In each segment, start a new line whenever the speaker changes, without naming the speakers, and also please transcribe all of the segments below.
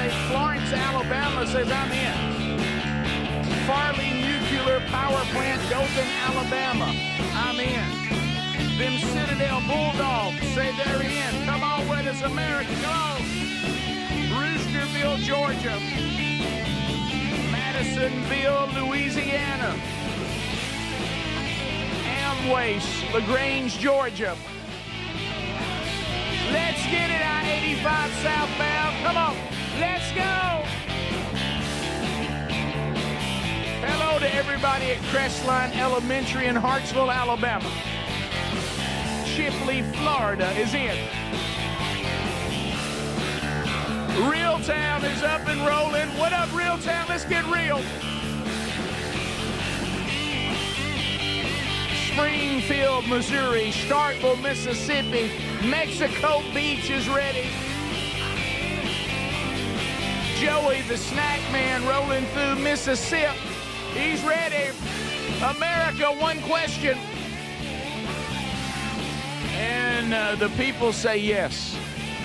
say Florence, Alabama says I'm in. Farley Nuclear Power Plant, Dothan, Alabama, I'm in. Them Citadel Bulldogs say they're in. Come on with us, America, come on. Roosterville, Georgia. Madisonville, Louisiana. Amway, LaGrange, Georgia. Let's get it, I-85 southbound. Come on, let's go. Hello to everybody at Crestline Elementary in Hartsville, Alabama. Chipley, Florida is in. Reeltown is up and rolling. What up, Reeltown? Let's get real. Springfield, Missouri. Starkville, Mississippi. Mexico Beach is ready. Joey, the snack man, rolling through Mississippi. He's ready. America, one question. And the people say yes.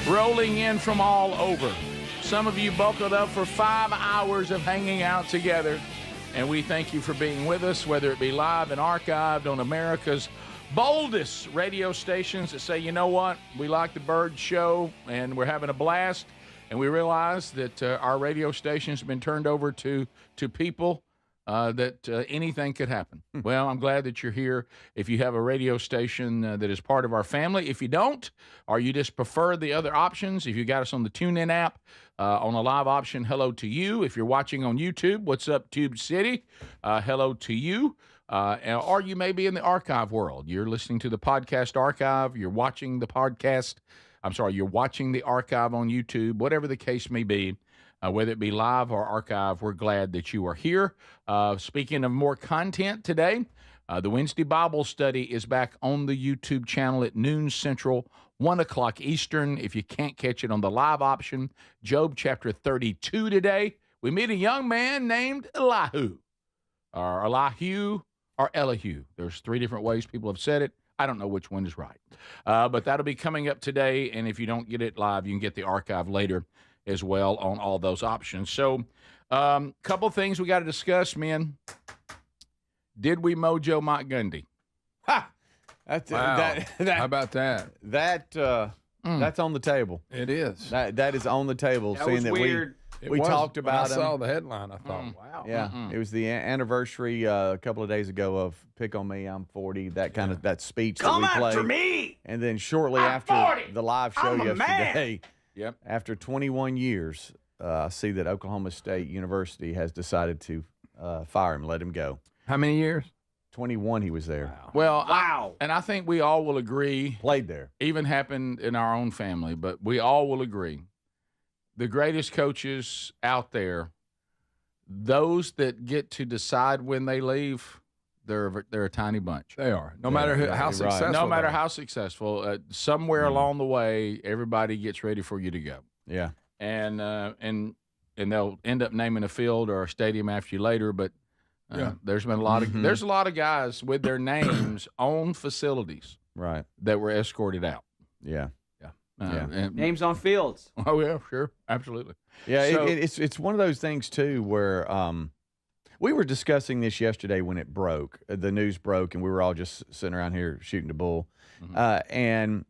Rolling in from all over. Some of you buckled up for 5 hours of hanging out together. And we thank you for being with us, whether it be live and archived on America's boldest radio stations that say, you know what, we like the Bird Show and we're having a blast. And we realize that our radio station's been turned over to people that anything could happen. Well, I'm glad that you're here. If you have a radio station that is part of our family, if you don't, or you just prefer the other options, if you got us on the TuneIn app, on a live option, hello to you. If you're watching on YouTube, what's up, Tube City? Hello to you. Or you may be in the archive world. You're listening to the podcast archive. You're watching the podcast. You're watching the archive on YouTube, whatever the case may be. Whether it be live or archive, we're glad that you are here. Speaking of more content today, the Wednesday Bible study is back on the YouTube channel at noon Central, 1 o'clock Eastern. If you can't catch it on the live option, Job chapter 32 today. We meet a young man named Elihu, or Elihu, or Elihu. There's 3 different ways people have said it. I don't know which one is right. But that'll be coming up today, and if you don't get it live, you can get the archive later as well on all those options. So, couple things we got to discuss, men. Did we mojo Mike Gundy?
Ha! That's,
wow. How about that?
That's on the table.
It is.
That is on the table.
That was weird.
We talked about
him. I saw the headline. I thought, wow.
Yeah, It was the anniversary a couple of days ago of "Pick on Me, I'm 40." That speech
Come
that we played.
after me.
And then shortly
I'm
after
40.
the live show
I'm a
yesterday,
Yep.
after 21 years, I see that Oklahoma State University has decided to fire him, let him go.
How many years?
21 he was there.
Wow.
Well,
Wow.
and I think we all will agree,
Played there.
even happened in our own family, but we all will agree, the greatest coaches out there, those that get to decide when they leave, they're a tiny bunch.
They are. No matter how
right.
successful.
No matter
they are.
how successful, somewhere along the way, everybody gets ready for you to go.
Yeah.
And they'll end up naming a field or a stadium after you later. But there's been a lot of guys with their names on facilities
Right.
that were escorted out.
Yeah.
And,
Names on fields.
oh yeah, sure, absolutely.
Yeah,
So-
it's one of those things too where we were discussing this yesterday when it broke. The news broke, and we were all just sitting around here shooting the bull. And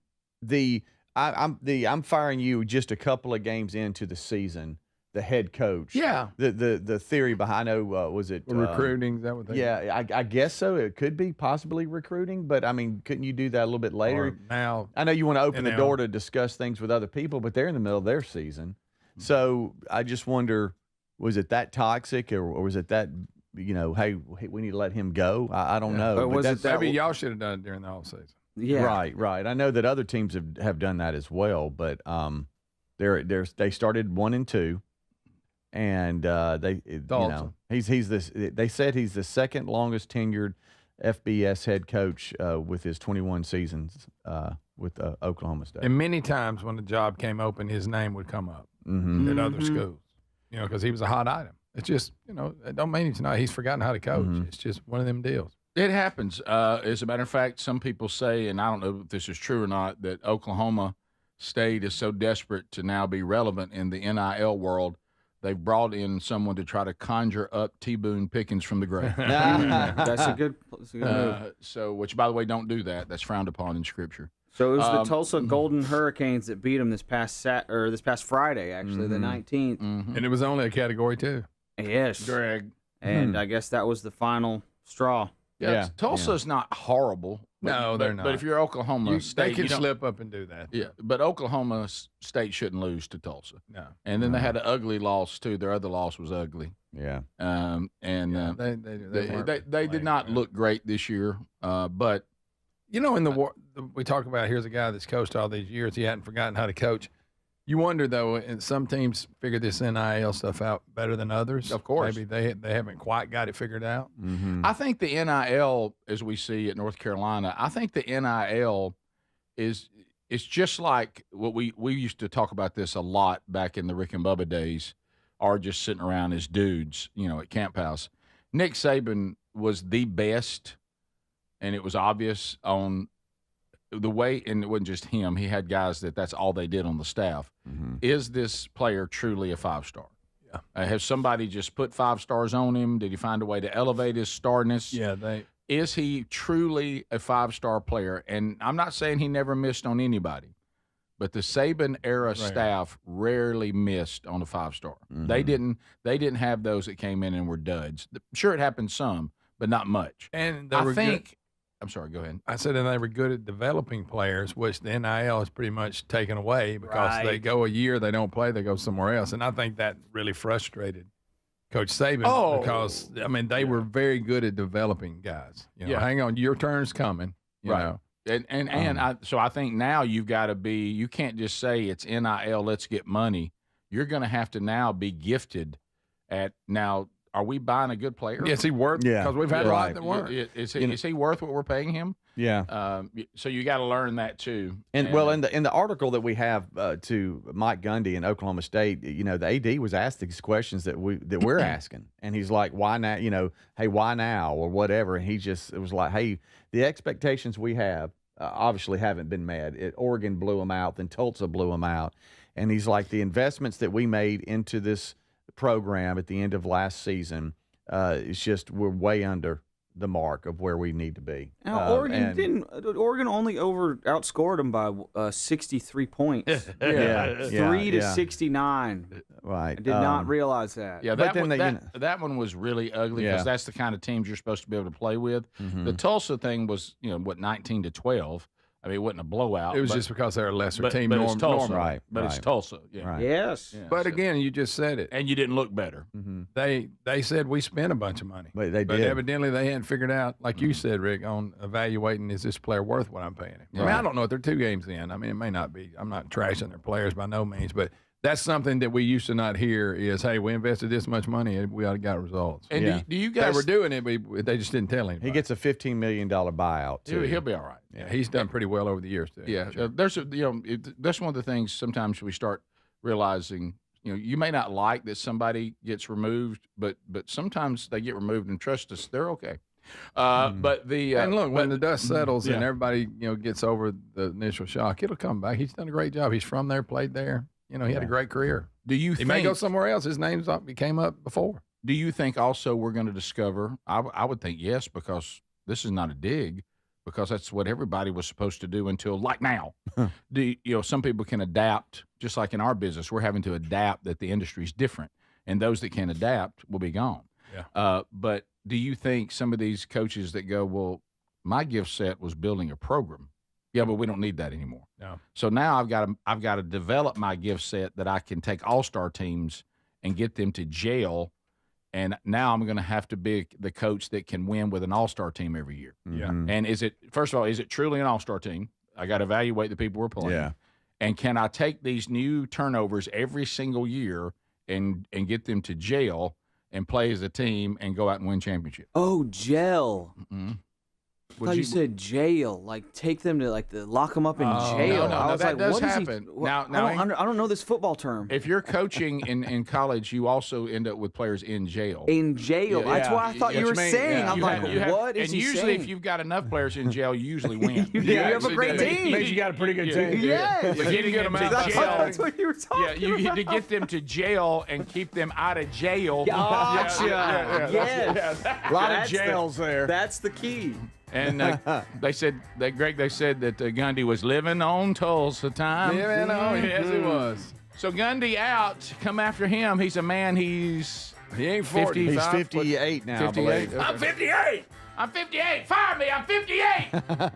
I'm firing you just a couple of games into the season. The head coach.
Yeah.
The theory behind. I know was it
Recruiting, is that what they
Yeah, I guess so. It could be possibly recruiting, but I mean, couldn't you do that a little bit later?
Or now.
I know you want to open the
NL.
door to discuss things with other people, but they're in the middle of their season. So I just wonder, was it that toxic, or was it that, hey, we need to let him go? I don't know.
But was
that's-
it maybe y'all should have done it during the offseason?
Yeah.
Right. I know that other teams have done that as well, but they started 1-2, and
Dalton.
they said he's the second longest tenured FBS head coach with his 21 seasons with Oklahoma State.
And many times when the job came open, his name would come up
Mm-hmm.
at other schools, because he was a hot item. It's just, it don't mean tonight he's forgotten how to coach.
Mm-hmm.
It's just one of them deals.
It happens. As a matter of fact, some people say, and I don't know if this is true or not, that Oklahoma State is so desperate to now be relevant in the NIL world, they've brought in someone to try to conjure up T. Boone Pickens from the grave.
That's a good move.
So, which, by the way, don't do that. That's frowned upon in Scripture.
So it was the Tulsa Golden Hurricanes that beat them this past Friday, actually, the 19th.
And it was only a Category 2.
Yes.
Greg.
And I guess that was the final straw.
Yeah. Tulsa's not horrible.
No, they're not.
But if you're Oklahoma State,
they can
you don't-
slip up and do that.
Yeah, but Oklahoma State shouldn't lose to Tulsa.
No.
And then they had an ugly loss too. Their other loss was ugly.
Yeah.
They did not look great this year. But
you know, in the war, we talk about here's a guy that's coached all these years. He hadn't forgotten how to coach. You wonder though, and some teams figure this NIL stuff out better than others.
Of course,
maybe they haven't quite got it figured out.
I think the NIL, as we see at North Carolina, I think the NIL is just like what we used to talk about this a lot back in the Rick and Bubba days, or just sitting around as dudes, at Camp House. Nick Saban was the best, and it was obvious on the way, and it wasn't just him. He had guys that's all they did on the staff. Is this player truly a 5-star? Yeah. Has somebody just put 5 stars on him? Did he find a way to elevate his starness?
Yeah,
Is he truly a 5-star player? And I'm not saying he never missed on anybody, but the Saban era staff rarely missed on a 5-star. They didn't have those that came in and were duds. Sure, it happened some, but not much.
And
I'm sorry, go ahead.
I said, and they were good at developing players, which the NIL is pretty much taken away because they go a year, they don't play, they go somewhere else. And I think that really frustrated Coach Saban because, they were very good at developing guys. Hang on, your turn's coming. You know.
So I think now you've got to be, you can't just say it's NIL, let's get money. You're going to have to now be gifted at now. Are we buying a good player?
Is he worth? Because we've had a lot that weren't.
Is he worth what we're paying him?
Yeah.
So you got to learn that too.
And in the article that we have to Mike Gundy in Oklahoma State, the AD was asked these questions that we're asking, and he's like, "Why now? Hey, why now?" or whatever. And it was like, "Hey, the expectations we have obviously haven't been met. Oregon blew them out, then Tulsa blew them out, and he's like, the investments that we made into this program at the end of last season, it's just we're way under the mark of where we need to be."
Now, Oregon only outscored them by 63 points. 3 to 69.
Right.
I did not realize that.
Yeah, that one was really ugly because that's the kind of teams you're supposed to be able to play with. The Tulsa thing was, 19 to 12. I mean, it wasn't a blowout.
It was just because they're a lesser team.
But it's Tulsa.
Right.
It's Tulsa. Yeah.
Right.
Yes.
Yeah,
but again, you just said it.
And you didn't look better.
They said we spent a bunch of money.
But they
But
did.
evidently they hadn't figured out, like you said, Rick, on evaluating, is this player worth what I'm paying him? I mean, I don't know if they're 2 games in. I mean, it may not be. I'm not trashing their players by no means, but that's something that we used to not hear is, hey, we invested this much money and we ought to got results.
And do you guys?
They were doing it, but they just didn't tell anybody.
He gets a $15 million buyout too.
He'll be all right.
Yeah, he's done pretty well over the years too.
Yeah,
Sure.
that's one of the things sometimes we start realizing. You may not like that somebody gets removed, but sometimes they get removed and trust us, they're okay. But
and look, when the dust settles and everybody gets over the initial shock, it'll come back. He's done a great job. He's from there, played there. He had a great career. He may go somewhere else. His name's came up before.
Do you think also we're going to discover? I would think yes, because this is not a dig, because that's what everybody was supposed to do until like now. Some people can adapt, just like in our business, we're having to adapt that the industry is different, and those that can adapt will be gone.
Yeah.
But do you think some of these coaches that go, well, my gift set was building a program. Yeah, but we don't need that anymore.
No.
So now I've got to develop my gift set that I can take all-star teams and get them to jail. And now I'm going to have to be the coach that can win with an all-star team every year.
Yeah.
And is it truly an all-star team? I got to evaluate the people we're playing.
Yeah.
And can I take these new turnovers every single year and get them to jail and play as a team and go out and win championships?
Oh, gel. I thought you said jail, like take them to lock them up in jail.
No,
I was
that
like,
does
what is
happen.
he?
Now,
I don't know this football term.
if you're coaching in college, you also end up with players in jail.
In jail.
Yeah,
That's what I thought you were saying.
yeah.
I'm like, what is
and
he
usually,
saying?
if you've got enough players in jail, you usually win.
You have a great team.
Means you got a pretty good team.
Yes.
But getting them to
That's,
jail.
that's what you were talking about.
To get them to jail and keep them out of jail.
Gotcha.
Yes.
A lot of jails there.
That's the key.
And they said that Gundy was living on Tulsa time.
Yes, he was.
So Gundy out, come after him. He's a man. He ain't 40.
He's 58 now.
58. I'm 58. I'm 58. Fire me. I'm 58.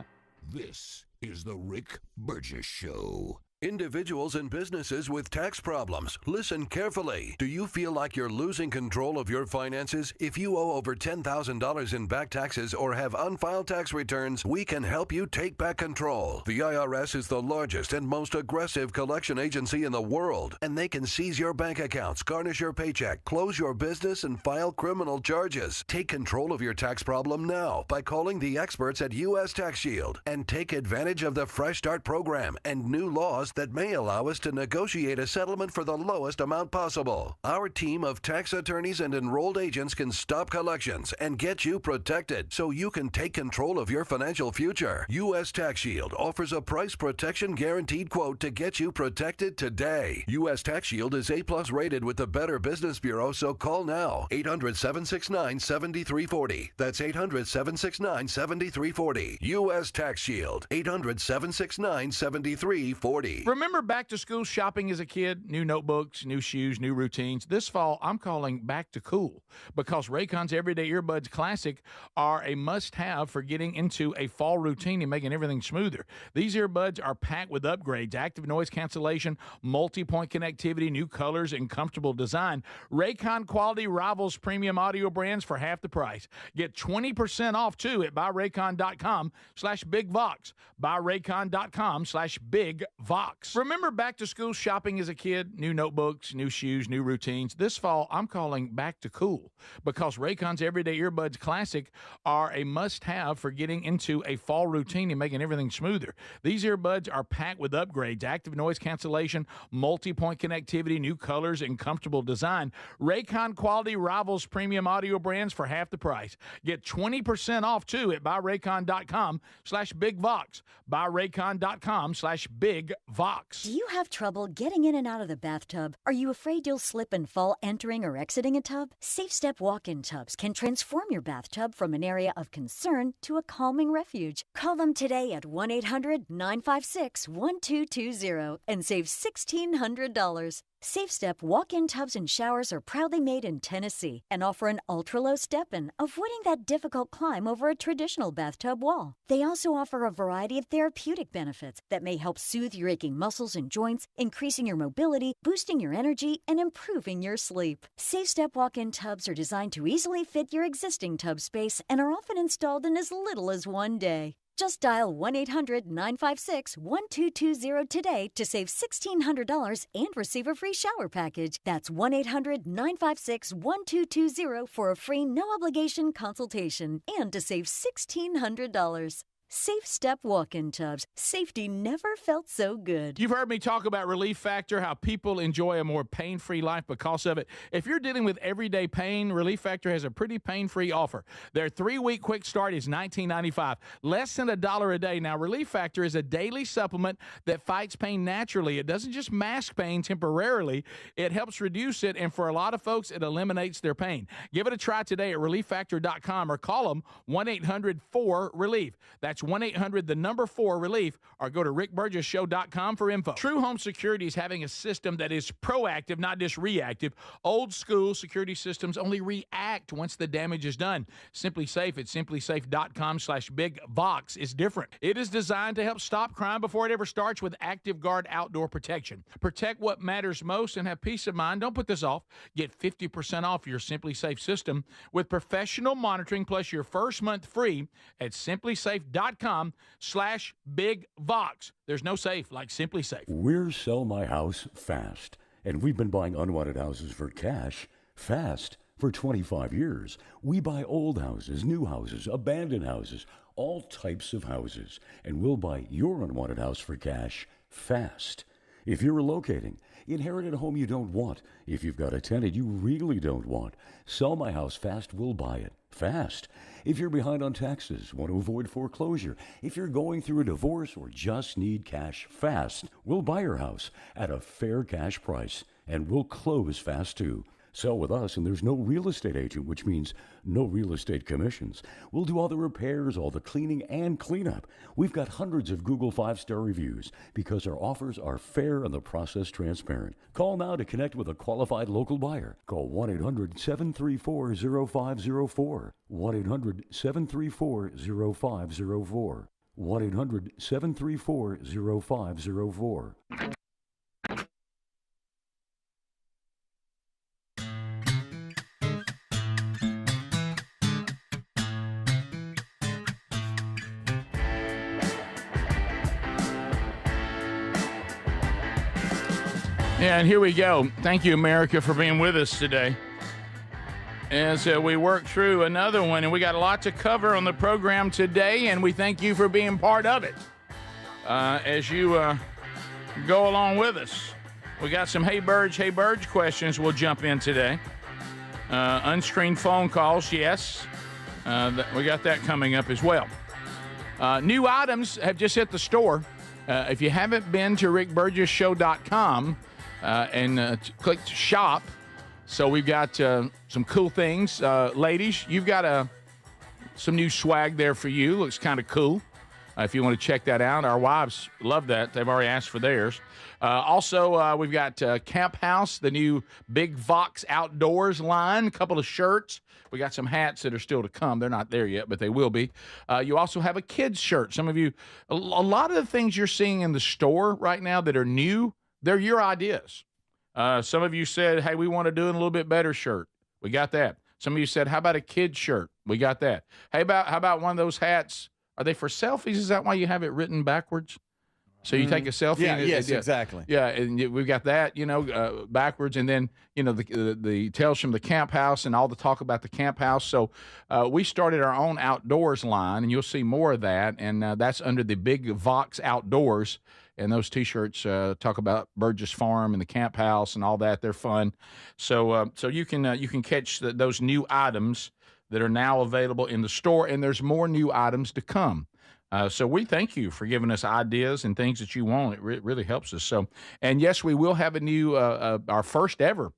This is the Rick Burgess Show. Individuals and businesses with tax problems, listen carefully. Do you feel like you're losing control of your finances? If you owe over $10,000 in back taxes or have unfiled tax returns, we can help you take back control. The IRS is the largest and most aggressive collection agency in the world, and they can seize your bank accounts, garnish your paycheck, close your business, and file criminal charges. Take control of your tax problem now by calling the experts at U.S. Tax Shield and take advantage of the Fresh Start program and new laws that may allow us to negotiate a settlement for the lowest amount possible. Our team of tax attorneys and enrolled agents can stop collections and get you protected so you can take control of your financial future. U.S. Tax Shield offers a price protection guaranteed quote to get you protected today. U.S. Tax Shield is A+ rated with the Better Business Bureau, so call now. 800-769-7340. That's 800-769-7340. U.S. Tax Shield. 800-769-7340.
Remember back to school shopping as a kid? New notebooks, new shoes, new routines. This fall, I'm calling back to cool because Raycon's Everyday Earbuds Classic are a must-have for getting into a fall routine and making everything smoother. These earbuds are packed with upgrades, active noise cancellation, multi-point connectivity, new colors, and comfortable design. Raycon quality rivals premium audio brands for half the price. Get 20% off, too, at buyraycon.com/bigvox. buyraycon.com/bigvox. Remember back to school shopping as a kid? New notebooks, new shoes, new routines. This fall, I'm calling back to cool because Raycon's Everyday Earbuds Classic are a must-have for getting into a fall routine and making everything smoother. These earbuds are packed with upgrades, active noise cancellation, multi-point connectivity, new colors, and comfortable design. Raycon quality rivals premium audio brands for half the price. Get 20% off, too, at buyraycon.com/bigvox. buyraycon.com/bigvox.
Do you have trouble getting in and out of the bathtub? Are you afraid you'll slip and fall entering or exiting a tub? Safe Step walk-in tubs can transform your bathtub from an area of concern to a calming refuge. Call them today at 1-800-956-1220 and save $1,600. Safe Step walk-in tubs and showers are proudly made in Tennessee and offer an ultra-low step-in, avoiding that difficult climb over a traditional bathtub wall. They also offer a variety of therapeutic benefits that may help soothe your aching muscles and joints, increasing your mobility, boosting your energy, and improving your sleep. Safe Step walk-in tubs are designed to easily fit your existing tub space and are often installed in as little as one day. Just dial 1-800-956-1220 today to save $1,600 and receive a free shower package. That's 1-800-956-1220 for a free no-obligation consultation and to save $1,600. Safe Step walk-in tubs. Safety never felt so good.
You've heard me talk about Relief Factor, how people enjoy a more pain-free life because of it. If you're dealing with everyday pain, Relief Factor has a pretty pain-free offer. Their 3-week quick start is $19.95, less than $1 a day. Now, Relief Factor is a daily supplement that fights pain naturally. It doesn't just mask pain temporarily. It helps reduce it, and for a lot of folks, it eliminates their pain. Give it a try today at ReliefFactor.com or call them 1-800-4-RELIEF. That's 1-800-4-RELIEF, or go to rickburgessshow.com for info. True Home Security is having a system that is proactive, not just reactive. Old school security systems only react once the damage is done. Simply Safe at simplysafe.com/bigvox is different. It is designed to help stop crime before it ever starts with Active Guard outdoor protection. Protect what matters most and have peace of mind. Don't put this off. Get 50% off your Simply Safe system with professional monitoring plus your first month free at simplysafe.com/bigvox. There's no safe like Simply Safe.
We're Sell My House Fast, and we've been buying unwanted houses for cash fast. For 25 years, we buy old houses, new houses, abandoned houses, all types of houses, and we'll buy your unwanted house for cash fast. If you're relocating, inherited a home you don't want, if you've got a tenant you really don't want, Sell My House Fast will buy it fast. If you're behind on taxes, want to avoid foreclosure, if you're going through a divorce or just need cash fast, we'll buy your house at a fair cash price, and we'll close fast too. Sell with us, and there's no real estate agent, which means no real estate commissions. We'll do all the repairs, all the cleaning, and cleanup. We've got hundreds of Google 5-star reviews because our offers are fair and the process transparent. Call now to connect with a qualified local buyer. Call 1-800-734-0504. 1-800-734-0504. 1-800-734-0504.
Yeah, and here we go. Thank you, America, for being with us today as we work through another one. And we got a lot to cover on the program today, and we thank you for being part of it as you go along with us. We got some Hey Burge questions we'll jump in today. Unscreened phone calls, yes. We got that coming up as well. New items have just hit the store. If you haven't been to rickburgessshow.com, and click shop. So we've got some cool things. Ladies, you've got some new swag there for you. Looks kind of cool. If you want to check that out. Our wives love that. They've already asked for theirs. Also, we've got Camp House, the new Big Vox Outdoors line, a couple of shirts. We got some hats that are still to come. They're not there yet, but they will be. You also have a kids shirt. Some of you, a lot of the things you're seeing in the store right now that are new, they're your ideas. Some of you said, hey, we want to do a little bit better shirt. We got that. Some of you said, how about a kid's shirt? We got that. Hey, how about one of those hats? Are they for selfies? Is that why you have it written backwards? So you take a selfie?
Yeah, yes, exactly.
Yeah, and we've got that, backwards. And then, the tales from the camp house and all the talk about the camp house. So we started our own outdoors line, and you'll see more of that. And that's under the Big Vox Outdoors. And those T-shirts talk about Burgess Farm and the camp house and all that. They're fun. So you can catch those new items that are now available in the store, and there's more new items to come. So we thank you for giving us ideas and things that you want. It really helps us. So, and yes, we will have a new our first ever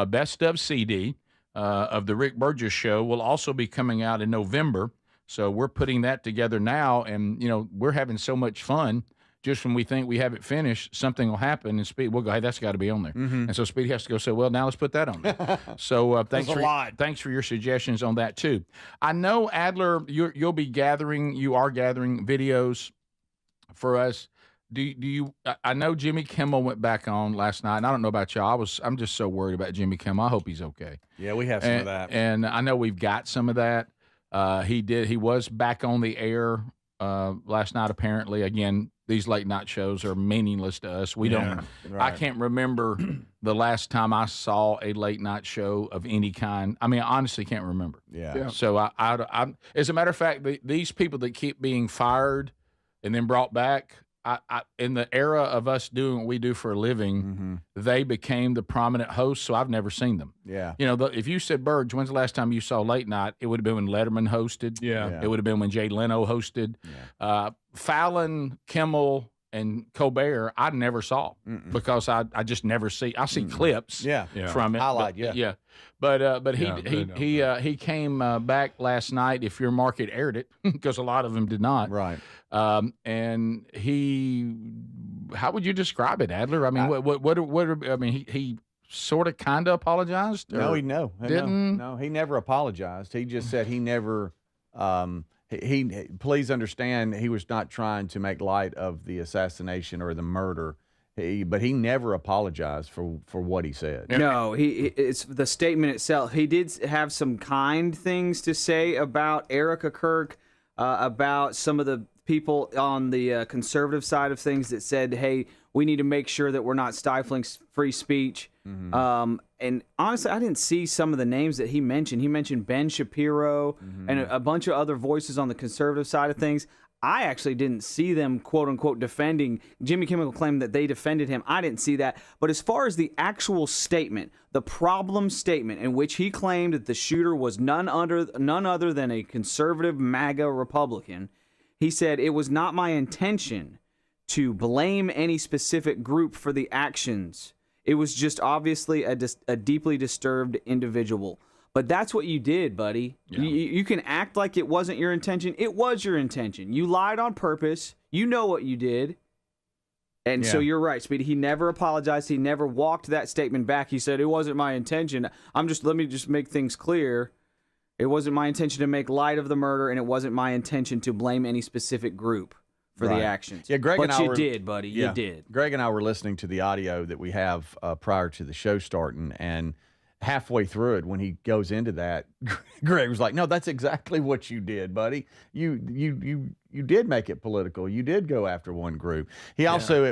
best of CD of the Rick Burgess Show will also be coming out in November. So we're putting that together now, and we're having so much fun. Just when we think we have it finished, something will happen, and Speed will go, hey, that's got to be on there. Mm-hmm. And so Speed has to go say, well, now let's put that on there. So thanks for your suggestions on that, too. I know, Adler, you are gathering videos for us. Do you? I know Jimmy Kimmel went back on last night, and I don't know about y'all. I'm just so worried about Jimmy Kimmel. I hope he's okay.
Yeah, we have some of that.
And I know we've got some of that. He was back on the air last night, apparently. Again, these late night shows are meaningless to us. We don't. Right. I can't remember the last time I saw a late night show of any kind. I mean, I honestly can't remember.
Yeah.
So I as a matter of fact, these people that keep being fired and then brought back, in the era of us doing what we do for a living, they became the prominent hosts. So I've never seen them.
Yeah.
If you said, Burge, when's the last time you saw late night? It would have been when Letterman hosted.
Yeah.
It would have been when Jay Leno hosted. Yeah. Fallon, Kimmel, and Colbert, I never saw because I just never see. I see clips from it.
Highlight,
yeah. But he came back last night. If your market aired it, because a lot of them did not.
Right.
And how would you describe it, Adler? I mean, he sort of kind of apologized.
No, he never apologized. He just said he never. He please understand he was not trying to make light of the assassination or the murder. But he never apologized for what he said.
No, it's the statement itself. He did have some kind things to say about Erica Kirk, about some of the people on the conservative side of things that said, hey, we need to make sure that we're not stifling free speech. And honestly, I didn't see some of the names that he mentioned. He mentioned Ben Shapiro and a bunch of other voices on the conservative side of things. I actually didn't see them, quote unquote, defending. Jimmy Kimmel claimed that they defended him. I didn't see that. But as far as the actual statement, the problem statement in which he claimed that the shooter was none other than a conservative MAGA Republican, he said, it was not my intention to blame any specific group for the actions. It was just obviously a deeply disturbed individual. But that's what you did, buddy. Yeah. You can act like it wasn't your intention. It was your intention. You lied on purpose. You know what you did. And so you're right, Speedy. He never apologized. He never walked that statement back. He said, it wasn't my intention. Let me just make things clear. It wasn't my intention to make light of the murder, and it wasn't my intention to blame any specific group for the actions.
Yeah, Greg
but
and I
you did, buddy.
Yeah,
you did.
Greg and I were listening to the audio that we have prior to the show starting, and halfway through it, when he goes into that, Greg was like, "No, that's exactly what you did, buddy. You did make it political. You did go after one group." He also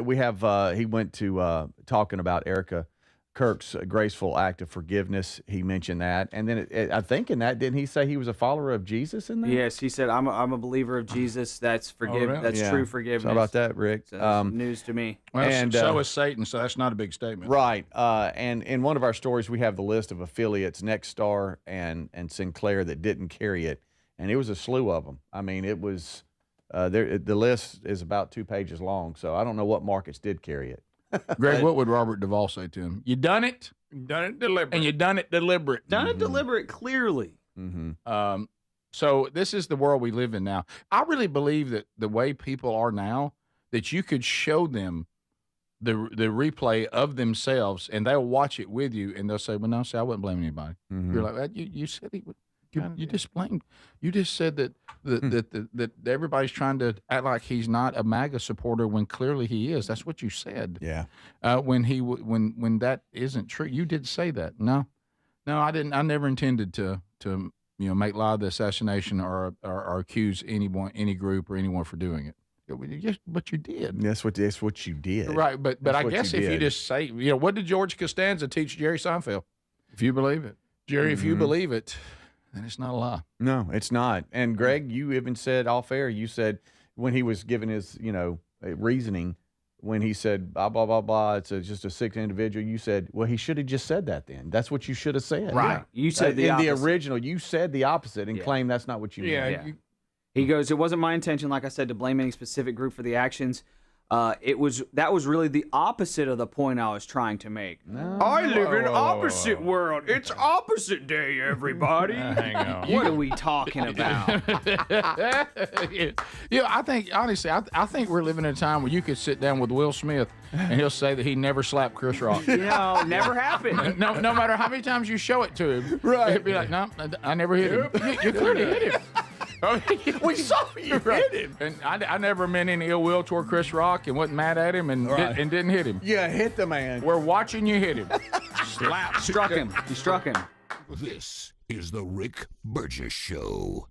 he went to talking about Erica Kirk's graceful act of forgiveness. He mentioned that, and then I think in that, didn't he say he was a follower of Jesus in that?
Yes, he said, "I'm a believer of Jesus. That's That's true forgiveness."
How about that, Rick?
So news to me.
Well, and so is Satan, so that's not a big statement,
right? And in one of our stories, we have the list of affiliates, Nexstar and Sinclair, that didn't carry it, and it was a slew of them. I mean, it was the list is about 2 pages long, so I don't know what markets did carry it.
Greg, what would Robert Duvall say to him? You done it. You done it deliberate. And you done it deliberate.
Done it deliberate, clearly.
So this is the world we live in now. I really believe that the way people are now, that you could show them the replay of themselves, and they'll watch it with you, and they'll say, "Well, no, see, I wouldn't blame anybody." You're like, "You said he would." You just blamed. You just said that everybody's trying to act like he's not a MAGA supporter when clearly he is. That's what you said.
Yeah.
When that isn't true, you did say that. No, I didn't. I never intended to make light of the assassination or accuse any group or anyone for doing it. But you did.
That's what you did.
Right. But I guess if you just say, what did George Costanza teach Jerry Seinfeld? If you believe it, Jerry, if you believe it, then it's not a lie. No,
it's not. And Greg, you even said off air, you said when he was giving his, reasoning, when he said, blah, blah, blah, blah, it's just a sick individual, you said, well, he should have just said that then. That's what you should have said.
Right. Yeah. You said
in the original, you said the opposite and claimed that's not what you meant.
Yeah. He goes, it wasn't my intention, like I said, to blame any specific group for the actions. That was really the opposite of the point I was trying to make. I live in an opposite world. It's opposite day, everybody.
Hang on.
What are we talking about?
I think, honestly, I think we're living in a time where you could sit down with Will Smith and he'll say that he never slapped Chris Rock.
Never happened.
No matter how many times you show it to him.
Right.
He'll be like, no, I never hit him. You clearly hit him.
We saw you hit him.
And I never meant any ill will toward Chris Rock and wasn't mad at him and didn't hit him.
Yeah, hit the man.
We're watching you hit him.
Slap. Struck him. He struck him.
This is the Rick Burgess Show.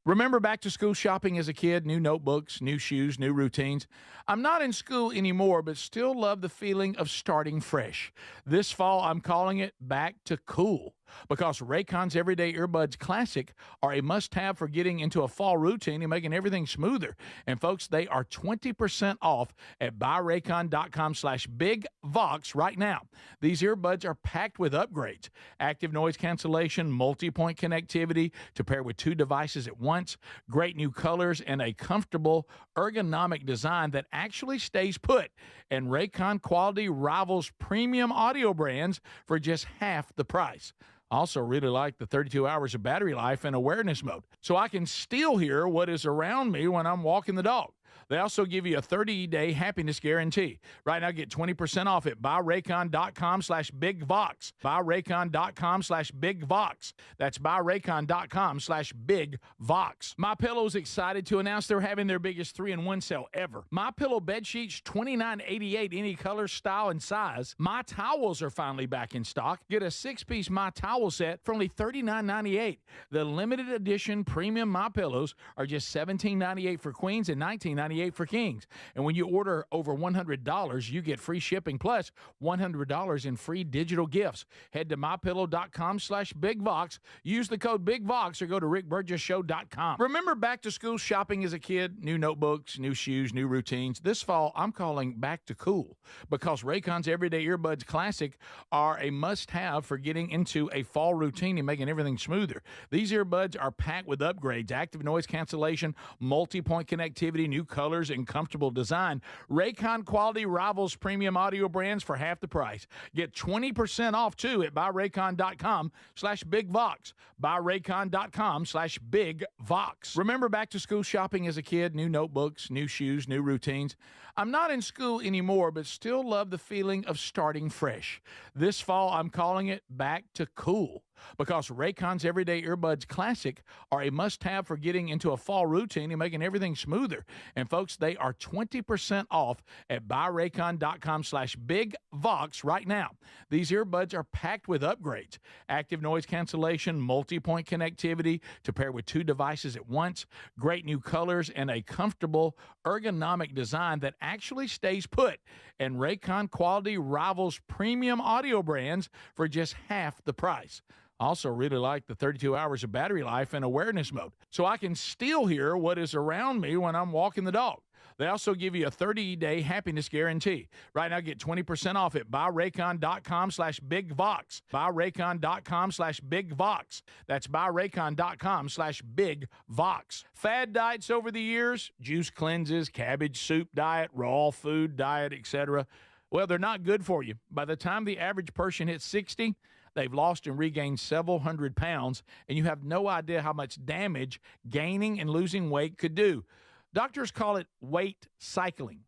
Remember back to school shopping as a kid? New notebooks, new shoes, new routines. I'm not in school anymore, but still love the feeling of starting fresh. This fall, I'm calling it Back to Cool, because Raycon's Everyday Earbuds Classic are a must-have for getting into a fall routine and making everything smoother. And folks, they are 20% off at buyraycon.com/BigVox right now. These earbuds are packed with upgrades: active noise cancellation, multi-point connectivity to pair with 2 devices at once, great new colors, and a comfortable ergonomic design that actually stays put. And Raycon quality rivals premium audio brands for just half the price. I also really like the 32 hours of battery life and awareness mode, so I can still hear what is around me when I'm walking the dog. They also give you a 30-day happiness guarantee. Right now, get 20% off at buyraycon.com/bigvox. Buyraycon.com/bigvox. That's buyraycon.com/bigvox. MyPillow's excited to announce they're having their biggest 3-in-1 sale ever. MyPillow bed sheets, $29.88, any color, style, and size. My towels are finally back in stock. Get a 6-piece My Towel set for only $39.98. The limited edition premium MyPillows are just $17.98 for queens and $19.98 for kings. And when you order over $100, you get free shipping plus $100 in free digital gifts. Head to mypillow.com/bigvox. Use the code BIGVOX or go to rickburgessshow.com. Remember back to school shopping as a kid? New notebooks, new shoes, new routines. This fall, I'm calling back to cool because Raycon's Everyday Earbuds Classic are a must-have for getting into a fall routine and making everything smoother. These earbuds are packed with upgrades, active noise cancellation, multi-point connectivity, new colors, and comfortable design. Raycon quality rivals premium audio brands for half the price. Get 20% off, too, at buyraycon.com/bigvox. Buyraycon.com/bigvox. Remember back to school shopping as a kid? New notebooks, new shoes, new routines. I'm not in school anymore, but still love the feeling of starting fresh. This fall, I'm calling it back to cool because Raycon's Everyday Earbuds Classic are a must-have for getting into a fall routine and making everything smoother. And folks, they are 20% off at buyraycon.com/bigvox right now. These earbuds are packed with upgrades, active noise cancellation, multi-point connectivity to pair with 2 devices at once, great new colors, and a comfortable ergonomic design that actually stays put. And Raycon quality rivals premium audio brands for just half the price. I also really like the 32 hours of battery life and awareness mode, so I can still hear what is around me when I'm walking the dog. They also give you a 30-day happiness guarantee. Right now, get 20% off at buyraycon.com/bigvox. Buyraycon.com/bigvox. That's buyraycon.com/bigvox. Fad diets over the years, juice cleanses, cabbage soup diet, raw food diet, etc. Well, they're not good for you. By the time the average person hits 60, they've lost and regained several hundred pounds, and you have no idea how much damage gaining and losing weight could do. Doctors call it weight cycling.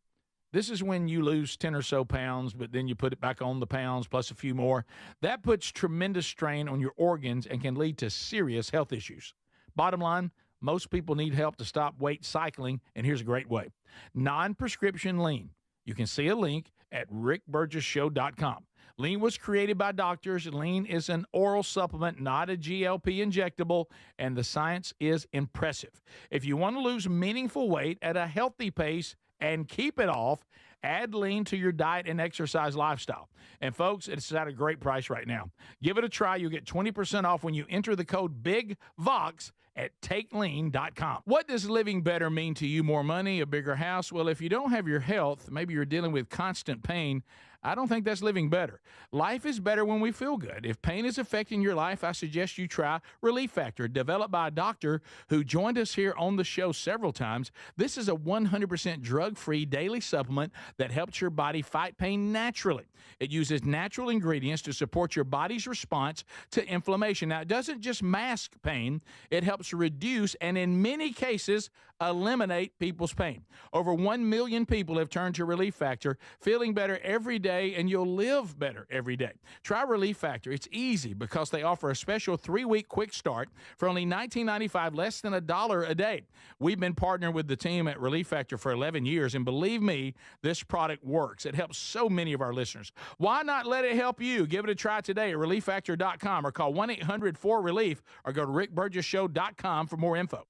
This is when you lose 10 or so pounds, but then you put it back on the pounds plus a few more. That puts tremendous strain on your organs and can lead to serious health issues. Bottom line, most people need help to stop weight cycling, and here's a great way. Non-prescription lean. You can see a link at rickburgessshow.com. Lean was created by doctors. Lean is an oral supplement, not a GLP injectable, and the science is impressive. If you want to lose meaningful weight at a healthy pace and keep it off, add Lean to your diet and exercise lifestyle. And folks, it's at a great price right now. Give it a try. You'll get 20% off when you enter the code BIGVOX at takelean.com. What does living better mean to you? More money, a bigger house? Well, if you don't have your health, maybe you're dealing with constant pain, I don't think that's living better. Life is better when we feel good. If pain is affecting your life, I suggest you try Relief Factor, developed by a doctor who joined us here on the show several times. This is a 100% drug-free daily supplement that helps your body fight pain naturally. It uses natural ingredients to support your body's response to inflammation. Now, it doesn't just mask pain, it helps reduce and in many cases eliminate people's pain. Over 1 million people have turned to Relief Factor, feeling better every day, and you'll live better every day. Try Relief Factor. It's easy because they offer a special 3-week quick start for only $19.95, less than $1 a day. We've been partnering with the team at Relief Factor for 11 years, and believe me, this product works. It helps so many of our listeners. Why not let it help you? Give it a try today at relieffactor.com or call 1-800-4RELIEF or go to rickburgessshow.com for more info.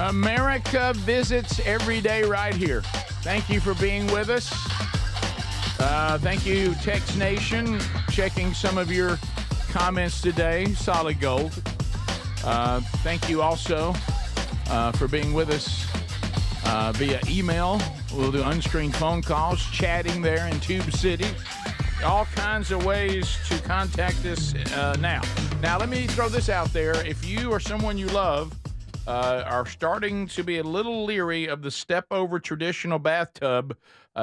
America visits every day right here. Thank you for being with us. Thank you, Tex Nation, checking some of your comments today. Solid gold. Thank you also for being with us via email. We'll do unscreened phone calls, chatting there in Tube City. all kinds of ways to contact us now. Now, let me throw this out there. If you or someone you love are starting to be a little leery of the step-over traditional bathtub,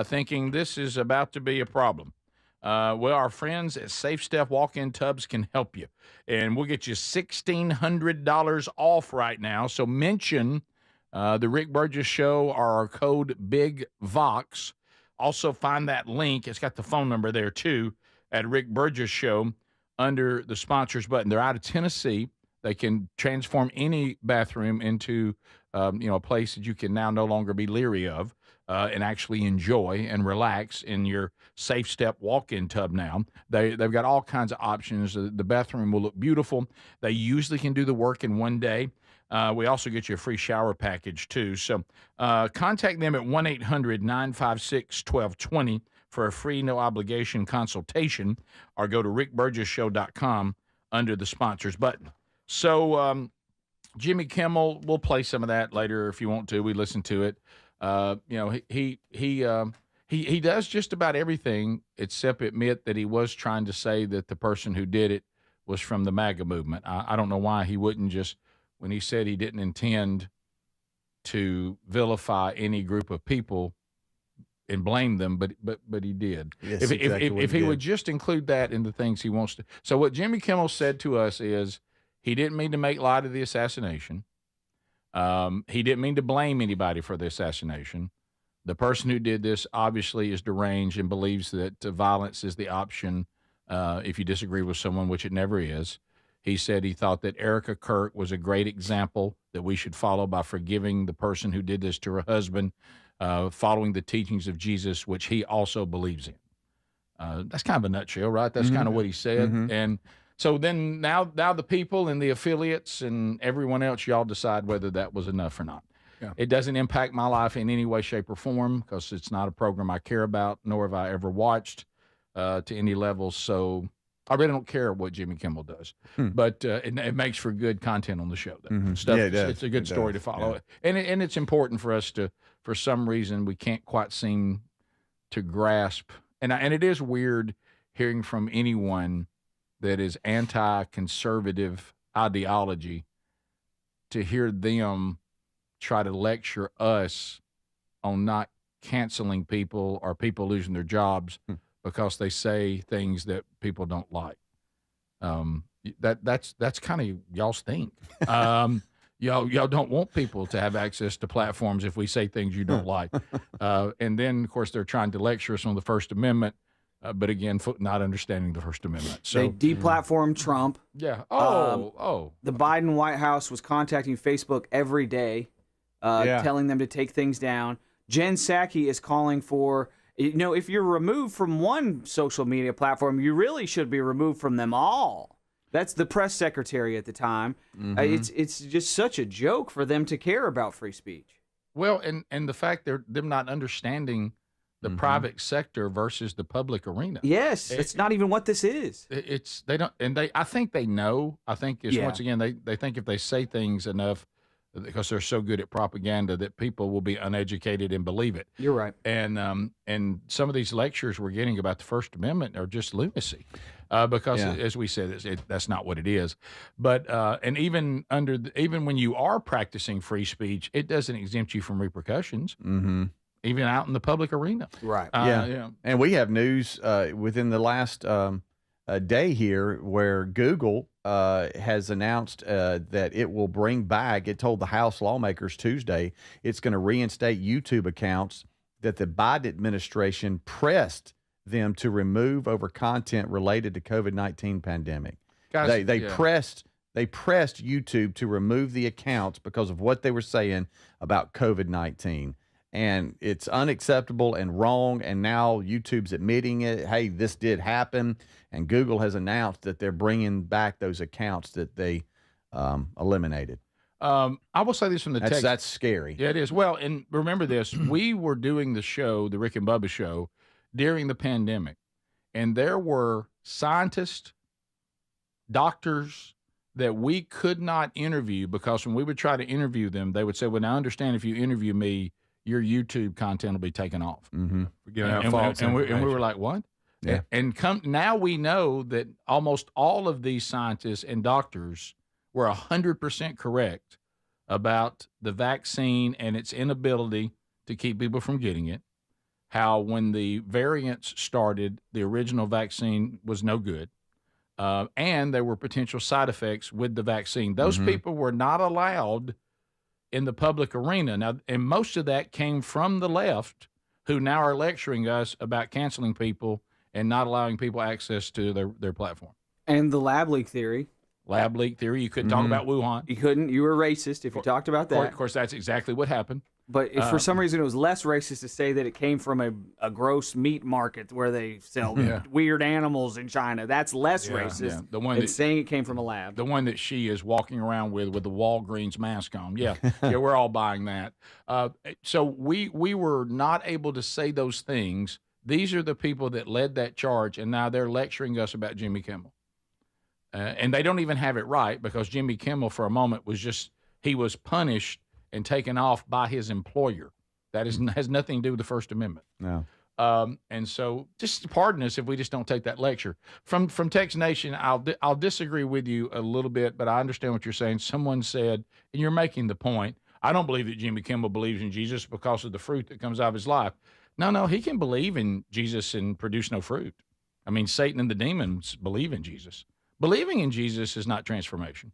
thinking this is about to be a problem, well, our friends at Safe Step Walk-In Tubs can help you. And we'll get you $1,600 off right now. So mention the Rick Burgess Show or our code BIGVOX. Also find that link. It's got the phone number there, too, at Rick Burgess Show under the sponsors button. They're out of Tennessee. They can transform any bathroom into a place that you can now no longer be leery of and actually enjoy and relax in your Safe Step walk-in tub now. They've got all kinds of options. The bathroom will look beautiful. They usually can do the work in one day. We also get you a free shower package, too. So contact them at 1-800-956-1220 for a free, no-obligation consultation, or go to rickburgessshow.com under the sponsors button. So Jimmy Kimmel, we'll play some of that later if you want to. We listen to it. He does just about everything except admit that he was trying to say that the person who did it was from the MAGA movement. I don't know why he wouldn't just, when he said he didn't intend to vilify any group of people and blame them, but he did. Yes, if he would just include that in the things he wants to. So what Jimmy Kimmel said to us is he didn't mean to make light of the assassination. He didn't mean to blame anybody for the assassination. The person who did this obviously is deranged and believes that violence is the option if you disagree with someone, which it never is. He said he thought that Erica Kirk was a great example that we should follow by forgiving the person who did this to her husband, following the teachings of Jesus, which he also believes in. That's kind of a nutshell, right? That's kind of what he said. And so then now the people and the affiliates and everyone else, y'all decide whether that was enough or not. Yeah. It doesn't impact my life in any way, shape, or form because it's not a program I care about, nor have I ever watched to any level. So I really don't care what Jimmy Kimmel does. But it makes for good content on the show. Stuff, yeah, it's a good story to follow. Yeah. And it's important for us to, for some reason, we can't quite seem to grasp. And it is weird hearing from anyone that is anti-conservative ideology to hear them try to lecture us on not canceling people or people losing their jobs because they say things that people don't like. That's kind of y'all's thing. Y'all don't want people to have access to platforms if we say things you don't like. And then, of course, they're trying to lecture us on the First Amendment. But again, not understanding the First Amendment. So
they deplatformed Trump.
Yeah.
The Biden White House was contacting Facebook every day, telling them to take things down. Jen Psaki is calling for, if you're removed from one social media platform, you really should be removed from them all. That's the press secretary at the time. It's just such a joke for them to care about free speech.
Well, and the fact they're them not understanding the private sector versus the public arena.
Yes, it's not even what this is.
I think they know. I think once again they think if they say things enough, because they're so good at propaganda, that people will be uneducated and believe it.
You're right.
And some of these lectures we're getting about the First Amendment are just lunacy, because as we said, that's not what it is. But and even when you are practicing free speech, it doesn't exempt you from repercussions. Even out in the public arena.
Right.
And we have news within the last day here where Google has announced that it will bring back, it told the House lawmakers Tuesday, it's going to reinstate YouTube accounts that the Biden administration pressed them to remove over content related to COVID-19 pandemic. Guys, they pressed YouTube to remove the accounts because of what they were saying about COVID-19. And it's unacceptable and wrong, and now YouTube's admitting it. Hey, this did happen, and Google has announced that they're bringing back those accounts that they eliminated.
I will say this from the text.
That's scary.
Yeah, it is. Well, and remember this. We were doing the show, the Rick and Bubba show, during the pandemic, and there were scientists, doctors that we could not interview because when we would try to interview them, they would say, well, now I understand if you interview me, your YouTube content will be taken off.
We're giving out false
and we were like, what?
Yeah.
Now we know that almost all of these scientists and doctors were 100% correct about the vaccine and its inability to keep people from getting it. How when the variants started, the original vaccine was no good. And there were potential side effects with the vaccine. Those people were not allowed in the public arena. Now, and most of that came from the left, who now are lecturing us about canceling people and not allowing people access to their platform.
And the lab leak theory.
Lab leak theory. You couldn't talk about Wuhan.
You couldn't. You were racist if you talked about that.
Of course, that's exactly what happened.
But if for some reason it was less racist to say that it came from a gross meat market where they sell weird animals in China, that's less racist
The one
than
that,
saying it came from a lab.
the one that she is walking around with the Walgreens mask on. Yeah, we're all buying that. So we were not able to say those things. These are the people that led that charge, and now they're lecturing us about Jimmy Kimmel. And they don't even have it right, because Jimmy Kimmel, for a moment, he was punished and taken off by his employer. That has nothing to do with the First Amendment.
No.
And so just pardon us if we just don't take that lecture. From Tex Nation, I'll disagree with you a little bit, but I understand what you're saying. Someone said, and you're making the point, I don't believe that Jimmy Kimmel believes in Jesus because of the fruit that comes out of his life. No, he can believe in Jesus and produce no fruit. I mean, Satan and the demons believe in Jesus. Believing in Jesus is not transformation.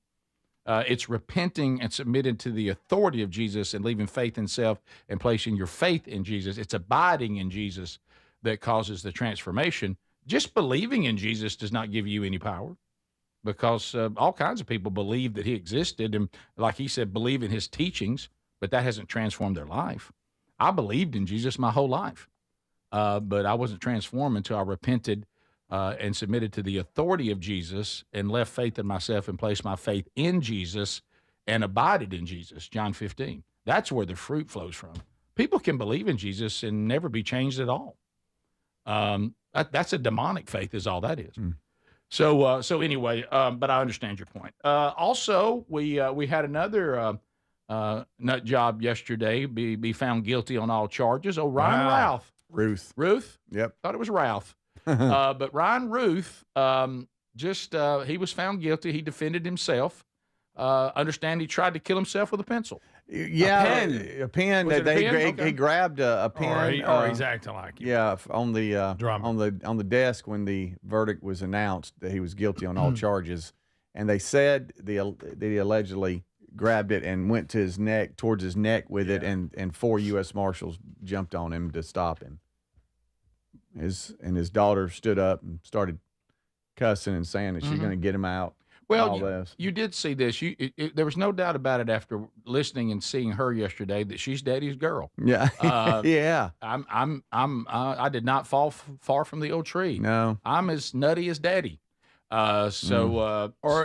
It's repenting and submitting to the authority of Jesus and leaving faith in self and placing your faith in Jesus. It's abiding in Jesus that causes the transformation. Just believing in Jesus does not give you any power, because all kinds of people believe that he existed and, like he said, believe in his teachings, but that hasn't transformed their life. I believed in Jesus my whole life, but I wasn't transformed until I repented and submitted to the authority of Jesus and left faith in myself and placed my faith in Jesus and abided in Jesus, John 15. That's where the fruit flows from. People can believe in Jesus and never be changed at all. That's a demonic faith is all that is. So anyway, but I understand your point. Also, we had another nut job yesterday be found guilty on all charges. Oh, Ryan Routh.
Ruth? Yep.
Thought it was Ralph. But Ryan Ruth, he was found guilty. He defended himself. Understand he tried to kill himself with a pencil.
Yeah, a pen.
Was it a pen? Okay.
He grabbed a pen.
Or he's acting like it.
Yeah, on the
Drummer.
on the desk when the verdict was announced that he was guilty on all charges, and they said that he allegedly grabbed it and went to his neck, towards his neck with it, and 4 U.S. Marshals jumped on him to stop him. His daughter stood up and started cussing and saying that she's going to get him out.
Well, you did see this. There was no doubt about it after listening and seeing her yesterday that she's Daddy's girl.
Yeah, yeah.
I did not fall far from the old tree.
No,
I'm as nutty as Daddy. Or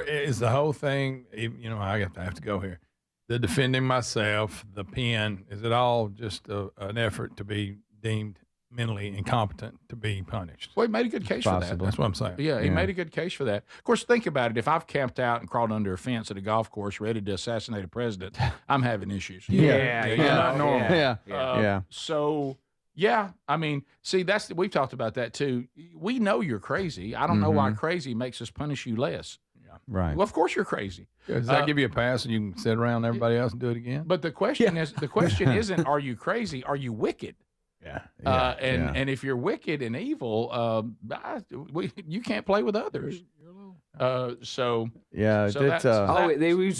is the whole thing? You know, I have to go here. The defending myself, the pen. Is it all just an effort to be deemed mentally incompetent to be punished?
Well, he made a good case for that.
That's what I'm saying.
Yeah, he made a good case for that. Of course, think about it. If I've camped out and crawled under a fence at a golf course ready to assassinate a president, I'm having issues.
Not normal.
Yeah.
So, yeah, I mean, see, we've talked about that too. We know you're crazy. I don't know why crazy makes us punish you less.
Right.
Well, of course you're crazy.
Does that give you a pass and you can sit around everybody else and do it again?
But the question isn't, are you crazy? Are you wicked? And if you're wicked and evil, you can't play with others.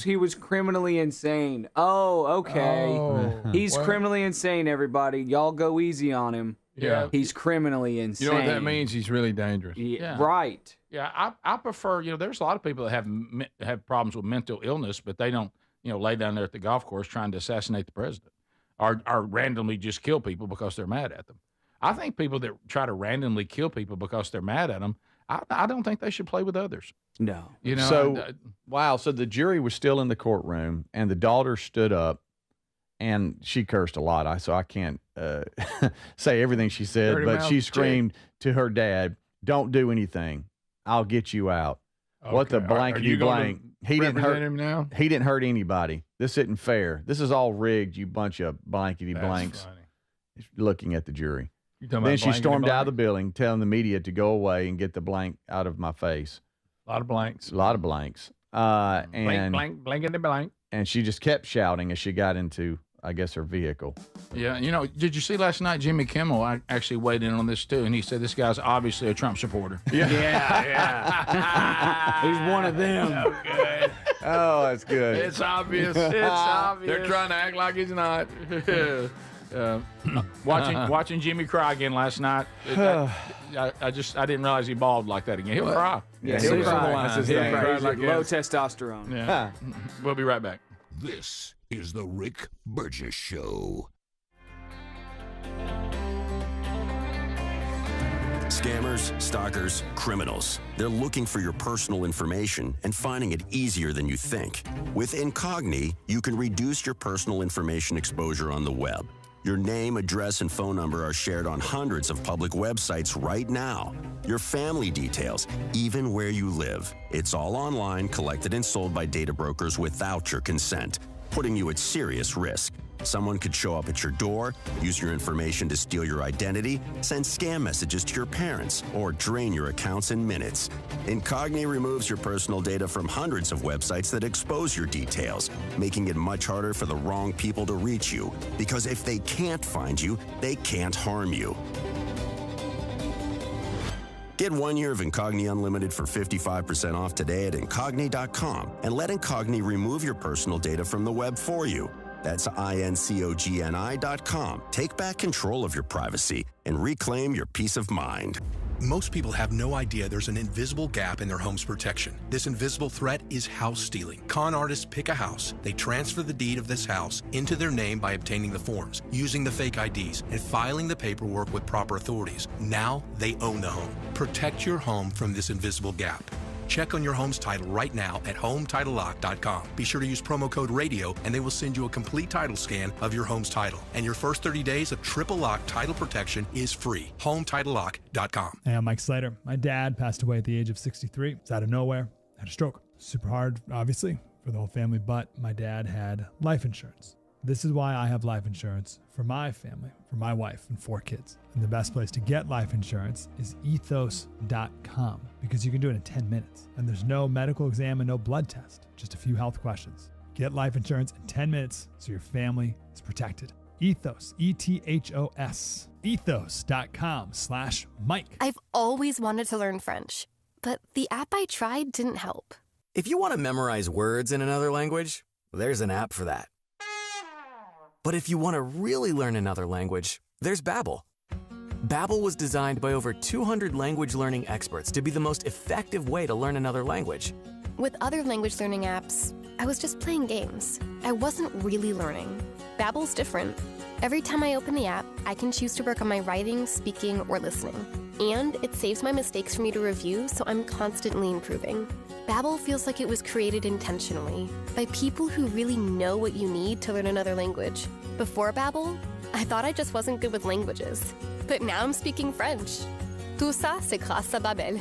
He was criminally insane. Oh, okay. He's criminally insane, everybody. Y'all go easy on him.
Yeah.
He's criminally insane.
You know what that means? He's really dangerous.
Yeah. Right.
Yeah, I prefer, there's a lot of people that have problems with mental illness, but they don't, lay down there at the golf course trying to assassinate the president. Or randomly just kill people because they're mad at them. I think people that try to randomly kill people because they're mad at them, I don't think they should play with others.
No.
So the jury was still in the courtroom, and the daughter stood up, and she cursed a lot. So I can't say everything she said, but she screamed to her dad, "Don't do anything. I'll get you out." Okay. What the blankety blank. He didn't hurt him now. He didn't hurt anybody. This isn't fair. This is all rigged, you bunch of blankety blanks.
Funny.
Looking at the jury. Then she stormed out of the building, telling the media to go away and get the blank out of my face.
A lot of blanks.
A lot of blanks.
Blank, blankety blank.
And she just kept shouting as she got into, I guess, her vehicle.
Yeah, did you see last night Jimmy Kimmel actually weighed in on this too, and he said this guy's obviously a Trump supporter.
Yeah. He's one of them.
Okay.
Oh, that's good.
It's obvious. It's obvious. They're trying to act like he's not.
Watching Jimmy cry again last night. I didn't realize he bawled like that again. He'll cry.
Yeah,
he'll
he'll
cry.
cry.
That's his
He'll
thing.
cry.
Like
Low
this.
testosterone.
Yeah. We'll be right back.
This is the Rick Burgess Show. Scammers, stalkers, criminals. They're looking for your personal information and finding it easier than you think. With Incogni, you can reduce your personal information exposure on the web. Your name, address, and phone number are shared on hundreds of public websites right now. Your family details, even where you live. It's all online, collected and sold by data brokers without your consent, putting you at serious risk. Someone could show up at your door, use your information to steal your identity, send scam messages to your parents, or drain your accounts in minutes. Incogni removes your personal data from hundreds of websites that expose your details, making it much harder for the wrong people to reach you. Because if they can't find you, they can't harm you. Get 1 year of Incogni Unlimited for 55% off today at Incogni.com and let Incogni remove your personal data from the web for you. That's INCOGNI.com. Take back control of your privacy and reclaim your peace of mind.
Most people have no idea there's an invisible gap in their home's protection. This invisible threat is house stealing. Con artists pick a house. They transfer the deed of this house into their name by obtaining the forms, using the fake IDs, and filing the paperwork with proper authorities. Now they own the home. Protect your home from this invisible gap. Check on your home's title right now at HomeTitleLock.com. Be sure to use promo code RADIO and they will send you a complete title scan of your home's title. And your first 30 days of triple lock title protection is free. HomeTitleLock.com.
Hey, I'm Mike Slater. My dad passed away at the age of 63. It's out of nowhere. Had a stroke. Super hard, obviously, for the whole family, but my dad had life insurance. This is why I have life insurance for my family, for my wife and 4 kids. And the best place to get life insurance is ethos.com because you can do it in 10 minutes. And there's no medical exam and no blood test, just a few health questions. Get life insurance in 10 minutes so your family is protected. Ethos, E-T-H-O-S, ethos.com/Mike.
I've always wanted to learn French, but the app I tried didn't help.
If you want to memorize words in another language, there's an app for that. But if you want to really learn another language, there's Babbel. Babbel was designed by over 200 language learning experts to be the most effective way to learn another language.
With other language learning apps, I was just playing games. I wasn't really learning. Babbel's different. Every time I open the app, I can choose to work on my writing, speaking, or listening. And it saves my mistakes for me to review, so I'm constantly improving. Babbel feels like it was created intentionally by people who really know what you need to learn another language. Before Babbel, I thought I just wasn't good with languages. But now I'm speaking French. Tout ça, c'est grâce à Babbel.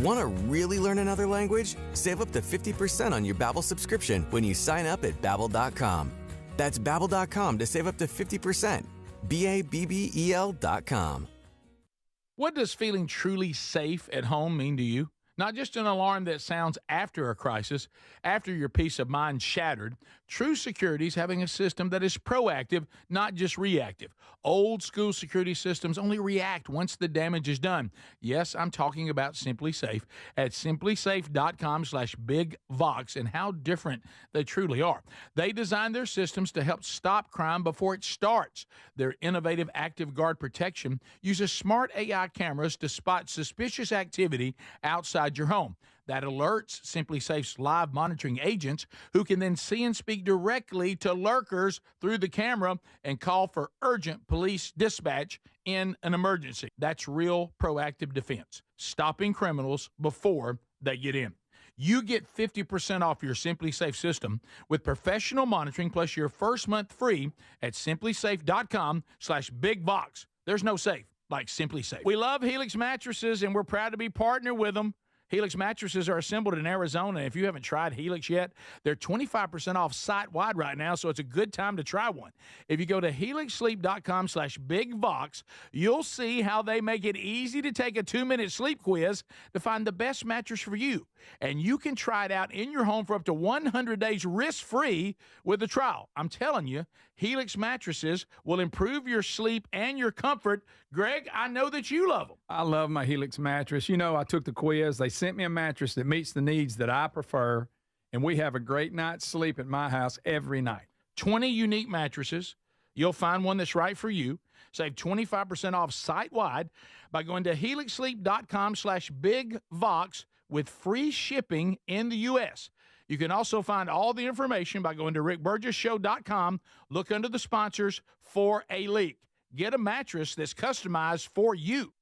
Want to really learn another language? Save up to 50% on your Babbel subscription when you sign up at Babbel.com. That's Babbel.com to save up to 50%. Babbel.com.
What does feeling truly safe at home mean to you? Not just an alarm that sounds after a crisis, after your peace of mind shattered. True security is having a system that is proactive, not just reactive. Old school security systems only react once the damage is done. Yes, I'm talking about Simply Safe at simplysafe.com/bigvox and how different they truly are. They design their systems to help stop crime before it starts. Their innovative Active Guard protection uses smart AI cameras to spot suspicious activity outside your home. That alerts Simply Safe's live monitoring agents, who can then see and speak directly to lurkers through the camera and call for urgent police dispatch in an emergency. That's real proactive defense, stopping criminals before they get in. You get 50% off your Simply Safe system with professional monitoring plus your first month free at simplysafe.com/bigvox. There's no safe like Simply Safe. We love Helix mattresses and we're proud to be partnered with them. Helix mattresses are assembled in Arizona. If you haven't tried Helix yet, they're 25% off site-wide right now, so it's a good time to try one. If you go to helixsleep.com/bigvox, you'll see how they make it easy to take a 2-minute sleep quiz to find the best mattress for you. And you can try it out in your home for up to 100 days risk-free with a trial. I'm telling you, Helix mattresses will improve your sleep and your comfort. Greg, I know that you love them.
I love my Helix mattress. You know, I took the quiz. They sent me a mattress that meets the needs that I prefer, and we have a great night's sleep at my house every night.
20 unique mattresses. You'll find one that's right for you. Save 25% off site-wide by going to helixsleep.com/bigvox with free shipping in the U.S. You can also find all the information by going to rickburgessshow.com. Look under the sponsors for a leak. Get a mattress that's customized for you.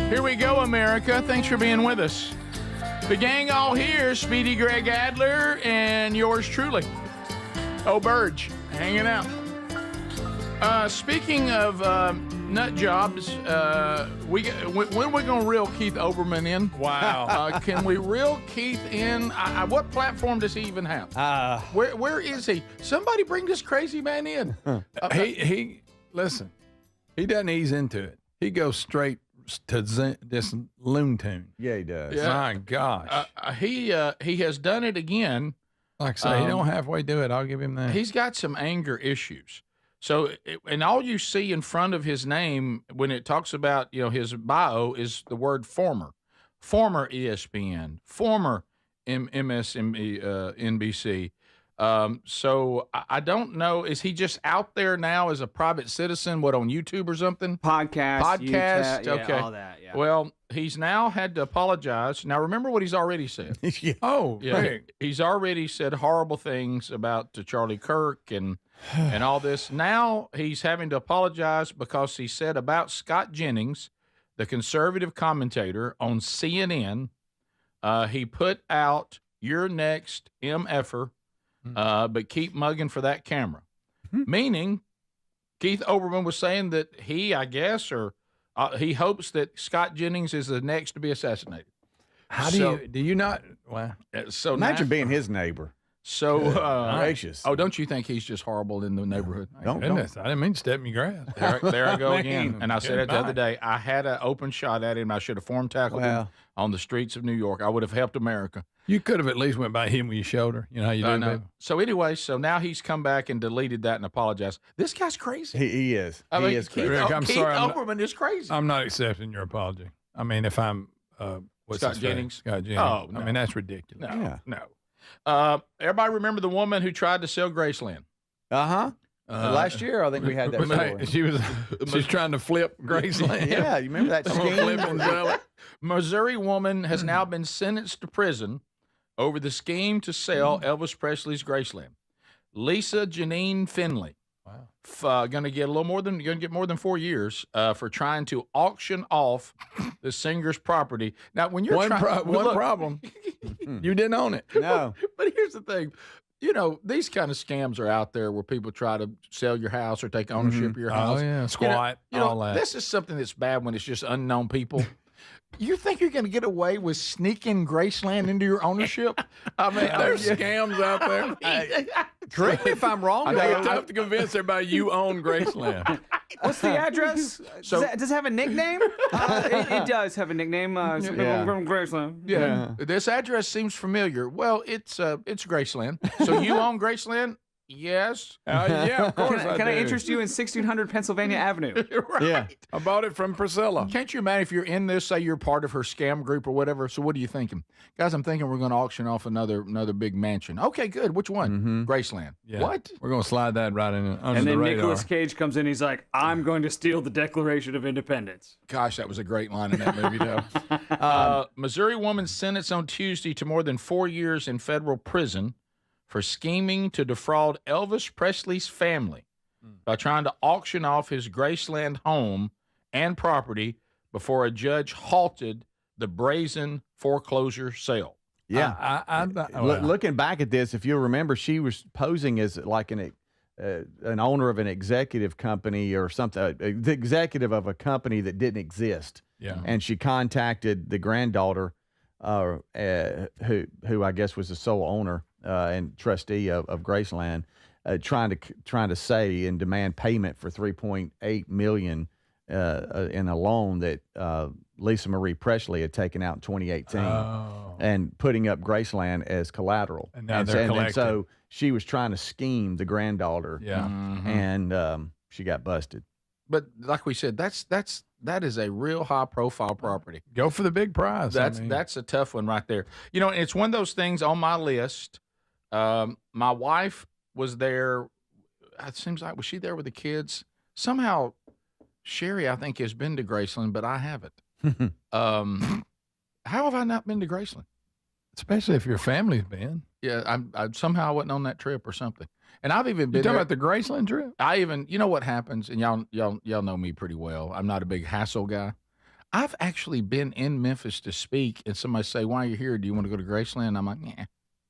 Here we go, America. Thanks for being with us. The gang all here, Speedy Greg Adler and yours truly, Burge, hanging out. Speaking of nut jobs, when we're going to reel Keith Olbermann in?
Wow.
Can we reel Keith in? What platform does he even have? Where is he? Somebody bring this crazy man in.
Listen, he doesn't ease into it. He goes straight to this loon tune.
Yeah, he does.
Yeah.
My gosh.
He has done it again.
Like I say, he don't halfway do it. I'll give him that.
He's got some anger issues. So, and all you see in front of his name when it talks about, his bio is the word former. Former ESPN, former MSNBC. So I don't know. Is he just out there now as a private citizen? What, on YouTube or something?
Podcast.
Yeah,
okay. All that. Yeah.
Well, he's now had to apologize. Now, remember what he's already said.
Yeah.
Oh,
Yeah,
Rick.
he's already said horrible things about Charlie Kirk and all this. Now he's having to apologize because he said about Scott Jennings, the conservative commentator on CNN, he put out "You're next, MFer." But keep mugging for that camera. Meaning, Keith Olbermann was saying that he, I guess, or he hopes that Scott Jennings is the next to be assassinated.
How do you not? Well,
so
Imagine being his neighbor.
So
gracious.
Oh, don't you think he's just horrible in the neighborhood?
Goodness, I didn't mean to step in your grass.
There I go again. And I said it the other day. I had an open shot at him. I should have form tackled him on the streets of New York. I would have helped America.
You could have at least went by him with your shoulder. You know how you do, baby?
So anyway, now he's come back and deleted that and apologized. This guy's crazy.
He is. He is crazy.
Rick, I'm
Keith
sorry.
Olbermann is crazy.
I'm not accepting your apology. I mean, if I'm
Scott Jennings.
Scott Jennings.
Oh, no.
I mean, that's ridiculous.
No. Everybody remember the woman who tried to sell Graceland?
Last year, I think we had that story.
She was trying to flip Graceland.
Yeah, you remember that scheme?
Missouri woman has now been sentenced to prison over the scheme to sell Elvis Presley's Graceland. Lisa Janine Finley.
Wow.
Going to get more than 4 years for trying to auction off the singer's property. Now, when you're
one problem, you didn't own it.
No.
But here's the thing. These kind of scams are out there where people try to sell your house or take ownership of your house.
Oh, yeah, squat, all that.
This is something that's bad when it's just unknown people. You think you're going to get away with sneaking Graceland into your ownership? I mean,
there's scams out there.
Correct me if I'm wrong.
I think it's tough to convince everybody you own Graceland.
What's the address? Does it have a nickname? It does have a nickname. From Graceland.
Yeah. This address seems familiar. Well, it's Graceland. So you own Graceland? Yes.
Yeah, of course.
Can I interest you in 1600 Pennsylvania Avenue?
Right.
Yeah.
I bought it from Priscilla.
Can't you imagine if you're in this, say you're part of her scam group or whatever? So what are you thinking? Guys, I'm thinking we're going to auction off another big mansion. Okay, good. Which one? Graceland.
Yeah.
What?
We're going to slide that right in under
And
the
then
radar.
Nicolas Cage comes in. He's like, I'm going to steal the Declaration of Independence.
Gosh, that was a great line in that movie, though. Missouri woman sentenced on Tuesday to more than 4 years in federal prison for scheming to defraud Elvis Presley's family by trying to auction off his Graceland home and property before a judge halted the brazen foreclosure sale.
Yeah. Looking back at this, if you'll remember, she was posing as like an owner of an executive company or something, the executive of a company that didn't exist.
Yeah.
And she contacted the granddaughter, who I guess was the sole owner and trustee of Graceland, trying to say and demand payment for $3.8 million in a loan that Lisa Marie Presley had taken out in 2018, and putting up Graceland as collateral.
And now they're collecting.
And so she was trying to scheme the granddaughter.
Yeah.
And she got busted.
But like we said, that is a real high profile property.
Go for the big prize.
That's a tough one right there. You know, it's one of those things on my list. My wife was there. It seems like, was she there with the kids? Somehow, Sherry, I think, has been to Graceland, but I haven't. How have I not been to Graceland?
Especially if your family's been.
Yeah, I somehow wasn't on that trip or something. And I've even been.
You talking about the Graceland trip?
You know what happens, and y'all know me pretty well. I'm not a big hassle guy. I've actually been in Memphis to speak, and somebody say, "Why are you here? Do you want to go to Graceland?" I'm like, "Yeah,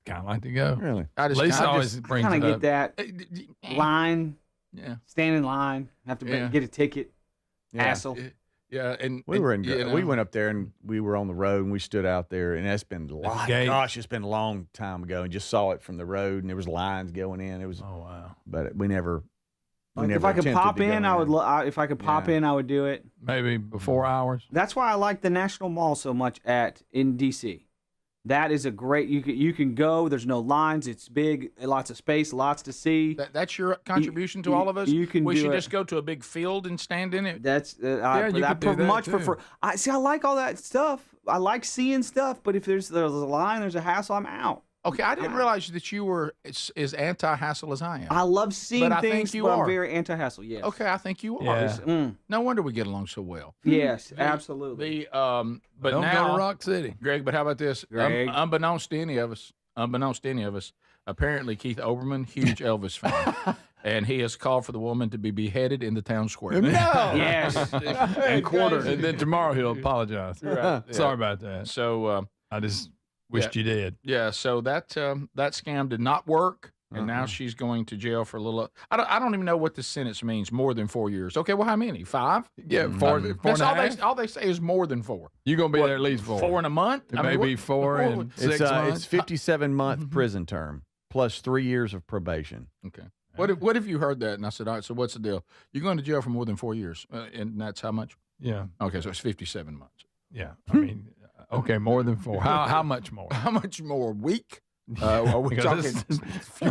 kind of like to go."
Really?
Lisa always brings it up.
Get that line.
Yeah.
Stand in line. Have to get a ticket. Hassle.
Yeah, and
we went up there and we were on the road and we stood out there, and that's been it's been a long time ago, and just saw it from the road, and there was lines going in. It was
wow.
But we never.
If I could pop in, I would. If I could pop in, I would do it.
Maybe before hours.
That's why I like the National Mall so much in DC. That is a great. You can go. There's no lines. It's big. Lots of space. Lots to see.
That's your contribution to all of us.
You can.
We should just go to a big field and stand in it.
That's
you could do that too.
I like all that stuff. I like seeing stuff. But if there's a line, there's a hassle, I'm out.
Okay, I didn't realize that you were as anti-hassle as I am.
I love seeing
but
things,
I think you
but
are.
I'm very anti-hassle, yes.
Okay, I think you are.
Yeah.
No wonder we get along so well.
Yes, absolutely.
But
don't
now,
go to Rock City.
Greg, but how about this?
Greg.
Unbeknownst to any of us, apparently Keith Oberman, huge Elvis fan. And he has called for the woman to be beheaded in the town square.
No.
Yes. And quartered.
And then tomorrow he'll apologize.
Right.
Sorry about that.
So
I just wished you did.
Yeah, so that scam did not work, and now she's going to jail for a little. I don't even know what the sentence means. More than 4 years. Okay, well, how many? 5?
Yeah, four.
That's all they say is more than 4.
You're gonna be there at least 4.
4 in a month.
It may be 4 in 6 months.
It's 57-month prison term plus 3 years of probation.
Okay. What if you heard that? And I said, all right, so what's the deal? You're going to jail for more than 4 years, and that's how much?
Yeah.
Okay, so it's 57 months.
Yeah. I mean, okay, more than 4. How much more?
How much more? A week? Are we talking?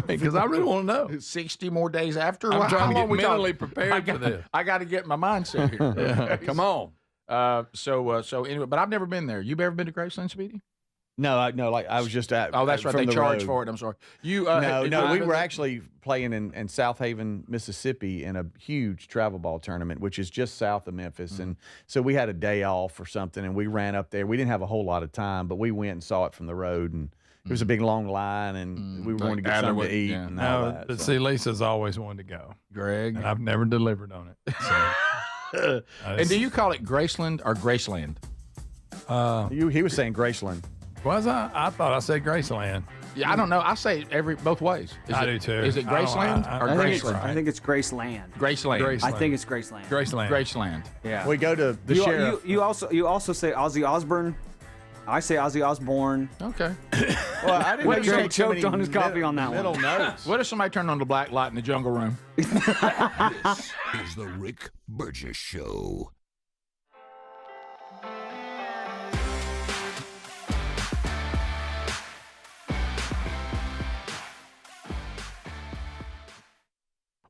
Because I really want to know.
60 more days after?
I'm trying to get mentally prepared for this.
I got to get my mindset here.
Yeah, come on.
So anyway, but I've never been there. You ever been to Graceland, Speedy?
No, I was just at.
Oh, that's right. They charge
road.
for it. I'm sorry. You
we were actually playing in South Haven, Mississippi, in a huge travel ball tournament, which is just south of Memphis, and so we had a day off or something, and we ran up there. We didn't have a whole lot of time, but we went and saw it from the road, and it was a big long line, and we were going to get something to eat.
Yeah.
And all that,
but see, Lisa's always wanted to go,
Greg,
and I've never delivered on it. So.
And do you call it Graceland or Graceland?
He was saying Graceland.
Was I? I thought I said Graceland.
Yeah, I don't know. I say it both ways.
I do too.
Is it Graceland or Graceland?
I think it's Graceland.
Graceland.
I think it's Graceland.
Graceland.
Yeah.
We go to the sheriff.
You also say Ozzy Osbourne. I say Ozzy Osbourne.
Okay.
Well, I didn't know you
Greg
take so
choked
many
on his coffee on that one.
middle notes.
What if somebody turned on the black light in the jungle room?
This is the Rick Burgess Show.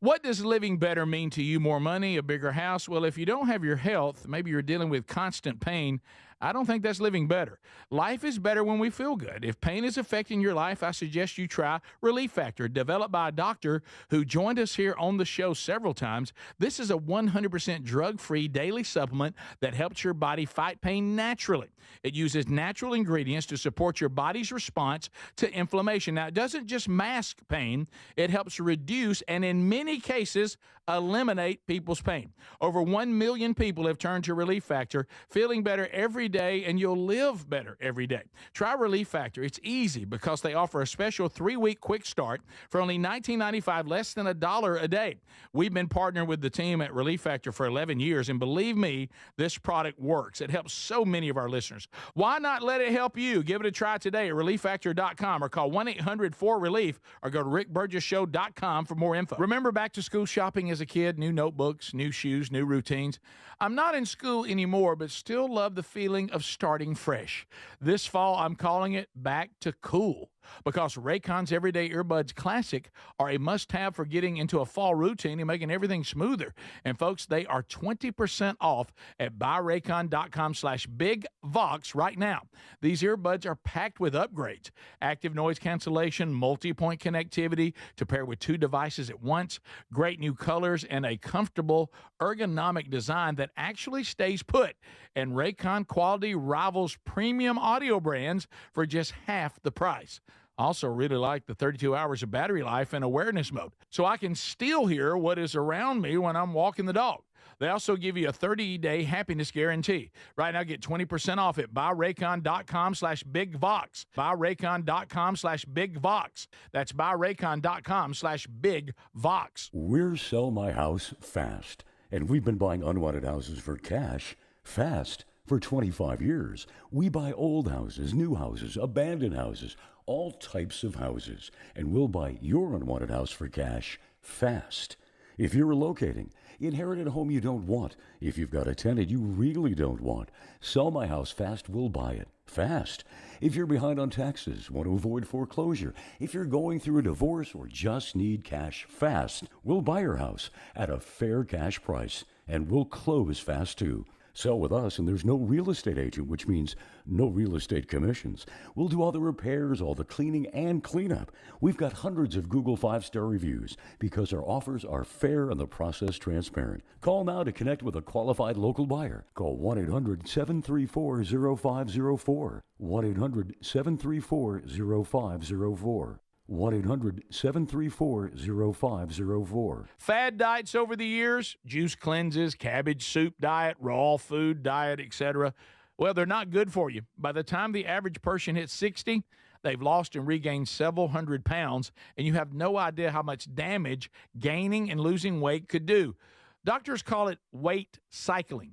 What does living better mean to you? More money, a bigger house? Well, if you don't have your health, maybe you're dealing with constant pain, I don't think that's living better. Life is better when we feel good. If pain is affecting your life, I suggest you try Relief Factor, developed by a doctor who joined us here on the show several times. This is a 100% drug-free daily supplement that helps your body fight pain naturally. It uses natural ingredients to support your body's response to inflammation. Now, it doesn't just mask pain, it helps reduce and in many cases eliminate people's pain. Over 1 million people have turned to Relief Factor, feeling better every day, and you'll live better every day. Try Relief Factor. It's easy because they offer a special 3-week quick start for only $19.95, less than $1 a day. We've been partnering with the team at Relief Factor for 11 years, and believe me, this product works. It helps so many of our listeners. Why not let it help you? Give it a try today at ReliefFactor.com or call 1-800-4RELIEF or go to rickburgessshow.com for more info. Remember back to school shopping as a kid? New notebooks, new shoes, new routines. I'm not in school anymore, but still love the feeling of starting fresh. This fall, I'm calling it Back to Cool, because Raycon's Everyday Earbuds Classic are a must-have for getting into a fall routine and making everything smoother. And folks, they are 20% off at buyraycon.com/bigvox right now. These earbuds are packed with upgrades: active noise cancellation, multi-point connectivity to pair with 2 devices at once, great new colors, and a comfortable ergonomic design that actually stays put. And Raycon quality rivals premium audio brands for just half the price. Also really like the 32 hours of battery life and awareness mode, so I can still hear what is around me when I'm walking the dog. They also give you a 30-day happiness guarantee. Right now, get 20% off at buyraycon.com/bigvox. Buyraycon.com/bigvox. That's buyraycon.com/bigvox.
We're Sell My House Fast, and we've been buying unwanted houses for cash fast for 25 years. We buy old houses, new houses, abandoned houses, all types of houses, and we'll buy your unwanted house for cash fast. If you're relocating, inherited a home you don't want, if you've got a tenant you really don't want, Sell My House Fast will buy it fast. If you're behind on taxes, want to avoid foreclosure, if you're going through a divorce or just need cash fast, we'll buy your house at a fair cash price, and we'll close fast too. Sell with us, and there's no real estate agent, which means no real estate commissions. We'll do all the repairs, all the cleaning, and cleanup. We've got hundreds of Google 5-star reviews because our offers are fair and the process transparent. Call now to connect with a qualified local buyer. Call 1-800-734-0504. 1-800-734-0504. 1-800-734-0504.
Fad diets over the years, juice cleanses, cabbage soup diet, raw food diet, etc. Well, they're not good for you. By the time the average person hits 60, they've lost and regained several hundred pounds, and you have no idea how much damage gaining and losing weight could do. Doctors call it weight cycling.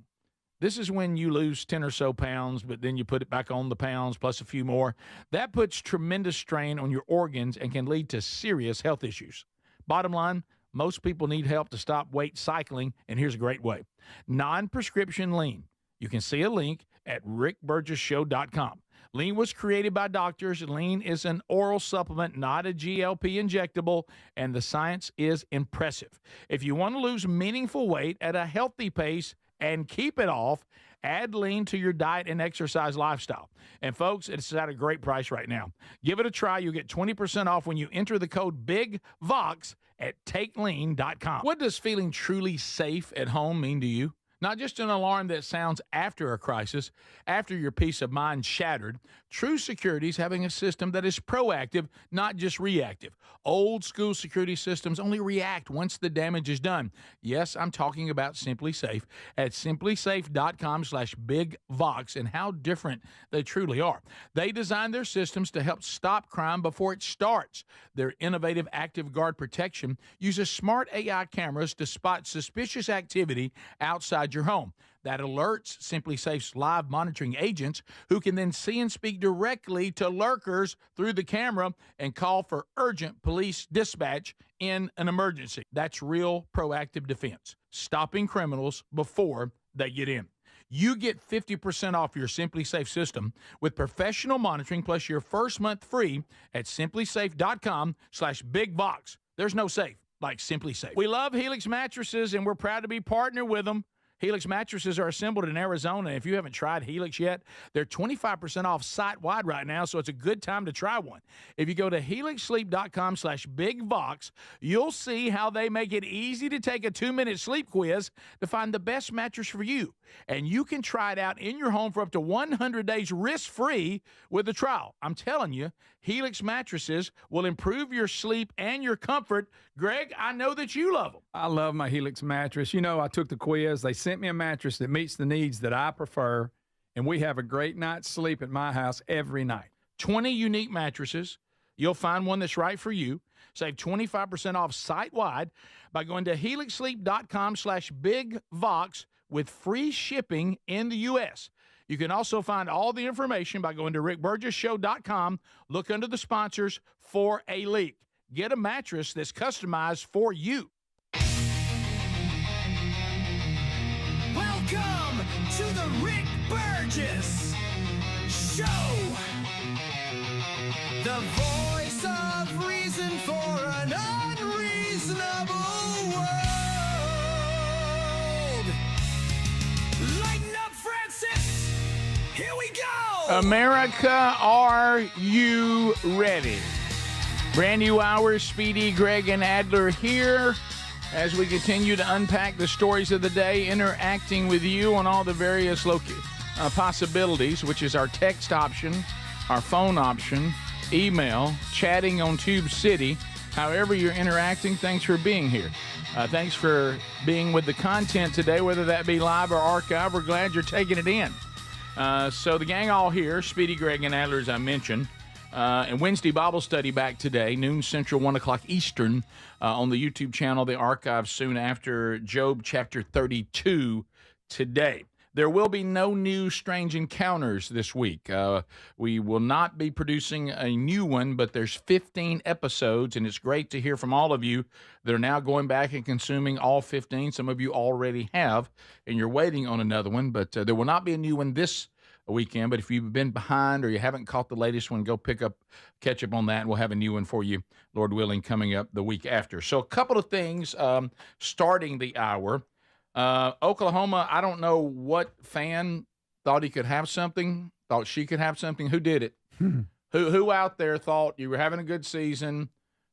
This is when you lose 10 or so pounds, but then you put it back on the pounds plus a few more. That puts tremendous strain on your organs and can lead to serious health issues. Bottom line, most people need help to stop weight cycling, and here's a great way. Non-prescription lean. You can see a link at rickburgessshow.com. Lean was created by doctors. Lean is an oral supplement, not a GLP injectable, and the science is impressive. If you want to lose meaningful weight at a healthy pace and keep it off, add lean to your diet and exercise lifestyle. And folks, it's at a great price right now. Give it a try. You'll get 20% off when you enter the code BIGVOX at takelean.com. What does feeling truly safe at home mean to you? Not just an alarm that sounds after a crisis, after your peace of mind shattered. True security is having a system that is proactive, not just reactive. Old school security systems only react once the damage is done. Yes, I'm talking about Simply Safe at simplysafe.com/bigvox, and how different they truly are. They design their systems to help stop crime before it starts. Their innovative Active Guard protection uses smart AI cameras to spot suspicious activity outside your home. That alerts Simply Safe's live monitoring agents, who can then see and speak directly to lurkers through the camera and call for urgent police dispatch in an emergency. That's real proactive defense, stopping criminals before they get in. You get 50% off your Simply Safe system with professional monitoring plus your first month free at simplysafe.com/bigvox. There's no safe like Simply Safe. We love Helix mattresses, and we're proud to be partnered with them. Helix mattresses are assembled in Arizona. If you haven't tried Helix yet, they're 25% off site-wide right now, so it's a good time to try one. If you go to helixsleep.com/bigvox, you'll see how they make it easy to take a 2-minute sleep quiz to find the best mattress for you. And you can try it out in your home for up to 100 days risk-free with a trial. I'm telling you, Helix mattresses will improve your sleep and your comfort. Greg, I know that you love them.
I love my Helix mattress. You know, I took the quiz. They sent me a mattress that meets the needs that I prefer, and we have a great night's sleep at my house every night.
20 unique mattresses. You'll find one that's right for you. Save 25% off site-wide by going to helixsleep.com/bigvox with free shipping in the U.S. You can also find all the information by going to rickburgessshow.com. Look under the sponsors for a leak. Get a mattress that's customized for you.
Welcome to the Rick Burgess Show. The voice of reason for an unreasonable world. Lighten up, Francis. Here we go.
America, are you ready? Brand new hour, Speedy, Greg, and Adler here as we continue to unpack the stories of the day, interacting with you on all the various possibilities, which is our text option, our phone option, email, chatting on Tube City. However you're interacting, thanks for being here. Thanks for being with the content today, whether that be live or archive. We're glad you're taking it in. So the gang all here, Speedy, Greg, and Adler, as I mentioned. And Wednesday Bible study back today, noon Central, 1 o'clock Eastern, on the YouTube channel. The archive soon after Job chapter 32 today. There will be no new Strange Encounters this week. We will not be producing a new one, but there's 15 episodes, and it's great to hear from all of you that are now going back and consuming all 15. Some of you already have, and you're waiting on another one, but there will not be a new one this weekend. But if you've been behind or you haven't caught the latest one, go catch up on that, and we'll have a new one for you, Lord willing, coming up the week after. So a couple of things starting the hour. Oklahoma, I don't know what fan thought he could have something, thought she could have something. Who did it? Who out there thought you were having a good season?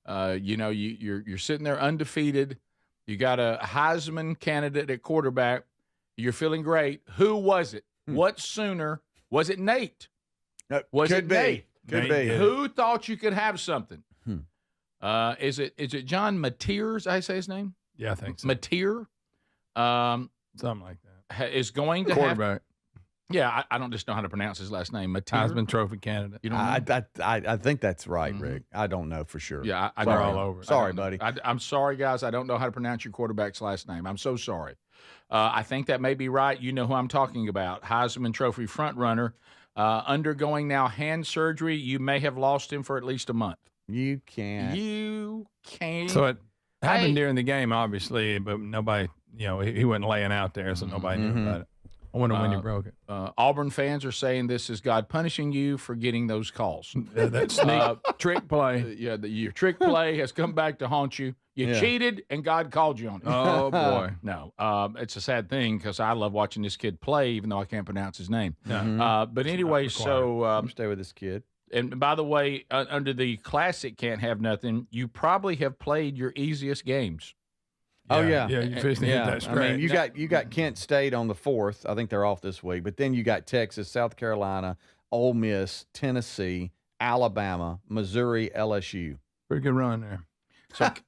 You're sitting there undefeated. You got a Heisman candidate at quarterback. You're feeling great. Who was it? What sooner? Was it Nate? Was it Nate?
Could be.
Who thought you could have something? Is it John Mateers? I say his name?
Yeah, I think so.
Mateer?
Something like that.
Is going to
quarterback.
I don't just know how to pronounce his last name. Mateer?
Heisman Trophy candidate.
You know, I think that's right, Rick. I don't know for sure.
Yeah, I
know
know
all over.
Sorry, buddy.
I'm sorry, guys. I don't know how to pronounce your quarterback's last name. I'm so sorry. I think that may be right. You know who I'm talking about. Heisman Trophy frontrunner, undergoing now hand surgery. You may have lost him for at least a month.
You can't.
So it happened during the game, obviously, but nobody, he wasn't laying out there, so nobody knew about it. I wonder when you broke it.
Auburn fans are saying this is God punishing you for getting those calls.
That sneak trick play.
Your trick play has come back to haunt you. You cheated, and God called you on it.
Oh, boy.
No, it's a sad thing because I love watching this kid play, even though I can't pronounce his name. But anyway, so
stay with this kid.
And by the way, under the classic Can't Have Nothing, you probably have played your easiest games.
Yeah, you finished the hit that straight.
I mean, you got Kent State on the 4th. I think they're off this week. But then you got Texas, South Carolina, Ole Miss, Tennessee, Alabama, Missouri, LSU.
Pretty good run there.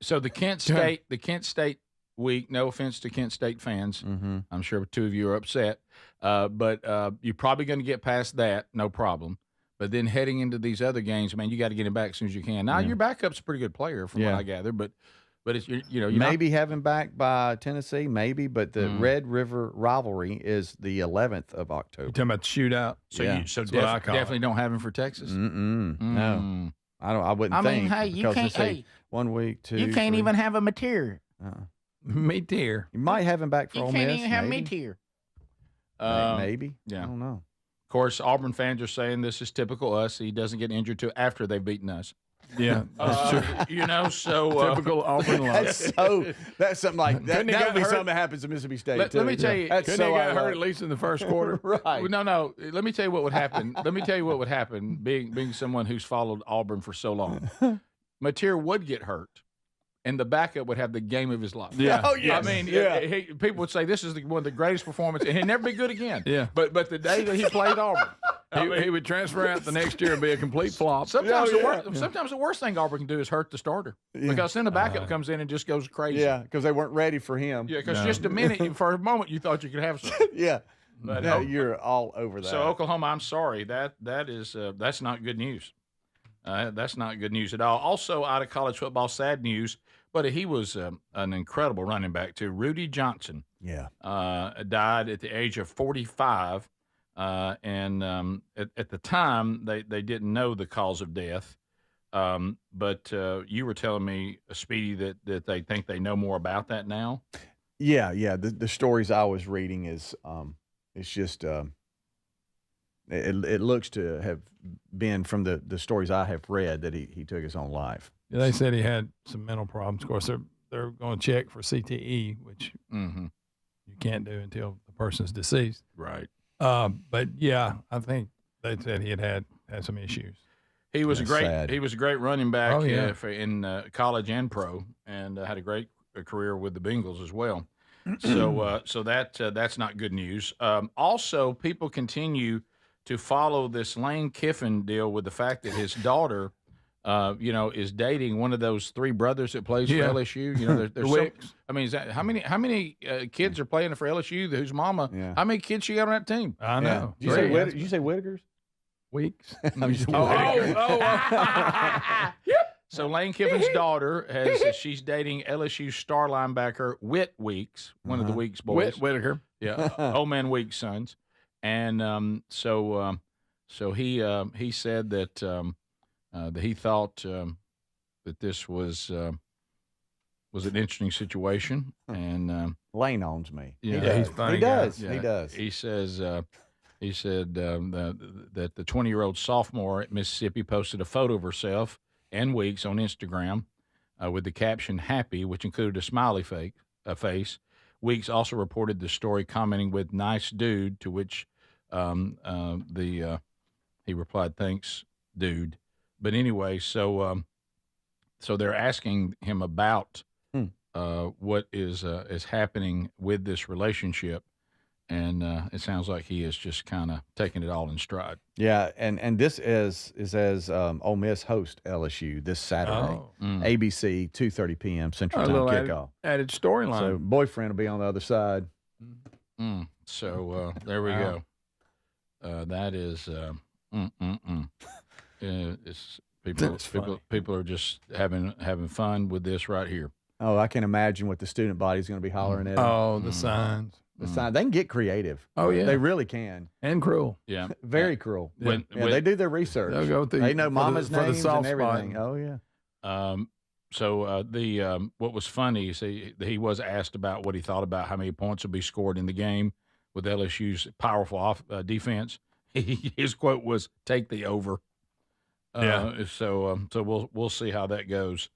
So the Kent State week. No offense to Kent State fans, I'm sure two of you are upset, but you're probably going to get past that, no problem. But then heading into these other games, man, you got to get him back as soon as you can. Now your backup's a pretty good player, from what I gather, but it's you're
maybe having back by Tennessee, maybe, but the Red River rivalry is the 11th of October.
You're talking about the shootout.
So definitely don't have him for Texas.
No, I wouldn't think.
Hey, you can't. Hey,
1 week, 2.
You can't
3.
even have a Mateer.
Mateer.
You might have him back for Ole Miss.
You can't even have Mateer.
Maybe.
Yeah.
I don't know.
Of course, Auburn fans are saying this is typical us. He doesn't get injured till after they've beaten us.
Yeah, that's true.
You know, so
Typical Auburn life.
That's something like that.
Couldn't he
That would
got
be
hurt?
something that happens at Mississippi State.
Let me tell you,
That's
Couldn't
so
he got hurt
ironic.
at least in the first quarter?
Right.
no. Let me tell you what would happen. Let me tell you what would happen. Being someone who's followed Auburn for so long, Mateer would get hurt, and the backup would have the game of his life.
Yeah.
Oh, yes.
I mean,
Yeah.
people would say this is one of the greatest performances, and he'd never be good again.
Yeah.
But the day that he played Auburn,
He would transfer out the next year and be a complete flop.
sometimes the worst thing Auburn can do is hurt the starter because then the backup comes in and just goes crazy.
Yeah, because they weren't ready for him.
Yeah, because just a minute, for a moment, you thought you could have some.
Yeah.
But
No, you're all over that.
So Oklahoma, I'm sorry, that's not good news. That's not good news at all. Also, out of college football, sad news, but he was an incredible running back too. Rudy Johnson, died at the age of 45, and at the time they didn't know the cause of death. But you were telling me, Speedy, that they think they know more about that now.
Yeah. The stories I was reading is it's just it looks to have been from the stories I have read that he took his own life.
Yeah, they said he had some mental problems. Of course, they're going to check for CTE, which you can't do until the person's deceased.
Right.
But yeah, I think they said he had some issues.
He was
Sad.
He was a great running back
Oh, yeah.
in college and pro, and had a great career with the Bengals as well. So that's not good news. Also, people continue to follow this Lane Kiffin deal with the fact that his daughter, is dating one of those three brothers that plays for LSU. You know, there's
Wicks.
I mean, is that how many kids are playing for LSU? Whose mama?
Yeah.
How many kids she got on that team?
I know.
Did you say Whitaker's?
Weeks.
I'm just
So Lane Kiffin's daughter she's dating LSU star linebacker Whit Weeks, one of the Weeks boys.
Whitaker.
Yeah, old man Weeks' sons, and so he said that he thought that this was an interesting situation, and
Lane owns me.
Yeah,
he's funny.
He does.
yeah,
He does.
He says he said that the 20-year-old sophomore at Mississippi posted a photo of herself and Weeks on Instagram with the caption "Happy," which included a smiley face. Weeks also reported the story, commenting with "Nice dude," to which he replied, "Thanks, dude." But anyway, so they're asking him about what is happening with this relationship, and it sounds like he is just kind of taking it all in stride.
Yeah, and this is as Ole Miss host LSU this Saturday, ABC 2:30 p.m. Central Time kickoff.
Added storyline.
So boyfriend will be on the other side.
So there we go. That is it's people are just having fun with this right here.
Oh, I can imagine what the student body's going to be hollering at.
Oh, the signs.
The sign. They can get creative.
Oh, yeah.
They really can.
And cruel.
Yeah,
Very cruel.
When
They do their research.
They'll go through
They know
for
mama's
the
names and
soft
everything.
spot.
Oh yeah.
So what was funny is he was asked about what he thought about how many points would be scored in the game with LSU's powerful defense. His quote was, "Take the over." So we'll see how that goes.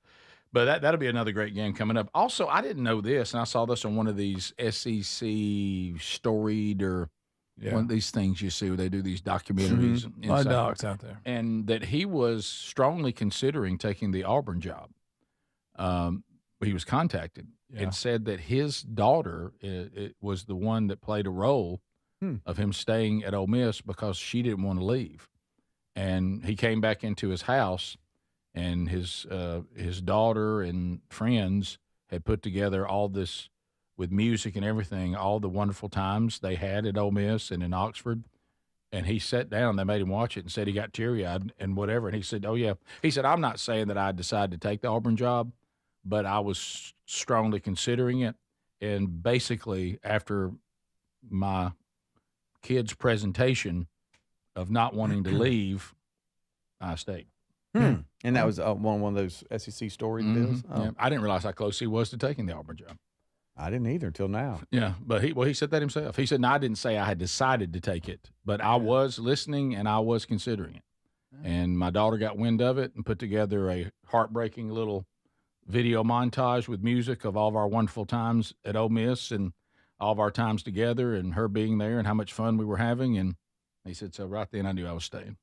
But that'll be another great game coming up. Also, I didn't know this, and I saw this on one of these SEC storied or one of these things you see where they do these documentaries.
A lot of docs out there.
And that he was strongly considering taking the Auburn job. He was contacted and said that his daughter it was the one that played a role of him staying at Ole Miss because she didn't want to leave. And he came back into his house, and his daughter and friends had put together all this with music and everything, all the wonderful times they had at Ole Miss and in Oxford. And he sat down, they made him watch it and said he got teary-eyed and whatever. And he said, "Oh, yeah." He said, "I'm not saying that I decided to take the Auburn job, but I was strongly considering it. And basically, after my kid's presentation of not wanting to leave, I stayed."
And that was one of those SEC story deals? Oh.
Yeah. I didn't realize how close he was to taking the Auburn job.
I didn't either until now.
Yeah, but he said that himself. He said, "No, I didn't say I had decided to take it, but I was listening and I was considering it." And my daughter got wind of it and put together a heartbreaking little video montage with music of all of our wonderful times at Ole Miss and all of our times together and her being there and how much fun we were having. And he said, so right then I knew I was staying.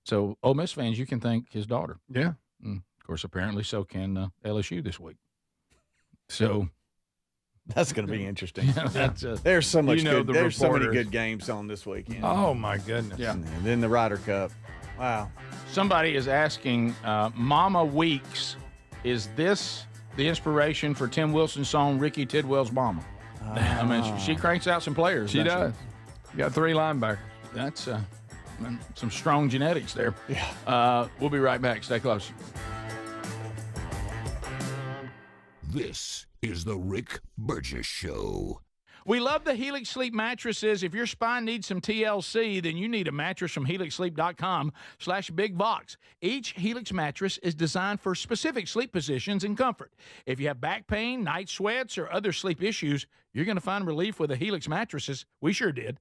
So Ole Miss fans, you can thank his daughter.
Yeah.
And of course, apparently so can LSU this week. So
that's going to be interesting.
There's
so much good.
The
there's so many
reporters.
good games on this weekend.
Oh my goodness.
Yeah.
And then the Ryder Cup. Wow.
Somebody is asking, Mama Weeks, is this the inspiration for Tim Wilson's song "Ricky Tidwell's Mama"? I mean, she cranks out some players.
She does. You got 3 linebackers.
That's some strong genetics there. Yeah. We'll be right back. Stay close.
This is the Rick Burgess Show.
We love the Helix Sleep mattresses. If your spine needs some TLC, then you need a mattress from HelixSleep.com/BigBox. Each Helix mattress is designed for specific sleep positions and comfort. If you have back pain, night sweats, or other sleep issues, you're going to find relief with the Helix mattresses. We sure did.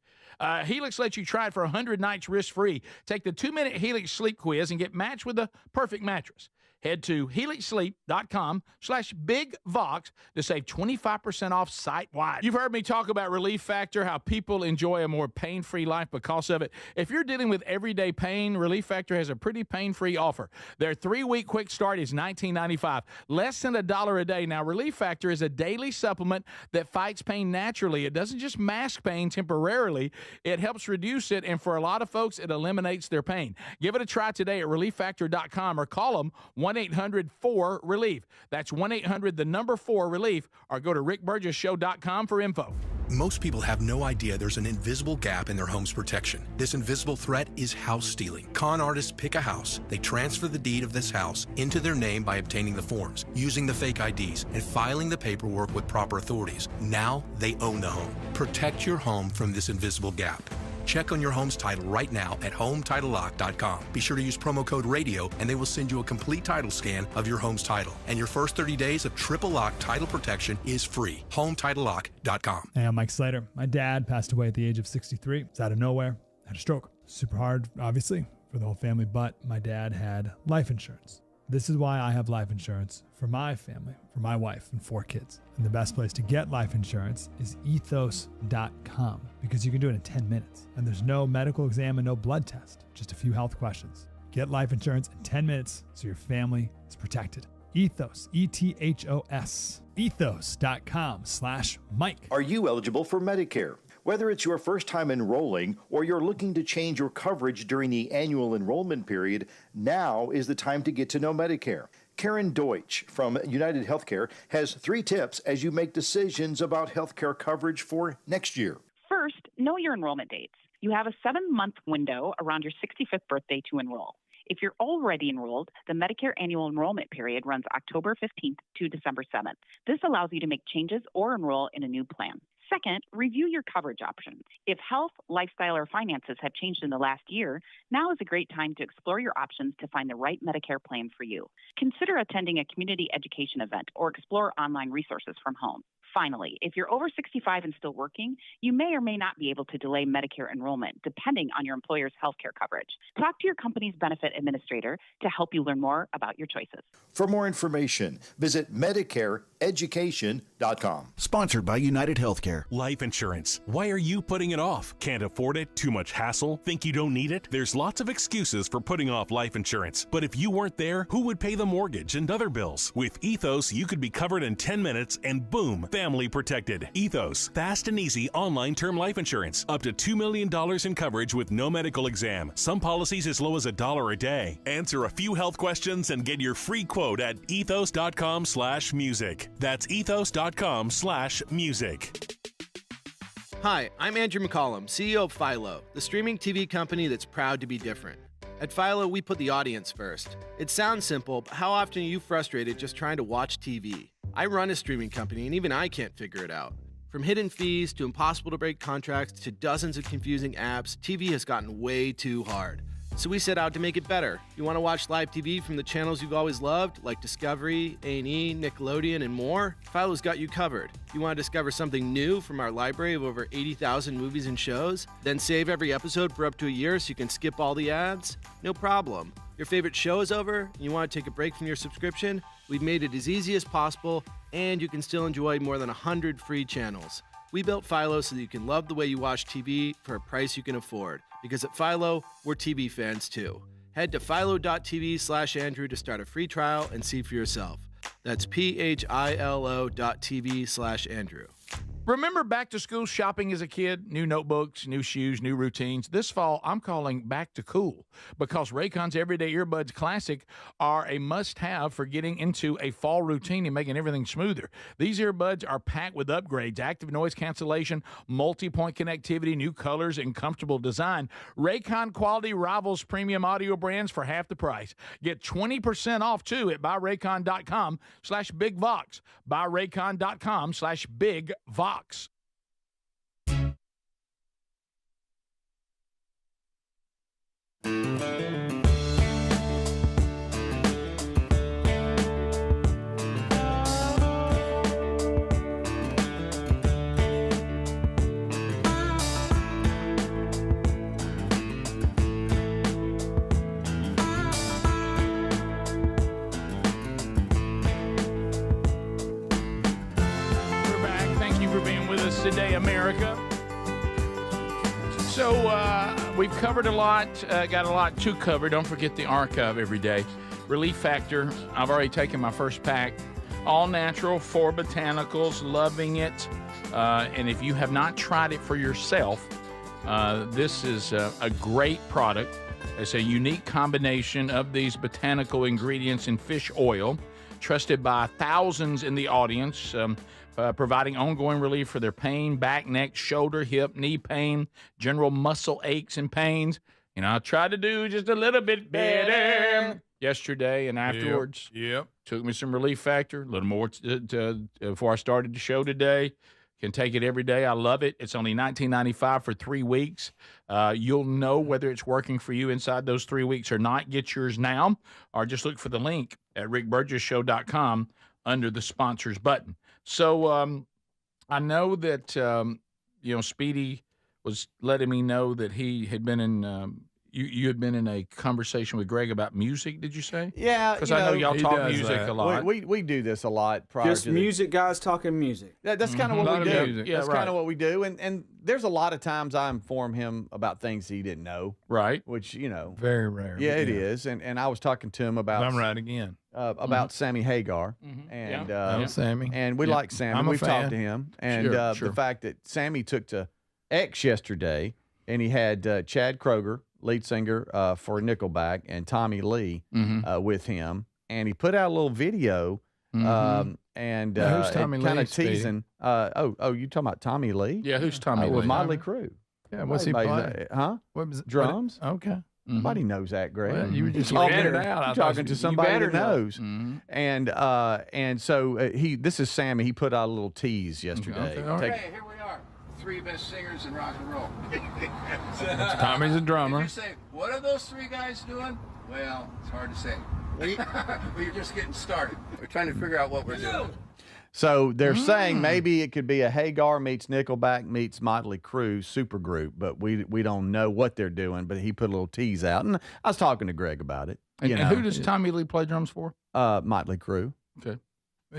Helix lets you try it for 100 nights risk-free. Take the 2-minute Helix Sleep quiz and get matched with the perfect mattress. Head to HelixSleep.com/BigVox to save 25% off site-wide. You've heard me talk about Relief Factor, how people enjoy a more pain-free life because of it. If you're dealing with everyday pain, Relief Factor has a pretty pain-free offer. Their 3-week quick start is $19.95, less than $1 a day. Now, Relief Factor is a daily supplement that fights pain naturally. It doesn't just mask pain temporarily. It helps reduce it, and for a lot of folks, it eliminates their pain. Give it a try today at ReliefFactor.com or call them 1-800-4-RELIEF. That's 1-800-4-RELIEF, or go to rickburgessshow.com for info.
Most people have no idea there's an invisible gap in their home's protection. This invisible threat is house stealing. Con artists pick a house. They transfer the deed of this house into their name by obtaining the forms, using the fake IDs, and filing the paperwork with proper authorities. Now they own the home. Protect your home from this invisible gap. Check on your home's title right now at HomeTitleLock.com. Be sure to use promo code RADIO and they will send you a complete title scan of your home's title. And your first 30 days of triple lock title protection is free. HomeTitleLock.com.
Hey, I'm Mike Slater. My dad passed away at the age of 63. It's out of nowhere. Had a stroke. Super hard, obviously, for the whole family, but my dad had life insurance. This is why I have life insurance for my family, for my wife and 4 kids. And the best place to get life insurance is ethos.com because you can do it in 10 minutes. And there's no medical exam and no blood test, just a few health questions. Get life insurance in 10 minutes so your family is protected. Ethos, E-T-H-O-S, ethos.com/Mike.
Are you eligible for Medicare? Whether it's your first time enrolling or you're looking to change your coverage during the annual enrollment period, now is the time to get to know Medicare. Karen Deutsch from United Healthcare has 3 tips as you make decisions about healthcare coverage for next year.
First, know your enrollment dates. You have a 7-month window around your 65th birthday to enroll. If you're already enrolled, the Medicare annual enrollment period runs October 15th to December 7th. This allows you to make changes or enroll in a new plan. Second, review your coverage options. If health, lifestyle, or finances have changed in the last year, now is a great time to explore your options to find the right Medicare plan for you. Consider attending a community education event or explore online resources from home. Finally, if you're over 65 and still working, you may or may not be able to delay Medicare enrollment depending on your employer's healthcare coverage. Talk to your company's benefit administrator to help you learn more about your choices.
For more information, visit MedicareEducation.com.
Sponsored by United Healthcare.
Life insurance. Why are you putting it off? Can't afford it? Too much hassle? Think you don't need it? There's lots of excuses for putting off life insurance. But if you weren't there, who would pay the mortgage and other bills? With Ethos, you could be covered in 10 minutes and boom, family protected. Ethos, fast and easy online term life insurance. Up to $2 million in coverage with no medical exam. Some policies as low as $1 a day. Answer a few health questions and get your free quote at ethos.com/music. That's ethos.com/music.
Hi, I'm Andrew McCollum, CEO of Philo, the streaming TV company that's proud to be different. At Philo, we put the audience first. It sounds simple, but how often are you frustrated just trying to watch TV? I run a streaming company, and even I can't figure it out. From hidden fees to impossible to break contracts to dozens of confusing apps, TV has gotten way too hard. So we set out to make it better. You want to watch live TV from the channels you've always loved, like Discovery, A&E, Nickelodeon, and more? Philo's got you covered. You want to discover something new from our library of over 80,000 movies and shows? Then save every episode for up to a year so you can skip all the ads? No problem. Your favorite show is over and you want to take a break from your subscription? We've made it as easy as possible, and you can still enjoy more than 100 free channels. We built Philo so that you can love the way you watch TV for a price you can afford. Because at Philo, we're TV fans too. Head to philo.tv/Andrew to start a free trial and see for yourself. That's philo.tv/Andrew.
Remember back to school shopping as a kid? New notebooks, new shoes, new routines. This fall, I'm calling back to cool because Raycon's Everyday Earbuds Classic are a must-have for getting into a fall routine and making everything smoother. These earbuds are packed with upgrades, active noise cancellation, multi-point connectivity, new colors, and comfortable design. Raycon quality rivals premium audio brands for half the price. Get 20% off, too, at buyraycon.com/BigVox. buyraycon.com/BigVox. Today, America. So we've covered a lot, got a lot to cover. Don't forget the archive every day. Relief Factor, I've already taken my first pack. All natural, 4 botanicals, loving it. And if you have not tried it for yourself, this is a great product. It's a unique combination of these botanical ingredients in fish oil, trusted by thousands in the audience, providing ongoing relief for their pain, back, neck, shoulder, hip, knee pain, general muscle aches and pains. You know, I tried to do just a little bit better yesterday and afterwards.
Yep.
Took me some Relief Factor, a little more before I started the show today. Can take it every day. I love it. It's only $19.95 for 3 weeks. You'll know whether it's working for you inside those 3 weeks or not. Get yours now, or just look for the link at rickburgessshow.com under the sponsors button. So I know that, Speedy was letting me know that he had been in, you had been in a conversation with Greg about music, did you say?
Yeah.
Because I know y'all talk music a lot.
We do this a lot prior
Just
to
music guys talking music.
That's kind of what we do.
Yeah,
that's kind of what we do. And there's a lot of times I inform him about things he didn't know.
Right.
Which,
very rare.
Yeah, it is. And I was talking to him about.
I'm right again.
About Sammy Hagar. And
Sammy.
And we like Sammy. We've talked to him. And
Sure.
the fact that Sammy took to X yesterday and he had Chad Kroeger, lead singer for Nickelback, and Tommy Lee with him. And he put out a little video and
who's Tommy Lee,
kind of teasing. You talking about Tommy Lee?
Yeah, who's Tommy Lee?
With Motley Crue.
Yeah, what's he playing?
Huh?
What was it?
Drums.
Okay.
Nobody knows that, Greg.
Well, you were just
talking
it out.
Talking to somebody that knows. And so this is Sammy. He put out a little tease yesterday.
Okay, here we are. 3 best singers in rock and roll.
Tommy's a drummer.
You say, what are those 3 guys doing? Well, it's hard to say. We're just getting started. We're trying to figure out what we're doing.
So they're saying maybe it could be a Hagar meets Nickelback meets Motley Crue supergroup, but we don't know what they're doing. But he put a little tease out, and I was talking to Greg about it.
And who does Tommy Lee play drums for?
Motley Crue.
Okay.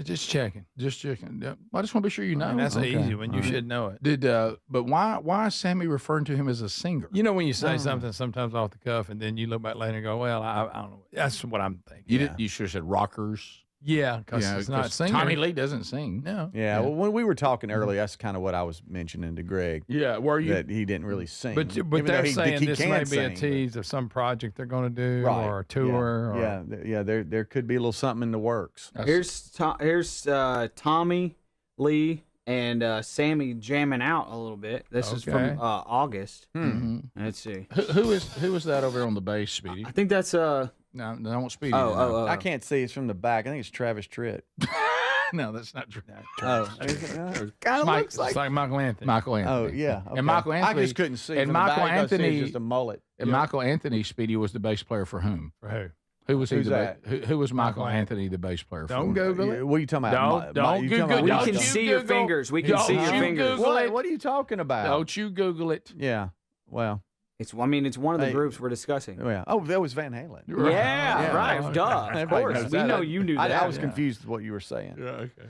Just checking.
Yeah. I just want to be sure you know.
And that's an easy one. You should know it.
But why is Sammy referring to him as a singer?
You know when you say something sometimes off the cuff, and then you look back later and go, "Well, I don't know." That's what I'm thinking.
You should have said rockers.
Yeah, because it's not singing.
Tommy Lee doesn't sing.
No.
Yeah. Well, when we were talking earlier, that's kind of what I was mentioning to Greg.
Yeah. Were you?
That he didn't really sing.
But they're saying this may be a tease of some project they're going to do or a tour.
Yeah. There could be a little something in the works.
Here's Tommy Lee and Sammy jamming out a little bit. This is from August. Let's see.
Who is that over on the bass, Speedy?
I think that's
No, I won't Speedy.
I can't see. It's from the back. I think it's Travis Tritt.
No, that's not true.
Kind of looks like
Michael Anthony.
Michael Anthony.
Oh yeah. Okay.
And Michael Anthony.
I just couldn't see.
And
from
Michael
the back,
Anthony
just a mullet.
And Michael Anthony, Speedy, was the bass player for whom?
For who?
Who was he?
Who's that?
Who was Michael Anthony, the bass player for?
Don't Google it.
What are you talking about?
Don't Google.
We can see your fingers. We can see your fingers.
What are you talking about?
Don't you Google it?
Yeah. Well,
it's one of the groups we're discussing.
Yeah. Oh, that was Van Halen.
Yeah, right. Duh. Of course. We know you knew that.
I was confused with what you were saying.
Yeah, okay.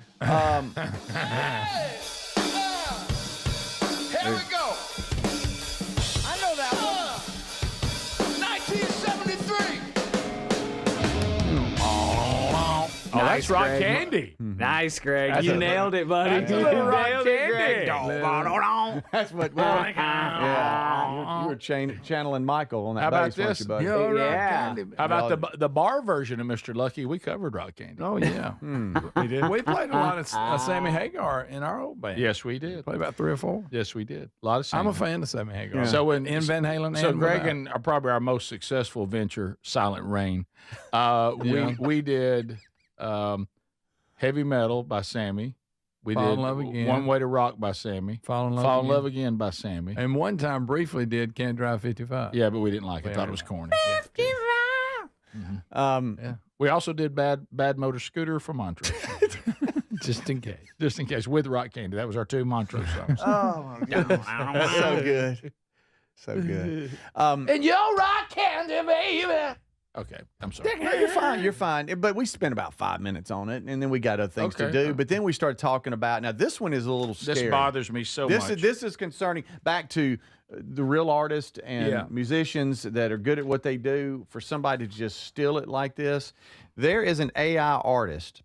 Here we go. I know that one. 1973.
Oh,
Nice,
that's Rock
Greg.
Candy.
Nice, Greg. You nailed it, buddy.
That's a little Rock Candy.
That's what. Yeah, you were channeling Michael on that
How about
bass, weren't
this?
you, buddy?
Yeah.
How about the bar version of Mr. Lucky? We covered Rock Candy.
Oh, yeah.
We did.
We played a lot of Sammy Hagar in our old band.
Yes, we did.
Played about 3 or 4.
Yes, we did. A lot of singing.
I'm a fan of Sammy Hagar.
Yeah. So in
Van Halen.
So
and
Greg
without.
and probably our most successful venture, Silent Rain. We did Heavy Metal by Sammy. We
Fall
did
in Love Again.
One Way to Rock by Sammy.
Fall in Love
Fall in
Again.
Love Again by Sammy.
And one time briefly did Can't Drive 55.
Yeah, but we didn't like it. Thought it was corny.
Yeah.
We also did Bad Motor Scooter from Montrose. Just in case, with Rock Candy. That was our 2 Montrose songs.
Oh my God. That's so good. So good.
And your Rock Candy, baby. Okay, I'm sorry.
No, you're fine. You're fine. But we spent about 5 minutes on it, and then we got other things to do. But then we started talking about. Now this one is a little scary.
This bothers me so much.
This is concerning. Back to the real artists and musicians that are good at what they do. For somebody to just steal it like this, there is an AI artist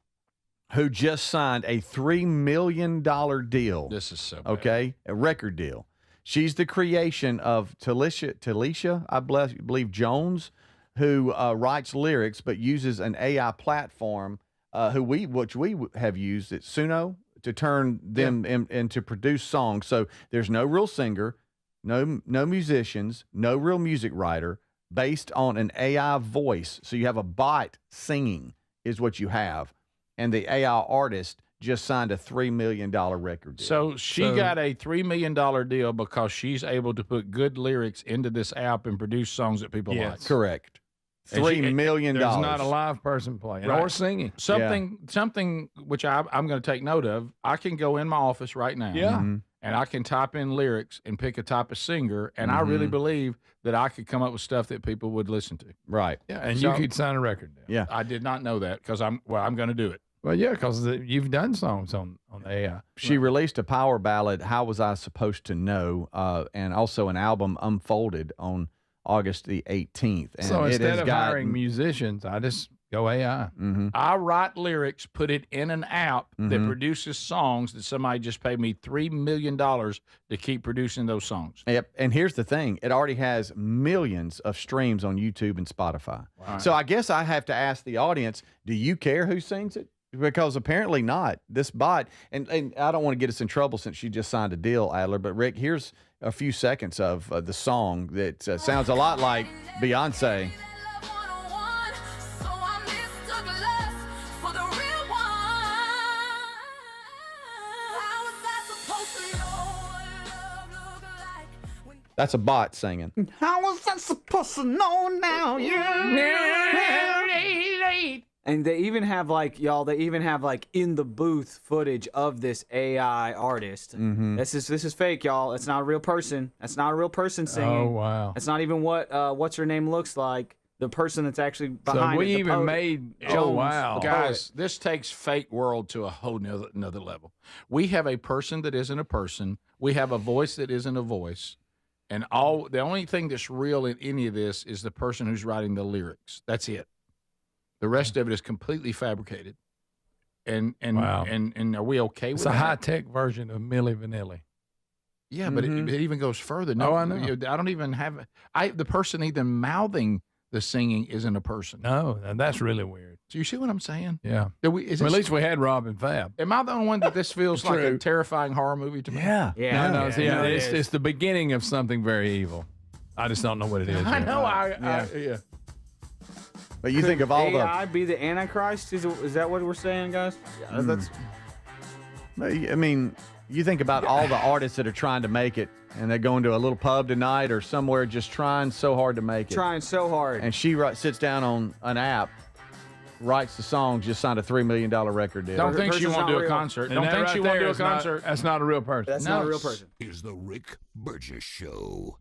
who just signed a $3 million deal.
This is so bad.
Okay, a record deal. She's the creation of Talisha, I believe Jones, who writes lyrics but uses an AI platform, which we have used at Suno to turn them into produce songs. So there's no real singer, no musicians, no real music writer, based on an AI voice. So you have a bot singing is what you have, and the AI artist just signed a $3 million record deal.
So she got a $3 million deal because she's able to put good lyrics into this app and produce songs that people like.
Correct. $3 million.
There's not a live person playing or singing.
Something which I'm going to take note of. I can go in my office right now.
Yeah.
And I can type in lyrics and pick a type of singer, and I really believe that I could come up with stuff that people would listen to.
Right.
Yeah, and you could sign a record deal.
Yeah.
I did not know that because I'm going to do it.
Well, yeah, because you've done songs on the AI.
She released a power ballad, How Was I Supposed to Know, and also an album, Unfolded, on August the 18th. And
So
it
instead
has
of hiring musicians, I just go AI.
I write lyrics, put it in an app that produces songs that somebody just paid me $3 million to keep producing those songs.
Yep. And here's the thing. It already has millions of streams on YouTube and Spotify. Wow. So I guess I have to ask the audience, do you care who sings it? Because apparently not. This bot, and I don't want to get us in trouble since she just signed a deal, Adler, but Rick, here's a few seconds of the song that sounds a lot like Beyonce. That's a bot singing.
How was I supposed to know now? And they even have in the booth footage of this AI artist. This is fake, y'all. It's not a real person. That's not a real person singing.
Oh, wow.
That's not even what's her name looks like. The person that's actually behind
so we
it.
even made
Jones,
oh wow,
guys, this takes fake world to a whole nother level. We have a person that isn't a person. We have a voice that isn't a voice. And the only thing that's real in any of this is the person who's writing the lyrics. That's it. The rest of it is completely fabricated. And
wow.
and are we okay with
it's
that?
a high-tech version of Milli Vanilli.
Yeah, but it even goes further.
No, I know.
I don't even have the person even mouthing the singing isn't a person.
No, and that's really weird.
So you see what I'm saying?
Yeah.
At
least we had Rob and Fab.
Am I the only one that this feels like a terrifying horror movie to me?
Yeah.
No, it's the beginning of something very evil. I just don't know what it is.
I know.
Yeah. But you think of all
AI be the Antichrist? Is that what we're saying, guys? Yeah, that's.
I mean, You think about all the artists that are trying to make it, and they're going to a little pub tonight or somewhere just trying so hard to make it.
Trying so hard.
And she sits down on an app, writes the songs, just signed a $3 million record deal.
Don't think she won't do a concert. Don't think she won't do a concert.
That's not a real person.
That's not a real person.
Is the Rick Burgess Show.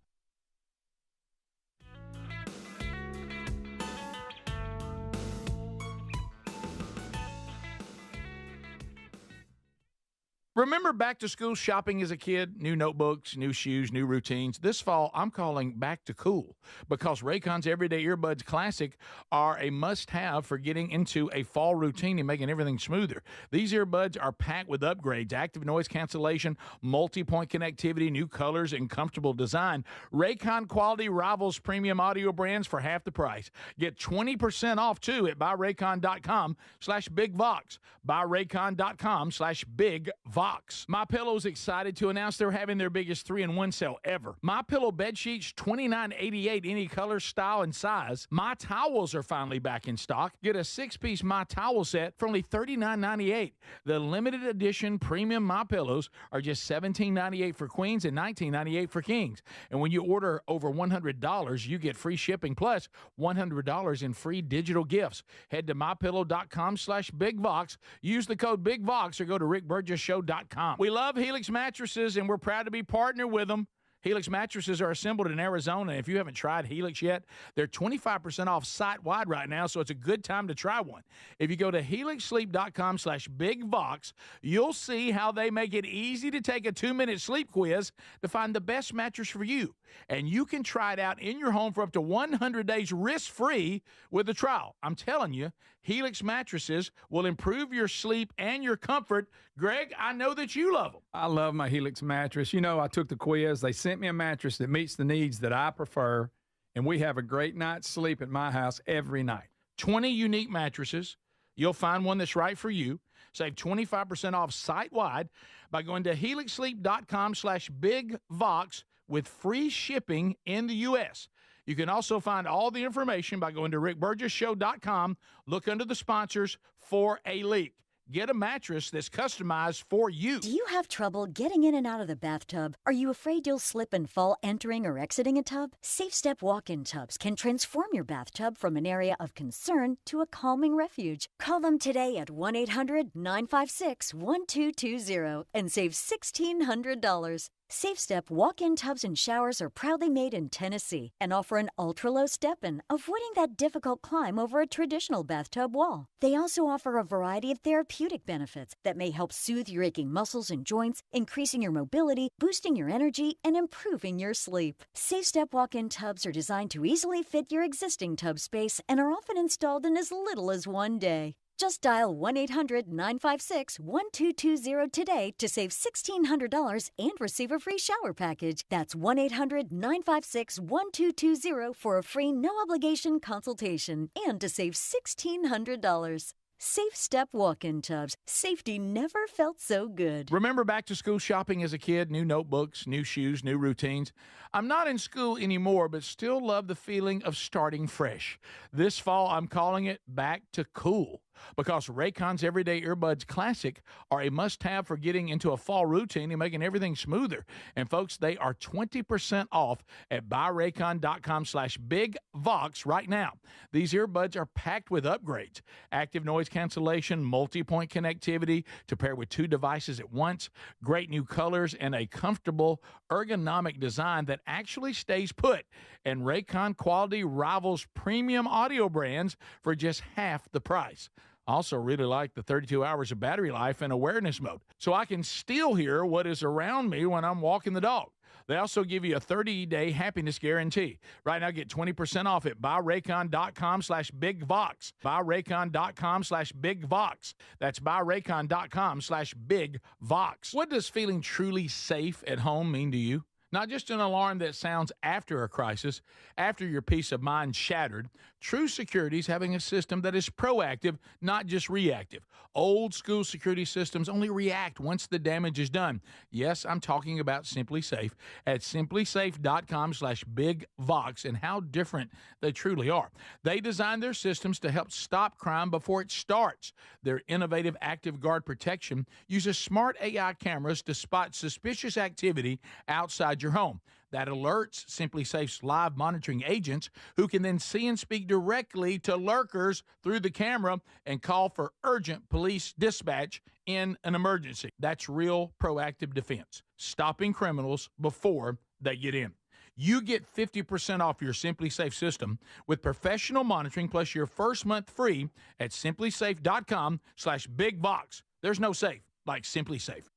Remember back to school shopping as a kid? New notebooks, new shoes, new routines. This fall, I'm calling back to cool because Raycon's Everyday Earbuds Classic are a must-have for getting into a fall routine and making everything smoother. These earbuds are packed with upgrades, active noise cancellation, multi-point connectivity, new colors, and comfortable design. Raycon quality rivals premium audio brands for half the price. Get 20% off, too, at buyraycon.com/bigvox. buyraycon.com/bigvox. MyPillow's excited to announce they're having their biggest 3-in-1 sale ever. MyPillow bed sheets, $29.88, any color, style, and size. My towels are finally back in stock. Get a 6-piece My Towel set for only $39.98. The limited edition premium MyPillows are just $17.98 for queens and $19.98 for kings. And when you order over $100, you get free shipping plus $100 in free digital gifts. Head to MyPillow.com/BigVox. Use the code BigVox or go to RickBurgessShow.com. We love Helix mattresses, and we're proud to be partnered with them. Helix mattresses are assembled in Arizona. If you haven't tried Helix yet, they're 25% off site-wide right now, so it's a good time to try one. If you go to helixsleep.com/bigvox, you'll see how they make it easy to take a 2-minute sleep quiz to find the best mattress for you. And you can try it out in your home for up to 100 days risk-free with a trial. I'm telling you, Helix mattresses will improve your sleep and your comfort. Greg, I know that you love them.
I love my Helix mattress. You know, I took the quiz. They sent me a mattress that meets the needs that I prefer, and we have a great night's sleep at my house every night.
20 unique mattresses. You'll find one that's right for you. Save 25% off site-wide by going to helixsleep.com/bigvox with free shipping in the U.S. You can also find all the information by going to rickburgessshow.com. Look under the sponsors for a leak. Get a mattress that's customized for you.
Do you have trouble getting in and out of the bathtub? Are you afraid you'll slip and fall entering or exiting a tub? SafeStep walk-in tubs can transform your bathtub from an area of concern to a calming refuge. Call them today at 1-800-956-1220 and save $1,600. SafeStep walk-in tubs and showers are proudly made in Tennessee and offer an ultra-low step-in, avoiding that difficult climb over a traditional bathtub wall. They also offer a variety of therapeutic benefits that may help soothe your aching muscles and joints, increasing your mobility, boosting your energy, and improving your sleep. SafeStep walk-in tubs are designed to easily fit your existing tub space and are often installed in as little as 1 day. Just dial 1-800-956-1220 today to save $1,600 and receive a free shower package. That's 1-800-956-1220 for a free no-obligation consultation and to save $1,600. SafeStep walk-in tubs. Safety never felt so good.
Remember back to school shopping as a kid? New notebooks, new shoes, new routines. I'm not in school anymore, but still love the feeling of starting fresh. This fall, I'm calling it back to cool, because Raycon's Everyday Earbuds Classic are a must-have for getting into a fall routine and making everything smoother. And folks, they are 20% off at buyraycon.com/bigvox right now. These earbuds are packed with upgrades: active noise cancellation, multi-point connectivity to pair with 2 devices at once, great new colors, and a comfortable ergonomic design that actually stays put. And Raycon quality rivals premium audio brands for just half the price. I also really like the 32 hours of battery life and awareness mode, so I can still hear what is around me when I'm walking the dog. They also give you a 30-day happiness guarantee. Right now, get 20% off at buyraycon.com/bigvox. buyraycon.com/bigvox. That's buyraycon.com/bigvox. What does feeling truly safe at home mean to you? Not just an alarm that sounds after a crisis, after your peace of mind shattered. True security is having a system that is proactive, not just reactive. Old school security systems only react once the damage is done. Yes, I'm talking about Simply Safe at simplysafe.com/bigvox and how different they truly are. They design their systems to help stop crime before it starts. Their innovative Active Guard protection uses smart AI cameras to spot suspicious activity outside your home. That alerts Simply Safe's live monitoring agents, who can then see and speak directly to lurkers through the camera and call for urgent police dispatch in an emergency. That's real proactive defense, stopping criminals before they get in. You get 50% off your Simply Safe system with professional monitoring plus your first month free at simplysafe.com/bigbox. There's no safe like Simply Safe.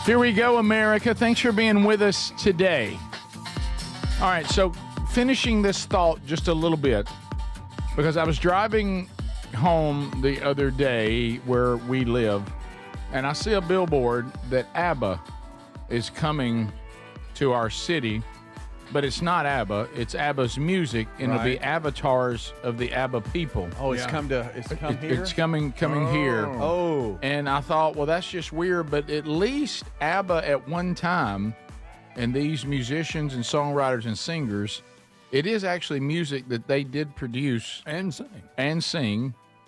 Here we go, America. Thanks for being with us today. All right, so finishing this thought just a little bit, because I was driving home the other day where we live, and I see a billboard that ABBA is coming to our city, but it's not ABBA. It's ABBA's music, and it'll be avatars of the ABBA people.
Oh, it's come here?
It's coming here.
Oh.
And I thought, well, that's just weird, but at least ABBA at one time, and these musicians and songwriters and singers, it is actually music that they did produce
and sing.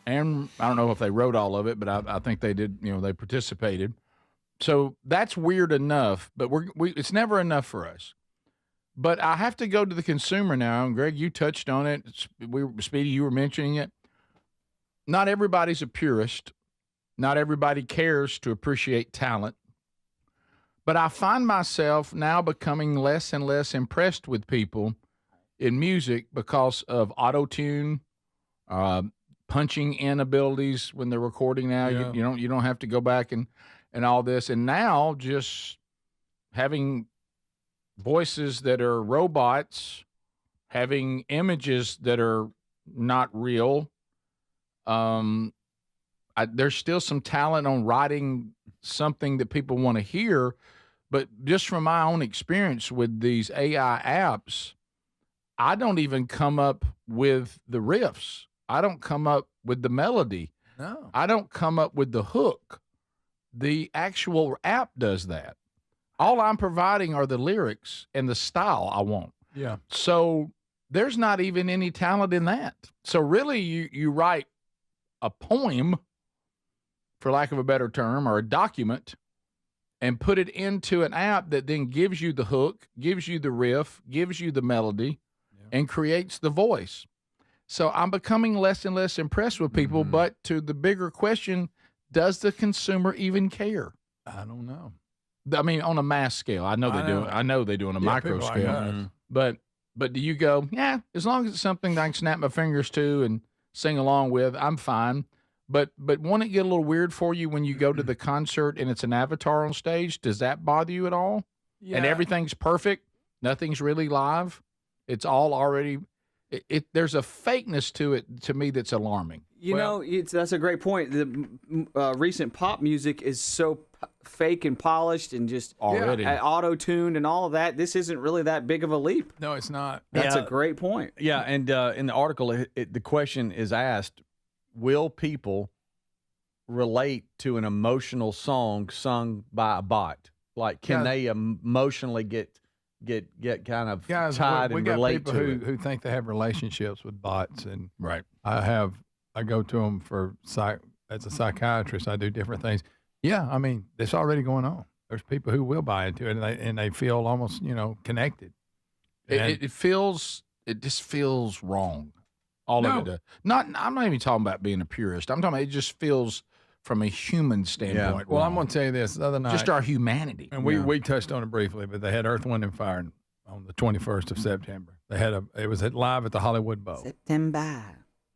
And I don't know if they wrote all of it, but I think they did, they participated. So that's weird enough, but it's never enough for us. But I have to go to the consumer now, and Greg, you touched on it. Speedy, you were mentioning it. Not everybody's a purist. Not everybody cares to appreciate talent. But I find myself now becoming less and less impressed with people in music because of auto-tune, punching in abilities when they're recording now.
Yeah.
You don't have to go back and all this. And now just having voices that are robots, having images that are not real. There's still some talent on writing something that people want to hear, but just from my own experience with these AI apps, I don't even come up with the riffs. I don't come up with the melody.
No.
I don't come up with the hook. The actual app does that. All I'm providing are the lyrics and the style I want.
Yeah.
So there's not even any talent in that. So really, you write a poem, for lack of a better term, or a document, and put it into an app that then gives you the hook, gives you the riff, gives you the melody, and creates the voice. So I'm becoming less and less impressed with people, but to the bigger question, does the consumer even care?
I don't know.
I mean, on a mass scale, I know they do. I know they do on a micro scale. But do you go, yeah, as long as it's something that I can snap my fingers to and sing along with, I'm fine. But won't it get a little weird for you when you go to the concert and it's an avatar on stage? Does that bother you at all?
Yeah.
And everything's perfect, nothing's really live. It's all already. There's a fakeness to it to me that's alarming.
That's a great point. The recent pop music is so fake and polished and just
already
auto-tuned and all of that. This isn't really that big of a leap.
No, it's not.
That's a great point.
Yeah, and in the article, the question is asked, will people relate to an emotional song sung by a bot? Like, can they emotionally get kind of tied and relate to it?
We got people who think they have relationships with bots, and I go to them as a psychiatrist. I do different things. Yeah, I mean, it's already going on. There's people who will buy into it, and they feel almost connected.
It just feels wrong. All of it does. I'm not even talking about being a purist. I'm talking about it just feels from a human standpoint.
Well, I'm going to tell you this. The other night,
just our humanity.
And we touched on it briefly, but they had Earth, Wind, and Fire on the 21st of September. They had it was live at the Hollywood Bowl.
September.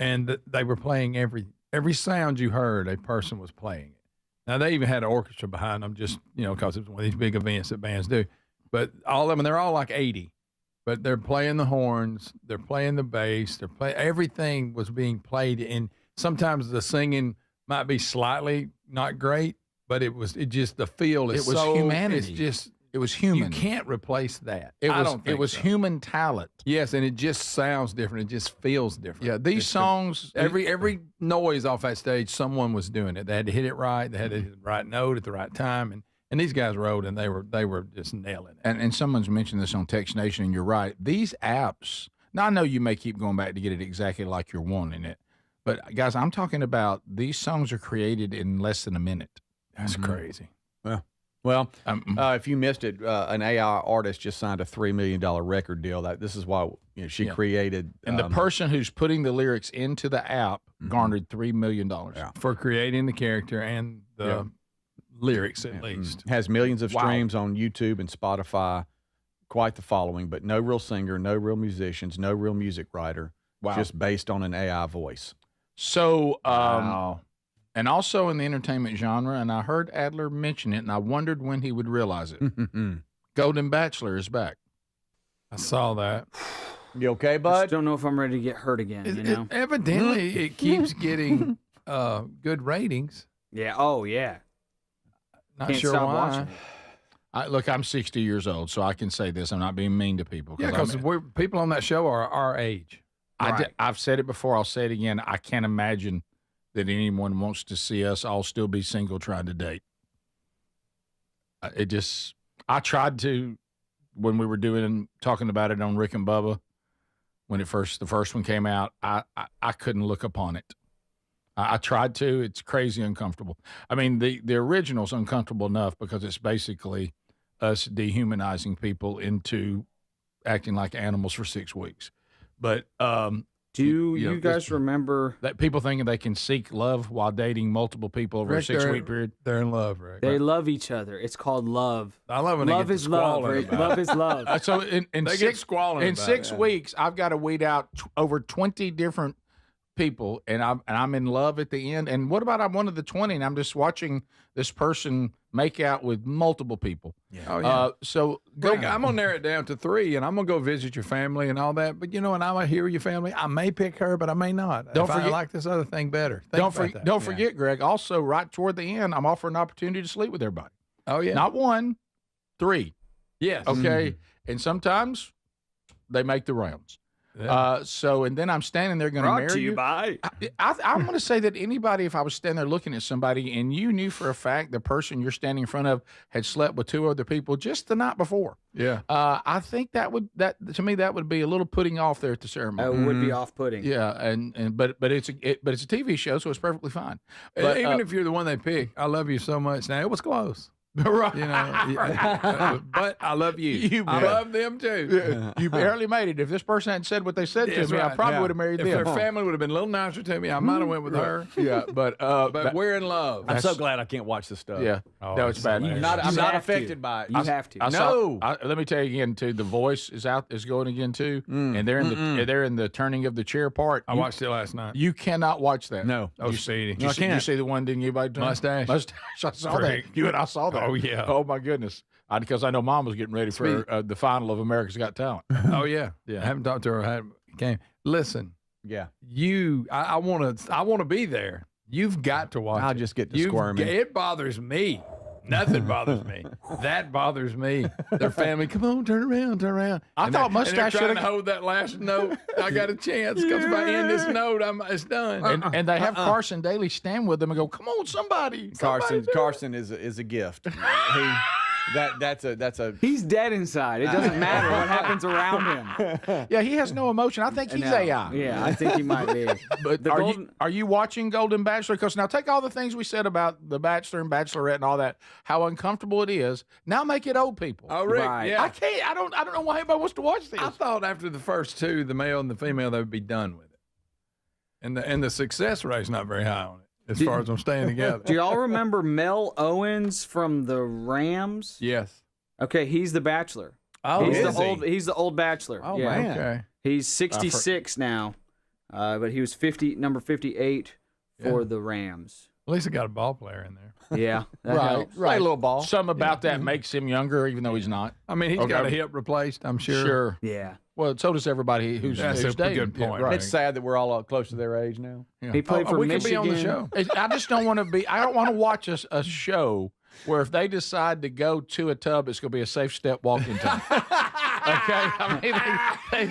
And they were playing every sound you heard, a person was playing it. Now, they even had an orchestra behind them just, because it was one of these big events that bands do. But all of them, they're all like 80. But they're playing the horns, they're playing the bass, everything was being played. And sometimes the singing might be slightly not great, but it just the feel is so
humanity.
It
was human.
You can't replace that.
It was human talent.
Yes, and it just sounds different. It just feels different.
Yeah, these songs,
every noise off that stage, someone was doing it. They had to hit it right. They had to hit the right note at the right time, and these guys wrote, and they were just nailing it.
And someone's mentioned this on Text Nation, and you're right. These apps. Now I know you may keep going back to get it exactly like you're wanting it, but guys, I'm talking about these songs are created in less than a minute.
That's crazy.
Well, if you missed it, an AI artist just signed a $3 million record deal. This is why she created.
And the person who's putting the lyrics into the app garnered $3 million
for creating the character and the lyrics, at least.
Has millions of streams on YouTube and Spotify. Quite the following, but no real singer, no real musicians, no real music writer.
Wow.
Just based on an AI voice.
So, and also in the entertainment genre, and I heard Adler mention it, and I wondered when he would realize it. Golden Bachelor is back.
I saw that.
You okay, bud?
I just don't know if I'm ready to get hurt again.
Evidently, it keeps getting good ratings.
Yeah. Oh, yeah.
Not
Can't
sure
stop
why.
watching it.
Look, I'm 60 years old, so I can say this. I'm not being mean to people.
Yeah, because people on that show are our age.
I've said it before. I'll say it again. I can't imagine that anyone wants to see us all still be single trying to date. I tried to, when we were talking about it on Rick and Bubba, when the first one came out, I couldn't look upon it. I tried to. It's crazy uncomfortable. I mean, the original's uncomfortable enough because it's basically us dehumanizing people into acting like animals for 6 weeks. But
do you guys remember
that people thinking they can seek love while dating multiple people over a 6-week period?
They're in love, Rick.
They love each other. It's called love.
I love when
love
they get
is love. Rick. Love is love.
So in
they
six,
get squalling
in
about
6
it.
weeks, I've got to weed out over 20 different people, and I'm in love at the end. And what about I'm one of the 20, and I'm just watching this person make out with multiple people.
Yeah. Oh, yeah.
So
Rick, I'm gonna narrow it down to 3, and I'm gonna go visit your family and all that. But and I'm gonna hear your family. I may pick her, but I may not.
Don't forget,
I like this other thing better.
Don't forget, Greg. Also, right toward the end, I'm offering an opportunity to sleep with everybody.
Oh yeah,
not 1, 3.
Yes.
Okay, and sometimes they make the rounds.
Yeah.
And then I'm standing there going to marry you. I'm going to say that anybody, if I was standing there looking at somebody and you knew for a fact the person you're standing in front of had slept with 2 other people just the night before.
Yeah.
I think that to me that would be a little putting off there at the ceremony.
It would be off-putting.
Yeah, but it's a TV show, so it's perfectly fine. But
even if you're the one they pick, I love you so much. Now it was close.
Right.
But I love you. I love them too.
You barely made it. If this person hadn't said what they said to me, I probably would have married them.
If their family would have been a little nicer to me, I might have went with her.
Yeah, but
we're in love.
I'm so glad I can't watch this stuff.
Yeah, no, it's bad.
I'm not affected by it.
You have to.
Let me tell you again too. The Voice is going again too, and they're in the turning of the chair part.
I watched it last night.
You cannot watch that.
No.
Oh, Speedy.
You see the one? Didn't anybody turn?
Mustache.
I saw that. You and I saw that.
Oh yeah.
Oh my goodness. Because I know Mom was getting ready for the final of America's Got Talent.
Oh yeah. I haven't talked to her. Listen.
Yeah.
I want to be there. You've got to watch.
I'll just get to squirming.
It bothers me. Nothing bothers me. That bothers me. Their family, come on, turn around.
I thought Mustache
should
should
have hold that last note. I got a chance because if I end this note, it's done.
And they have Carson Daly stand with them and go, "Come on, somebody."
Carson is a gift. That's a.
He's dead inside. It doesn't matter what happens around him.
Yeah, he has no emotion. I think he's AI.
Yeah, I think he might be.
But are you watching Golden Bachelor? Because now take all the things we said about the Bachelor and Bachelorette and all that, how uncomfortable it is. Now make it old people.
Oh, Rick, yeah.
I can't. I don't know why anybody wants to watch this.
I thought after the first 2, the male and the female, they would be done with it, and the success rate's not very high on it. As far as them staying together.
Do y'all remember Mel Owens from the Rams?
Yes.
Okay, he's the Bachelor.
Oh,
he's the old Bachelor.
Oh,
yeah.
man. Okay.
He's 66 now, but he was number 58 for the Rams.
At least I got a ball player in there.
Yeah,
Right.
Play a little ball.
Something about that makes him younger, even though he's not.
I mean, he's got a hip replaced, I'm sure.
Sure.
Yeah.
Well, so does everybody who's
That's a
dating.
good point.
Right.
It's sad that we're all close to their age now.
Yeah.
He played for
we
Michigan.
can be on the show.
I just don't want to be. I don't want to watch a show where if they decide to go to a tub, it's going to be a safe step walking tub. Okay, I mean they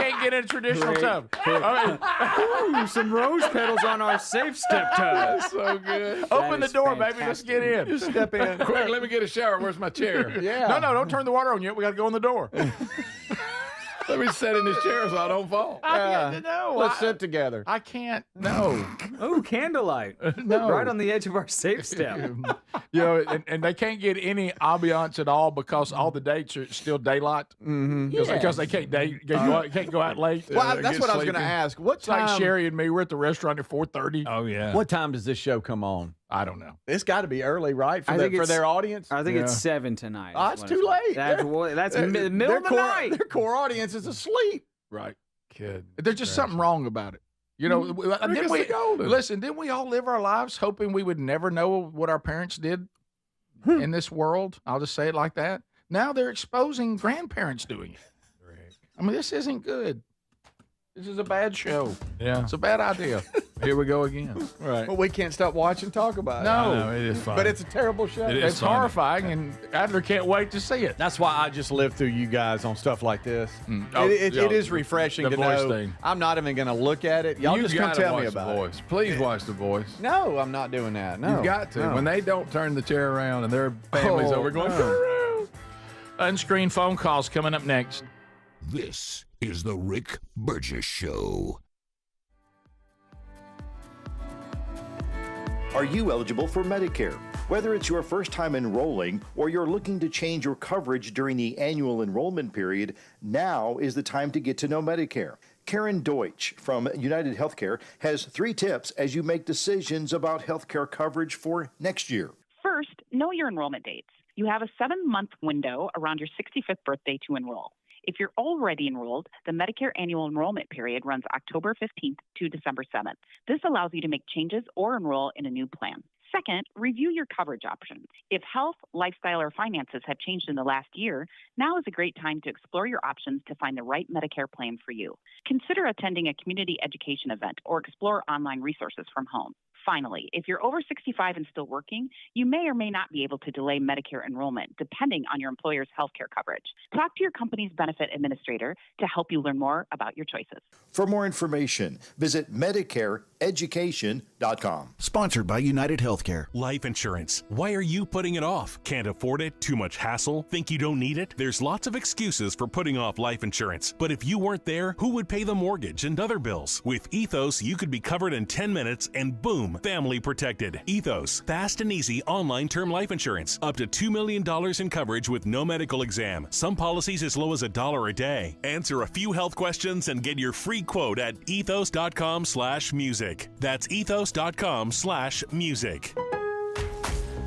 can't get in a traditional tub. I mean,
Ooh, some rose petals on our safe step tub.
So good.
open the
is
door, baby. Let's get in.
Just step in.
Quick, let me get a shower. Where's my chair?
Yeah.
No, don't turn the water on yet. We got to go in the door.
Let me sit in this chair so I don't fall.
Let's sit together.
I can't. No.
Oh, candlelight.
No.
Right on the edge of our safe step.
You know, and they can't get any ambiance at all because all the dates are still daylight.
Mm-hmm.
Because they can't can't go out late.
Well, that's
get
what I was going to
sleepy.
ask. What
It's like
time?
Sherry and me. We're at the restaurant at 4:30.
Oh, yeah.
What time does this show come on?
I don't know.
It's got to be early, right? For,
I think
for
it's-
their audience.
I think
Yeah.
it's 7 tonight.
Oh,
is
it's
when
too late.
That's
Their-
middle
their
of the
core,
night.
Their core audience is asleep.
Right.
Kid.
There's just something wrong about it. You know, didn't we, listen, didn't we all live our lives hoping we would never know what our parents did in this world? I'll just say it like that. Now they're exposing grandparents doing it. I mean, this isn't good. This is a bad show.
Yeah.
It's a bad idea.
Here we go again.
Right.
But we can't stop watching and talk about it.
No.
No, it is fun.
But it's a terrible show.
It is
It's
funny.
horrifying, and Adler can't wait to see it.
That's why I just live through you guys on stuff like this.
Oh,
It
yeah,
is refreshing
the
to
voice
know.
thing.
I'm not even going to look at it. Y'all
You
just going to
gotta
tell me
watch
about
The
it.
Voice. Please watch The Voice.
No, I'm not doing that. No.
You've got to.
No.
When they don't turn the chair around and their family's over going,
no. Unscreened phone calls coming up next.
This is the Rick Burgess Show.
Are you eligible for Medicare? Whether it's your first time enrolling or you're looking to change your coverage during the annual enrollment period, now is the time to get to know Medicare. Karen Deutsch from United Healthcare has 3 tips as you make decisions about healthcare coverage for next year.
First, know your enrollment dates. You have a 7-month window around your 65th birthday to enroll. If you're already enrolled, the Medicare annual enrollment period runs October 15th to December 7th. This allows you to make changes or enroll in a new plan. Second, review your coverage options. If health, lifestyle, or finances have changed in the last year, now is a great time to explore your options to find the right Medicare plan for you. Consider attending a community education event or explore online resources from home. Finally, if you're over 65 and still working, you may or may not be able to delay Medicare enrollment depending on your employer's healthcare coverage. Talk to your company's benefit administrator to help you learn more about your choices.
For more information, visit MedicareEducation.com.
Sponsored by United Healthcare.
Life insurance. Why are you putting it off? Can't afford it? Too much hassle? Think you don't need it? There's lots of excuses for putting off life insurance. But if you weren't there, who would pay the mortgage and other bills? With Ethos, you could be covered in 10 minutes and boom, family protected. Ethos, fast and easy online term life insurance. Up to $2 million in coverage with no medical exam. Some policies as low as $1 a day. Answer a few health questions and get your free quote at ethos.com/music. That's ethos.com/music.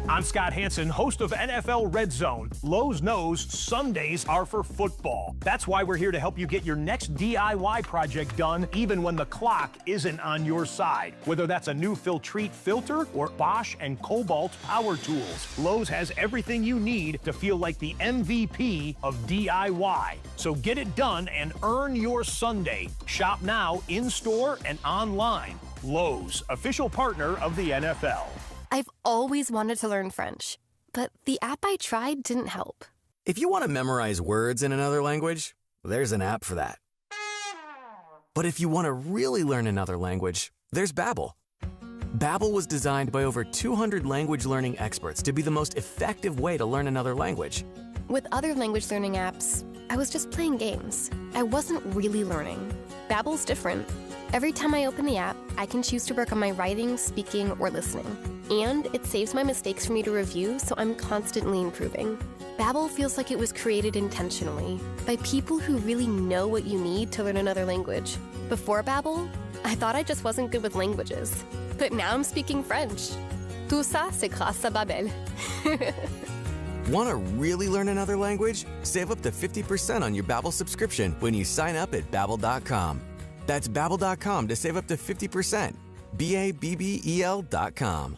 I'm Scott Hansen, host of NFL Red Zone. Lowe's knows Sundays are for football. That's why we're here to help you get your next DIY project done, even when the clock isn't on your side. Whether that's a new Filtrete filter or Bosch and Cobalt power tools, Lowe's has everything you need to feel like the MVP of DIY. So get it done and earn your Sunday. Shop now in-store and online. Lowe's, official partner of the NFL.
I've always wanted to learn French, but the app I tried didn't help.
If you want to memorize words in another language, there's an app for that. But if you want to really learn another language, there's Babbel. Babbel was designed by over 200 language learning experts to be the most effective way to learn another language.
With other language learning apps, I was just playing games. I wasn't really learning. Babbel's different. Every time I open the app, I can choose to work on my writing, speaking, or listening. And it saves my mistakes for me to review, so I'm constantly improving. Babbel feels like it was created intentionally by people who really know what you need to learn another language. Before Babbel, I thought I just wasn't good with languages. But now I'm speaking French. Tout ça, c'est grâce à Babbel.
Want to really learn another language? Save up to 50% on your Babbel subscription when you sign up at Babbel.com. That's Babbel.com to save up to 50%. BABBEL.com.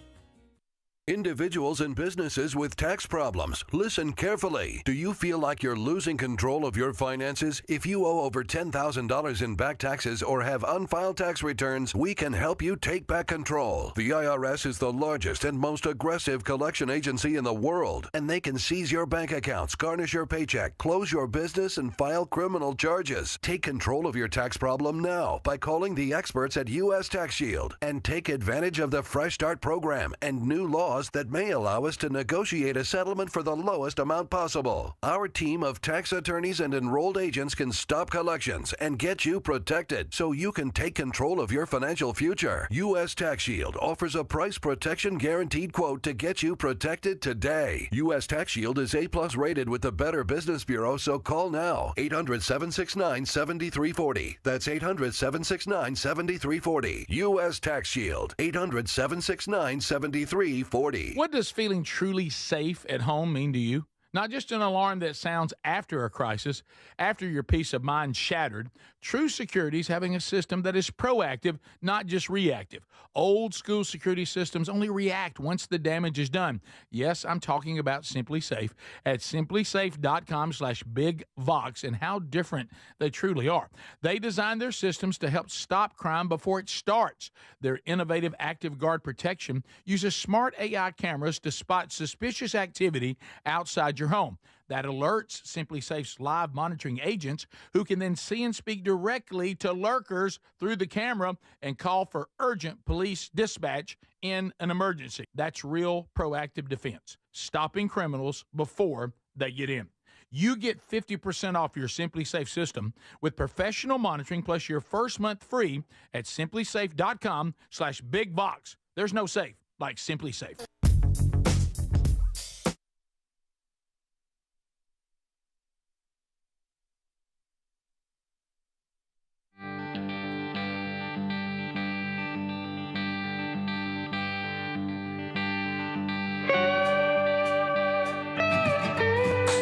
Individuals and businesses with tax problems, listen carefully. Do you feel like you're losing control of your finances? If you owe over $10,000 in back taxes or have unfiled tax returns, we can help you take back control. The IRS is the largest and most aggressive collection agency in the world, and they can seize your bank accounts, garnish your paycheck, close your business, and file criminal charges. Take control of your tax problem now by calling the experts at U.S. Tax Shield and take advantage of the Fresh Start program and new laws that may allow us to negotiate a settlement for the lowest amount possible. Our team of tax attorneys and enrolled agents can stop collections and get you protected so you can take control of your financial future. U.S. Tax Shield offers a price protection guaranteed quote to get you protected today. U.S. Tax Shield is A+ rated with the Better Business Bureau, so call now. 800-769-7340. That's 800-769-7340. U.S. Tax Shield. 800-769-7340.
What does feeling truly safe at home mean to you? Not just an alarm that sounds after a crisis, after your peace of mind shattered. True security is having a system that is proactive, not just reactive. Old school security systems only react once the damage is done. Yes, I'm talking about Simply Safe at simplysafe.com/bigvox and how different they truly are. They designed their systems to help stop crime before it starts. Their innovative Active Guard protection uses smart AI cameras to spot suspicious activity outside your home. That alerts Simply Safe's live monitoring agents, who can then see and speak directly to lurkers through the camera and call for urgent police dispatch in an emergency. That's real proactive defense, stopping criminals before they get in. You get 50% off your Simply Safe system with professional monitoring plus your first month free at simplysafe.com/bigvox. There's no safe like Simply Safe.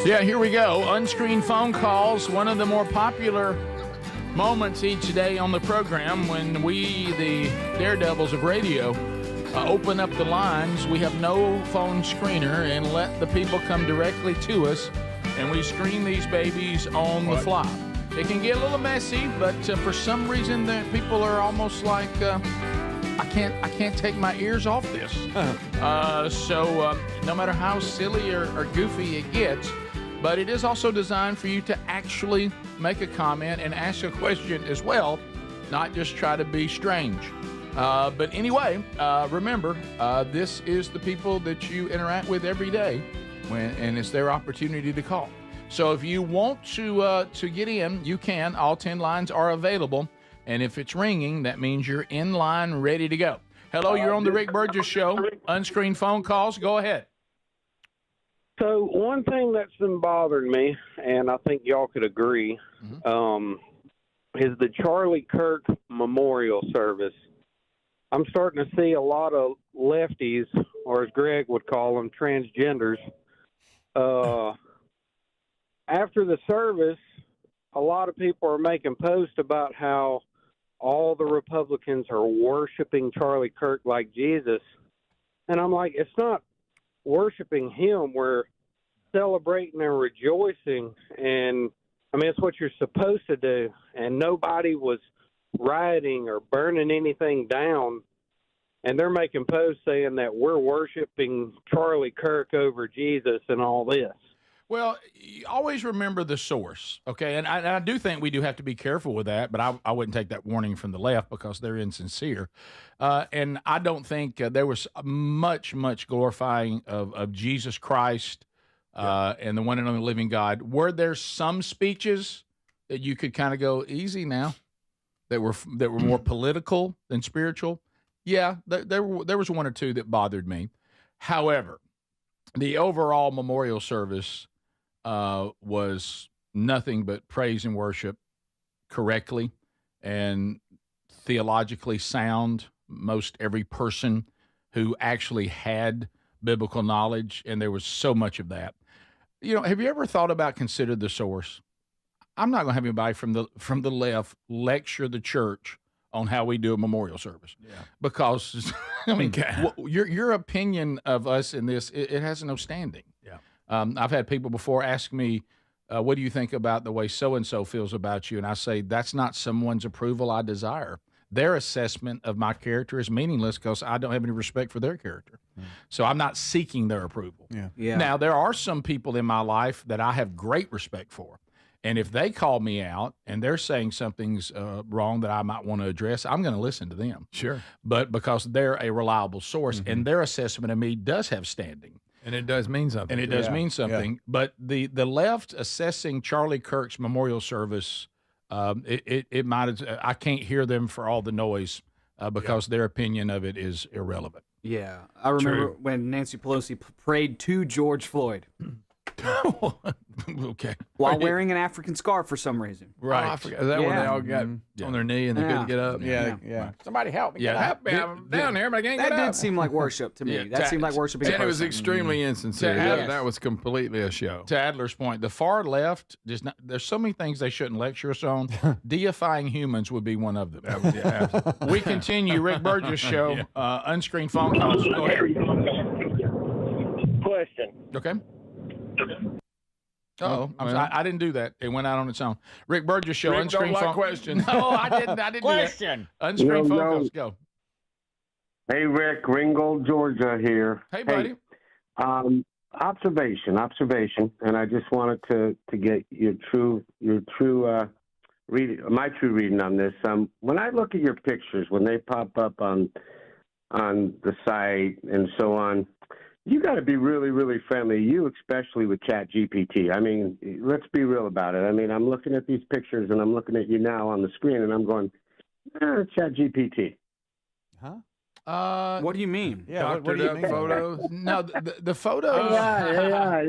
Yeah, here we go. Unscreened phone calls, one of the more popular moments each day on the program when we, the daredevils of radio, open up the lines. We have no phone screener and let the people come directly to us, and we screen these babies on the fly. It can get a little messy, but for some reason, the people are almost like, I can't take my ears off this. So no matter how silly or goofy it gets, but it is also designed for you to actually make a comment and ask a question as well, not just try to be strange. But anyway, remember, this is the people that you interact with every day, and it's their opportunity to call. So if you want to get in, you can. All 10 lines are available, and if it's ringing, that means you're in line, ready to go. Hello, you're on the Rick Burgess Show. Unscreened phone calls. Go ahead.
So one thing that's been bothering me, and I think y'all could agree, is the Charlie Kirk memorial service. I'm starting to see a lot of lefties, or as Greg would call them, transgenders. After the service, a lot of people are making posts about how all the Republicans are worshiping Charlie Kirk like Jesus. And I'm like, it's not worshiping him. We're celebrating and rejoicing, and I mean, it's what you're supposed to do. And nobody was rioting or burning anything down, and they're making posts saying that we're worshiping Charlie Kirk over Jesus and all this.
Well, you always remember the source, okay? And I do think we do have to be careful with that, but I wouldn't take that warning from the left because they're insincere. And I don't think there was much glorifying of Jesus Christ and the one and only living God. Were there some speeches that you could kind of go easy now that were more political than spiritual? Yeah, there was one or two that bothered me. However, the overall memorial service was nothing but praise and worship, correctly and theologically sound. Most every person who actually had biblical knowledge, and there was so much of that. You know, have you ever thought about consider the source? I'm not going to have anybody from the left lecture the church on how we do a memorial service. Yeah. Because, I mean, your opinion of us in this, it has no standing.
Yeah.
I've had people before ask me, what do you think about the way so-and-so feels about you? And I say, that's not someone's approval I desire. Their assessment of my character is meaningless because I don't have any respect for their character. So I'm not seeking their approval.
Yeah.
Now, there are some people in my life that I have great respect for. And if they call me out and they're saying something's wrong that I might want to address, I'm going to listen to them.
Sure.
But because they're a reliable source and their assessment of me does have standing.
And it does mean something.
And it does mean something. Yeah. But the left assessing Charlie Kirk's memorial service, it might. I can't hear them for all the noise because their opinion of it is irrelevant.
Yeah. I remember when Nancy Pelosi prayed to George Floyd.
Okay.
While wearing an African scarf for some reason.
Right.
Oh, I forgot. Is that when they all got on their knee and they couldn't get up?
Yeah.
Somebody help me.
Help me. I'm down here, but I can't
That
get up.
did seem like worship to me. That seemed like worship.
And it was extremely insincere. That was completely a show.
To Adler's point, the far left, there's so many things they shouldn't lecture us on. Deifying humans would be one of them. We continue. Rick Burgess Show, unscreened phone calls. Go ahead.
Question.
Okay. Oh, I didn't do that. It went out on its own. Rick Burgess Show,
Rick
unscreened
don't
phone.
like question.
No, I didn't.
Question.
Do that. Unscreened phone calls. Go.
Hey, Rick, Ringgold, Georgia here.
Hey, buddy.
Observation, and I just wanted to get your true reading, my true reading on this. When I look at your pictures, when they pop up on the site and so on, you got to be really, really friendly. You especially with Chat GPT. I mean, let's be real about it. I mean, I'm looking at these pictures and I'm looking at you now on the screen, and I'm going, Chat GPT.
What do you mean?
Yeah, what do you mean?
Photos? No, the photos.
AI.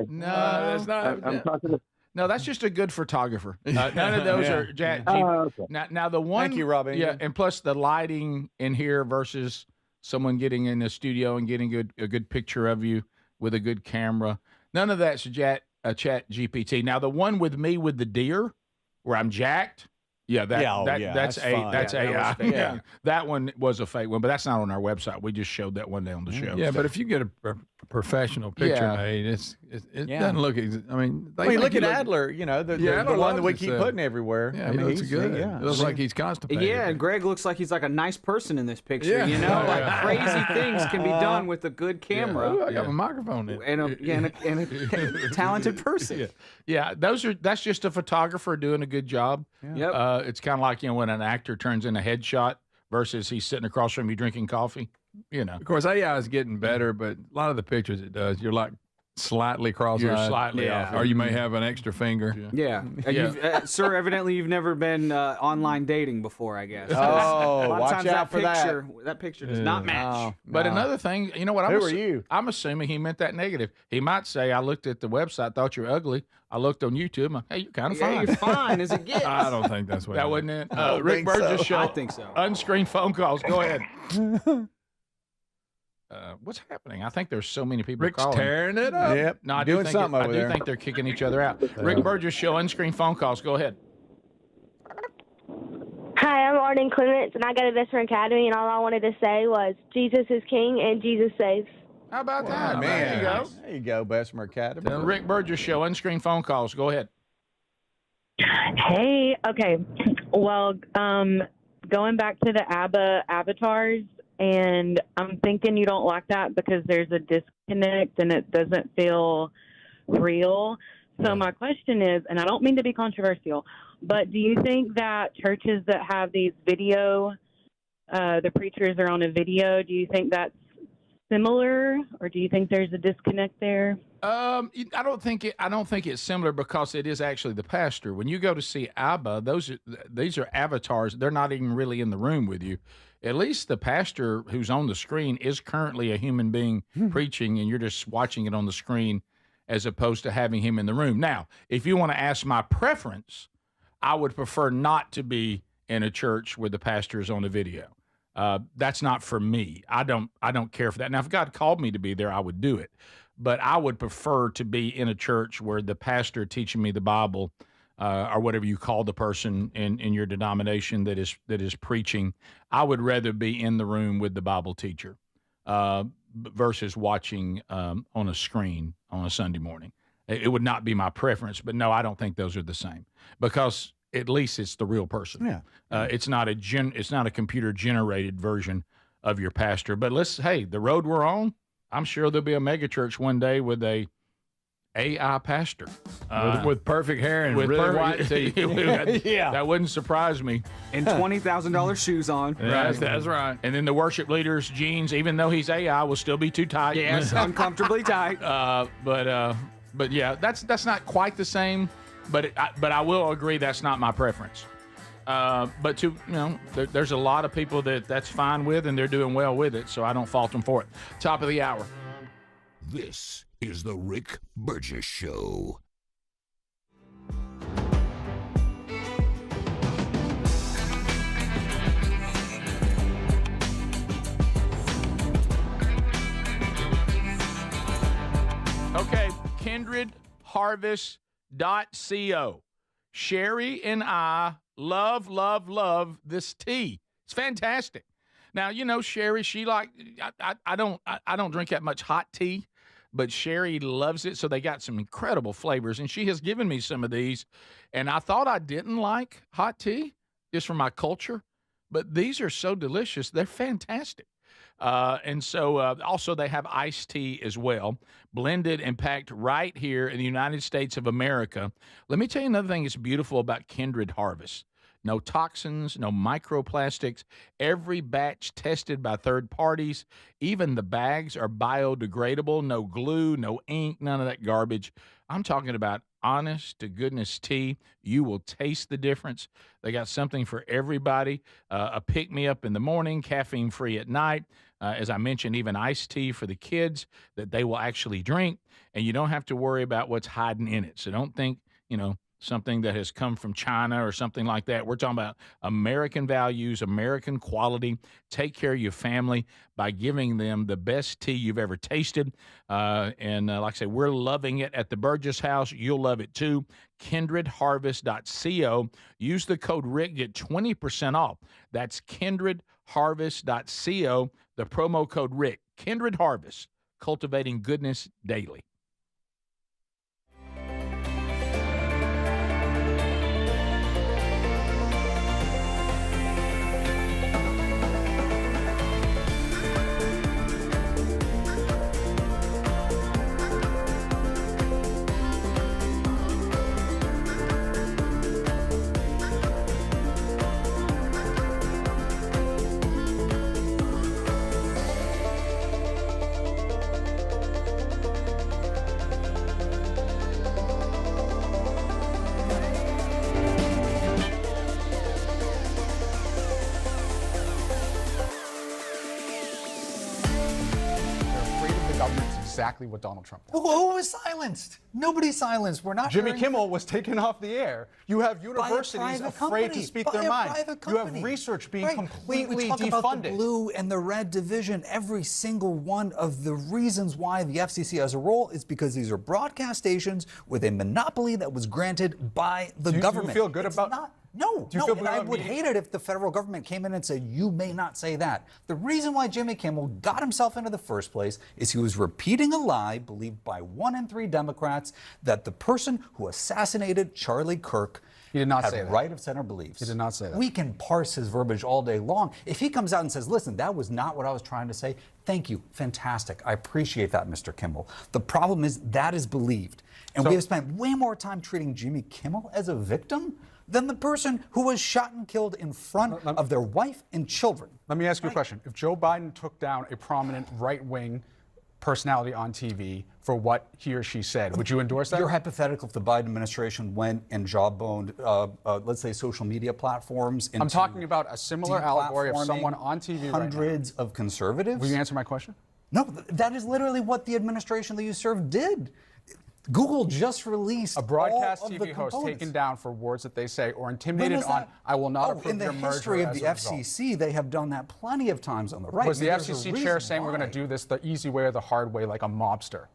No,
that's not. I'm talking.
No, that's just a good photographer. None of those are Jack.
Okay.
Now the one.
Thank you, Rob.
Yeah, and plus the lighting in here versus someone getting in the studio and getting a good picture of you with a good camera. None of that's Chat GPT. Now the one with me with the deer, where I'm jacked. Yeah, that's AI.
Yeah.
That one was a fake one, but that's not on our website. We just showed that one day on the show.
Yeah, but if you get a professional picture made, it doesn't look. I mean,
look at Adler. You know, the one that we keep putting everywhere.
Yeah, he looks good. It looks like he's constipated.
Yeah, and Greg looks like he's like a nice person in this picture. Yeah. You know, like crazy things can be done with a good camera.
Yeah. I got my microphone in.
And a talented person.
Yeah, that's just a photographer doing a good job.
Yep.
It's kind of like, when an actor turns in a headshot versus he's sitting across from you drinking coffee.
Of course, AI is getting better, but a lot of the pictures it does, you're like slightly cross-eyed.
You're slightly off.
Or you may have an extra finger.
Yeah. Sir, evidently you've never been online dating before, I guess.
Oh, watch out for that.
That picture does not match.
But another thing, you know what?
Who are you?
I'm assuming he meant that negative. He might say, I looked at the website, thought you were ugly. I looked on YouTube. I'm like, hey, you're kind of fine.
You're fine as it gets.
I don't think that's what
that wasn't it. Rick Burgess Show.
I think so.
Unscreened phone calls. Go ahead. What's happening? I think there's so many people
Rick's
calling.
tearing it up.
Yep.
No, I
doing
do
something over there.
I do think they're kicking each other out. Rick Burgess Show, unscreened phone calls. Go ahead.
Hi, I'm Arden Clements, and I go to Vesper Academy, and all I wanted to say was Jesus is King and Jesus saves.
How about that?
Man,
There you go.
There you go, Bessemer Academy.
Rick Burgess Show, unscreened phone calls. Go ahead.
Hey, okay. Well, going back to the ABBA avatars, and I'm thinking you don't like that because there's a disconnect and it doesn't feel real. So my question is, and I don't mean to be controversial, but do you think that churches that have these video, the preachers are on a video, do you think that's similar, or do you think there's a disconnect there?
I don't think it's similar because it is actually the pastor. When you go to see ABBA, these are avatars. They're not even really in the room with you. At least the pastor who's on the screen is currently a human being preaching, and you're just watching it on the screen as opposed to having him in the room. Now, if you want to ask my preference, I would prefer not to be in a church where the pastor is on the video. That's not for me. I don't care for that. Now, if God called me to be there, I would do it. But I would prefer to be in a church where the pastor teaching me the Bible or whatever you call the person in your denomination that is preaching. I would rather be in the room with the Bible teacher versus watching on a screen on a Sunday morning. It would not be my preference, but no, I don't think those are the same, because at least it's the real person.
Yeah.
It's not a computer generated version of your pastor. But the road we're on, I'm sure there'll be a megachurch one day with a AI pastor
with perfect hair and
with
really white teeth.
Yeah, that wouldn't surprise me.
And $20,000 shoes on.
Right, that's right. And then the worship leader's jeans, even though he's AI, will still be too tight.
Yes, uncomfortably tight.
But yeah, that's not quite the same. But I will agree that's not my preference. But there's a lot of people that's fine with, and they're doing well with it, so I don't fault them for it. Top of the hour.
This is the Rick Burgess Show.
Okay, kindredharvest.co. Sherry and I love this tea. It's fantastic. Now, Sherry, I don't drink that much hot tea, but Sherry loves it, so they got some incredible flavors, and she has given me some of these, and I thought I didn't like hot tea just from my culture, but these are so delicious. They're fantastic. And so also they have iced tea as well, blended and packed right here in the United States of America. Let me tell you another thing that's beautiful about Kindred Harvest. No toxins, no microplastics, every batch tested by third parties. Even the bags are biodegradable, no glue, no ink, none of that garbage. I'm talking about honest to goodness tea. You will taste the difference. They got something for everybody. A pick-me-up in the morning, caffeine-free at night. As I mentioned, even iced tea for the kids that they will actually drink. And you don't have to worry about what's hiding in it. So don't think, something that has come from China or something like that. We're talking about American values, American quality. Take care of your family by giving them the best tea you've ever tasted. And like I say, we're loving it at the Burgess house. You'll love it too. kindredharvest.co. Use the code Rick, get 20% off. That's kindredharvest.co. The promo code Rick. Kindred Harvest, cultivating goodness daily.
Exactly what Donald Trump
wants. Who was silenced? Nobody's silenced. We're not.
Jimmy Kimmel was taken off the air. You have universities afraid to speak their mind. You have research being completely defunded.
We talk about the blue and the red division. Every single one of the reasons why the FCC has a role is because these are broadcast stations with a monopoly that was granted by the government.
Do you feel good about?
No, and I would hate it if the federal government came in and said, you may not say that. The reason why Jimmy Kimmel got himself into the first place is he was repeating a lie believed by 1 in 3 Democrats that the person who assassinated Charlie Kirk
he did not
had
say that.
right of center beliefs.
He did not say that.
We can parse his verbiage all day long. If he comes out and says, listen, that was not what I was trying to say, thank you, fantastic. I appreciate that, Mr. Kimmel. The problem is that is believed. And we have spent way more time treating Jimmy Kimmel as a victim than the person who was shot and killed in front of their wife and children.
Let me ask you a question. If Joe Biden took down a prominent right-wing personality on TV for what he or she said, would you endorse that?
You're hypothetical if the Biden administration went and jawboned, let's say, social media platforms.
I'm talking about a similar allegory of someone on TV
hundreds of conservatives.
Will you answer my question?
No, that is literally what the administration that you served did. Google just released
a broadcast
all of
TV
the
host
components.
taken down for words that they say or intimidated on. I will not approve your merger.
In the history of the FCC, they have done that plenty of times on the right.
Was the FCC chair saying we're going to do this the easy way or the hard way, like a mobster?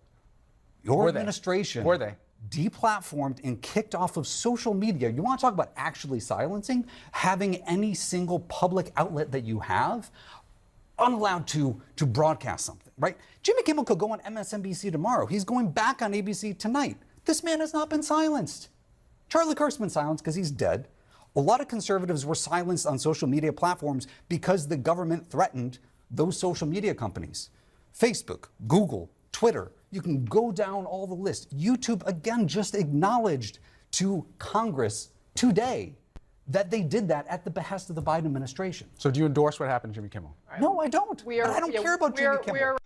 Your administration
were they
deplatformed and kicked off of social media. You want to talk about actually silencing? Having any single public outlet that you have unallowed to broadcast something, right? Jimmy Kimmel could go on MSNBC tomorrow. He's going back on ABC tonight. This man has not been silenced. Charlie Kirk's been silenced because he's dead. A lot of conservatives were silenced on social media platforms because the government threatened those social media companies. Facebook, Google, Twitter, you can go down all the list. YouTube, again, just acknowledged to Congress today that they did that at the behest of the Biden administration.
So do you endorse what happened to Jimmy Kimmel?
No, I don't. But I don't care about Jimmy Kimmel.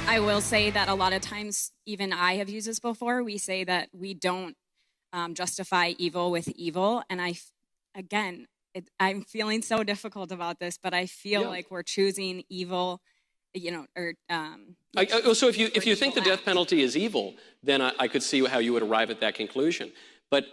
I will say that a lot of times, even I have used this before, we say that we don't justify evil with evil. And I'm feeling so difficult about this, but I feel like we're choosing evil, or...
So if you think the death penalty is evil, then I could see how you would arrive at that conclusion. But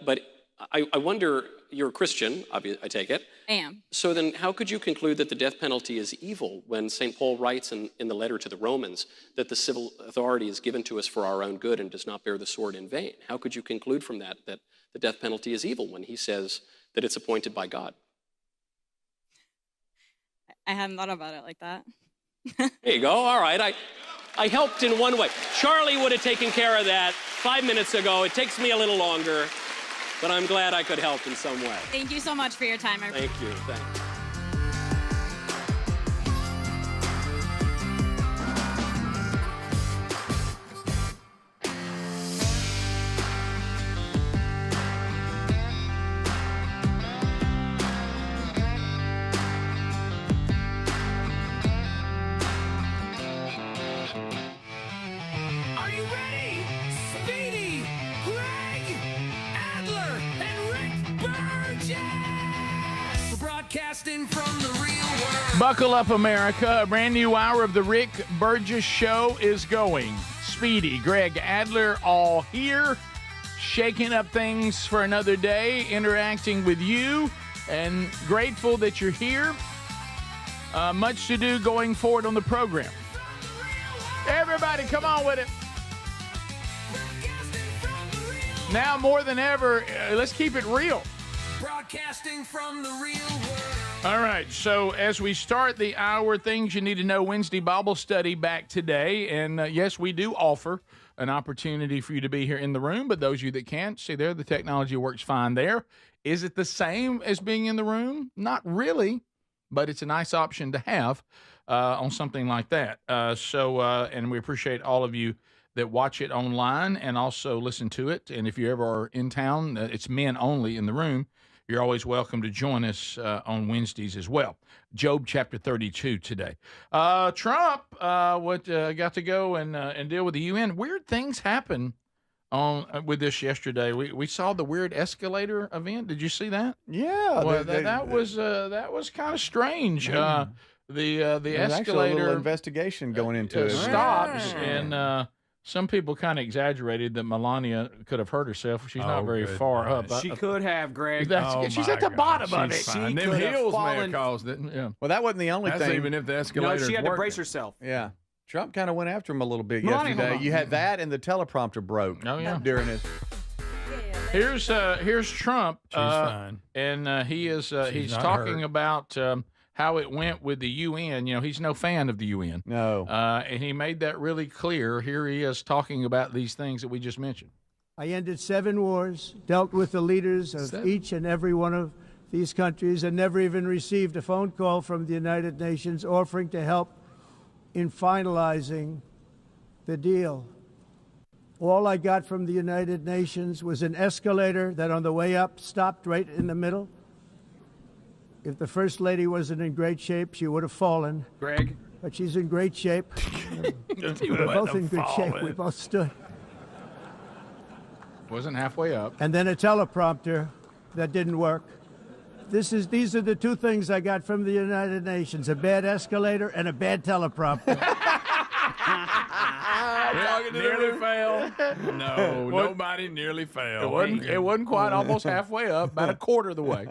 I wonder, you're a Christian, I take it.
I am.
So then how could you conclude that the death penalty is evil when St. Paul writes in the letter to the Romans that the civil authority is given to us for our own good and does not bear the sword in vain? How could you conclude from that the death penalty is evil when he says that it's appointed by God?
I hadn't thought about it like that.
There you go. All right. I helped in one way. Charlie would have taken care of that 5 minutes ago. It takes me a little longer. But I'm glad I could help in some way.
Thank you so much for your time.
Thank you. Thanks.
Are you ready? Speedy, Greg, Adler, and Rick Burgess! We're broadcasting from the real world.
Buckle up, America. A brand new hour of the Rick Burgess Show is going. Speedy, Greg, Adler, all here, shaking up things for another day, interacting with you, and grateful that you're here. Much to do going forward on the program. Everybody, come on with it. Now more than ever, let's keep it real.
Broadcasting from the real world.
All right, so as we start the hour, things you need to know, Wednesday Bible study back today. And yes, we do offer an opportunity for you to be here in the room, but those of you that can't, see there, the technology works fine there. Is it the same as being in the room? Not really, but it's a nice option to have on something like that. And we appreciate all of you that watch it online and also listen to it. And if you ever are in town, it's men only in the room. You're always welcome to join us on Wednesdays as well. Job chapter 32 today. Trump got to go and deal with the UN. Weird things happen with this yesterday. We saw the weird escalator event. Did you see that?
Yeah.
Well, that was kind of strange. The
There's
escalator
actually a little investigation going into it.
Stops and. Some people kind of exaggerated that Melania could have hurt herself. She's not very far up.
She could have, Greg.
She's at the bottom of it.
She
Them
could have
heels may
fallen.
have caused it. Yeah.
Well, that wasn't the only
That's
thing.
even if the
No,
escalator.
she had to brace herself.
Yeah. Trump kind of went after him a little bit
Melania,
yesterday.
hold on.
You had that, and the teleprompter broke.
Oh, yeah.
During his.
Here's Trump.
She's fine.
And he's
not
talking
hurt.
about how it went with the UN. You know, he's no fan of the UN.
No.
And he made that really clear. Here he is talking about these things that we just mentioned.
I ended 7 wars, dealt with the leaders of each and every one of these countries, and never even received a phone call from the United Nations offering to help in finalizing the deal. All I got from the United Nations was an escalator that on the way up stopped right in the middle. If the First Lady wasn't in great shape, she would have fallen.
Greg?
But she's in great shape. We're both in good shape. We both stood.
Wasn't halfway up.
And then a teleprompter that didn't work. These are the two things I got from the United Nations: a bad escalator and a bad teleprompter.
Nearly failed.
No, nobody nearly failed.
It wasn't quite almost halfway up, about a quarter of the way.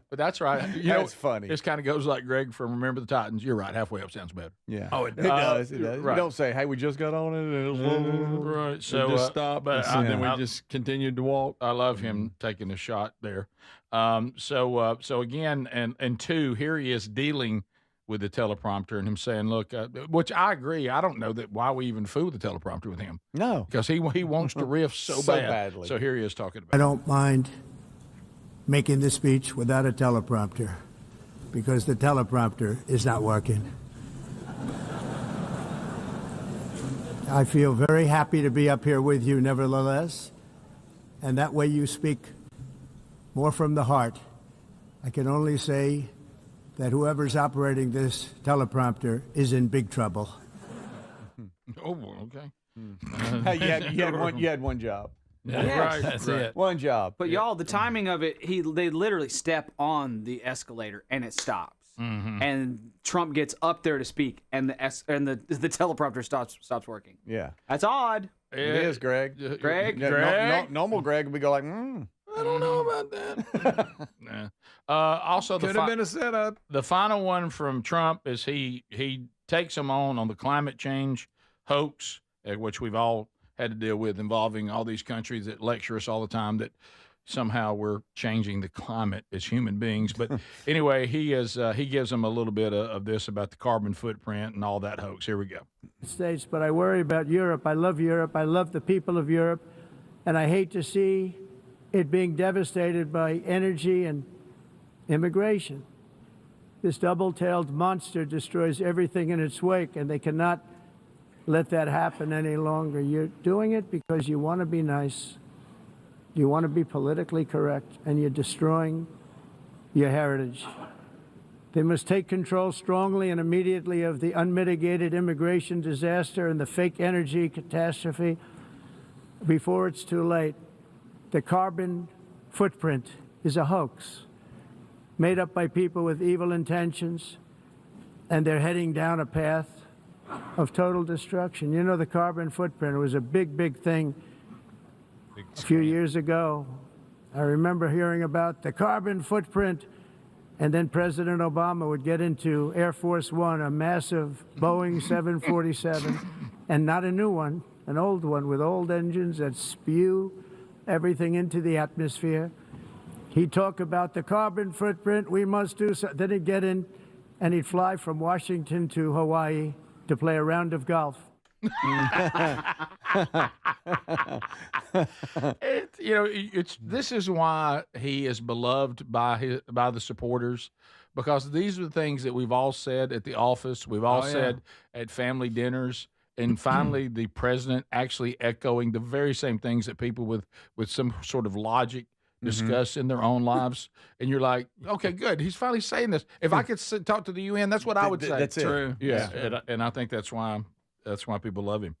But that's right.
That's funny.
This kind of goes like Greg from Remember the Titans. You're right. Halfway up sounds better.
Yeah.
Oh, it does.
It does. It does.
Right.
You don't say, hey, we just got on it.
Right.
So just stop,
but
and then we just continued to walk.
I love him taking a shot there. So again, and two, here he is dealing with the teleprompter and him saying, look, which I agree. I don't know that why we even fool the teleprompter with him.
No.
Because he wants to riff so
badly.
So here he is talking about
I don't mind making the speech without a teleprompter because the teleprompter is not working. I feel very happy to be up here with you nevertheless, and that way you speak more from the heart. I can only say that whoever's operating this teleprompter is in big trouble.
Oh, okay.
Hey, you had one job.
Yes. Right,
that's it.
One job.
But y'all, the timing of it, they literally step on the escalator and it stops.
Mm-hmm.
And Trump gets up there to speak, and the teleprompter stops working.
Yeah.
That's odd.
It is, Greg.
Greg?
Normal Greg would be going like,
I don't know about that. Nah. Also,
Could have been a setup.
The final one from Trump is he takes him on the climate change hoax, which we've all had to deal with, involving all these countries that lecture us all the time that somehow we're changing the climate as human beings. But anyway, he gives them a little bit of this about the carbon footprint and all that hoax. Here we go.
States, but I worry about Europe. I love Europe. I love the people of Europe, and I hate to see it being devastated by energy and immigration. This double-tailed monster destroys everything in its wake, and they cannot let that happen any longer. You're doing it because you want to be nice. You want to be politically correct, and you're destroying your heritage. They must take control strongly and immediately of the unmitigated immigration disaster and the fake energy catastrophe before it's too late. The carbon footprint is a hoax made up by people with evil intentions, and they're heading down a path of total destruction. You know, the carbon footprint was a big, big thing a few years ago. I remember hearing about the carbon footprint, and then President Obama would get into Air Force One, a massive Boeing 747, and not a new one, an old one with old engines that spew everything into the atmosphere. He'd talk about the carbon footprint, we must do so. Then he'd get in and he'd fly from Washington to Hawaii to play a round of golf.
This is why he is beloved by the supporters, because these are the things that we've all said at the office, we've all said at family dinners, and finally the president actually echoing the very same things that people with some sort of logic discuss in their own lives. And you're like, okay, good, he's finally saying this. If I could talk to the UN, that's what I would say.
That's
true.
It.
Yeah, and I think that's why people love him.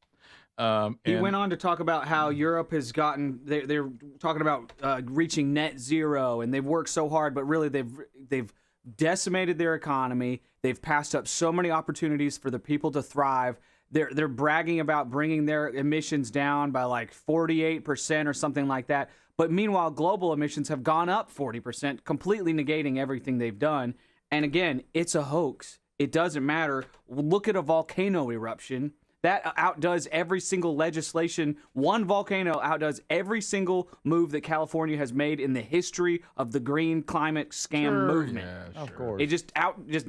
He went on to talk about how Europe has gotten. They're talking about reaching net zero, and they've worked so hard, but really they've decimated their economy. They've passed up so many opportunities for the people to thrive. They're bragging about bringing their emissions down by like 48% or something like that. But meanwhile, global emissions have gone up 40%, completely negating everything they've done. And again, it's a hoax. It doesn't matter. Look at a volcano eruption. That outdoes every single legislation. One volcano outdoes every single move that California has made in the history of the green climate scam movement.
Yeah, of course.
It just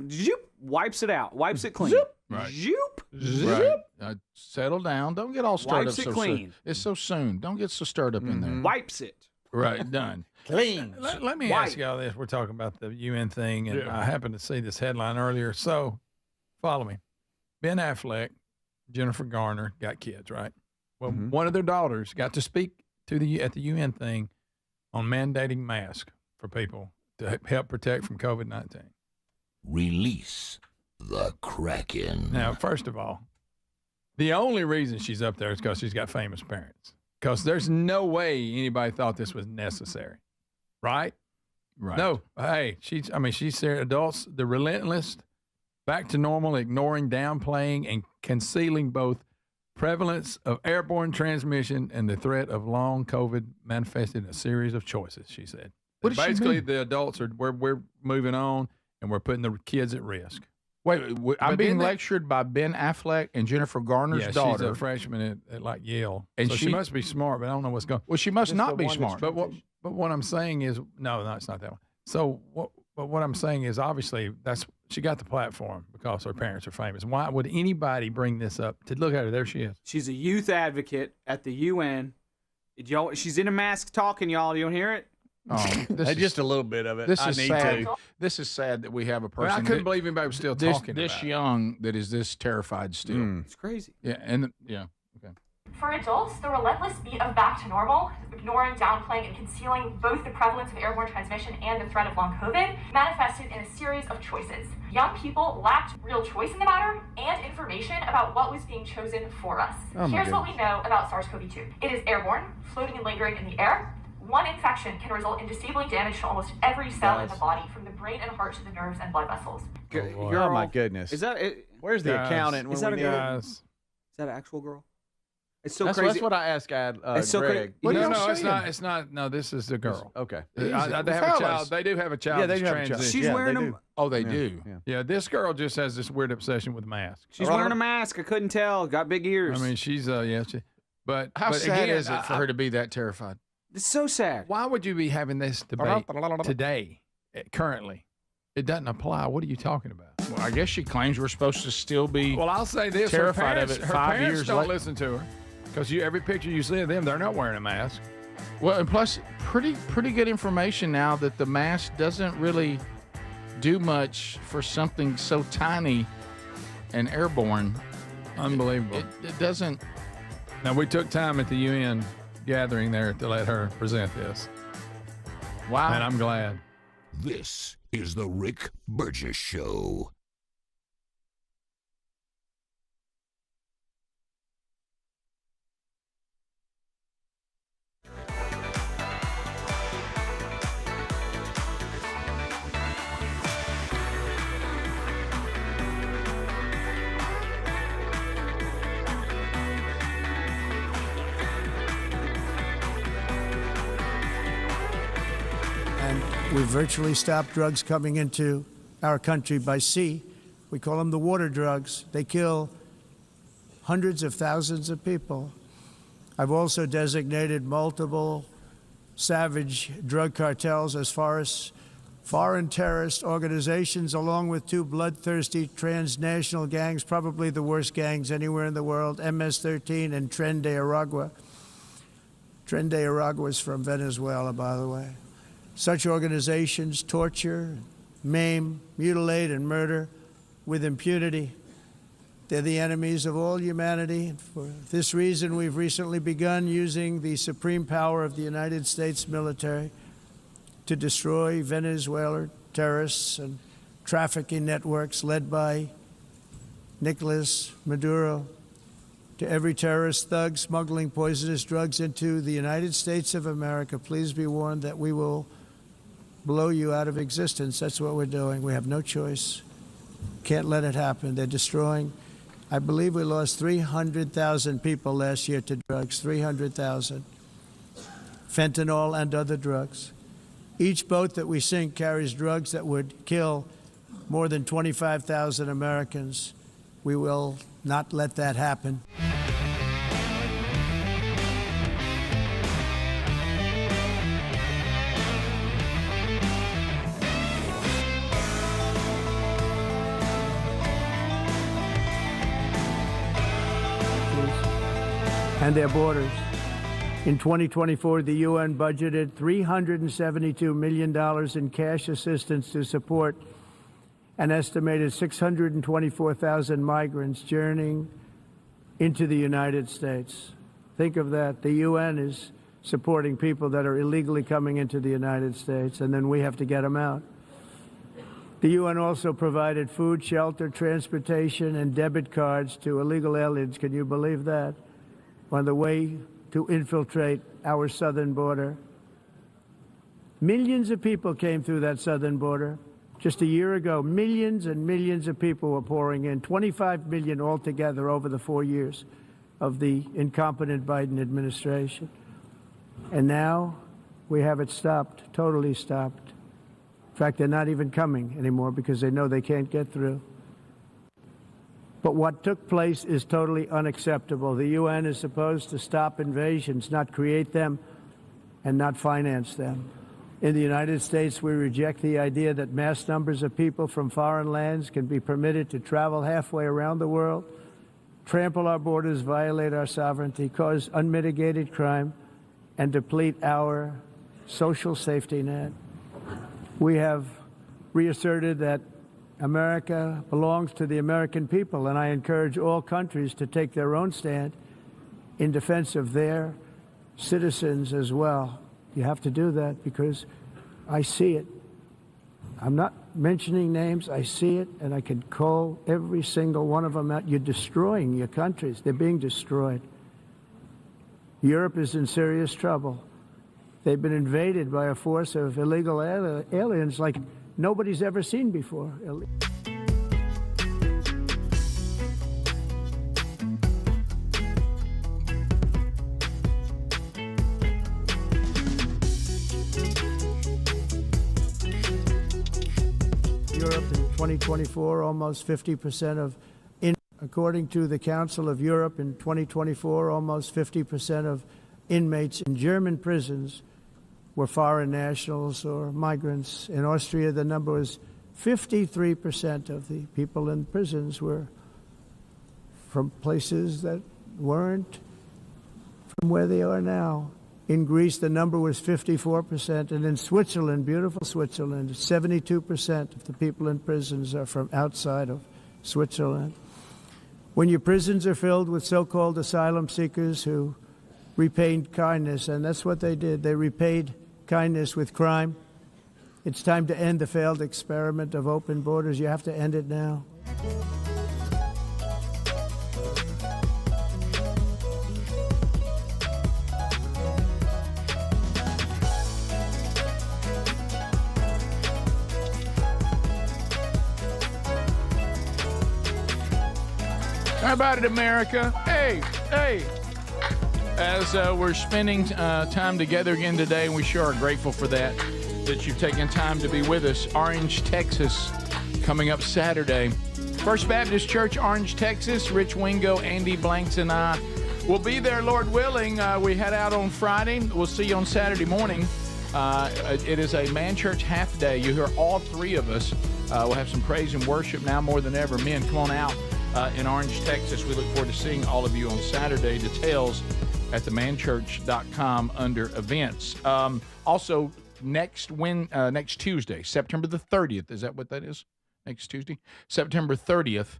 zoop, wipes it out, wipes it clean.
Zoop. Right.
Zoop.
Right. Settle down. Don't get all stirred
Wipes
up
it
so
clean.
soon. It's so soon. Don't get so stirred up in there.
Wipes it.
Right. Done.
Clean.
Let me ask y'all this. We're talking about the UN thing, and I happened to see this headline earlier. So, follow me. Ben Affleck, Jennifer Garner got kids, right? Well, one of their daughters got to speak at the UN thing on mandating masks for people to help protect from COVID-19.
Release the Kraken.
Now, first of all, the only reason she's up there is because she's got famous parents. because there's no way anybody thought this was necessary, right?
Right.
No. Hey, she said adults, the relentless, back to normal, ignoring, downplaying, and concealing both prevalence of airborne transmission and the threat of long COVID manifested in a series of choices, she said.
What does she
Basically,
mean?
the adults we're moving on and we're putting the kids at risk.
Wait, I'm being
then
lectured by Ben Affleck and Jennifer Garner's daughter.
She's a freshman at like Yale,
and
so she must be smart, but I don't know what's going.
Well, she must not be smart.
But what I'm saying is, no, it's not that one. So what I'm saying is, obviously, she got the platform because her parents are famous. Why would anybody bring this up? To look at her, there she is.
She's a youth advocate at the UN. She's in a mask talking, y'all. You don't hear it?
Oh,
just a little bit of it.
This
I
is
need
sad.
to.
This is sad that we have a person.
I couldn't believe anybody was still talking
this
about it.
young that is this terrified still.
It's crazy.
Yeah, and yeah. Okay.
For adults, the relentless beat of back to normal, ignoring, downplaying, and concealing both the prevalence of airborne transmission and the threat of long COVID, manifested in a series of choices. Young people lacked real choice in the matter and information about what was being chosen for us. Here's what we know about SARS-CoV-2. It is airborne, floating and lingering in the air. One infection can result in disabling damage to almost every cell in the body, from the brain and heart to the nerves and blood vessels.
Oh my goodness!
Is that it?
Where's the accountant?
Is
when
that
we
a
need
girl?
it?
Is that an actual girl? It's so
That's
crazy.
what I asked
It's so
Greg.
crazy.
No, it's not. It's not. No, this is the girl.
Okay.
They have a child. They do have a child.
Yeah, they do have a
transition.
child.
She's wearing them.
Oh, they do.
Yeah, this girl just has this weird obsession with masks.
She's wearing a mask. I couldn't tell. Got big ears.
I mean, she's but
How
but
sad
again,
is it for her to be that terrified?
It's so sad.
Why would you be having this debate today, currently? It doesn't apply. What are you talking about?
Well, I guess she claims we're supposed to still be.
Well, I'll say this:
terrified
her parents,
of it
her
5
parents
years
don't
later.
listen to her because every picture you see of them, they're not wearing a mask.
Well, and plus, pretty good information now that the mask doesn't really do much for something so tiny and airborne.
Unbelievable.
It doesn't.
Now, we took time at the UN gathering there to let her present this.
Wow.
And I'm glad.
This is the Rick Burgess Show.
And we virtually stopped drugs coming into our country by sea. We call them the water drugs. They kill hundreds of thousands of people. I've also designated multiple savage drug cartels as far as foreign terrorist organizations, along with two bloodthirsty transnational gangs, probably the worst gangs anywhere in the world, MS-13 and Tren de Aragua. Tren de Aragua is from Venezuela, by the way. Such organizations torture, maim, mutilate, and murder with impunity. They're the enemies of all humanity. For this reason, we've recently begun using the supreme power of the United States military to destroy Venezuelan terrorists and trafficking networks led by Nicolas Maduro. To every terrorist thug smuggling poisonous drugs into the United States of America, please be warned that we will blow you out of existence. That's what we're doing. We have no choice. Can't let it happen. They're destroying. I believe we lost 300,000 people last year to drugs, 300,000. Fentanyl and other drugs. Each boat that we sink carries drugs that would kill more than 25,000 Americans. We will not let that happen. And their borders. In 2024, the UN budgeted $372 million in cash assistance to support an estimated 624,000 migrants journeying into the United States. Think of that. The UN is supporting people that are illegally coming into the United States, and then we have to get them out. The UN also provided food, shelter, transportation, and debit cards to illegal aliens. Can you believe that? On the way to infiltrate our southern border. Millions of people came through that southern border. Just a year ago, millions and millions of people were pouring in, 25 million altogether over the 4 years of the incompetent Biden administration. And now we have it stopped, totally stopped. In fact, they're not even coming anymore because they know they can't get through. But what took place is totally unacceptable. The UN is supposed to stop invasions, not create them and not finance them. In the United States, we reject the idea that mass numbers of people from foreign lands can be permitted to travel halfway around the world, trample our borders, violate our sovereignty, cause unmitigated crime, and deplete our social safety net. We have reasserted that America belongs to the American people, and I encourage all countries to take their own stand in defense of their citizens as well. You have to do that because I see it. I'm not mentioning names. I see it, and I can call every single one of them out. You're destroying your countries. They're being destroyed. Europe is in serious trouble. They've been invaded by a force of illegal aliens like nobody's ever seen before. Europe in 2024, almost 50% of, according to the Council of Europe in 2024, almost 50% of inmates in German prisons were foreign nationals or migrants. In Austria, the number was 53% of the people in prisons were from places that weren't from where they are now. In Greece, the number was 54%, and in Switzerland, beautiful Switzerland, 72% of the people in prisons are from outside of Switzerland. When your prisons are filled with so-called asylum seekers who repaid kindness, and that's what they did, they repaid kindness with crime, it's time to end the failed experiment of open borders. You have to end it now.
How about it, America? Hey, hey. As we're spending time together again today, and we sure are grateful for that you've taken time to be with us. Orange, Texas, coming up Saturday. First Baptist Church, Orange, Texas. Rich Wingo, Andy Blanks, and I will be there, Lord willing. We head out on Friday. We'll see you on Saturday morning. It is a man church half day. You hear all three of us. We'll have some praise and worship now more than ever. Men, come on out in Orange, Texas. We look forward to seeing all of you on Saturday. Details at themanchurch.com under events. Also, next Tuesday, September the 30th, is that what that is? Next Tuesday? September 30th,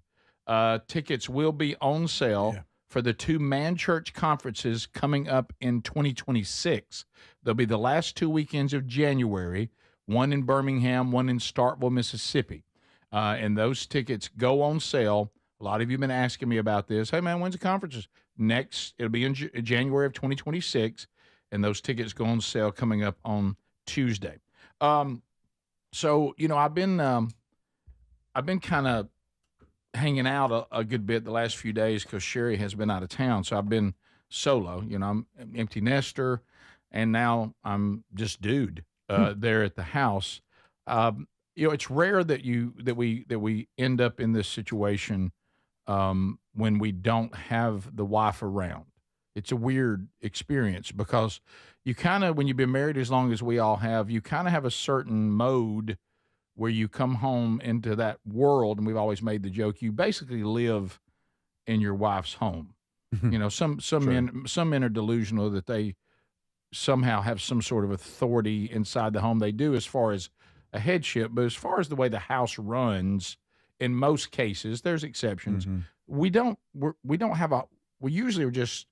tickets will be on sale for the two Man Church conferences coming up in 2026. They'll be the last 2 weekends of January, one in Birmingham, one in Starkville, Mississippi. And those tickets go on sale. A lot of you have been asking me about this. Hey, man, when's the conferences? It'll be in January of 2026, and those tickets go on sale coming up on Tuesday. So, you know, I've been kind of hanging out a good bit the last few days because Sherry has been out of town. So I've been solo. You know, I'm an empty nester, and now I'm just dude there at the house. You know, it's rare that we end up in this situation when we don't have the wife around. It's a weird experience because you kind of, when you've been married as long as we all have, you kind of have a certain mode where you come home into that world, and we've always made the joke, you basically live in your wife's home. You know, some men are delusional that they somehow have some sort of authority inside the home. They do as far as a headship, but as far as the way the house runs, in most cases, there's exceptions. We usually are just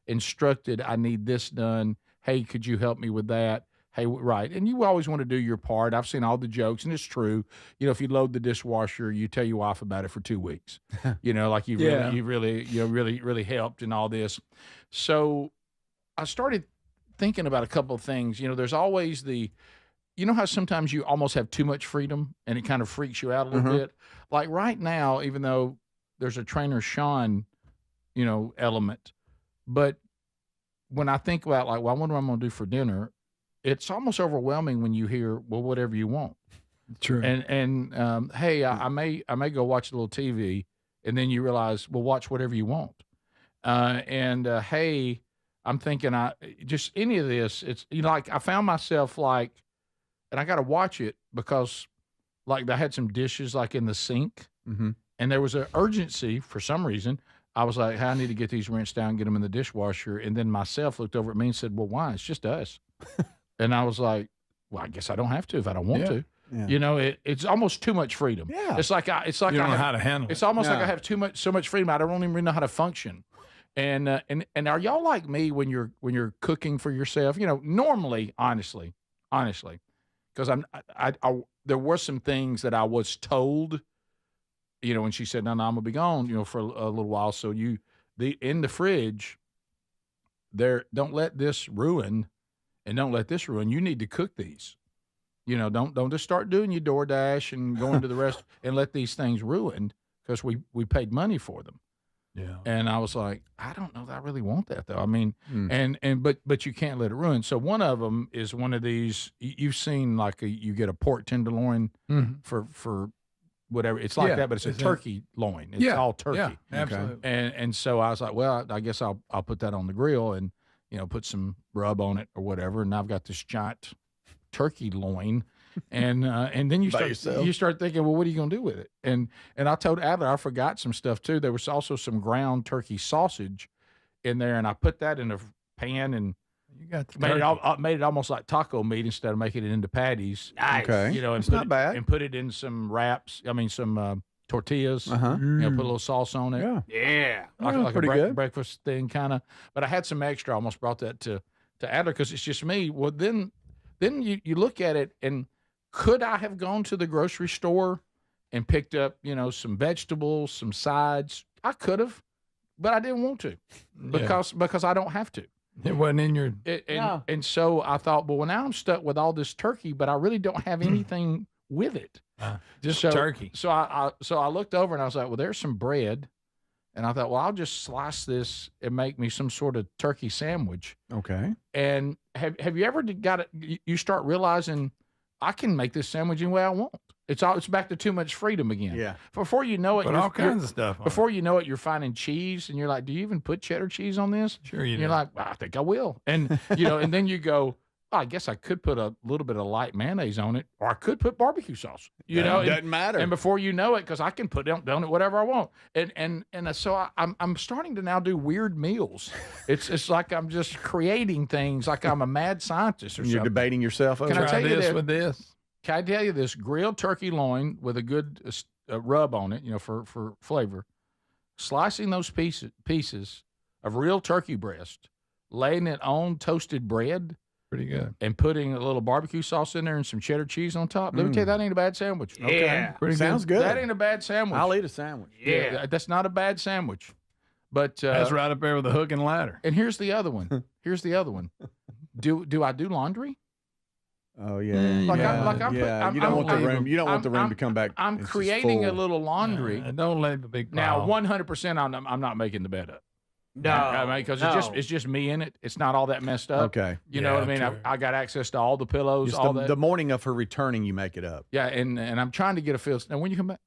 instructed, I need this done. Hey, could you help me with that? Hey, right. And you always want to do your part. I've seen all the jokes, and it's true. You know, if you load the dishwasher, you tell your wife about it for 2 weeks. You know, like you really helped and all this. So I started thinking about a couple of things. There's always how sometimes you almost have too much freedom and it kind of freaks you out a little bit. Like right now, even though there's a trainer Sean, element, but when I think about I wonder what I'm going to do for dinner, it's almost overwhelming when you hear, well, whatever you want.
True.
And hey, I may go watch a little TV, and then you realize, well, watch whatever you want. Hey, I'm thinking just any of this. It's I found myself and I got to watch it because I had some dishes in the sink, and there was an urgency for some reason. I was like, hey, I need to get these rinsed down, get them in the dishwasher, and then myself looked over at me and said, well, why? It's just us. And I was like, well, I guess I don't have to if I don't want to. Yeah. It's almost too much freedom. Yeah. It's like
you don't know how to handle it.
It's almost like I have so much freedom. I don't even really know how to function. And are y'all like me when you're cooking for yourself? Normally, honestly, because there were some things that I was told. When she said, no, I'm gonna be gone, for a little while. So in the fridge, don't let this ruin. And don't let this ruin. You need to cook these. Don't just start doing your DoorDash and going to the rest and let these things ruin because we paid money for them. Yeah. And I was like, I don't know that I really want that though. I mean, but you can't let it ruin. So one of them is one of these. You've seen you get a pork tenderloin for whatever. It's like that, but it's a turkey loin. It's all turkey.
Yeah, absolutely.
And so I was like, well, I guess I'll put that on the grill and put some rub on it or whatever. And I've got this giant turkey loin. And then you start thinking, well, what are you going to do with it? And I told Adler, I forgot some stuff too. There was also some ground turkey sausage in there. And I put that in a pan and
you got
made it almost like taco meat instead of making it into patties.
Nice. Okay.
And
it's not bad.
And put it in some wraps. Some tortillas, put a little sauce on it.
Yeah.
Like
pretty good
breakfast thing kind of. But I had some extra. I almost brought that to Adler because it's just me. Well, then you look at it and could I have gone to the grocery store and picked up, some vegetables, some sides? I could have, but I didn't want to because I don't have to.
It wasn't in your.
And so I thought, well, now I'm stuck with all this turkey, but I really don't have anything with it.
Just turkey.
So I looked over and I was like, well, there's some bread. And I thought, well, I'll just slice this and make me some sort of turkey sandwich.
Okay.
And have you ever got it? You start realizing I can make this sandwich any way I want. It's back to too much freedom again.
Yeah.
Before you know it,
all kinds of stuff.
Before you know it, you're finding cheese, and you're like, "Do you even put cheddar cheese on this?"
Sure, you do.
You're like, well, "I think I will," and and then you go, oh, "I guess I could put a little bit of light mayonnaise on it, or I could put barbecue sauce."
It doesn't matter.
And before you know it, because I can put on it whatever I want, and so I'm starting to now do weird meals. It's like I'm just creating things, like I'm a mad scientist or something.
You're debating yourself.
Can I tell you
this with this?
Can I tell you this? Grilled turkey loin with a good rub on it, for flavor. Slicing those pieces of real turkey breast, laying it on toasted bread.
Pretty good.
And putting a little barbecue sauce in there and some cheddar cheese on top. Let me tell you, that ain't a bad sandwich.
Yeah.
Okay.
Pretty Sounds good.
That ain't a bad sandwich.
I'll eat a sandwich.
Yeah. That's not a bad sandwich. But
that's right up there with the hook and ladder.
And here's the other one. Do I do laundry?
Oh yeah.
I'm
you don't want the room. You don't want the room to come back.
I'm creating a little laundry.
Don't leave the big pile.
Now 100%. I'm not making the bed up.
No,
because it's just me in it. It's not all that messed up.
Okay,
you know what I mean. I got access to all the pillows.
Just the morning of her returning, you make it up.
Yeah, and I'm trying to get a feel. Now, when you come back,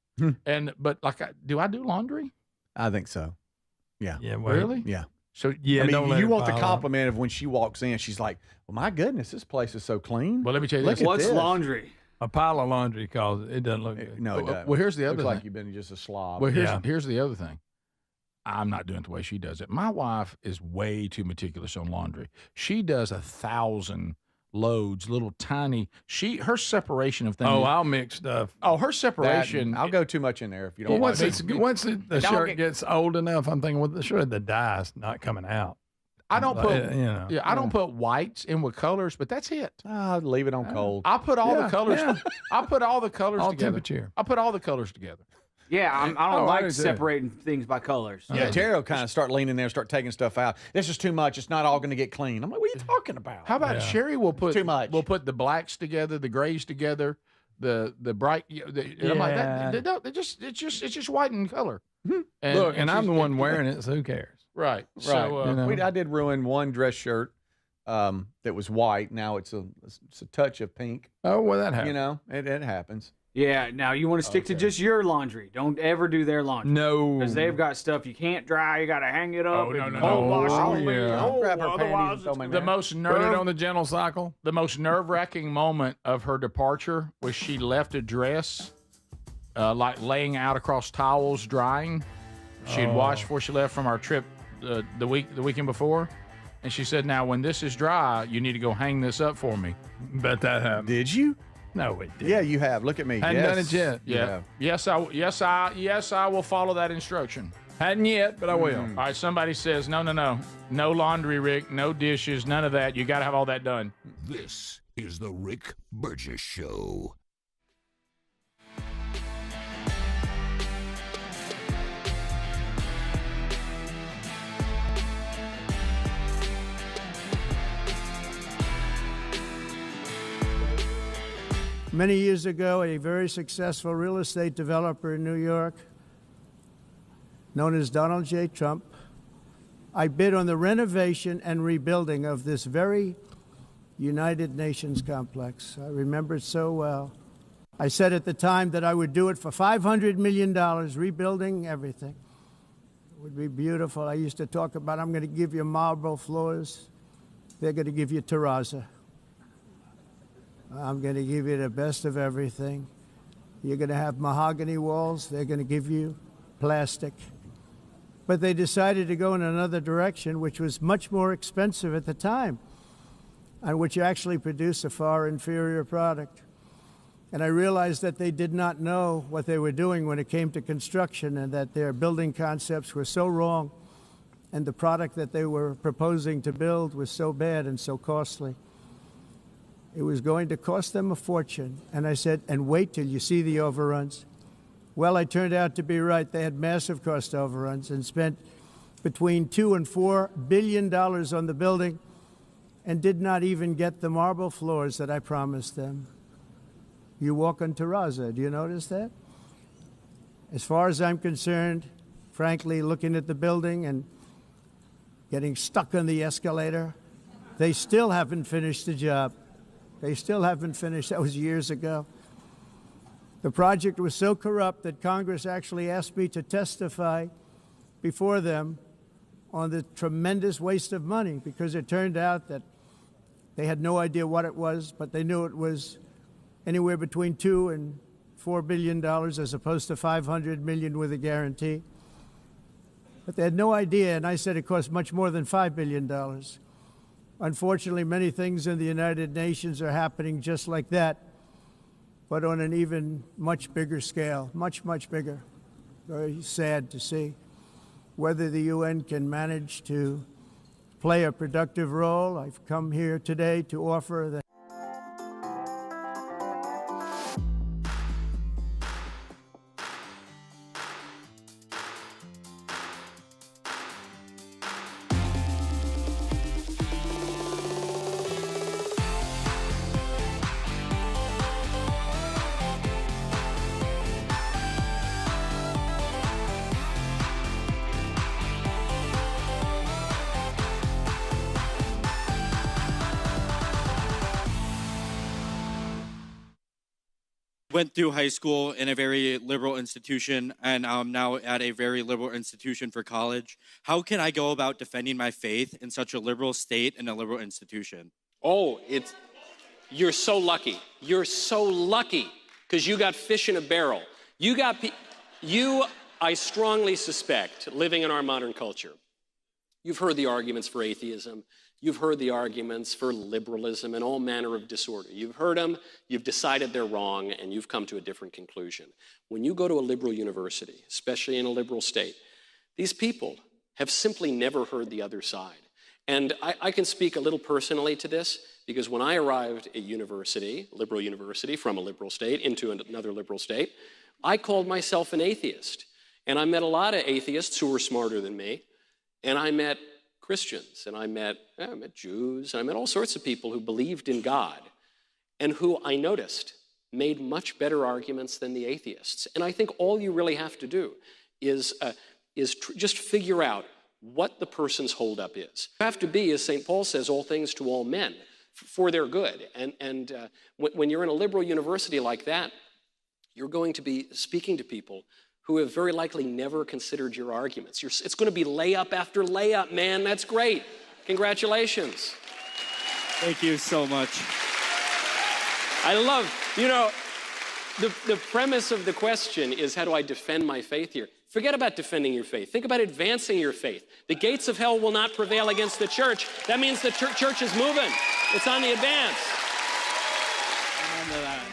do I do laundry?
I think so. Yeah.
Yeah.
Really?
Yeah.
So
yeah,
you want the compliment of when she walks in. She's like, "Well, my goodness, this place is so clean."
Well, let me tell you this.
What's laundry?
A pile of laundry, because it doesn't look good.
No, it doesn't.
Well, here's the other
Looks
thing.
like you've been just a slob.
Well, here's the other thing. I'm not doing it the way she does it. My wife is way too meticulous on laundry. She does 1,000 loads, little tiny. Her separation of things.
Oh, I'll mix stuff.
Oh, her separation.
I'll go too much in there if you don't.
Once the shirt gets old enough, I'm thinking, well, sure, the dye's not coming out.
I don't put I don't put whites in with colors, but that's it.
Leave it on cold.
I put all the colors. I put all the colors
all
together.
Temperature.
I put all the colors together.
Yeah, I don't
I
like
do too.
separating things by colors.
Yeah, Terry will kind of start leaning there, start taking stuff out. This is too much. It's not all going to get clean. I'm like, what are you talking about?
How about Sherry will put
too much.
We'll put the blacks together, the grays together, the bright. I'm like that. It's just white in color. And,
Look, and I'm the one
she's-
wearing it, so who cares?
Right.
Right.
So
I did ruin one dress shirt that was white. Now it's a touch of pink.
Oh, well, that happens.
You know, it happens.
Yeah, now you want to stick to just your laundry. Don't ever do their laundry.
No.
Because they've got stuff you can't dry. You got to hang it up.
Oh, no,
and
no,
cold
no.
wash
Oh,
only.
yeah.
I'll grab her
otherwise
panties and throw
it's
them in
the
there.
most
Put it on the gentle cycle.
The most nerve-wracking moment of her departure was she left a dress, like laying out across towels, drying. She had washed before she left from our trip the weekend before, and she said, "Now, when this is dry, you need to go hang this up for me."
Bet that happened.
Did you?
No, it didn't.
Yeah, you have. Look at me.
Hadn't done it yet.
You
Yeah.
have.
Yes, I will follow that instruction.
Hadn't yet, but I will.
All right. Somebody says, no laundry, Rick, no dishes, none of that. You got to have all that done.
This is the Rick Burgess Show.
Many years ago, a very successful real estate developer in New York, known as Donald J. Trump, I bid on the renovation and rebuilding of this very United Nations complex. I remember it so well. I said at the time that I would do it for $500 million, rebuilding everything. It would be beautiful. I used to talk about, I'm going to give you marble floors. They're going to give you terrazzo. I'm going to give you the best of everything. You're going to have mahogany walls. They're going to give you plastic. But they decided to go in another direction, which was much more expensive at the time, and which actually produced a far inferior product. And I realized that they did not know what they were doing when it came to construction, and that their building concepts were so wrong, and the product that they were proposing to build was so bad and so costly. It was going to cost them a fortune. And I said, and wait till you see the overruns. Well, I turned out to be right. They had massive cost overruns and spent between $2 and $4 billion on the building and did not even get the marble floors that I promised them. You walk on terrazzo. Do you notice that? As far as I'm concerned, frankly, looking at the building and getting stuck on the escalator, they still haven't finished the job. They still haven't finished. That was years ago. The project was so corrupt that Congress actually asked me to testify before them on the tremendous waste of money, because it turned out that they had no idea what it was, but they knew it was anywhere between $2 and $4 billion as opposed to $500 million with a guarantee. But they had no idea, and I said it cost much more than $5 billion. Unfortunately, many things in the United Nations are happening just like that, but on an even much bigger scale, much, much bigger. Very sad to see. Whether the UN can manage to play a productive role, I've come here today to offer that.
Went through high school in a very liberal institution, and I'm now at a very liberal institution for college. How can I go about defending my faith in such a liberal state and a liberal institution?
Oh, you're so lucky. You're so lucky because you got fish in a barrel. I strongly suspect, living in our modern culture, you've heard the arguments for atheism. You've heard the arguments for liberalism and all manner of disorder. You've heard them, you've decided they're wrong, and you've come to a different conclusion. When you go to a liberal university, especially in a liberal state, these people have simply never heard the other side. And I can speak a little personally to this, because when I arrived at university, liberal university, from a liberal state into another liberal state, I called myself an atheist, and I met a lot of atheists who were smarter than me, and I met Christians, and I met Jews, and I met all sorts of people who believed in God, and who I noticed made much better arguments than the atheists. And I think all you really have to do is just figure out what the person's holdup is. You have to be, as St. Paul says, all things to all men for their good. And when you're in a liberal university like that, you're going to be speaking to people who have very likely never considered your arguments. It's going to be layup after layup, man. That's great. Congratulations.
Thank you so much.
I love, the premise of the question is, how do I defend my faith here? Forget about defending your faith. Think about advancing your faith. The gates of hell will not prevail against the church. That means the church is moving. It's on the advance.
Amen to that.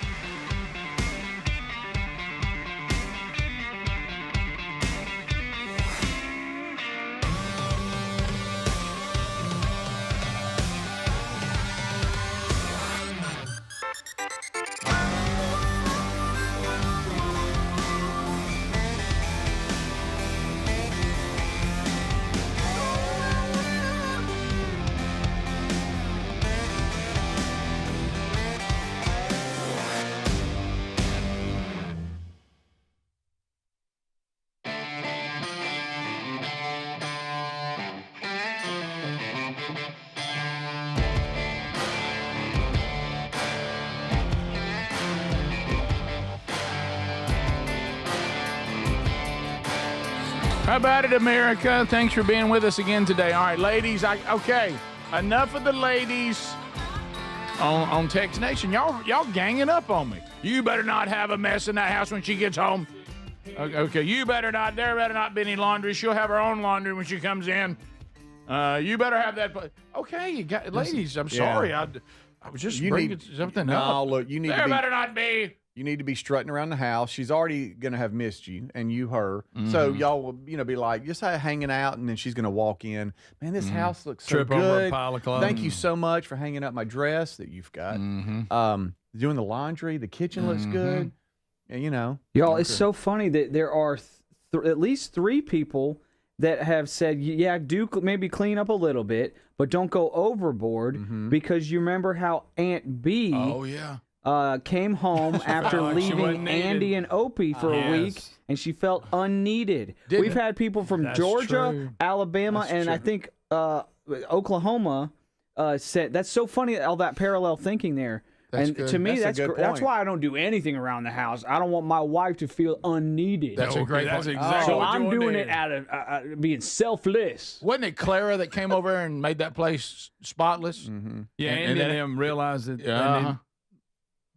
How about it, America? Thanks for being with us again today. All right, ladies. Okay, enough of the ladies on Text Nation. Y'all ganging up on me. You better not have a mess in that house when she gets home. Okay, you better not. There better not be any laundry. She'll have her own laundry when she comes in. You better have that. Okay, you got, ladies. I'm sorry. I was just bringing something up.
No, look, you need
there
to be.
Better not be.
You need to be strutting around the house. She's already going to have missed you, and you her. So y'all will, be like, just hanging out, and then she's going to walk in. Man, this house looks so
Trip
good.
over a pile of clothes.
Thank you so much for hanging up my dress that you've got. Doing the laundry. The kitchen looks good. And,
Y'all, it's so funny that there are at least 3 people that have said, yeah, do maybe clean up a little bit, but don't go overboard, because you remember how Aunt B...
Oh, yeah.
Came home after leaving Andy and Opie for a week, and she felt unneeded. We've had people from Georgia, Alabama, and I think Oklahoma said, that's so funny, all that parallel thinking there. To me, that's why I don't do anything around the house. I don't want my wife to feel unneeded.
That's a great point.
Exactly
so
what
I'm
you're
doing it out of being selfless.
Wasn't it Clara that came over and made that place spotless?
Yeah, and then him realized it.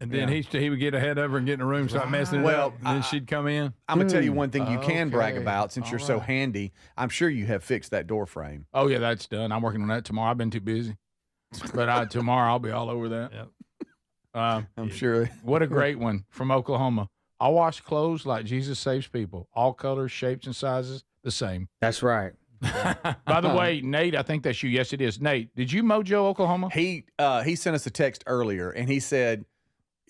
And then he would get ahead of her and get in the room and start messing it up. And then she'd come in.
I'm going to tell you one thing you can brag about since you're so handy. I'm sure you have fixed that door frame.
Oh, yeah, that's done. I'm working on that tomorrow. I've been too busy. But tomorrow I'll be all over that.
Yep.
I'm sure.
What a great one from Oklahoma. I wash clothes like Jesus saves people. All colors, shapes, and sizes, the same.
That's right.
By the way, Nate, I think that's you. Yes, it is. Nate, did you mojo Oklahoma?
He sent us a text earlier, and he said,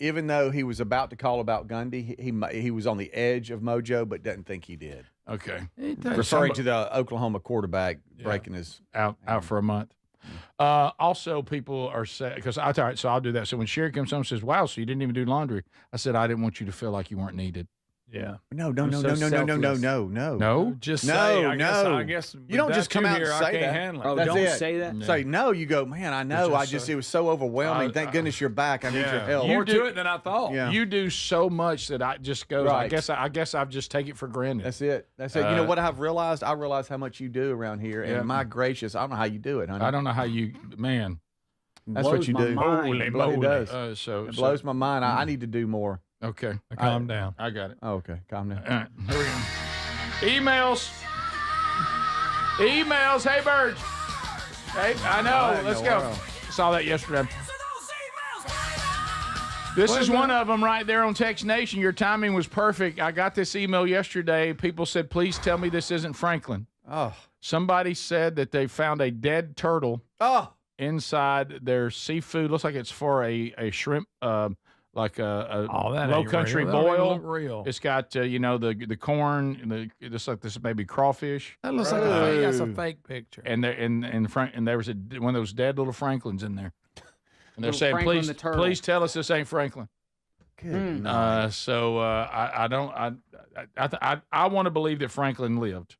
even though he was about to call about Gundy, he was on the edge of mojo, but doesn't think he did.
Okay.
Referring to the Oklahoma quarterback breaking his
out for a month. Also, people are saying, because all right, so I'll do that. So when Sherry comes home and says, "Wow, so you didn't even do laundry," I said, "I didn't want you to feel like you weren't needed."
Yeah.
No.
Just
no,
say,
I
guess
you don't just come out and say that.
Handle it.
Oh,
That's
don't
it.
say that.
No. Say no. You go, man. I know. It was so overwhelming. Thank goodness you're back. I need your help.
More to it than I thought.
Yeah.
You do so much that I just go.
Right.
I guess I've just take it for granted.
That's it. You know what I've realized? I realize how much you do around here, and my gracious, I don't know how you do it, honey.
I don't know how you, man.
That's what you do.
Holy moly.
It does. It blows my mind. I need to do more.
Okay.
Calm down.
I got it.
Oh, okay. Calm down.
All right. Here we go. Emails. Hey, Birds. Hey, I know. Let's go. Saw that yesterday. This is one of them right there on Text Nation. Your timing was perfect. I got this email yesterday. People said, please tell me this isn't Franklin.
Oh.
Somebody said that they found a dead turtle
inside
their seafood. Looks like it's for a shrimp, like a
that
low
ain't
country
real. That don't even
boil.
look real.
It's got the corn, this maybe crawfish.
That looks like a fake, that's a fake picture.
And there and there was one of those dead little Franklins in there. And they're saying,
Franklin the turtle.
please tell us this ain't Franklin.
Good.
So I want to believe that Franklin lived.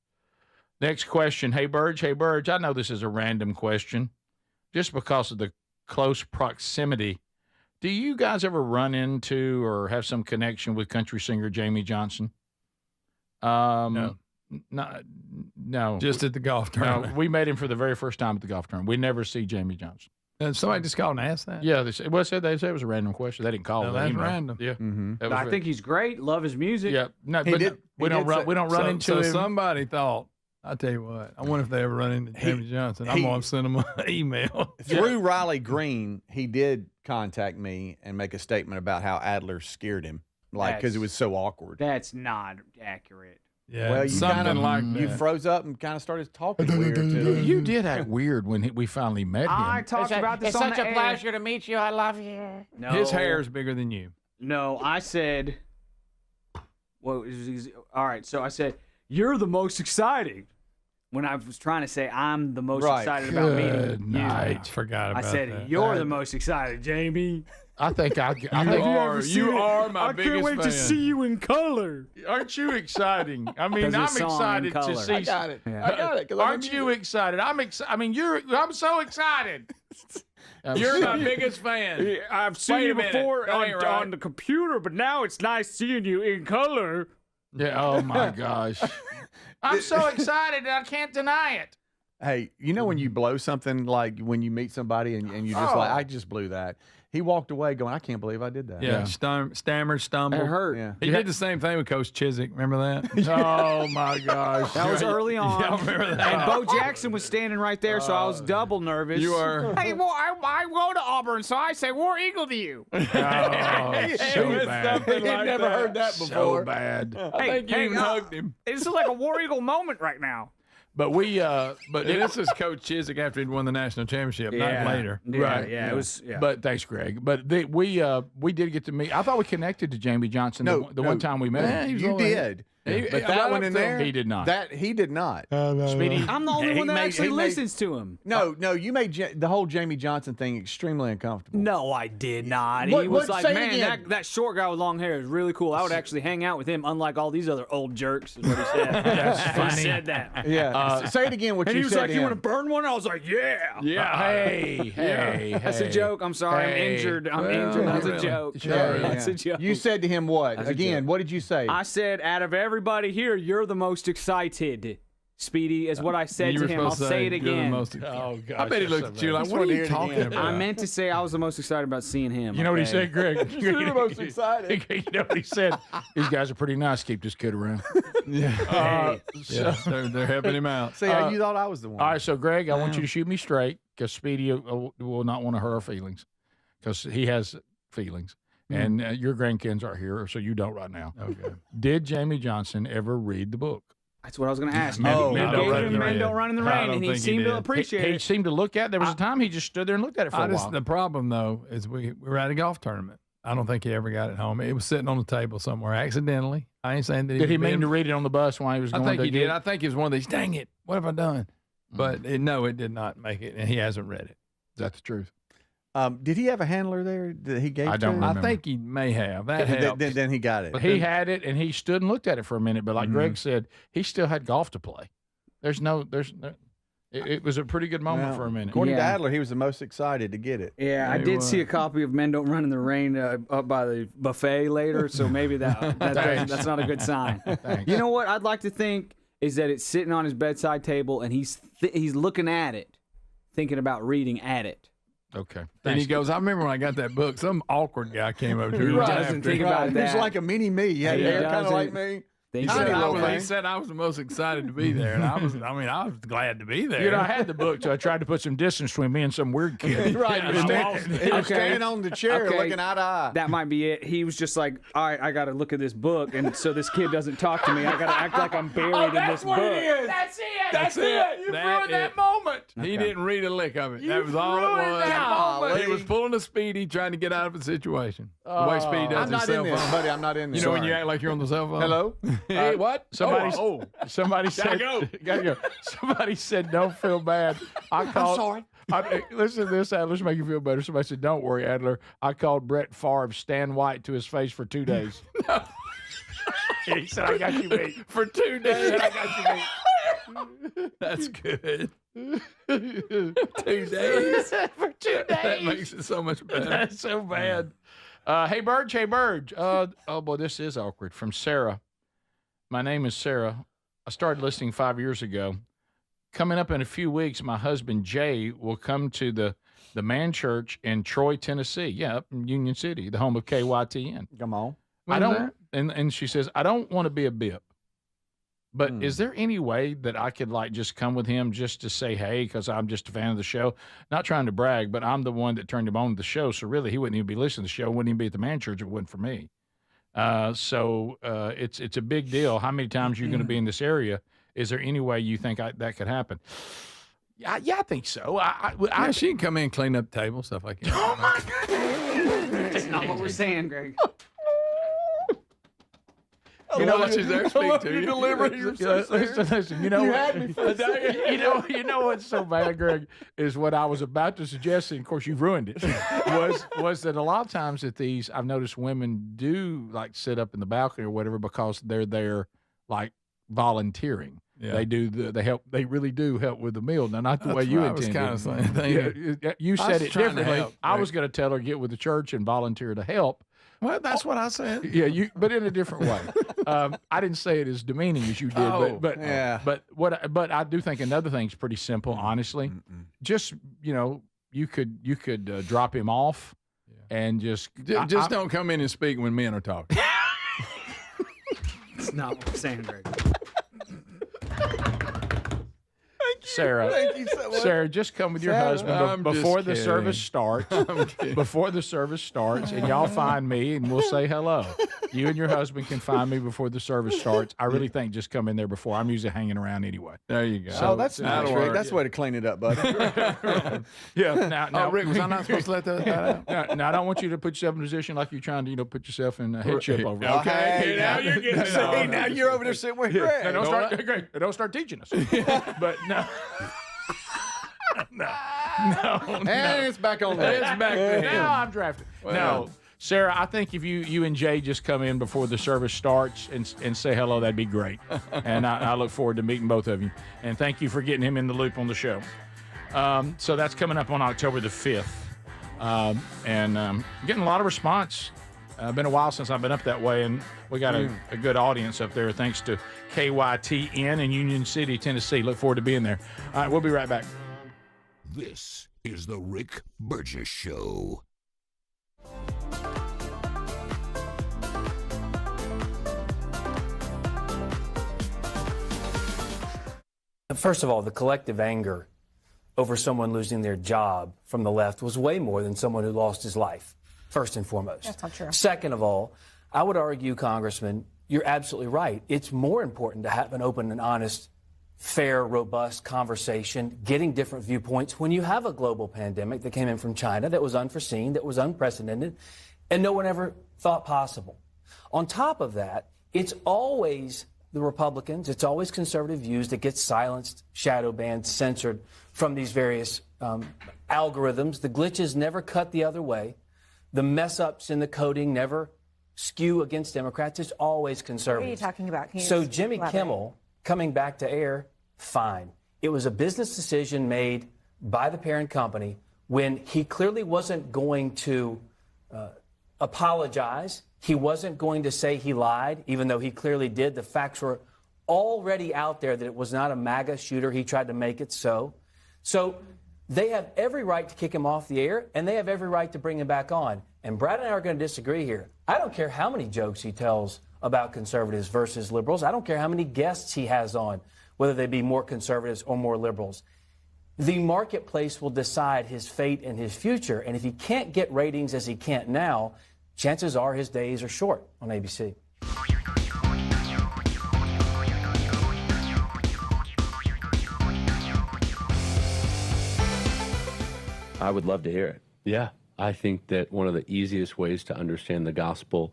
Next question. Hey, Burge. I know this is a random question, just because of the close proximity. Do you guys ever run into or have some connection with country singer Jamie Johnson? No. No.
Just at the golf tournament.
No, we met him for the very first time at the golf tournament. We never see Jamie Johnson.
Somebody just called and asked that?
Yeah, they said it was a random question. They didn't call it.
That's random.
Yeah.
Mm-hmm.
I think he's great. Love his music.
Yeah. No,
He
but
did-
we
he
don't
did
run.
say-
We don't run into
So
him.
somebody thought, I'll tell you what, I wonder if they ever run into Jamie Johnson. I'm going to send him an email.
Through Riley Green, he did contact me and make a statement about how Adler scared him, because it was so awkward.
That's not accurate.
Yeah,
Well, you
something
kind of
like
you
that.
froze up and kind of started talking weird to him.
You did act weird when we finally met him.
I talked about this on the air.
to meet you. I love you.
No.
His hair is bigger than you.
No, I said. Well, all right. So I said you're the most exciting. When I was trying to say I'm the most
Right.
excited about meeting you.
I forgot about
I said
that.
you're the most excited, Jamie.
I think
Have you ever seen
you
it?
are my
I
biggest
can't wait to
fan.
see you in color.
Aren't you exciting? I mean,
'Cause
I'm
it's song
excited
in
to
color.
see.
I got it.
Yeah.
I got it. 'cause
Aren't you excited? I'm so excited.
You're my biggest fan.
I've
Wait
seen
a
you
minute.
before
That ain't right.
on the computer, but now it's nice seeing you in color.
Yeah. Oh my gosh. I'm so excited that I can't deny it.
Hey, you know when you blow something, like when you meet somebody and you just like, I just blew that. He walked away going, I can't believe I did that.
Yeah, stammered, stumbled.
It hurt.
Yeah.
He did the same thing with Coach Chiswick. Remember that?
Oh my gosh.
That was early on.
Yeah, I remember that.
And Bo Jackson was standing right there, so I was double nervous.
You were.
Hey, well, I go to Auburn, so I say War Eagle to you.
Oh, so bad.
He'd never heard that before.
So bad.
I think you even hugged him.
This is like a War Eagle moment right now.
But
This is Coach Chiswick after he'd won the national championship, not later.
Yeah,
Right.
Yeah, it was. Yeah.
But thanks, Greg. But we did get to meet. I thought we connected to Jamie Johnson the one time we met him.
You did. But that one in there,
he did not.
He did not.
Speedy,
I'm the only
He
one that
made-
actually
he made-
listens to him.
No, you made the whole Jamie Johnson thing extremely uncomfortable.
No, I did not.
What-
He was
what-
like,
say it
man,
again."
that short guy with long hair is really cool. I would actually hang out with him, unlike all these other old jerks, is what he said.
That's
He
funny.
said that.
Yeah. Say it again. What
And
you
he was
said
like,
to
you
him.
want to burn one? I was like, yeah.
Yeah. Hey.
That's a joke. I'm sorry. I'm
Hey.
injured. I'm
Well,
injured. That's
really.
a joke.
Yeah,
That's
yeah.
a joke.
You said to him what?
That's a
Again,
joke.
what did you say?
I said, out of everybody here, you're the most excited. Speedy is what I said
You
to
were
him. I'll
supposed to
say it
you're the
again.
most-
Oh gosh.
I bet he
that's
looked
so
at you
bad.
like, what are you talking about?
I meant to say I was the most excited about seeing him.
You know what he
okay?
said, Greg?
You're the most excited.
You know what he said? These guys are pretty nice. Keep this kid around.
Yeah, they're helping him out.
See, you thought I was the one.
All right, so Greg, I want you to shoot me straight because Speedy will not want to hurt our feelings because he has feelings. And your grandkids are here, so you don't right now.
Okay.
Did Jamie Johnson ever read the book?
That's what I was going to ask.
Men Don't Run in the
Men
Rain.
Don't Run in the
I
Rain,
don't
and he
think he
seemed to
did.
appreciate
He
it.
seemed to look at it. There was a time he just stood there and looked at it for a while.
The problem, though, is we were at a golf tournament. I don't think he ever got it home. It was sitting on the table somewhere accidentally. I ain't saying that
Did he
was
mean
being-
to read it on the bus while he was
I
going
think
to
he
get
did.
it?
I think it was one of these, dang it, what have I done? But no, it did not make it, and he hasn't read it.
That's the truth.
Did he have a handler there that he gave
I
to
don't
him?
remember.
I think he may have. That helps.
Then he got it.
He had it, and he stood and looked at it for a minute. But like Greg said, he still had golf to play. It was a pretty good moment
Well,
for a minute.
According to
Yeah.
Adler, he was the most excited to get it.
Yeah, I
He
did
was.
see a copy of Men Don't Run in the Rain up by the buffet later, so maybe that's not a good sign.
Thanks.
You know what I'd like to think is that it's sitting on his bedside table and he's looking at it, thinking about reading at it.
Okay.
And he goes, I remember when I got that book, some awkward guy came up to me.
He
right
doesn't
after.
think about
He's
that.
like a mini me. Yeah,
He
hair kind of
doesn't.
like me.
He said I was the most excited to be there, and I was glad to be there.
You know, I had the book, so I tried to put some distance between me and some weird kid.
Right. I'm standing on the chair looking eye to eye.
That might be it. He was just like, all right, I got to look at this book, and so this kid doesn't talk to me. I got to act like I'm buried in this book.
That's it. That's it. You ruined that moment.
He didn't read a lick of it. That was all it was. He was pulling a Speedy trying to get out of a situation. The way Speedy does his cell phone.
Buddy, I'm not in this.
You know when you act like you're on the cell phone?
Hello?
Hey, what?
Somebody said, gotta go. Somebody said, don't feel bad. I'm
sorry.
Listen to this, Adler. Let's make you feel better. Somebody said, don't worry, Adler. I called Brett Favre Stan White to his face for 2 days. He said, I got you beat.
For 2 days.
I got you beat.
That's good. 2 days.
For 2 days.
That makes it so much better.
That's so bad. Hey, Burge. Oh, boy, this is awkward. From Sarah. My name is Sarah. I started listening 5 years ago. Coming up in a few weeks, my husband, Jay, will come to the Man Church in Troy, Tennessee. Yeah, up in Union City, the home of KYTN.
Come on.
And she says, I don't want to be a bip, but is there any way that I could just come with him just to say, hey, because I'm just a fan of the show, not trying to brag, but I'm the one that turned him on to the show. So really he wouldn't even be listening to the show. Wouldn't even be at the Man Church if it wasn't for me. So it's a big deal. How many times you're going to be in this area? Is there any way you think that could happen? Yeah, I think so.
She can come in and clean up the table, stuff like that.
Oh, my God.
That's not what we're saying, Greg.
You know what she's there to speak to you.
Listen, you know what? You know what's so bad, Greg, is what I was about to suggest, and of course you ruined it. was that a lot of times at these, I've noticed women do sit up in the balcony or whatever because they're there volunteering.
Yeah.
They help. They really do help with the meal. Now, not the way you intended.
I was kind of saying.
Yeah, you said it differently. I was going to tell her get with the church and volunteer to help.
Well, that's what I said.
Yeah, but in a different way. I didn't say it as demeaning as you did, but I do think another thing's pretty simple. Honestly, just you could drop him off and just
don't come in and speak when men are talking.
It's not what I'm saying, Greg.
Sarah,
thank you so much.
Sarah, just come with your husband before the service starts. Before the service starts, and y'all find me, and we'll say hello. You and your husband can find me before the service starts. I really think just come in there before. I'm usually hanging around anyway.
There you go.
So that's nice, Rick. That's the way to clean it up, buddy.
Yeah. Now,
Rick, was I not supposed to let that out?
No, I don't want you to put yourself in a position like you're trying to, put yourself in a headship over.
Okay.
Now you're getting
now you're over there sitting with Greg.
Don't start teaching us. But no. No.
And it's back on there.
It's back there. Now I'm drafted. Well, no. Sarah, I think if you and Jay just come in before the service starts and say hello, that'd be great. And I look forward to meeting both of you. And thank you for getting him in the loop on the show. So that's coming up on October the 5th. And getting a lot of response. Been a while since I've been up that way, and we got a good audience up there thanks to KYTN in Union City, Tennessee. Look forward to being there. All right, we'll be right back.
This is the Rick Burgess Show.
First of all, the collective anger over someone losing their job from the left was way more than someone who lost his life, first and foremost.
That's not true.
Second of all, I would argue, Congressman, you're absolutely right. It's more important to have an open and honest, fair, robust conversation, getting different viewpoints when you have a global pandemic that came in from China that was unforeseen, that was unprecedented, and no one ever thought possible. On top of that, it's always the Republicans, it's always conservative views that get silenced, shadow banned, censored from these various algorithms. The glitches never cut the other way. The mess-ups in the coding never skew against Democrats. It's always conservative.
What are you talking about?
So Jimmy Kimmel coming back to air, fine. It was a business decision made by the parent company when he clearly wasn't going to apologize. He wasn't going to say he lied, even though he clearly did. The facts were already out there that it was not a MAGA shooter. He tried to make it so. So they have every right to kick him off the air, and they have every right to bring him back on. And Brad and I are going to disagree here. I don't care how many jokes he tells about conservatives versus liberals. I don't care how many guests he has on, whether they be more conservatives or more liberals. The marketplace will decide his fate and his future. And if he can't get ratings as he can't now, chances are his days are short on ABC.
I would love to hear it. Yeah, I think that one of the easiest ways to understand the gospel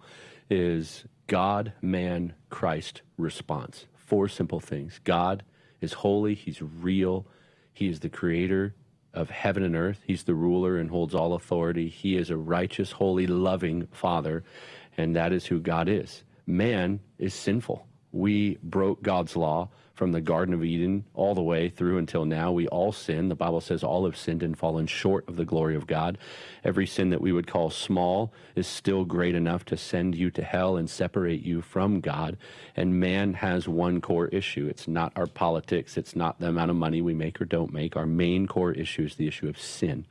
is God, man, Christ response. 4 simple things. God is holy, he's real, he is the creator of heaven and earth, he's the ruler and holds all authority, he is a righteous, holy, loving Father, and that is who God is. Man is sinful. We broke God's law from the Garden of Eden all the way through until now. We all sin. The Bible says all have sinned and fallen short of the glory of God. Every sin that we would call small is still great enough to send you to hell and separate you from God. And man has one core issue. It's not our politics. It's not the amount of money we make or don't make. Our main core issue is the issue of sin.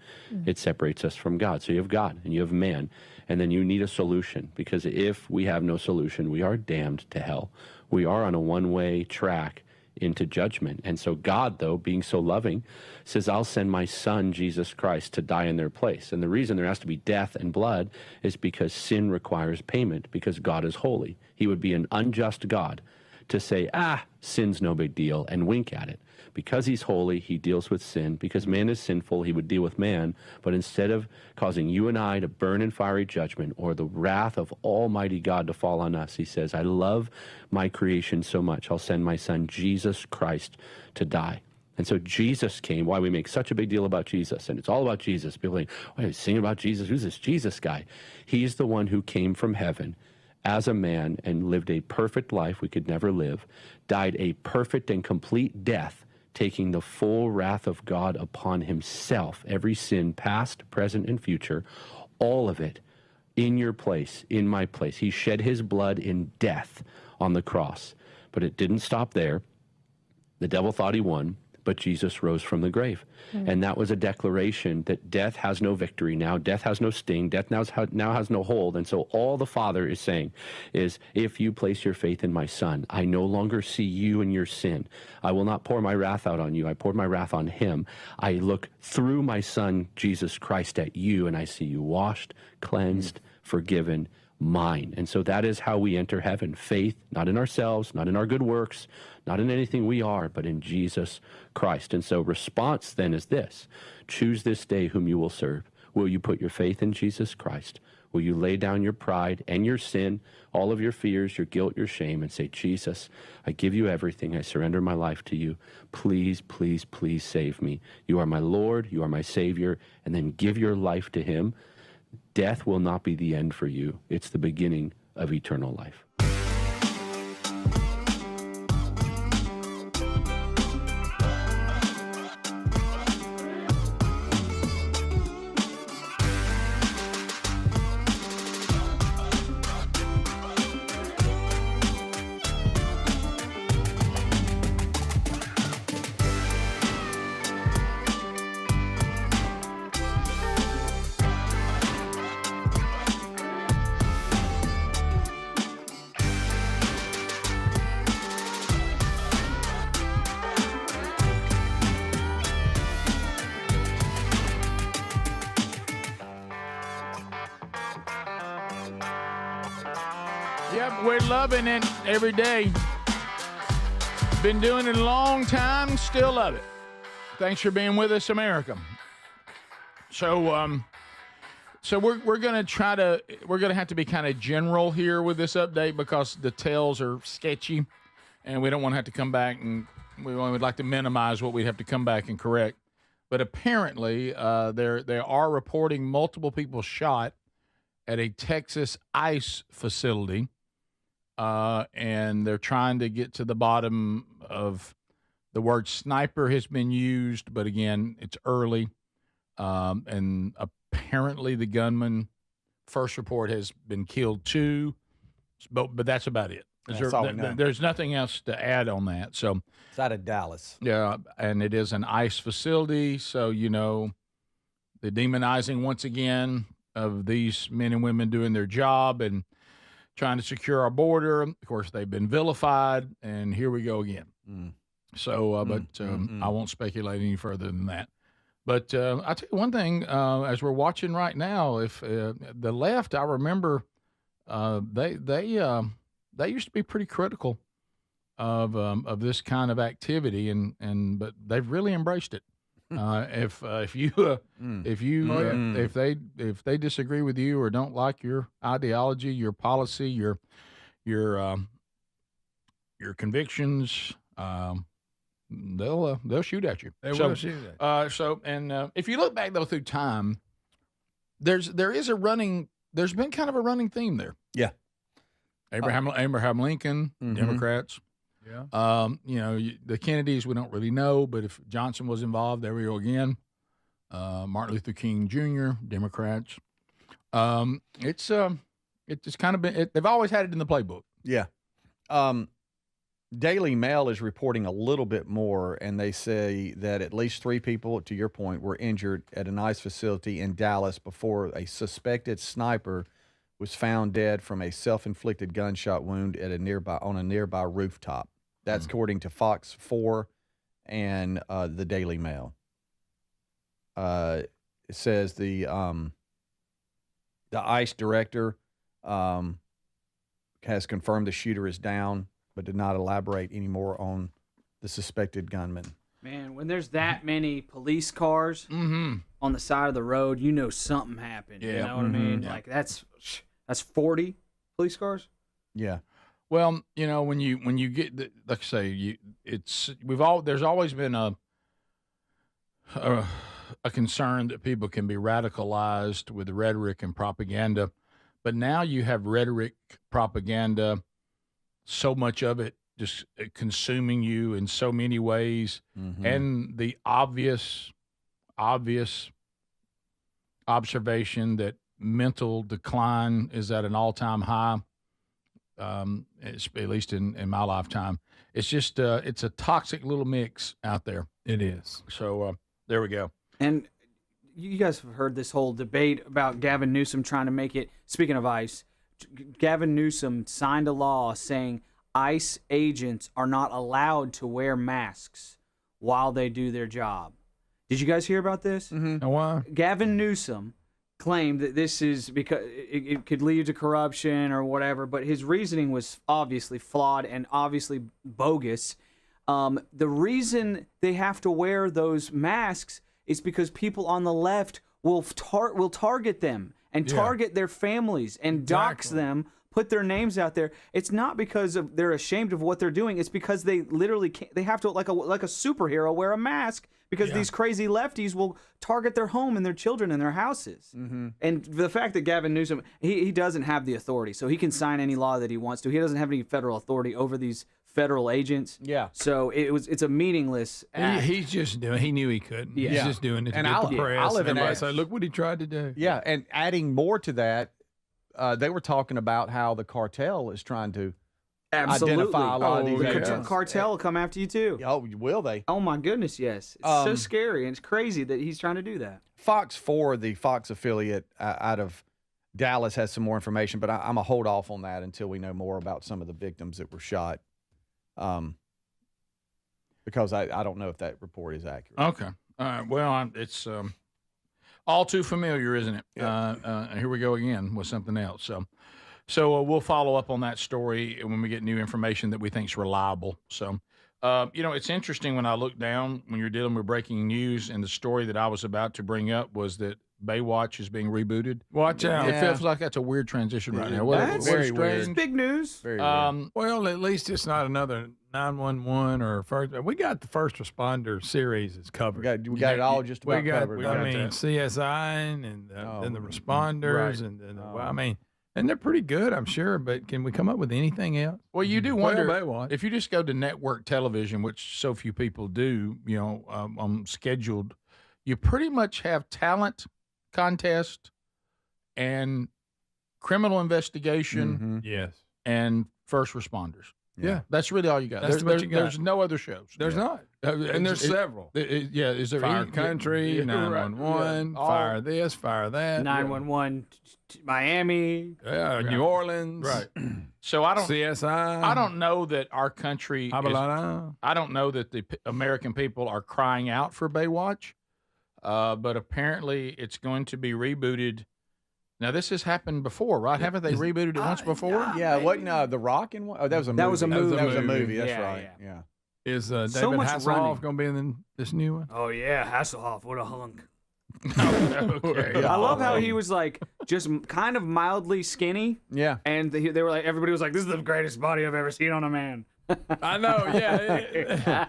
It separates us from God. So you have God and you have man. And then you need a solution, because if we have no solution, we are damned to hell. We are on a one-way track into judgment. And so God, though, being so loving, says, I'll send my son, Jesus Christ, to die in their place. And the reason there has to be death and blood is because sin requires payment, because God is holy. He would be an unjust God to say, sin's no big deal, and wink at it. Because he's holy, he deals with sin. Because man is sinful, he would deal with man. But instead of causing you and I to burn in fiery judgment or the wrath of Almighty God to fall on us, he says, I love my creation so much, I'll send my son, Jesus Christ, to die. And so Jesus came, why we make such a big deal about Jesus, and it's all about Jesus. People think, why are you singing about Jesus? Who's this Jesus guy? He's the one who came from heaven as a man and lived a perfect life we could never live, died a perfect and complete death, taking the full wrath of God upon himself, every sin, past, present, and future, all of it in your place, in my place. He shed his blood in death on the cross. But it didn't stop there. The devil thought he won, but Jesus rose from the grave. And that was a declaration that death has no victory now, death has no sting, death now has no hold. And so all the Father is saying is, if you place your faith in my Son, I no longer see you and your sin. I will not pour my wrath out on you. I poured my wrath on him. I look through my Son, Jesus Christ, at you, and I see you washed, cleansed, forgiven, mine. And so that is how we enter heaven. Faith, not in ourselves, not in our good works, not in anything we are, but in Jesus Christ. And so response then is this: choose this day whom you will serve. Will you put your faith in Jesus Christ? Will you lay down your pride and your sin, all of your fears, your guilt, your shame, and say, Jesus, I give you everything. I surrender my life to you. Please, please, please save me. You are my Lord. You are my Savior. And then give your life to him. Death will not be the end for you. It's the beginning of eternal life.
Yep, we're loving it every day. Been doing it a long time, still love it. Thanks for being with us, America. So we're going to have to be kind of general here with this update because the details are sketchy, and we don't want to have to come back, and we would like to minimize what we'd have to come back and correct. But apparently, they are reporting multiple people shot at a Texas ICE facility, and they're trying to get to the bottom of the word sniper has been used, but again, it's early, and apparently the gunman, first report, has been killed too, but that's about it. There's nothing else to add on that. So
it's out of Dallas.
Yeah, and it is an ICE facility, so the demonizing once again. of these men and women doing their job and trying to secure our border. Of course, they've been vilified, and here we go again. So, I won't speculate any further than that. But I'll tell you one thing, as we're watching right now, if the left, I remember they used to be pretty critical of this kind of activity, but they've really embraced it. If they disagree with you or don't like your ideology, your policy, your convictions, they'll shoot at you.
They will shoot at you.
If you look back though through time, there's been kind of a running theme there.
Yeah.
Abraham Lincoln, Democrats.
Yeah.
The Kennedys, we don't really know, but if Johnson was involved, there we go again. Martin Luther King Jr., Democrats. It's kind of been, they've always had it in the playbook.
Yeah. Daily Mail is reporting a little bit more, and they say that at least 3 people, to your point, were injured at an ICE facility in Dallas before a suspected sniper was found dead from a self-inflicted gunshot wound on a nearby rooftop. That's according to Fox 4 and the Daily Mail. It says the ICE director has confirmed the shooter is down, but did not elaborate any more on the suspected gunman.
Man, when there's that many police cars on the side of the road, you know something happened.
Yeah.
You know what I mean?
Yeah.
Like that's 40 police cars.
Yeah.
Well, when you get like I say, there's always been a concern that people can be radicalized with rhetoric and propaganda, but now you have rhetoric, propaganda, so much of it just consuming you in so many ways, and the obvious observation that mental decline is at an all-time high, at least in my lifetime. It's just it's a toxic little mix out there.
It is.
So there we go.
And you guys have heard this whole debate about Gavin Newsom trying to make it, speaking of ICE, Gavin Newsom signed a law saying ICE agents are not allowed to wear masks while they do their job. Did you guys hear about this?
And why?
Gavin Newsom claimed that this is because it could lead to corruption or whatever, but his reasoning was obviously flawed and obviously bogus. The reason they have to wear those masks is because people on the left will target them and target their families and dox them, put their names out there. It's not because they're ashamed of what they're doing. It's because they literally can't, they have to, like a superhero, wear a mask because these crazy lefties will target their home and their children and their houses. And the fact that Gavin Newsom, he doesn't have the authority, so he can sign any law that he wants to. He doesn't have any federal authority over these federal agents.
Yeah.
So it's a meaningless act.
He's just doing. He knew he couldn't.
Yeah.
He's just doing it to
And
get the press.
I'll even add,
say, look what he tried to do.
Yeah, and adding more to that, they were talking about how the cartel is trying to identify a lot of these agents.
Cartel will come after you too.
Oh, will they?
Oh my goodness, yes. It's so scary and it's crazy that he's trying to do that.
Fox 4, the Fox affiliate out of Dallas, has some more information, but I'm a hold off on that until we know more about some of the victims that were shot. Because I don't know if that report is accurate.
Okay. All right. Well, it's all too familiar, isn't it?
Yeah.
Here we go again with something else. So we'll follow up on that story when we get new information that we think is reliable. So, it's interesting when I look down when you're dealing with breaking news, and the story that I was about to bring up was that Baywatch is being rebooted.
Watch out.
It feels like that's a weird transition right now.
That's
Very
strange.
weird.
It's big news.
Very weird.
Well, at least it's not another 911 or first. We got the first responder series is covered.
We got it all just about covered.
I mean, CSI and the responders,
right.
And they're pretty good, I'm sure. But can we come up with anything else?
Well, you do wonder if you just go to network television, which so few people do, scheduled, you pretty much have talent contest and criminal investigation,
yes,
and first responders.
Yeah,
that's really all you got.
That's what you got.
There's no other shows.
There's not. And there's several.
Yeah, is there
Fire Country, 911, Fire this, Fire that.
911, Miami.
Yeah, New Orleans.
Right. So I don't
CSI.
I don't know that our country. I don't know that the American people are crying out for Baywatch, but apparently it's going to be rebooted. Now this has happened before, right? Haven't they rebooted it once before?
Yeah, wasn't The Rock in one? Oh, that was a movie.
That was a movie.
That was a movie. That's
Yeah,
right. Yeah.
Is David
So much
Hasselhoff
running.
going to be in this new one?
Oh yeah, Hasselhoff, what a hunk.
Okay.
I love how he was like just kind of mildly skinny.
Yeah.
And they were like, everybody was like, "This is the greatest body I've ever seen on a man."
I know. Yeah.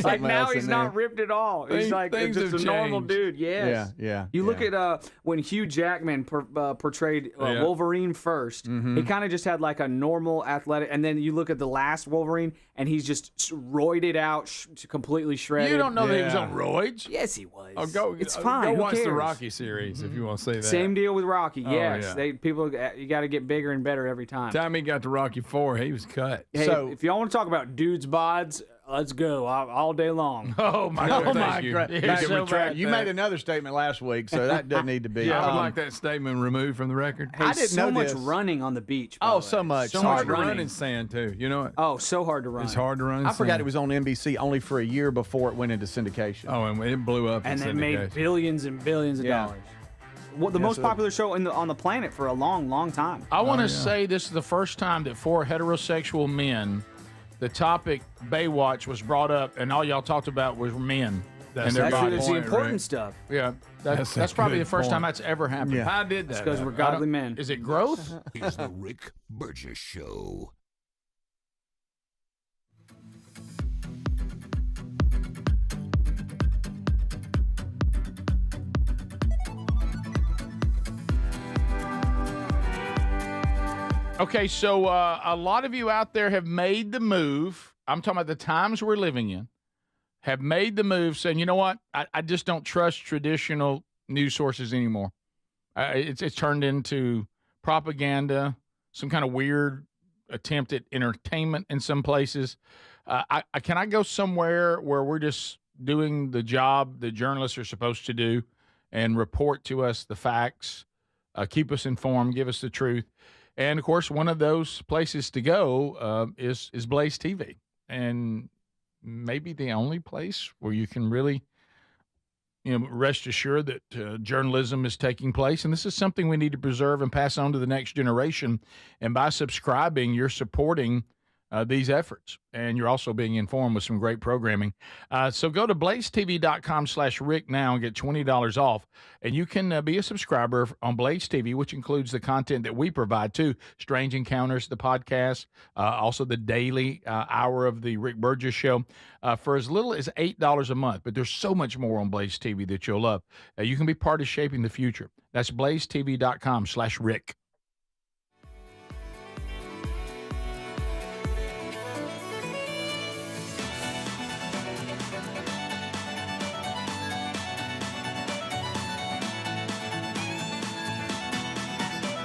Like now he's not ripped at all. He's like
things
just a
have
normal
changed.
dude. Yes.
Yeah.
You look at when Hugh Jackman portrayed
Yeah.
Wolverine first. He kind of just had like a normal athletic, and then you look at the last Wolverine, and he's just roided out, completely shredded.
You don't know that he was on roids?
Yes, he was.
Oh, go.
It's fine.
Go
Who
watch the
cares?
Rocky series if you want to see that.
Same deal with Rocky.
Oh,
Yes,
yeah.
you got to get bigger and better every time.
Time he got to Rocky 4, he was cut.
Hey,
So-
if y'all want to talk about dudes' bods, let's go all day long.
Oh my
Oh,
God!
my
Thank you.
God.
Yeah,
You can
so
retract
bad.
You made another statement last week, so that doesn't need to be.
I would like that statement removed from the record.
Hey,
I didn't
so
know
much
this.
running on the beach. by
Oh,
the way.
so much.
So
It's
much
hard to run
running.
in sand, too. You know what?
Oh, so hard to run.
It's hard to run in
I
sand.
forgot it was on NBC only for a year before it went into syndication.
Oh, and it blew up
And
in
they made
syndication.
billions and billions of
Yeah.
dollars. Well, the most
so-
popular show on the planet for a long, long time.
I want to
yeah.
say this is the first time that four heterosexual men, the topic Baywatch was brought up, and all y'all talked about was men
That's
and their
a good
That's
bodies.
the
point,
important
Rick.
stuff.
Yeah,
That's a
that's probably
good
the first time
point.
that's ever happened.
Yeah.
How did that?
Because we're
happen?
godly men.
Is it growth?
Is the Rick Burgess Show.
Okay, so a lot of you out there have made the move. I'm talking about the times we're living in. Have made the move saying, you know what? I just don't trust traditional news sources anymore. It's turned into propaganda, some kind of weird attempt at entertainment in some places. Can I go somewhere where we're just doing the job that journalists are supposed to do and report to us the facts, keep us informed, give us the truth? And of course, one of those places to go is Blaze TV, and maybe the only place where you can really, rest assured that journalism is taking place. And this is something we need to preserve and pass on to the next generation. And by subscribing, you're supporting these efforts, and you're also being informed with some great programming. So go to blazetv.com/Rick now and get $20 off, and you can be a subscriber on Blaze TV, which includes the content that we provide too: Strange Encounters, the podcast, also the daily hour of the Rick Burgess Show, for as little as $8 a month. But there's so much more on Blaze TV that you'll love. You can be part of shaping the future. That's blazetv.com/Rick.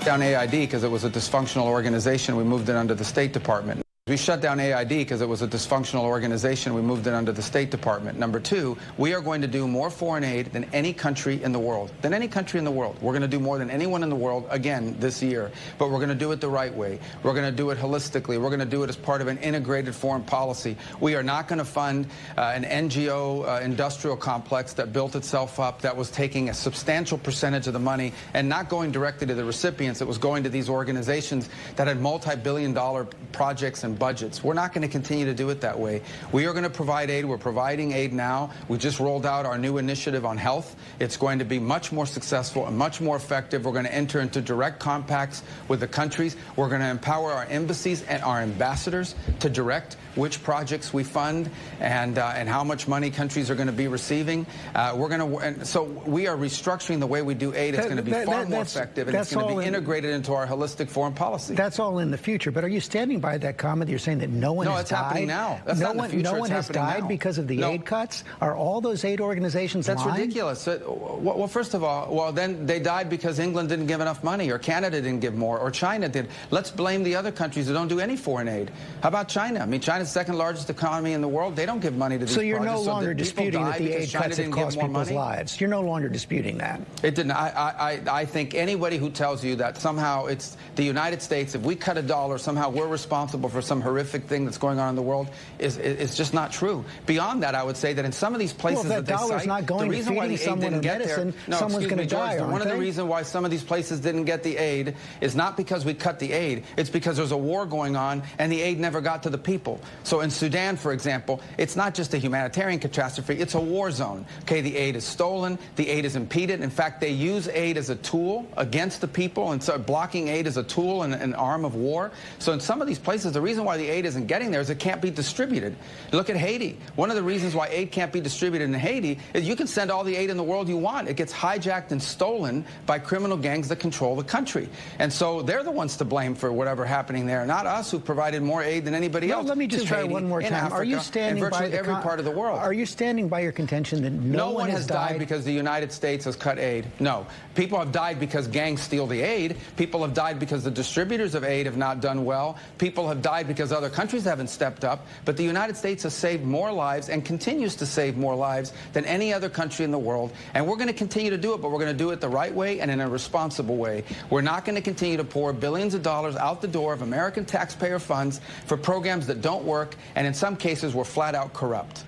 Down AID because it was a dysfunctional organization. We moved it under the State Department. We shut down AID because it was a dysfunctional organization. We moved it under the State Department. Number two, we are going to do more foreign aid than any country in the world. We're going to do more than anyone in the world again this year. But we're going to do it the right way. We're going to do it holistically. We're going to do it as part of an integrated foreign policy. We are not going to fund an NGO industrial complex that built itself up, that was taking a substantial percentage of the money and not going directly to the recipients. It was going to these organizations that had multi-billion-dollar projects and budgets. We're not going to continue to do it that way. We are going to provide aid. We're providing aid now. We just rolled out our new initiative on health. It's going to be much more successful and much more effective. We're going to enter into direct compacts with the countries. We're going to empower our embassies and our ambassadors to direct which projects we fund and how much money countries are going to be receiving. So we are restructuring the way we do aid. It's going to be far more effective, and it's going to be integrated into our holistic foreign policy.
That's all in the future. But are you standing by that comment
that you're saying that no one has died?
No, it's happening now. That's not in the future.
No one has died
now.
because of the aid cuts? Are all those aid organizations
That's
lying?
ridiculous. Well, first of all, then they died because England didn't give enough money, or Canada didn't give more, or China did. Let's blame the other countries that don't do any foreign aid. How about China? I mean, China's the second largest economy in the world. They don't give money to these
So you're no
projects.
longer disputing that the aid cuts have cost people's lives. You're no longer disputing that.
It didn't. I think anybody who tells you that somehow it's the United States, if we cut $1, somehow we're responsible for some horrific thing that's going on in the world is just not true. Beyond that, I would say that in some of these places
that
they
dollar's
cite,
not going
the reason
to
why the
feeding
aid
someone
didn't
a
get
medicine,
there,
someone's going to die,
George, one of the reasons why some of these places didn't get the aid is not because we cut the aid. It's because there's a war going on and the aid never got to the people. So in Sudan, for example, it's not just a humanitarian catastrophe, it's a war zone. Okay, the aid is stolen, the aid is impeded. In fact, they use aid as a tool against the people, and so blocking aid as a tool and an arm of war. So in some of these places, the reason why the aid isn't getting there is it can't be distributed. Look at Haiti. One of the reasons why aid can't be distributed in Haiti is you can send all the aid in the world you want. It gets hijacked and stolen by criminal gangs that control the country. And so they're the ones to blame for whatever happening there, not us who provided more aid than anybody else.
Let me just try one more time.
Africa,
are you standing by
every part of the world?
Are you standing by your contention that no
one has died because the United States has cut aid? No. People have died because gangs steal the aid. People have died because the distributors of aid have not done well. People have died because other countries haven't stepped up. But the United States has saved more lives and continues to save more lives than any other country in the world. And we're going to continue to do it, but we're going to do it the right way and in a responsible way. We're not going to continue to pour billions of dollars out the door of American taxpayer funds for programs that don't work, and in some cases were flat out corrupt.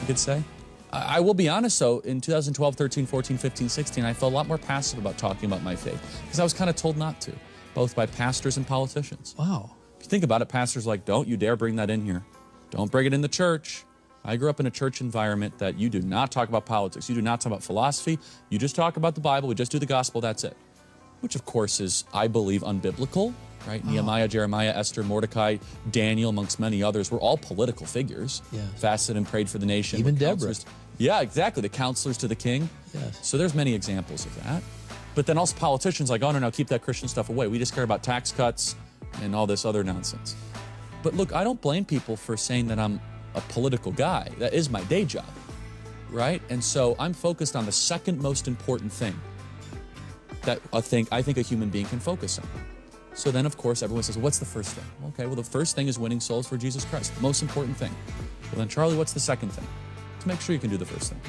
Could say. I will be honest, though, in 2012, 13, 14, 15, 16, I felt a lot more passive about talking about my faith because I was kind of told not to, both by pastors and politicians.
Wow.
If you think about it, pastors like, don't you dare bring that in here. Don't bring it in the church. I grew up in a church environment that you do not talk about politics. You do not talk about philosophy. You just talk about the Bible. We just do the gospel. That's it. Which, of course, is, I believe, unbiblical. Right? Oh. Nehemiah, Jeremiah, Esther, Mordecai, Daniel, amongst many others, were all political figures.
Yeah.
Fasted and prayed for the nation.
Even Deborah.
Yeah, exactly. The counselors to the king.
Yes.
So there's many examples of that. But then also politicians like, oh, no, keep that Christian stuff away. We just care about tax cuts and all this other nonsense. But look, I don't blame people for saying that I'm a political guy. That is my day job, right? And so I'm focused on the second most important thing that I think a human being can focus on. So then, of course, everyone says, well, what's the first thing? Okay, well, the first thing is winning souls for Jesus Christ, the most important thing. Well, then, Charlie, what's the second thing? To make sure you can do the first thing.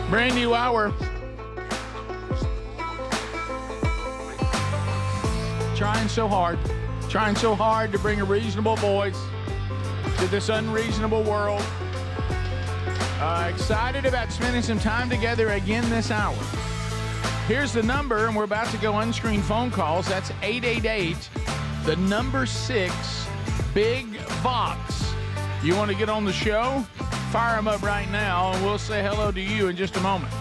Brand new hour. Trying so hard to bring a reasonable voice to this unreasonable world. Excited about spending some time together again this hour. Here's the number, and we're about to go unscreened phone calls. That's 888, the number 6, Big Vox. You want to get on the show? Fire them up right now, and we'll say hello to you in just a moment.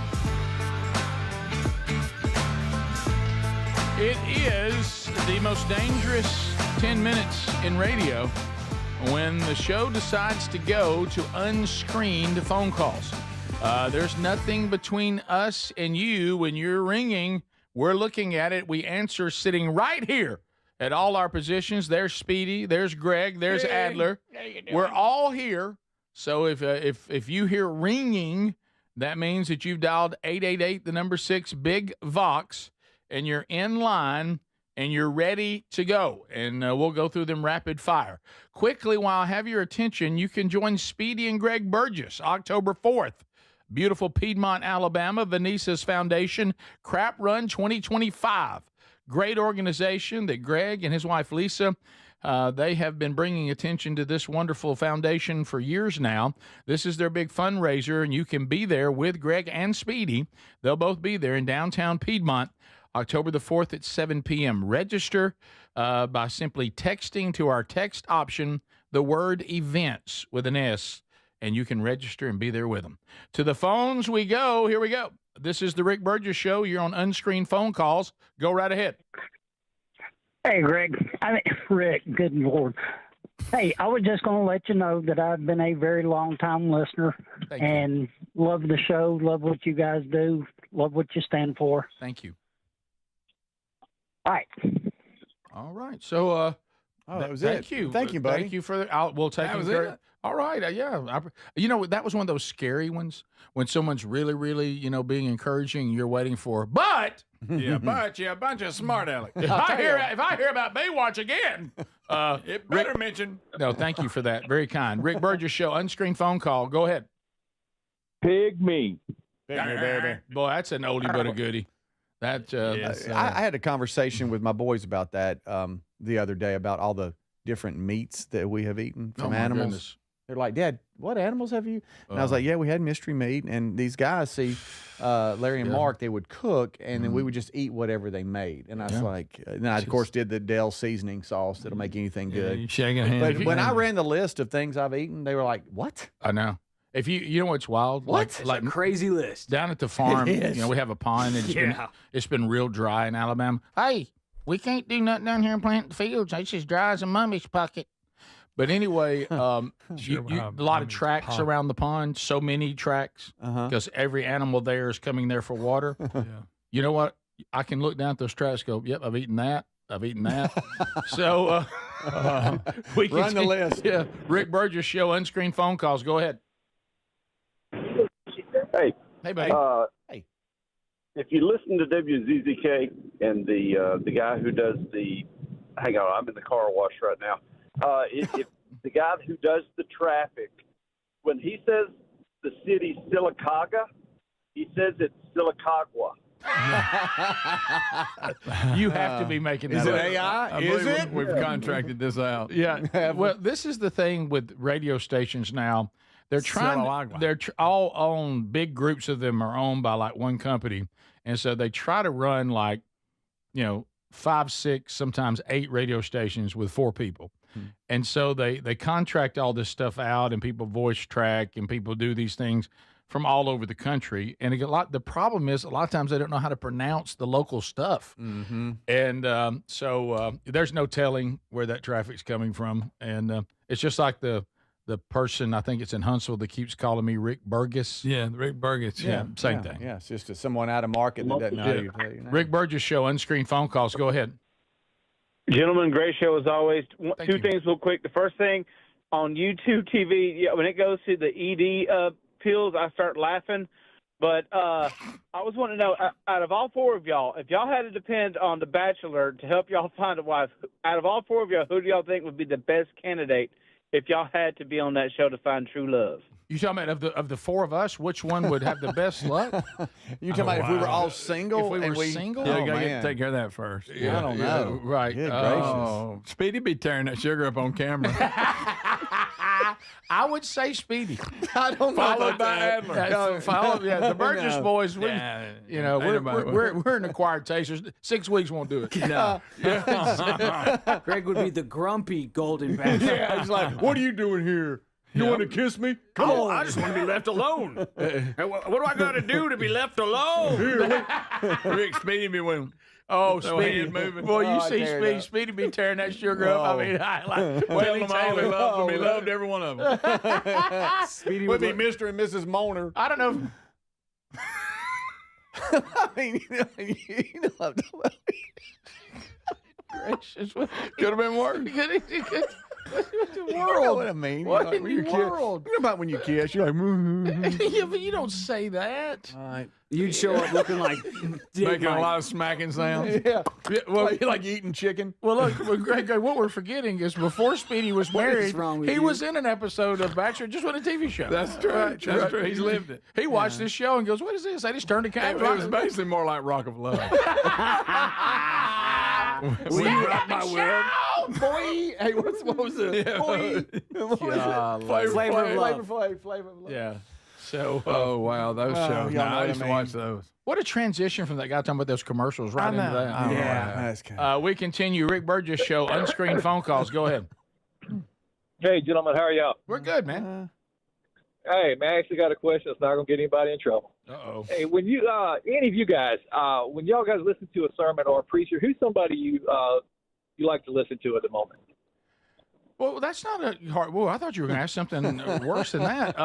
It is the most dangerous 10 minutes in radio when the show decides to go to unscreened phone calls. There's nothing between us and you. When you're ringing, we're looking at it. We answer sitting right here at all our positions. There's Speedy, there's Greg, there's Adler. We're all here. So if you hear ringing, that means that you've dialed 888, the number 6, Big Vox, and you're in line and you're ready to go. And we'll go through them rapid fire. Quickly, while I have your attention, you can join Speedy and Greg Burgess October 4th. Beautiful Piedmont, Alabama, Vanisa's Foundation, Crap Run 2025. Great organization that Greg and his wife Lisa, they have been bringing attention to this wonderful foundation for years now. This is their big fundraiser, and you can be there with Greg and Speedy. They'll both be there in downtown Piedmont, October the 4th at 7 p.m. Register by simply texting to our text option the word events with an S, and you can register and be there with them. To the phones we go. Here we go. This is the Rick Burgess Show. You're on unscreened phone calls. Go right ahead.
Hey, Rick, good Lord. Hey, I was just going to let you know that I've been a very long-time listener and love the show, love what you guys do, love what you stand for.
Thank you.
All right.
All right. So,
that was
thank
it.
you.
Thank you, buddy.
Thank you for we'll take
That was
care.
it?
All right. Yeah. That was one of those scary ones when someone's really, really, being encouraging. You're waiting for, but
Yeah, but you're a bunch of smart aleck.
if I hear about Baywatch again,
It better mention.
No, thank you for that. Very kind. Rick Burgess Show, unscreened phone call. Go ahead.
Pig me.
Boy, that's an oldie but a goodie. That
I had a conversation with my boys about that the other day about all the different meats that we have eaten from animals.
Goodness.
They're like, Dad, what animals have you? And I was like, yeah, we had mystery meat. And these guys, see, Larry and Mark, they would cook, and then we would just eat whatever they made. And I was like, and I, of course, did the Dell seasoning sauce that'll make anything good.
You shaking hands.
But when I ran the list of things I've eaten, they were like, what?
I know. If you know what's wild?
What?
Like
a crazy list.
Down at the farm,
It is.
we have a pond. And it's been real dry in Alabama. Hey, we can't do nothing down here and plant the fields. It's as dry as a mummy's pocket. But anyway, a lot of tracks around the pond, so many tracks, because every animal there is coming there for water. You know what? I can look down at those tracks and go, yep, I've eaten that. So we can
Run the list.
Yeah, Rick Burgess Show, unscreened phone calls. Go ahead.
Hey,
buddy.
Hey.
If you listen to WZZK and the guy who does hang on, I'm in the car wash right now. If the guy who does the traffic, when he says the city Sylacauga, he says it's Sylacauga.
You have to be making that
Is it
up.
AI? Is it?
We've contracted this out.
Yeah. Well, this is the thing with radio stations now. They're all owned, big groups of them are owned by like one company. And so they try to run 5, 6, sometimes 8 radio stations with 4 people. And so they contract all this stuff out, and people voice track, and people do these things from all over the country. And the problem is a lot of times they don't know how to pronounce the local stuff. And so there's no telling where that traffic's coming from. And it's just like the person, I think it's in Huntsville, that keeps calling me Rick Burgess.
Yeah, Rick Burgess.
Yeah, same thing.
Yeah, it's just someone out of market that doesn't know you.
Rick Burgess Show, unscreened phone calls. Go ahead.
Gentlemen, great show as always. Two things real quick. The first thing, on YouTube TV, when it goes to the ED pills, I start laughing. But I was wanting to know, out of all 4 of y'all, if y'all had to depend on The Bachelor to help y'all find a wife, out of all 4 of y'all, who do y'all think would be the best candidate if y'all had to be on that show to find true love?
You talking about of the 4 of us, which one would have the best luck?
You talking about if we were all single?
If we were single?
Yeah, you got to take care of that first.
I don't know.
Right.
Good
gracious. Speedy be tearing that sugar up on camera.
I would say Speedy.
I don't know.
Followed by Adler.
The Burgess boys. We're an acquired tasters. 6 weeks won't do it.
No.
Greg would be the grumpy golden bachelor.
Yeah, he's like, what are you doing here? You want to kiss me?
Come on, I just want to be left alone. What do I got to do to be left alone?
Rick Speedy be with him.
Oh,
So
Speedy.
head moving.
Well, you
Oh,
see
tear it up.
Speedy be tearing that sugar up. I mean,
Tell them all he loved them. He loved every one of them.
Speedy
Would
would
be Mr. and Mrs. Moner.
I don't know.
I mean, you know
Gracious.
Could have been worse.
You know what I mean?
What
Like
in
when
the
you're
world?
You know about when you kiss, you're like,
Yeah, but you don't say that.
all right.
You'd show up looking like
Making a lot of smacking sounds.
Yeah.
Well,
like eating chicken.
Well, look, Greg, what we're forgetting is before Speedy was married, he was in an episode of Bachelor, just on a TV show.
That's true. That's true. He's lived it.
He watched this show and goes, "What is this?" I just turned the
It
camera.
was basically more like Rock of Love.
Will you rock my world? Boy, hey, what was it?
Yeah.
Boy, what was it?
Flavor of Love.
Flavor of Love.
Yeah. So,
Oh, wow. Those shows.
y'all know
I
what
used
I
to watch those.
what a transition from that guy talking about those commercials right into that.
Oh,
Yeah,
wow.
that's kind of.
We continue. Rick Burgess Show, unscreened phone calls. Go ahead.
Hey, gentlemen, how are y'all?
We're good, man.
Hey, man, I actually got a question that's not going to get anybody in trouble.
Uh-oh.
Hey, when you, any of you guys, when y'all guys listen to a sermon or a preacher, who's somebody you like to listen to at the moment?
Well, that's not a hard. Well, I thought you were going to ask something worse than that.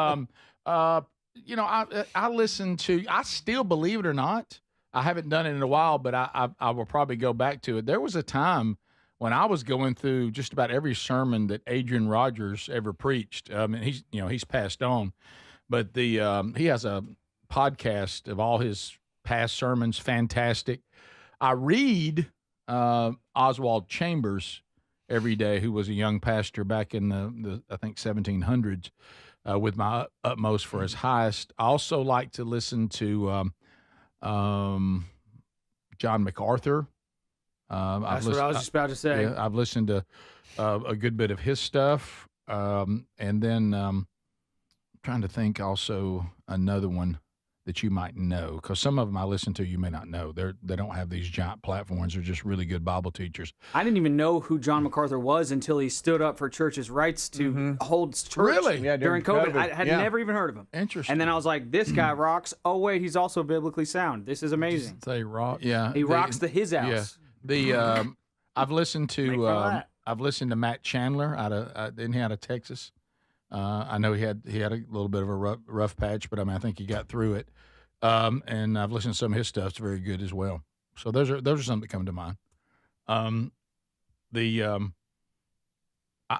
You know, I listen to. I still, believe it or not, I haven't done it in a while, but I will probably go back to it. There was a time when I was going through just about every sermon that Adrian Rogers ever preached. And he's passed on, but he has a podcast of all his past sermons. Fantastic. I read Oswald Chambers every day, who was a young pastor back in the I think 1700s, with my utmost for his highest. I also like to listen to John MacArthur.
That's what I was just about to say.
Yeah, I've listened to a good bit of his stuff, and then I'm trying to think also another one that you might know, because some of them I listen to you may not know. They don't have these giant platforms. They're just really good Bible teachers.
I didn't even know who John MacArthur was until he stood up for church's rights to hold church
Really?
Yeah,
during COVID. I had never even heard of him.
Interesting.
And then I was like, this guy rocks. Oh, wait, he's also biblically sound. This is amazing.
Say rock.
Yeah,
He rocks his house.
Yeah, I've listened
Make
to
fun of that.
I've listened to Matt Chandler out of Texas. I know he had a little bit of a rough patch, but I think he got through it. And I've listened to some of his stuff. It's very good as well. So those are some that come to mind. I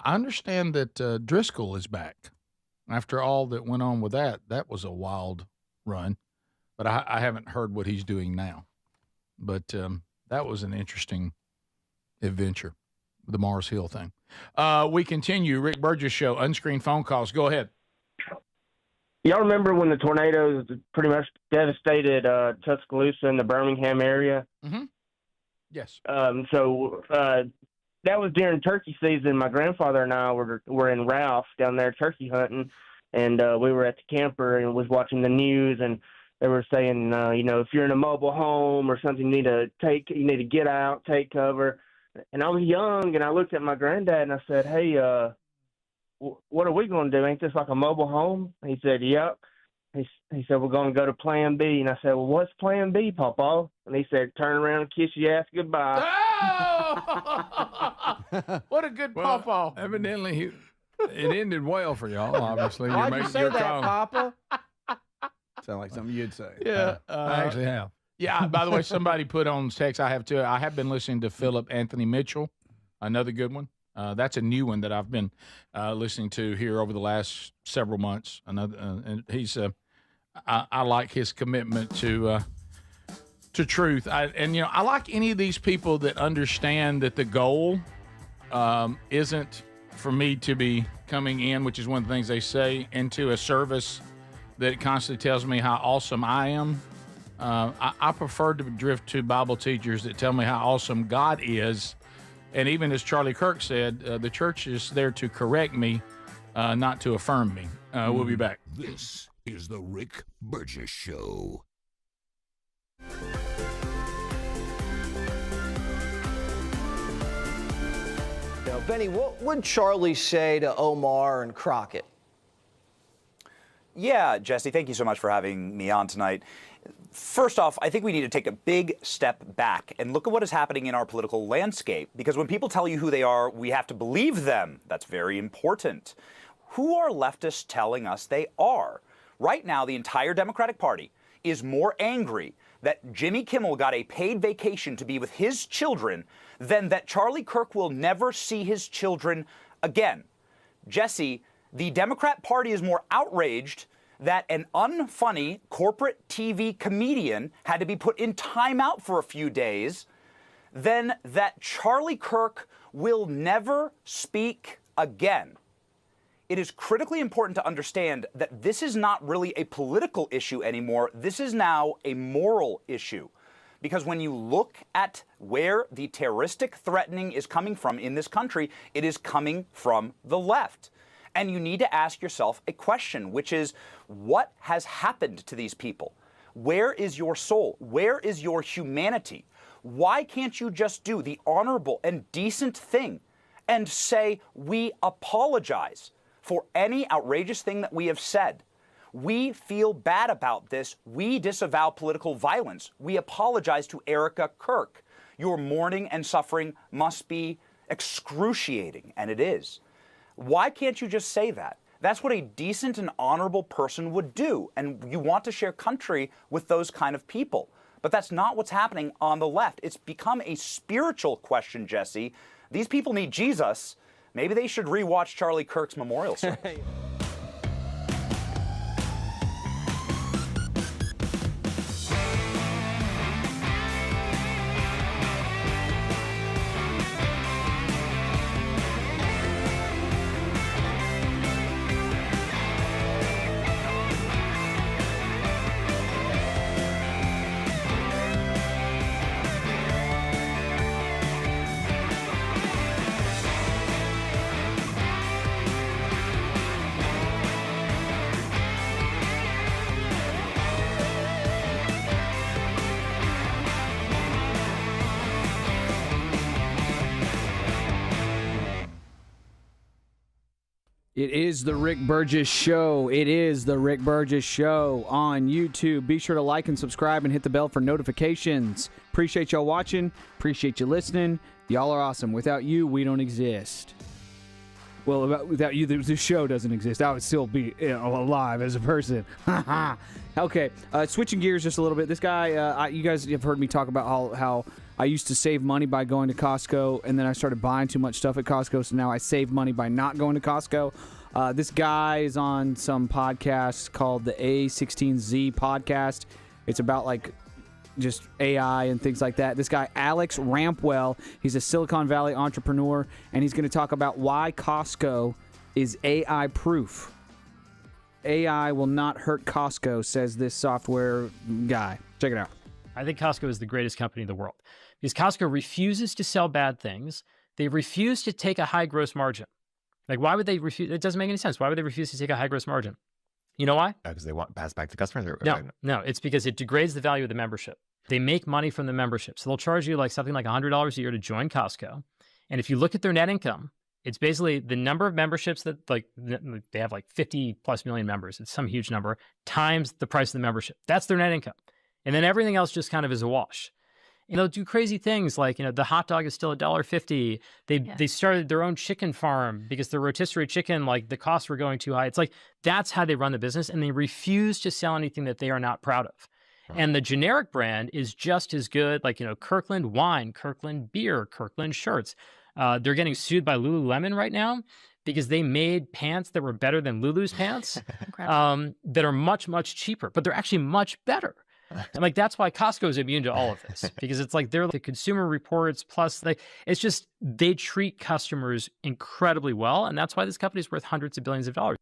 understand that Driscoll is back after all that went on with that. That was a wild run, but I haven't heard what he's doing now. But that was an interesting adventure, the Mars Hill thing. We continue. Rick Burgess Show, unscreened phone calls. Go ahead.
Y'all remember when the tornadoes pretty much devastated Tuscaloosa and the Birmingham area?
Mm-hmm. Yes.
So that was during turkey season. My grandfather and I were in Ralph down there turkey hunting, and we were at the camper and was watching the news, and they were saying, if you're in a mobile home or something, you need to get out, take cover. And I was young, and I looked at my granddad and I said, "Hey, what are we going to do? Ain't this like a mobile home?" He said, "Yep." He said, "We're going to go to Plan B." And I said, "Well, what's Plan B, Papa?" And he said, "Turn around and kiss your ass goodbye."
Oh! What a good Papa.
Evidently, it ended well for y'all, obviously.
Why'd you say that,
call.
Papa? Sound like something you'd say.
Yeah.
I actually have.
Yeah, by the way, somebody put on text, I have too. I have been listening to Philip Anthony Mitchell, another good one. That's a new one that I've been listening to here over the last several months. And he's, I like his commitment to truth. I like any of these people that understand that the goal isn't for me to be coming in, which is one of the things they say, into a service that constantly tells me how awesome I am. I prefer to drift to Bible teachers that tell me how awesome God is. And even as Charlie Kirk said, the church is there to correct me, not to affirm me. We'll be back.
This is the Rick Burgess Show.
Now, Benny, what would Charlie say to Omar and Crockett?
Yeah, Jesse, thank you so much for having me on tonight. First off, I think we need to take a big step back and look at what is happening in our political landscape, because when people tell you who they are, we have to believe them. That's very important. Who are leftists telling us they are? Right now, the entire Democratic Party is more angry that Jimmy Kimmel got a paid vacation to be with his children than that Charlie Kirk will never see his children again. Jesse, the Democrat Party is more outraged that an unfunny corporate TV comedian had to be put in timeout for a few days than that Charlie Kirk will never speak again. It is critically important to understand that this is not really a political issue anymore. This is now a moral issue. Because when you look at where the terroristic threatening is coming from in this country, it is coming from the left. And you need to ask yourself a question, which is, what has happened to these people? Where is your soul? Where is your humanity? Why can't you just do the honorable and decent thing and say, we apologize for any outrageous thing that we have said? We feel bad about this. We disavow political violence. We apologize to Erica Kirk. Your mourning and suffering must be excruciating, and it is. Why can't you just say that? That's what a decent and honorable person would do, and you want to share country with those kind of people. But that's not what's happening on the left. It's become a spiritual question, Jesse. These people need Jesus. Maybe they should rewatch Charlie Kirk's memorial service.
It is the Rick Burgess Show. It is the Rick Burgess Show on YouTube. Be sure to like and subscribe and hit the bell for notifications. Appreciate y'all watching. Appreciate you listening. Y'all are awesome. Without you, we don't exist. Well, without you, the show doesn't exist. I would still be alive as a person. Okay, switching gears just a little bit. This guy, you guys have heard me talk about how I used to save money by going to Costco, and then I started buying too much stuff at Costco, so now I save money by not going to Costco. This guy is on some podcast called the A16Z podcast. It's about like just AI and things like that. This guy, Alex Rampwell, he's a Silicon Valley entrepreneur, and he's going to talk about why Costco is AI proof. AI will not hurt Costco, says this software guy. Check it out.
I think Costco is the greatest company in the world because Costco refuses to sell bad things. They refuse to take a high gross margin. Like, why would they refuse? It doesn't make any sense. Why would they refuse to take a high gross margin? You know why?
Because they want to pass back to customers?
No, it's because it degrades the value of the membership. They make money from the membership. So they'll charge you like something like $100 a year to join Costco. And if you look at their net income, it's basically the number of memberships that they have like 50 plus million members. It's some huge number times the price of the membership. That's their net income. And then everything else just kind of is a wash. And they'll do crazy things like, the hot dog is still $1.50. They started their own chicken farm because the rotisserie chicken, like the costs were going too high. It's like, that's how they run the business. And they refuse to sell anything that they are not proud of. Right. And the generic brand is just as good. Like, Kirkland wine, Kirkland beer, Kirkland shirts. They're getting sued by Lululemon right now because they made pants that were better than Lulu's pants that are much, much cheaper, but they're actually much better. And that's why Costco is immune to all of this, because it's like they're the Consumer Reports plus it's just they treat customers incredibly well. And that's why this company is worth hundreds of billions of dollars.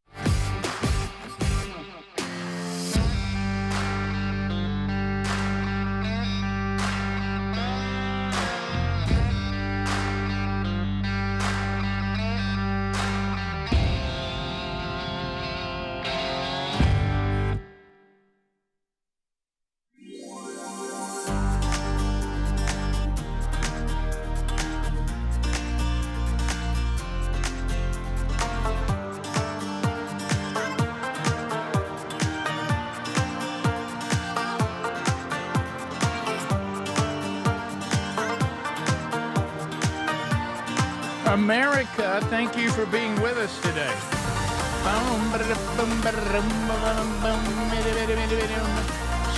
America, thank you for being with us today.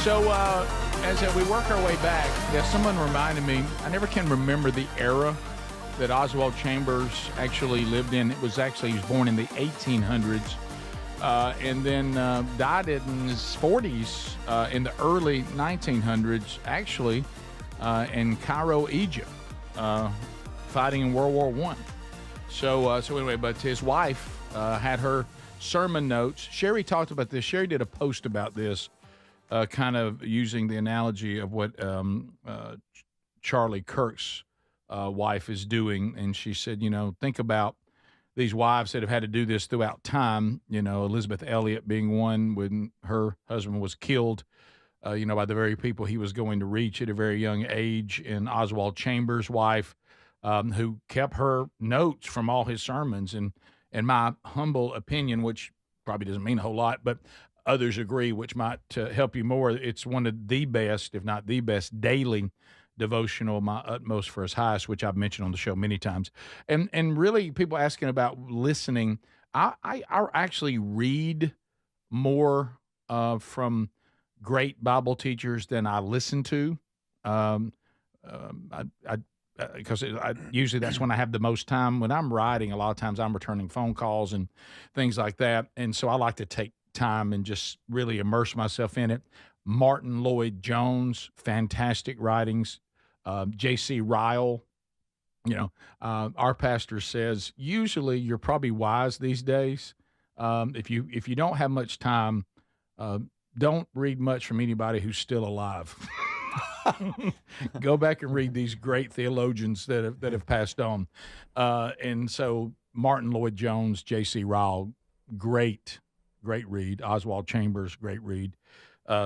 So, as we work our way back, someone reminded me, I never can remember the era that Oswald Chambers actually lived in. He was born in the 1800s. And then died in his 40s in the early 1900s, actually, in Cairo, Egypt, fighting in World War I. So anyway, but his wife had her sermon notes. Sherry talked about this. Sherry did a post about this, kind of using the analogy of what Charlie Kirk's wife is doing. And she said, think about these wives that have had to do this throughout time, Elizabeth Elliot being one when her husband was killed, by the very people he was going to reach at a very young age, and Oswald Chambers' wife, who kept her notes from all his sermons. And in my humble opinion, which probably doesn't mean a whole lot, but others agree, which might help you more, it's one of the best, if not the best, daily devotional, My Utmost for His Highest, which I've mentioned on the show many times. And really, people asking about listening, I actually read more from great Bible teachers than I listen to. Because usually that's when I have the most time. When I'm writing, a lot of times I'm returning phone calls and things like that. And so I like to take time and just really immerse myself in it. Martin Lloyd-Jones, fantastic writings. J.C. Ryle, our pastor says, usually you're probably wise these days. If you don't have much time, don't read much from anybody who's still alive. Go back and read these great theologians that have passed on. And so Martin Lloyd-Jones, J.C. Ryle, great read. Oswald Chambers, great read.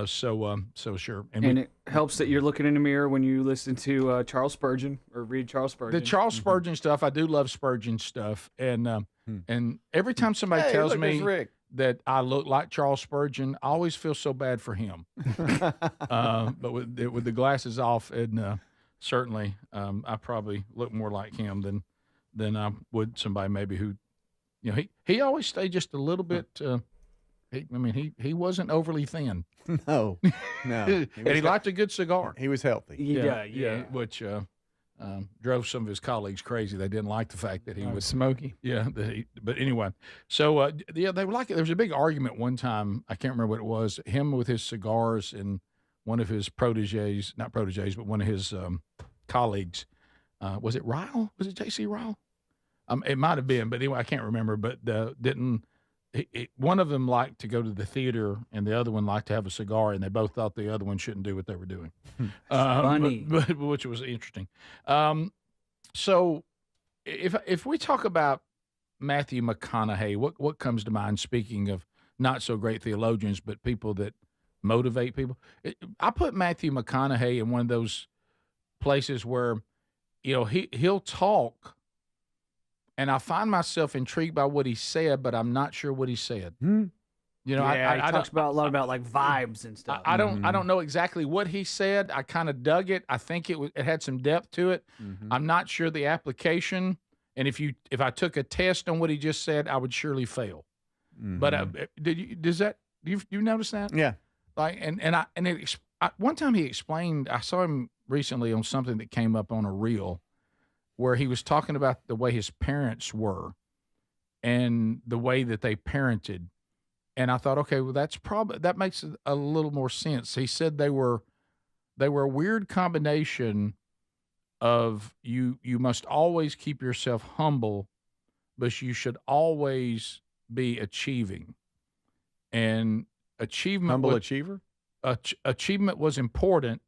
So sure.
And it helps that you're looking in the mirror when you listen to Charles Spurgeon or read Charles Spurgeon.
The Charles Spurgeon stuff, I do love Spurgeon stuff. And every time somebody tells me that I look like Charles Spurgeon, I always feel so bad for him. But with the glasses off, and certainly I probably look more like him than I would somebody maybe who, he always stayed just a little bit. He wasn't overly thin.
No.
And he liked a good cigar.
He was healthy.
Yeah. Which drove some of his colleagues crazy. They didn't like the fact that he was
smoky.
Yeah. But anyway, so they were like, there was a big argument one time. I can't remember what it was. Him with his cigars and one of his not proteges, but one of his colleagues. Was it Ryle? Was it J.C. Ryle? It might have been, but anyway, I can't remember. But one of them liked to go to the theater, and the other one liked to have a cigar, and they both thought the other one shouldn't do what they were doing.
Funny,
but which was interesting. So, if we talk about Matthew McConaughey, what comes to mind? Speaking of not so great theologians, but people that motivate people, I put Matthew McConaughey in one of those places where, he'll talk. And I find myself intrigued by what he said, but I'm not sure what he said.
He talks about a lot about like vibes and stuff.
I don't know exactly what he said. I kind of dug it. I think it had some depth to it. I'm not sure the application. And if I took a test on what he just said, I would surely fail. But you notice that?
Yeah.
Like one time he explained. I saw him recently on something that came up on a reel, where he was talking about the way his parents were and the way that they parented. And I thought, okay, well, that makes a little more sense. He said they were a weird combination of you must always keep yourself humble, but you should always be achieving. And achievement
achiever?
Achievement was important,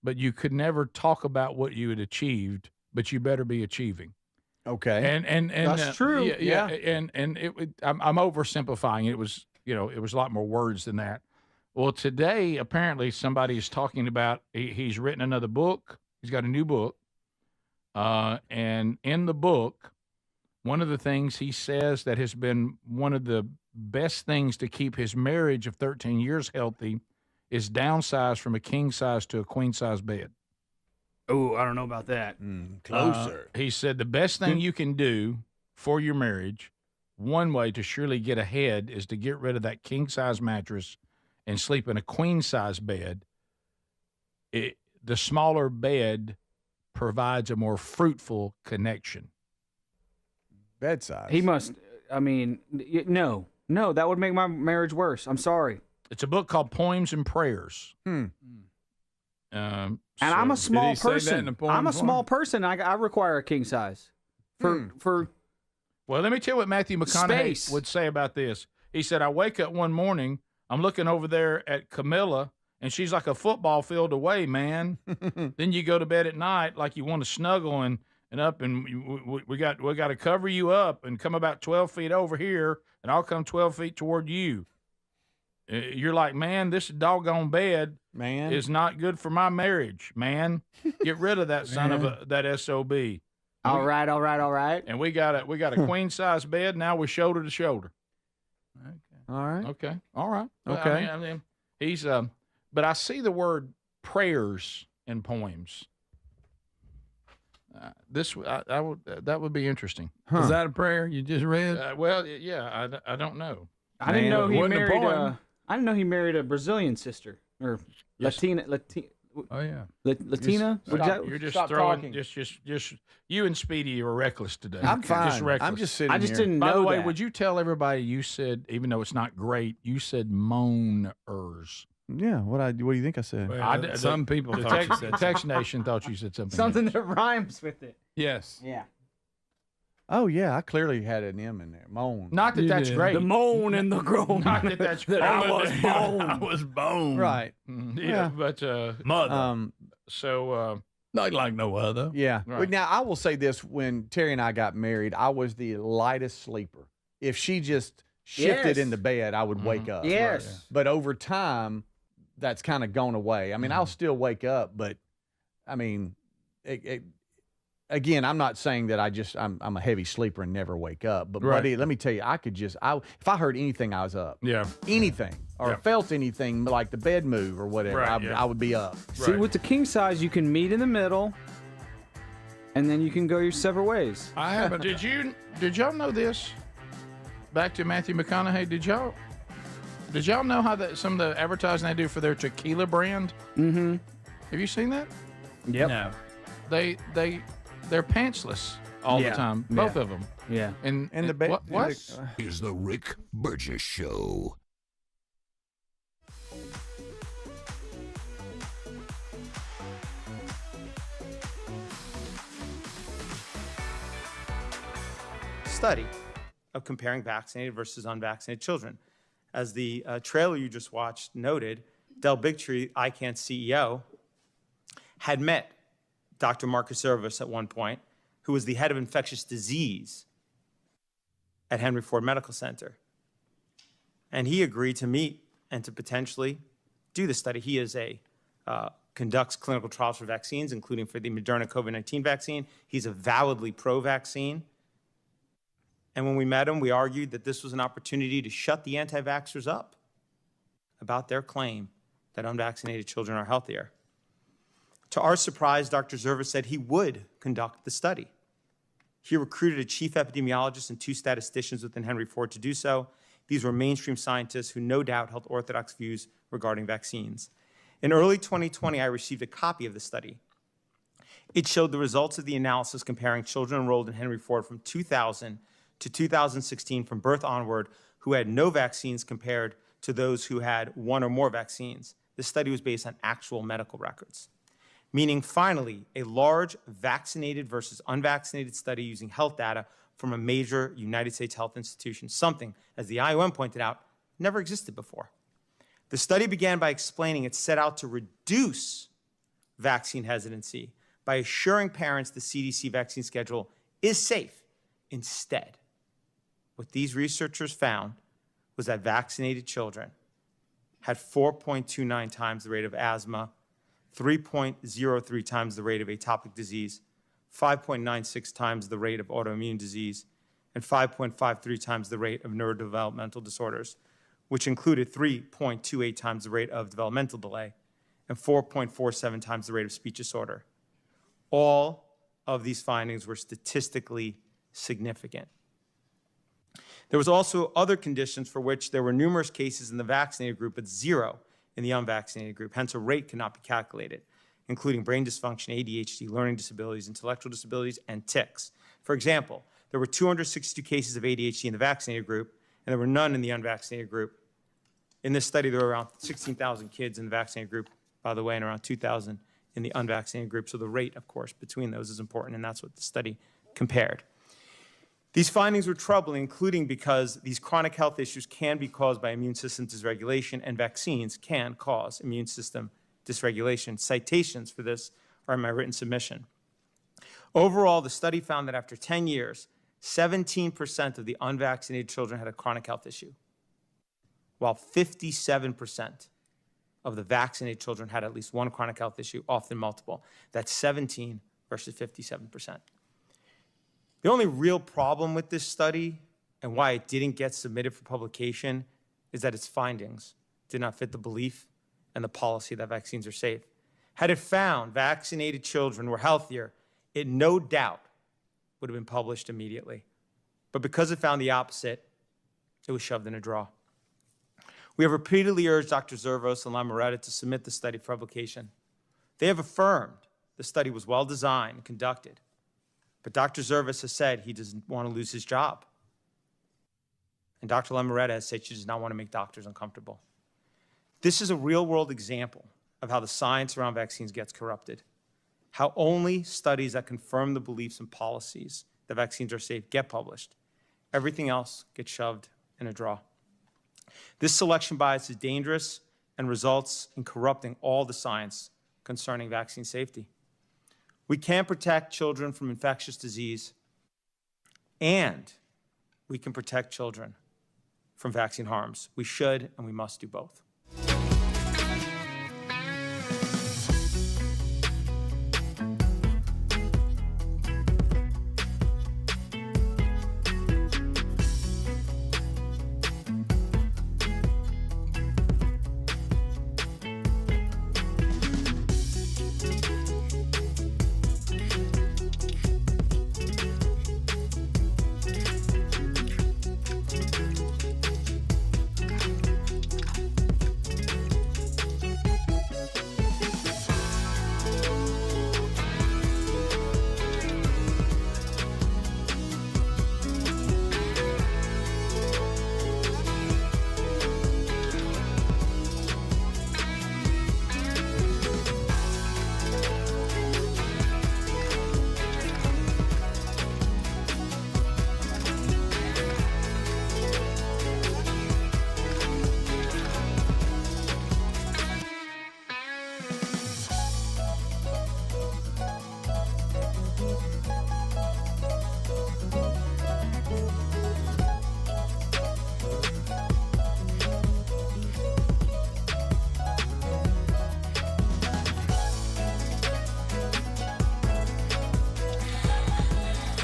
but you could never talk about what you had achieved. But you better be achieving.
Okay.
And
that's true.
Yeah. And I'm oversimplifying. It was a lot more words than that. Well, today apparently somebody is talking about he's written another book. He's got a new book, and in the book, one of the things he says that has been one of the best things to keep his marriage of 13 years healthy is downsize from a king size to a queen size bed.
Oh, I don't know about that.
Closer.
He said the best thing you can do for your marriage, one way to surely get ahead, is to get rid of that king-size mattress and sleep in a queen-size bed. The smaller bed provides a more fruitful connection.
Bedside.
He must. I mean, no, that would make my marriage worse. I'm sorry.
It's a book called Poems and Prayers.
And I'm a small person. I'm a small person. I require a king size for.
Well, let me tell you what Matthew McConaughey would say about this. He said, I wake up one morning, I'm looking over there at Kamala, and she's like a football field away, man. Then you go to bed at night like you want to snuggle and up, and we got to cover you up and come about 12 feet over here, and I'll come 12 feet toward you. You're like, man, this doggone bed is not good for my marriage, man. Get rid of that son of that SOB.
All right.
And we got a queen size bed now. We're shoulder to shoulder.
All right.
Okay. All right.
Okay.
I mean, he's but I see the word prayers in poems. That would be interesting.
Is that a prayer you just read?
Well, yeah. I don't know.
I didn't know he married. I didn't know he married a Brazilian sister or Latina.
Oh yeah,
Latina.
You're just throwing. Just you and Speedy are reckless today.
I'm fine.
Just reckless.
I'm just sitting.
I just
here.
didn't know.
By the way,
that.
would you tell everybody you said, even though it's not great, you said moaners?
Yeah. What do you think I said?
Well, some people thought you said
Text Nation thought you said
something that rhymes with it.
Yes.
Yeah.
Oh yeah, I clearly had an M in there. Moan.
Not that that's great.
The moan and the groan.
Not that that's great.
I was bone.
Right.
Yeah, but
mother.
So
not like no other.
Yeah.
Right.
But now I will say this: when Terry and I got married, I was the lightest sleeper. If she just shifted into bed, I would wake up.
Yes.
Right. But over time, that's kind of gone away. I mean, I'll still wake up, but I mean, again, I'm not saying that I'm a heavy sleeper and never wake up. But buddy, let me tell you, if I heard anything, I was up.
Yeah.
Anything or felt anything like the bed move or whatever, I would be up.
See, with the king size, you can meet in the middle, and then you can go your separate ways.
I haven't. Did y'all know this? Back to Matthew McConaughey. Did y'all know how some of the advertising they do for their tequila brand?
Mm-hmm.
Have you seen that?
Yep.
No.
They're pantsless all the time, both of them.
Yeah.
And
the bed.
What?
Is the Rick Burgess Show.
Study of comparing vaccinated versus unvaccinated children. As the trailer you just watched noted, Del Bigtree, ICANN's CEO, had met Dr. Marcus Irvis at one point, who was the head of infectious disease at Henry Ford Medical Center. And he agreed to meet and to potentially do the study. He conducts clinical trials for vaccines, including for the Moderna COVID-19 vaccine. He's avowedly pro-vaccine. And when we met him, we argued that this was an opportunity to shut the anti-vaxxers up about their claim that unvaccinated children are healthier. To our surprise, Dr. Zervis said he would conduct the study. He recruited a chief epidemiologist and 2 statisticians within Henry Ford to do so. These were mainstream scientists who no doubt held orthodox views regarding vaccines. In early 2020, I received a copy of the study. It showed the results of the analysis comparing children enrolled in Henry Ford from 2000 to 2016 from birth onward who had no vaccines compared to those who had 1 or more vaccines. This study was based on actual medical records, meaning finally a large vaccinated versus unvaccinated study using health data from a major United States health institution, something, as the IOM pointed out, never existed before. The study began by explaining it set out to reduce vaccine hesitancy by assuring parents the CDC vaccine schedule is safe. Instead, what these researchers found was that vaccinated children had 4.29 times the rate of asthma, 3.03 times the rate of atopic disease, 5.96 times the rate of autoimmune disease, and 5.53 times the rate of neurodevelopmental disorders, which included 3.28 times the rate of developmental delay and 4.47 times the rate of speech disorder. All of these findings were statistically significant. There was also other conditions for which there were numerous cases in the vaccinated group, but 0 in the unvaccinated group. Hence, a rate cannot be calculated, including brain dysfunction, ADHD, learning disabilities, intellectual disabilities, and tics. For example, there were 262 cases of ADHD in the vaccinated group, and there were none in the unvaccinated group. In this study, there were around 16,000 kids in the vaccinated group, by the way, and around 2,000 in the unvaccinated group. So the rate, of course, between those is important, and that's what the study compared. These findings were troubling, including because these chronic health issues can be caused by immune system dysregulation, and vaccines can cause immune system dysregulation. Citations for this are in my written submission. Overall, the study found that after 10 years, 17% of the unvaccinated children had a chronic health issue, while 57% of the vaccinated children had at least one chronic health issue, often multiple. That's 17 versus 57%. The only real problem with this study and why it didn't get submitted for publication is that its findings did not fit the belief and the policy that vaccines are safe. Had it found vaccinated children were healthier, it no doubt would have been published immediately. But because it found the opposite, it was shoved in a drawer. We have repeatedly urged Dr. Zervos and Lamoretta to submit the study for publication. They have affirmed the study was well designed and conducted, but Dr. Zervos has said he doesn't want to lose his job. And Dr. Lamoretta has said she does not want to make doctors uncomfortable. This is a real-world example of how the science around vaccines gets corrupted, how only studies that confirm the beliefs and policies that vaccines are safe get published. Everything else gets shoved in a drawer. This selection bias is dangerous and results in corrupting all the science concerning vaccine safety. We can protect children from infectious disease, and we can protect children from vaccine harms. We should and we must do both.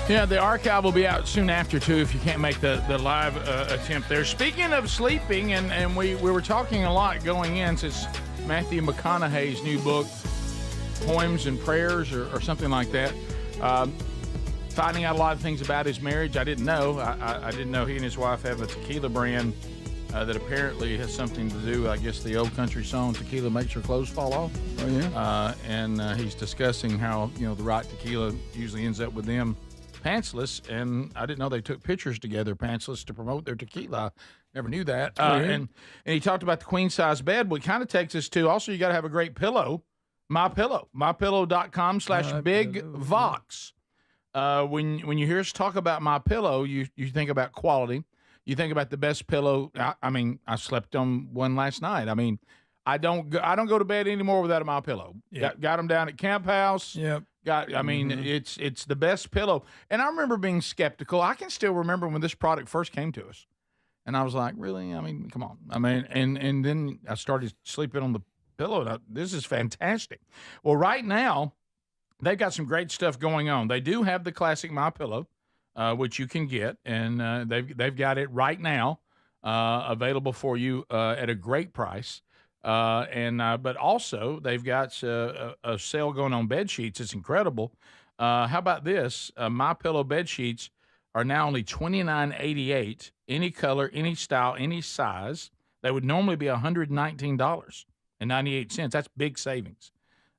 Yeah, the archive will be out soon after, too, if you can't make the live attempt there. Speaking of sleeping, and we were talking a lot going in since Matthew McConaughey's new book, Poems and Prayers, or something like that. Finding out a lot of things about his marriage I didn't know. I didn't know he and his wife have a tequila brand that apparently has something to do, I guess, the old country song, Tequila Makes Your Clothes Fall Off.
Oh, yeah.
And he's discussing how, the right tequila usually ends up with them pantsless, and I didn't know they took pictures together pantsless to promote their tequila. Never knew that. And he talked about the queen size bed, which kind of takes us to also you got to have a great pillow. MyPillow, mypillow.com/bigvox. When you hear us talk about MyPillow, you think about quality. You think about the best pillow. I slept on one last night. I don't go to bed anymore without a MyPillow.
Yep.
Got them down at Camp House.
Yep.
It's the best pillow. And I remember being skeptical. I can still remember when this product first came to us. And I was like, really? Come on. And then I started sleeping on the pillow. This is fantastic. Well, right now, they've got some great stuff going on. They do have the classic MyPillow, which you can get. And they've got it right now available for you at a great price. But also they've got a sale going on bed sheets. It's incredible. How about this? MyPillow bed sheets are now only $29.88. Any color, any style, any size. They would normally be $119.98. That's big savings.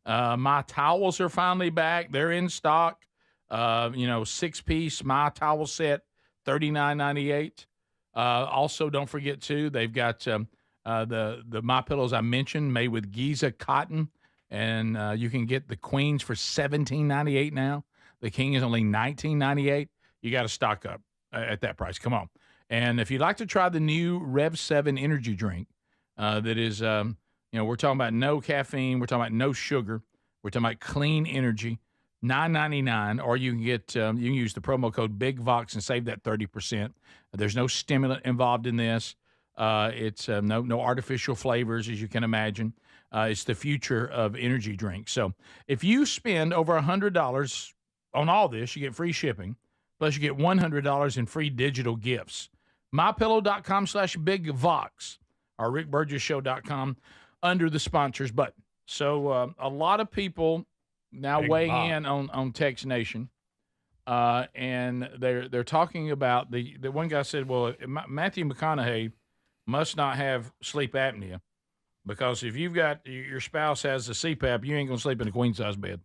My towels are finally back. They're in stock. 6-piece My Towel set, $39.98. Also, don't forget, too, they've got the My Pillows I mentioned made with Giza cotton, and you can get the Queens for $17.98 now. The King is only $19.98. You got to stock up at that price. Come on. And if you'd like to try the new Rev 7 energy drink, that is, we're talking about no caffeine. We're talking about no sugar. We're talking about clean energy, $9.99, or you can get you can use the promo code BIGVOX and save that 30%. There's no stimulant involved in this. It's no artificial flavors, as you can imagine. It's the future of energy drinks. So if you spend over $100 on all this, you get free shipping, plus you get $100 in free digital gifts. MyPillow.com/BigVox or RickBurgessShow.com under the sponsors button. So a lot of people now weighing in on Text Nation, and they're talking about the one guy said, well, Matthew McConaughey must not have sleep apnea, because if you've got your spouse has a CPAP, you ain't gonna sleep in a queen size bed.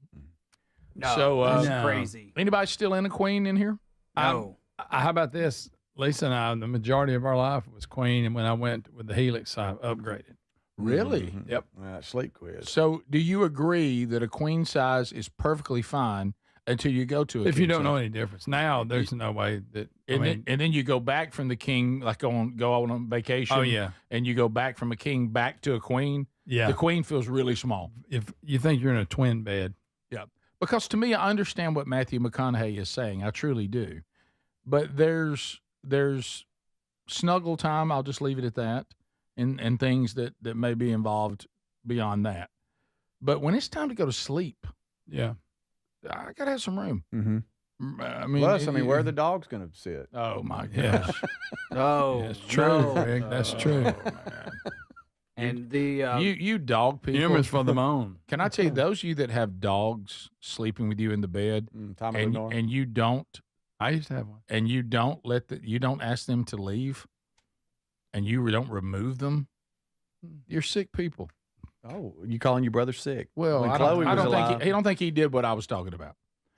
No,
so
that's crazy.
Anybody still in a queen in here?
No.
How about this? Lisa and I, the majority of our life was queen, and when I went with the Helix, I upgraded.
Really?
Mm-hmm.
Yep.
Sleep quiz.
So do you agree that a queen size is perfectly fine until you go to a
If you
king
don't
size?
know any difference. Now, there's no way that,
And then you go back from the king, like go on vacation.
Oh, yeah.
And you go back from a king back to a queen.
Yeah.
The queen feels really small.
If you think you're in a twin bed.
Yeah. Because to me, I understand what Matthew McConaughey is saying. I truly do. But there's snuggle time. I'll just leave it at that. And things that may be involved beyond that. But when it's time to go to sleep,
yeah,
I got to have some room.
Mm-hmm.
I mean,
plus, where are the dogs going to sit?
Oh, my
Yeah.
gosh.
Oh,
That's true,
no.
Rick. That's true.
Man.
And the
You dog people.
Humor's for the moon.
Can I tell you, those of you that have dogs sleeping with you in the bed, and you don't,
I used to have one,
and you don't you don't ask them to leave, and you don't remove them, you're sick people.
Oh, you calling your brother sick?
Well,
When
I
Chloe was
don't think
alive-
he don't think he did what I was talking about.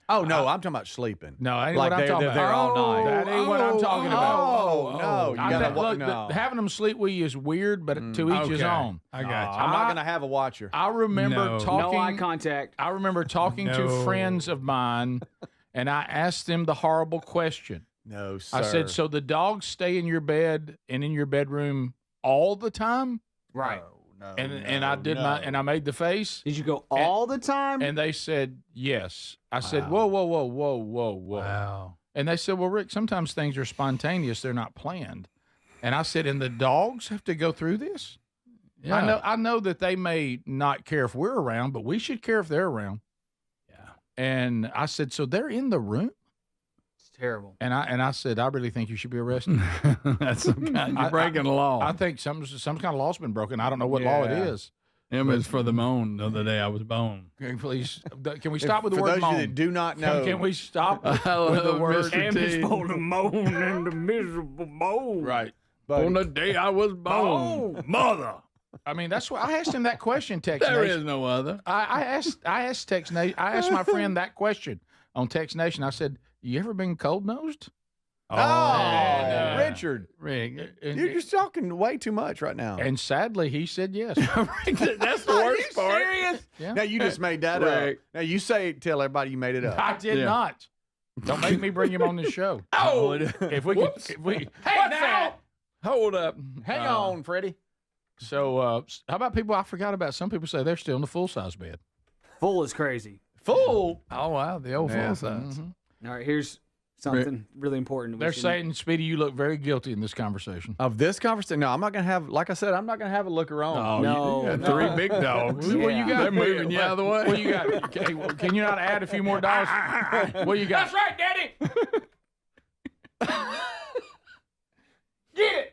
Oh no, I'm talking about sleeping.
No, that ain't
Like
what I'm talking
they're there
about.
all night.
That ain't what I'm talking about.
Oh, no, you
I
gotta
think, look,
no.
having them sleep with you is weird, but to each his
Okay.
own.
I got you.
I'm not going to have a watcher.
I remember
No.
talking.
no eye contact.
I remember talking to
No.
friends of mine, and I asked them the horrible question.
No, sir.
I said, "So the dogs stay in your bed and in your bedroom all the time?"
Right.
No,
And I did and I made the face.
Did you go all the time?
And they said yes. I said, "Whoa, whoa, whoa, whoa, whoa, whoa."
Wow.
And they said, "Well, Rick, sometimes things are spontaneous; they're not planned." And I said, "And the dogs have to go through this?"
Yeah.
I know that they may not care if we're around, but we should care if they're around.
Yeah.
And I said, "So they're in the room?"
It's terrible.
And I said, "I really think you should be arrested."
That's some kind. You're breaking the law.
I think some kind of law's been broken. I don't know what law it
Yeah.
is.
Him is for the moon. The other day I was born.
Can we stop with the
For
word
those of you
moan?
that do not know,
Can we stop with the
love
word?
Mr. T.
the moan and the miserable moan.
Right.
On the day I was born, mother.
I mean, that's why I asked him that question. Text
There
Nation.
is no other.
I asked Text Nation. I asked my friend that question on Text Nation. I said, "You ever been cold nosed?"
Oh, Richard,
Rick,
you're just talking way too much right now.
and sadly, he said yes.
That's the worst part.
Serious?
Yeah.
Now you just made that up.
Rick.
Now you tell everybody you made it up.
I did
Yeah.
not. Don't make me bring him on this show.
Oh,
If we could, hey now,
hold up.
Hang on, Freddie.
So, how about people? I forgot about. Some people say they're still in the full size bed.
Full is crazy.
Full.
Oh wow, the old
Yeah.
full size.
Mm-hmm.
All right, here's something really important.
They're saying, Speedy, you look very guilty in this conversation.
Of this conversation, no, I'm not gonna have. Like I said, I'm not gonna have a looker on.
No,
You got three big dogs.
What you got?
They're moving you out of the way.
What you got? Okay, well, can you not add a few more dollars? What you got? That's right, Daddy. Get it.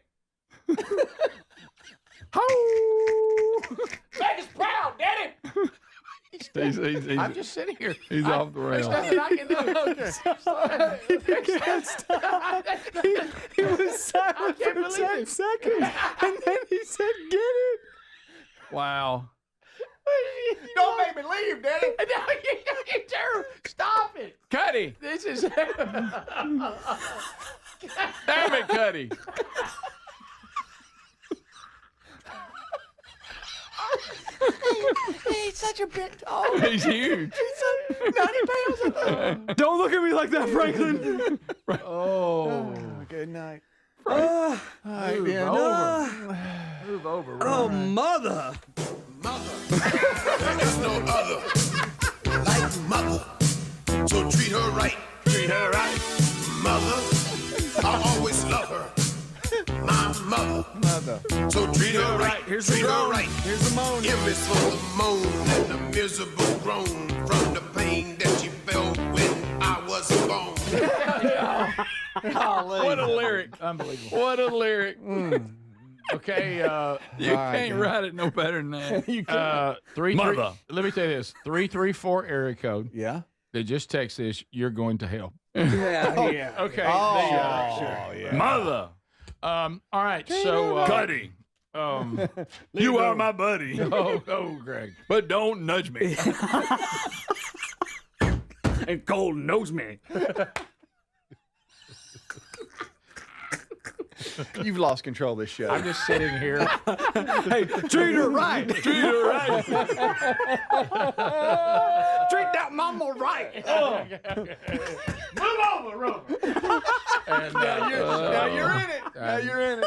Make us proud, Daddy.
He's
I'm just sitting here.
He's off the
There's
rails.
nothing I can do.
He can't stop. He was silent
can't
for
believe
10
it.
seconds, and then he said, "Get it."
Wow.
Don't make me leave, Daddy.
Stop it.
Cuddy.
This is. Damn it, Cuddy.
He's such a big dog.
He's huge.
He's 90 pounds.
Don't look at me like that, Franklin.
Oh, good night.
Move over.
Oh, mother.
There's no other like mother. So treat her right. Treat her right. Mother, I always love her. My mother. So treat her right.
Here's
treat
the
her
groan.
right.
Here's the moan.
M is for the moan and the miserable groan from the pain that she felt when I was born.
What a lyric.
Unbelievable.
What a lyric. Okay.
You can't write it no better than that.
You can't.
Mother.
Let me tell you this. 334 area code.
Yeah.
They just text this. You're going to hell.
Yeah.
Okay.
Oh, yeah.
Mother.
All right. So,
Cuddy. You are my buddy.
Oh, Greg.
But don't nudge me.
And Cole knows me.
You've lost control of this show.
I'm just sitting here.
Hey, treat her right.
Treat her right.
Treat that mama right.
Move over, Rover. And,
now you're in it. Now you're in it.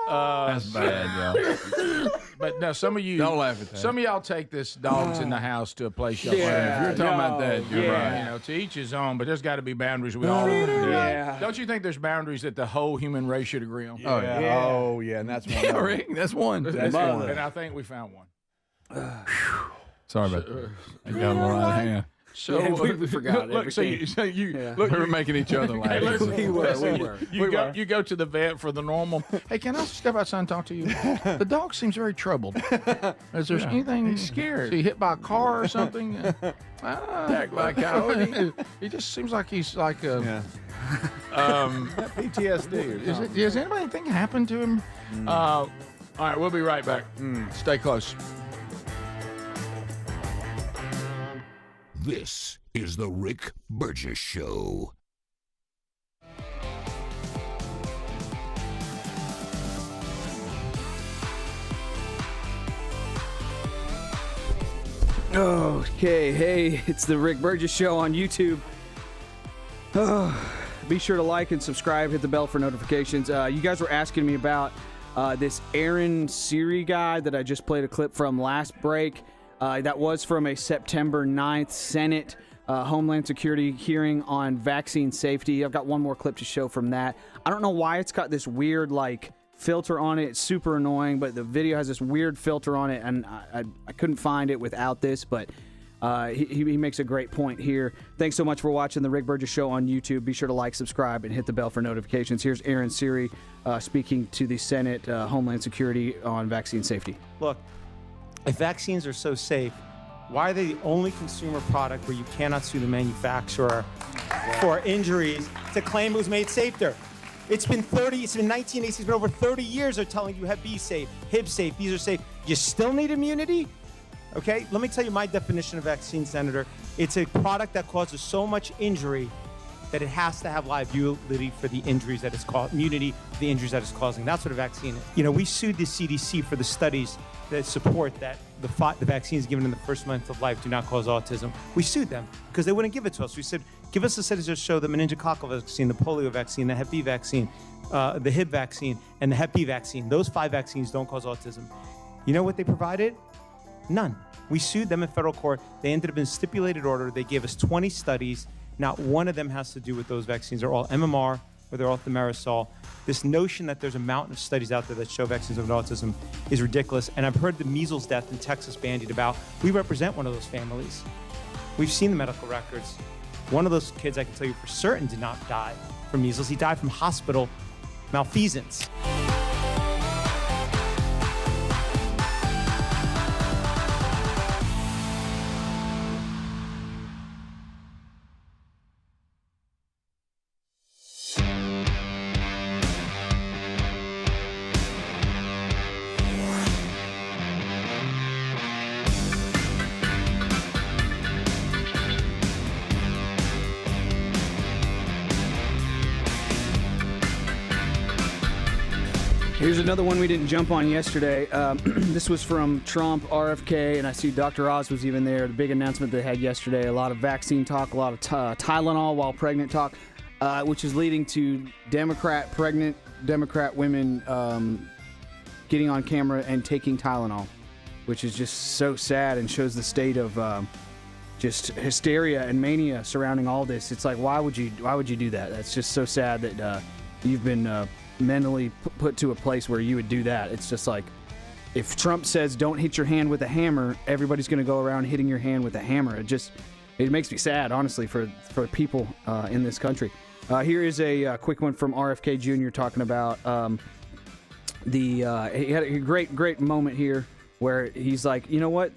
That's bad, y'all.
But now some of you
Don't laugh at that.
Some of y'all take this dogs in the house to a place y'all
If you're talking about that, you're right.
You know, to each his own, but there's got to be boundaries we all
Yeah.
Don't you think there's boundaries that the whole human race should agree on?
Oh, yeah.
Oh, yeah. And that's one.
Yeah, Rick, that's one.
That's one.
And I think we found one.
Sorry about that. I got a little out of hand.
So
Yeah, we forgot
look,
everything.
look,
We were making each other laugh.
Hey, listen,
We were.
You go to the vet for the normal. Hey, can I step outside and talk to you? The dog seems very troubled. Is there anything? He's scared. Is he hit by a car or something?
Attacked by a coyote.
He just seems like he's like a.
Yeah. PTSD or something.
Does anything happen to him? All right, we'll be right back. Stay close.
This is the Rick Burgess Show.
Okay, hey, it's the Rick Burgess Show on YouTube. Be sure to like and subscribe, hit the bell for notifications. You guys were asking me about this Aaron Siri guy that I just played a clip from last break. That was from a September 9th Senate Homeland Security hearing on vaccine safety. I've got one more clip to show from that. I don't know why it's got this weird, like, filter on it. It's super annoying, but the video has this weird filter on it, and I couldn't find it without this, but he makes a great point here. Thanks so much for watching the Rick Burgess Show on YouTube. Be sure to like, subscribe, and hit the bell for notifications. Here's Aaron Siri speaking to the Senate Homeland Security on vaccine safety.
Look, if vaccines are so safe, why are they the only consumer product where you cannot sue the manufacturer for injuries to claim it was made safer? It's been 1980s, it's been over 30 years they're telling you Hep B safe, Hib safe, these are safe. You still need immunity? Okay, let me tell you my definition of vaccine, Senator. It's a product that causes so much injury that it has to have liability for the injuries that it's causing, immunity for the injuries that it's causing. That's what a vaccine is. You know, we sued the CDC for the studies that support that the vaccines given in the first month of life do not cause autism. We sued them because they wouldn't give it to us. We said, give us the studies that show the meningococcal vaccine, the polio vaccine, the Hep B vaccine, the Hib vaccine, and the Hep B vaccine. Those 5 vaccines don't cause autism. You know what they provided? None. We sued them in federal court. They ended up in stipulated order. They gave us 20 studies. Not one of them has to do with those vaccines. They're all MMR or they're all thimerosal. This notion that there's a mountain of studies out there that show vaccines of autism is ridiculous. And I've heard the measles death in Texas bandied about. We represent one of those families. We've seen the medical records. One of those kids, I can tell you for certain, did not die from measles. He died from hospital malfeasance.
Here's another one we didn't jump on yesterday. This was from Trump, RFK, and I see Dr. Oz was even there. The big announcement they had yesterday, a lot of vaccine talk, a lot of Tylenol while pregnant talk, which is leading to pregnant Democrat women getting on camera and taking Tylenol, which is just so sad and shows the state of just hysteria and mania surrounding all this. It's like, why would you do that? That's just so sad that you've been mentally put to a place where you would do that. It's just like, if Trump says don't hit your hand with a hammer, everybody's going to go around hitting your hand with a hammer. It makes me sad, honestly, for people in this country. Here is a quick one from RFK Jr. talking about he had a great moment here where he's like, you know what?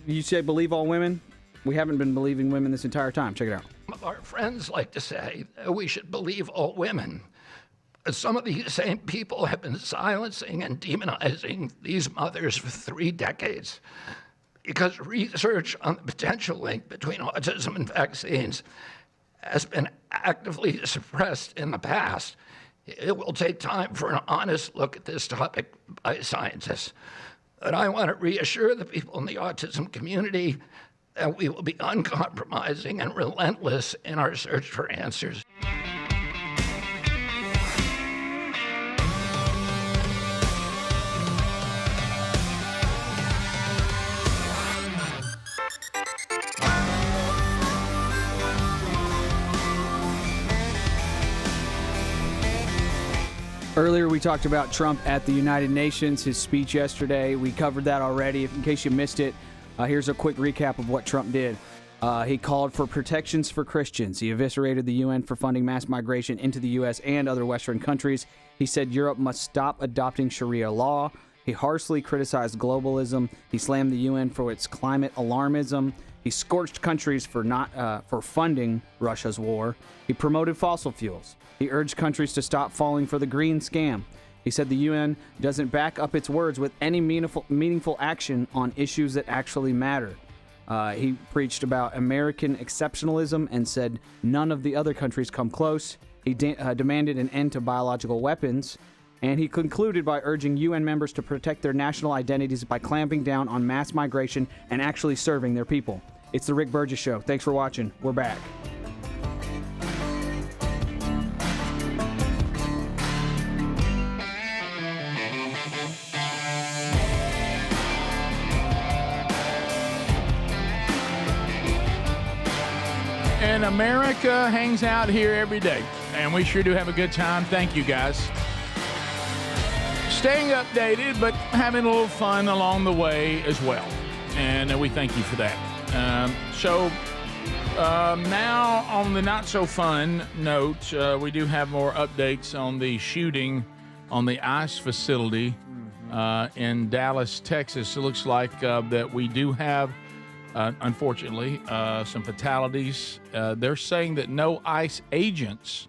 You say believe all women. We haven't been believing women this entire time. Check it out.
Some of our friends like to say that we should believe all women. Some of these same people have been silencing and demonizing these mothers for 3 decades because research on the potential link between autism and vaccines has been actively suppressed in the past. It will take time for an honest look at this topic by scientists. But I want to reassure the people in the autism community that we will be uncompromising and relentless in our search for answers.
Earlier, we talked about Trump at the United Nations, his speech yesterday. We covered that already. In case you missed it, here's a quick recap of what Trump did. He called for protections for Christians. He eviscerated the UN for funding mass migration into the U.S. and other Western countries. He said Europe must stop adopting Sharia law. He harshly criticized globalism. He slammed the UN for its climate alarmism. He scorched countries for funding Russia's war. He promoted fossil fuels. He urged countries to stop falling for the green scam. He said the UN doesn't back up its words with any meaningful action on issues that actually matter. He preached about American exceptionalism and said none of the other countries come close. He demanded an end to biological weapons. And he concluded by urging UN members to protect their national identities by clamping down on mass migration and actually serving their people. It's the Rick Burgess Show. Thanks for watching. We're back.
And America hangs out here every day, and we sure do have a good time. Thank you, guys. Staying updated, but having a little fun along the way as well, and we thank you for that. Now on the not so fun note, we do have more updates on the shooting on the ICE facility in Dallas, Texas. It looks like that we do have unfortunately, some fatalities. They're saying that no ICE agents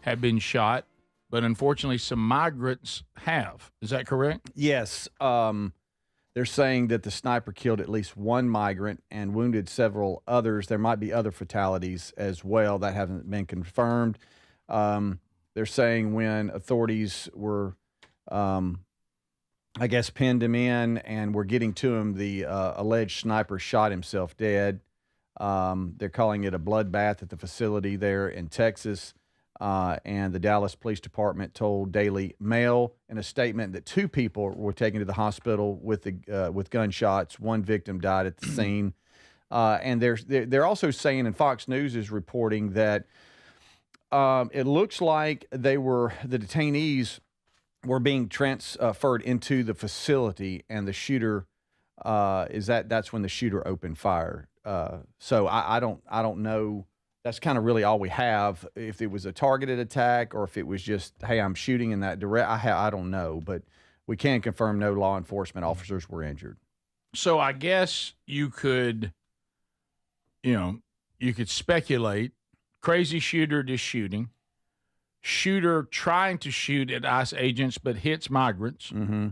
have been shot, but unfortunately some migrants have. Is that correct?
Yes. They're saying that the sniper killed at least one migrant and wounded several others. There might be other fatalities as well that haven't been confirmed. They're saying when authorities were I guess, pinned him in and were getting to him, the alleged sniper shot himself dead. They're calling it a bloodbath at the facility there in Texas. And the Dallas Police Department told Daily Mail in a statement that 2 people were taken to the hospital with gunshots. 1 victim died at the scene. And they're also saying, and Fox News is reporting that it looks like the detainees were being transferred into the facility, and the shooter that's when the shooter opened fire. So I don't know. That's kind of really all we have. If it was a targeted attack or if it was just, hey, I'm shooting in that direction, I don't know. But we can confirm no law enforcement officers were injured.
So I guess you could speculate. Crazy shooter just shooting. Shooter trying to shoot at ICE agents but hits migrants.
Mm-hmm.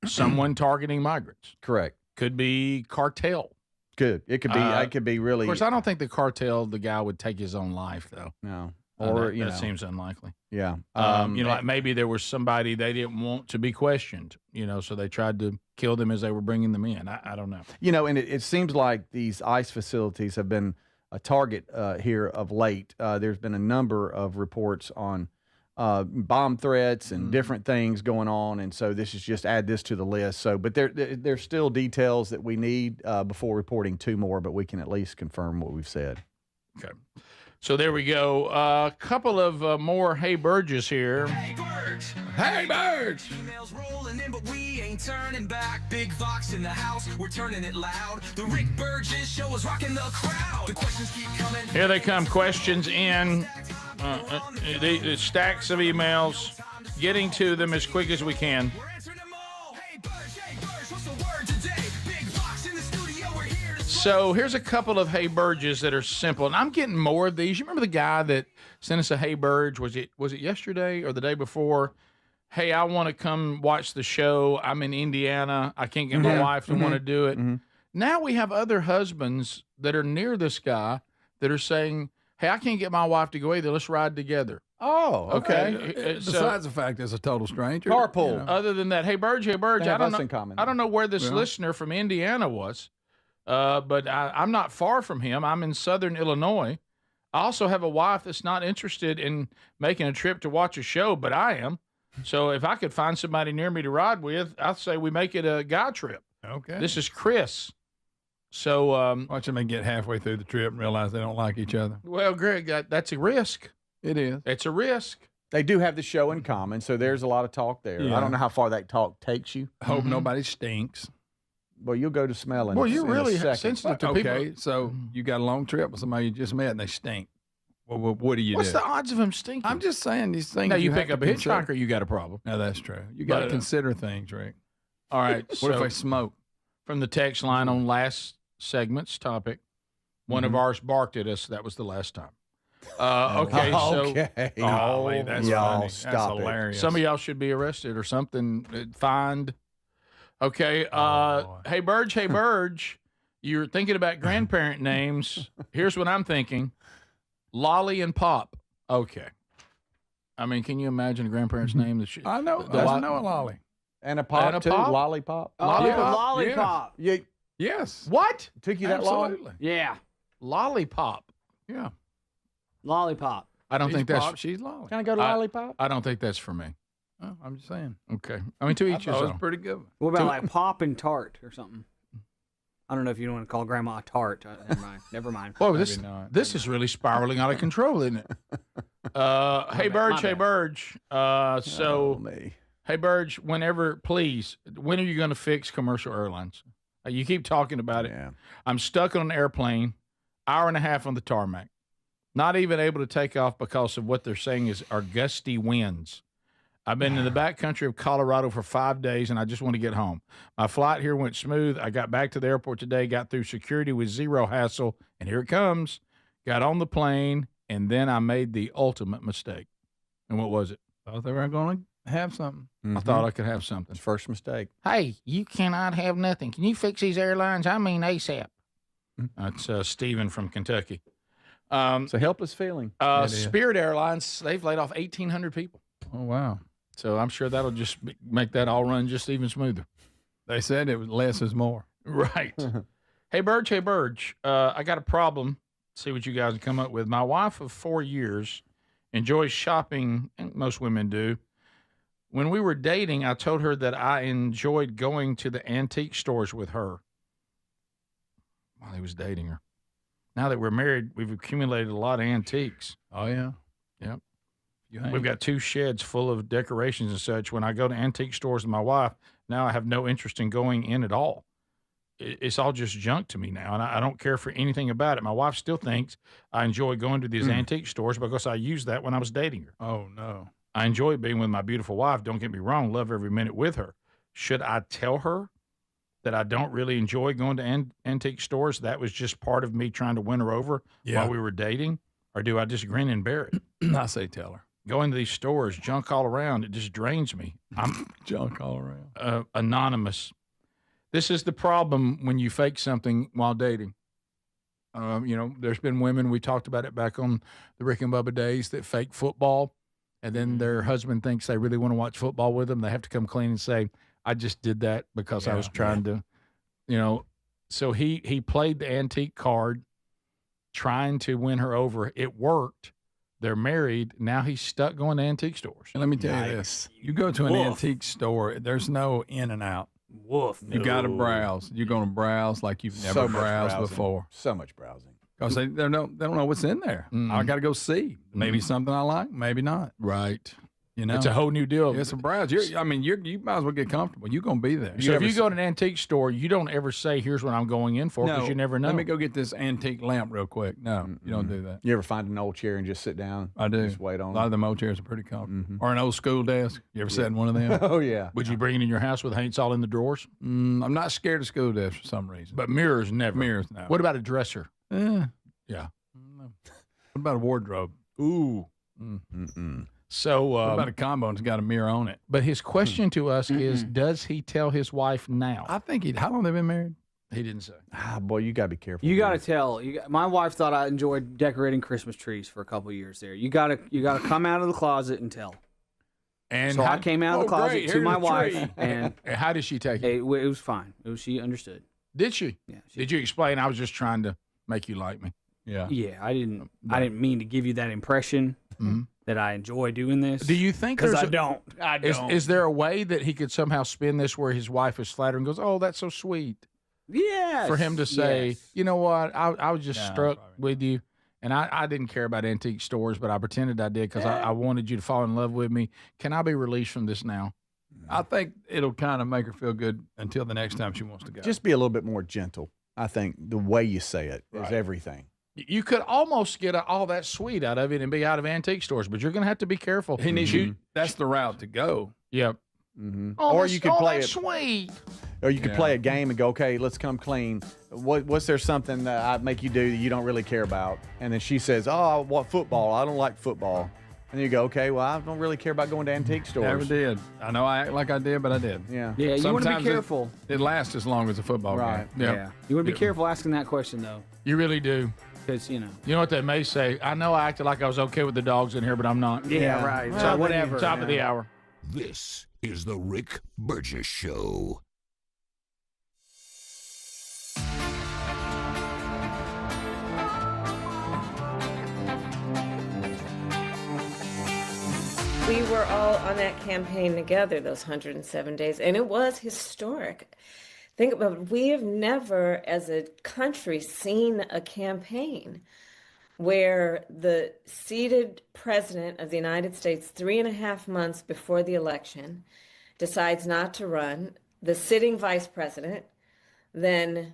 Someone targeting migrants.
Correct.
Could be cartel.
It could be. It could be really.
Of course, I don't think the guy would take his own life, though.
No. Or,
that seems unlikely.
Yeah.
Like maybe there was somebody they didn't want to be questioned, so they tried to kill them as they were bringing them in. I don't know.
And it seems like these ICE facilities have been a target here of late. There's been a number of reports on bomb threats and different things going on, and so this is just add this to the list. So, but there's still details that we need before reporting 2 more, but we can at least confirm what we've said.
Okay. So there we go. A couple of more Hey Burgess here.
Hey, Birds! Emails rolling in, but we ain't turning back. Big Fox in the house, we're turning it loud. The Rick Burgess show is rocking the crowd. The questions keep coming.
Here they come. Questions in. The stacks of emails. Getting to them as quick as we can. So here's a couple of Hey Burges that are simple, and I'm getting more of these. You remember the guy that sent us a Hey Burge? Was it yesterday or the day before? Hey, I want to come watch the show. I'm in Indiana. I can't get my wife to want to do it. Now we have other husbands that are near this guy that are saying, hey, I can't get my wife to go either. Let's ride together.
Oh, okay.
Besides the fact it's a total stranger.
Carpool.
Other than that, Hey Burge, I don't know where this listener from Indiana was. But I'm not far from him. I'm in southern Illinois. I also have a wife that's not interested in making a trip to watch a show, but I am. So if I could find somebody near me to ride with, I'd say we make it a guy trip.
Okay.
This is Chris. So
watch them get halfway through the trip and realize they don't like each other.
Well, Greg, that's a risk.
It is.
It's a risk.
They do have the show in common, so there's a lot of talk there.
Yeah.
I don't know how far that talk takes you.
Hope nobody stinks.
Well, you'll go to smelling.
Well, you're really
sensitive
to people.
Okay, so you got a long trip with somebody you just met and they stink. Well, what do you
What's
do?
the odds of them stinking?
I'm just saying these things.
Now you pick
have
up a
to
hitchhiker, you got a problem.
No, that's true. You got to consider things, Rick.
All right.
What if they smoke?
From the text line on last segment's topic, one of ours barked at us. That was the last time. Okay.
Golly, that's
y'all
funny.
stop
That's
it.
hilarious.
Some of y'all should be arrested or something. Fined. Okay. Hey, Burge. You're thinking about grandparent names. Here's what I'm thinking. Lolly and Pop. Okay. I mean, can you imagine a grandparent's name?
I know. I know a Lolly.
And a pop,
And a
too?
pop?
Lollipop?
Lollipop.
Yeah.
Yes.
What?
Took you that long?
Absolutely.
Yeah.
Lollipop.
Yeah.
Lollipop.
I don't think that's.
Pop, she's Lolly.
Can I go to Lollipop?
I don't think that's for me.
Oh, I'm just saying.
Okay. I mean, to each his
That was
own.
pretty good.
What about like Pop and Tart or something? I don't know if you want to call Grandma a tart. Never mind.
Whoa, this is really spiraling out of control, isn't it? Hey, Burge. Hey, Burge. Hey, Burge, when are you going to fix commercial airlines? You keep talking about it.
Yeah.
I'm stuck on an airplane, hour and a half on the tarmac. Not even able to take off because of what they're saying are gusty winds. I've been in the backcountry of Colorado for 5 days, and I just want to get home. My flight here went smooth. I got back to the airport today, got through security with zero hassle, and here it comes. Got on the plane, and then I made the ultimate mistake. And what was it?
Thought they were going to have something.
I thought I could have something.
First mistake.
Hey, you cannot have nothing. Can you fix these airlines? I mean ASAP. That's Stephen from Kentucky.
It's a helpless feeling.
Spirit Airlines, they've laid off 1,800 people.
Oh, wow.
So I'm sure that'll just make that all run just even smoother.
They said it was less is more.
Right. Hey, Burge. I got a problem. See what you guys come up with. My wife of 4 years enjoys shopping, and most women do. When we were dating, I told her that I enjoyed going to the antique stores with her while he was dating her. Now that we're married, we've accumulated a lot of antiques.
Oh, yeah.
Yep. We've got 2 sheds full of decorations and such. When I go to antique stores with my wife, now I have no interest in going in at all. It's all just junk to me now, and I don't care for anything about it. My wife still thinks I enjoy going to these antique stores because I used that when I was dating her.
Oh, no.
I enjoy being with my beautiful wife. Don't get me wrong. Love every minute with her. Should I tell her that I don't really enjoy going to antique stores? That was just part of me trying to win her over while we were dating? Or do I just grin and bear it?
I say tell her.
Going to these stores, junk all around, it just drains me. I'm
junk all around.
Anonymous. This is the problem when you fake something while dating.
There's been women, we talked about it back on the Rick and Bubba days, that fake football, and then their husband thinks they really want to watch football with them. They have to come clean and say, I just did that because I was trying to, So he played the antique card, trying to win her over. It worked. They're married. Now he's stuck going to antique stores.
And let me tell you this. You go to an antique store, there's no in and out.
Woof.
You got to browse. You're going to browse like you've never browsed before.
So much browsing.
Because they don't know what's in there. I got to go see. Maybe something I like, maybe not.
Right.
You
It's a whole new deal.
It's a browse. You might as well get comfortable. You're going to be there.
So if you go to an antique store, you don't ever say, here's what I'm going in for, because you never know.
Let me go get this antique lamp real quick. No, you don't do that.
You ever find an old chair and just sit down?
I do.
Just wait on
A lot of them old chairs are pretty comfortable. Or an old school desk. You ever sat in one of them?
Oh, yeah.
Would you bring it in your house with paints all in the drawers?
I'm not scared of school desks for some reason.
But mirrors, never.
Mirrors, no.
What about a dresser?
Yeah.
What
about a wardrobe?
Ooh. So
what about a combo that's got a mirror on it?
But his question to us is, does he tell his wife now?
I think how long have they been married?
He didn't say.
Boy, you got to be careful.
You got to tell. My wife thought I enjoyed decorating Christmas trees for a couple of years there. You got to come out of the closet and tell.
And
so I came out of the closet to my wife, and
how did she take it?
It was fine. She understood.
Did she?
Yeah.
Did you explain? I was just trying to make you like me.
Yeah.
Yeah. I didn't mean to give you that impression that I enjoy doing this.
Do you think?
Because I don't.
Is there a way that he could somehow spin this where his wife is flattered and goes, "Oh, that's so sweet"?
Yes.
For him to say, you know what, I was just struck with you, and I didn't care about antique stores, but I pretended I did because I wanted you to fall in love with me. Can I be released from this now?
I think it'll kind of make her feel good until the next time she wants to go.
Just be a little bit more gentle. I think the way you say it is everything.
You could almost get all that sweet out of it and be out of antique stores, but you're going to have to be careful.
He needs you. That's the route to go.
Yep.
Oh, or you could play it
sweet.
Or you could play a game and go, okay, let's come clean. What's there something that I make you do that you don't really care about? And then she says, oh, what football? I don't like football. And you go, okay, well, I don't really care about going to antique stores.
Never did. I know I act like I did, but I did.
Yeah.
Yeah, you want to be careful.
It lasts as long as a football game.
Yeah. You want to be careful asking that question, though.
You really do.
Because,
You know what they may say? I know I acted like I was okay with the dogs in here, but I'm not.
Yeah, right.
Well,
So whatever.
Top of the hour.
This is the Rick Burgess Show.
We were all on that campaign together, those 107 days, and it was historic. Think about it. We have never, as a country, seen a campaign where the seated president of the United States, 3.5 months before the election, decides not to run. The sitting vice president then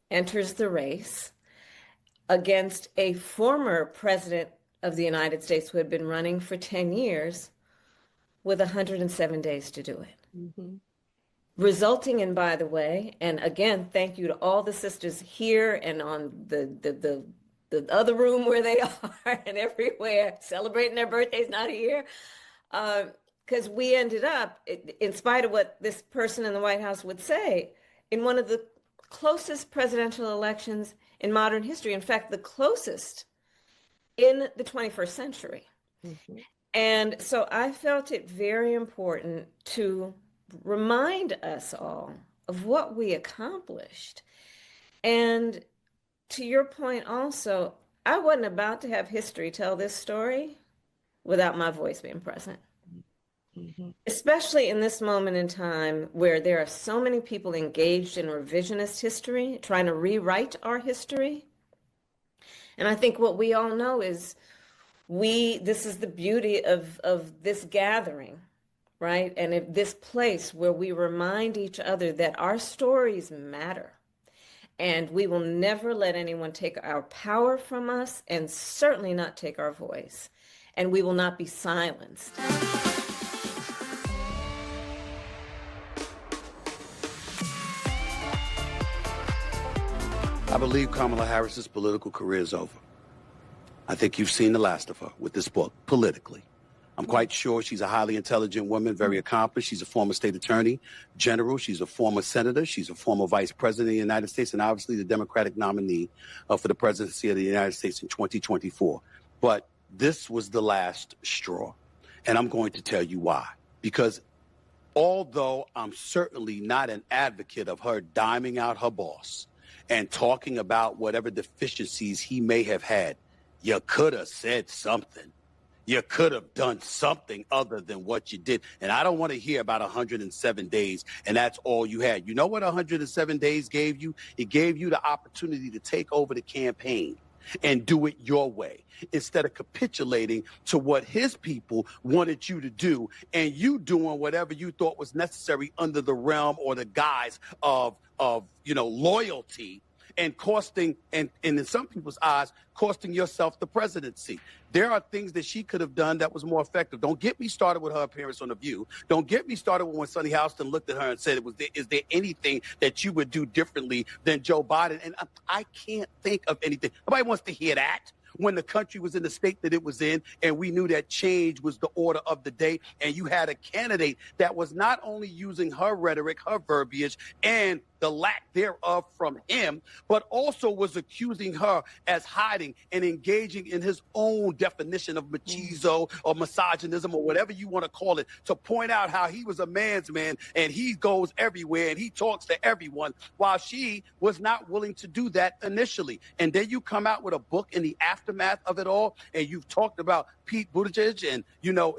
enters the race against a former president of the United States who had been running for 10 years with 107 days to do it. Resulting in, by the way, and again, thank you to all the sisters here and on the other room where they are and everywhere, celebrating their birthdays, not here. Because we ended up, in spite of what this person in the White House would say, in one of the closest presidential elections in modern history. In fact, the closest in the 21st century. And so I felt it very important to remind us all of what we accomplished. And to your point also, I wasn't about to have history tell this story without my voice being present. Especially in this moment in time where there are so many people engaged in revisionist history, trying to rewrite our history. And I think what we all know is this is the beauty of this gathering, right? And this place where we remind each other that our stories matter. And we will never let anyone take our power from us, and certainly not take our voice. And we will not be silenced.
I believe Kamala Harris's political career is over. I think you've seen the last of her with this book, politically.
I'm quite sure she's a highly intelligent woman, very accomplished. She's a former state attorney general. She's a former senator. She's a former vice president of the United States, and obviously the Democratic nominee for the presidency of the United States in 2024. But this was the last straw, and I'm going to tell you why. Because although I'm certainly not an advocate of her diming out her boss and talking about whatever deficiencies he may have had, you could have said something. You could have done something other than what you did. And I don't want to hear about 107 days, and that's all you had. You know what 107 days gave you? It gave you the opportunity to take over the campaign and do it your way instead of capitulating to what his people wanted you to do and you doing whatever you thought was necessary under the realm or the guise of loyalty and costing, and in some people's eyes, costing yourself the presidency. There are things that she could have done that was more effective. Don't get me started with her appearance on The View. Don't get me started when Sonny Houston looked at her and said, is there anything that you would do differently than Joe Biden? And I can't think of anything. Nobody wants to hear that. When the country was in the state that it was in, and we knew that change was the order of the day, and you had a candidate that was not only using her rhetoric, her verbiage, and the lack thereof from him, but also was accusing her as hiding and engaging in his own definition of machismo or misogynism or whatever you want to call it, to point out how he was a man's man and he goes everywhere and he talks to everyone, while she was not willing to do that initially. And then you come out with a book in the aftermath of it all, and you've talked about Pete Buttigieg and,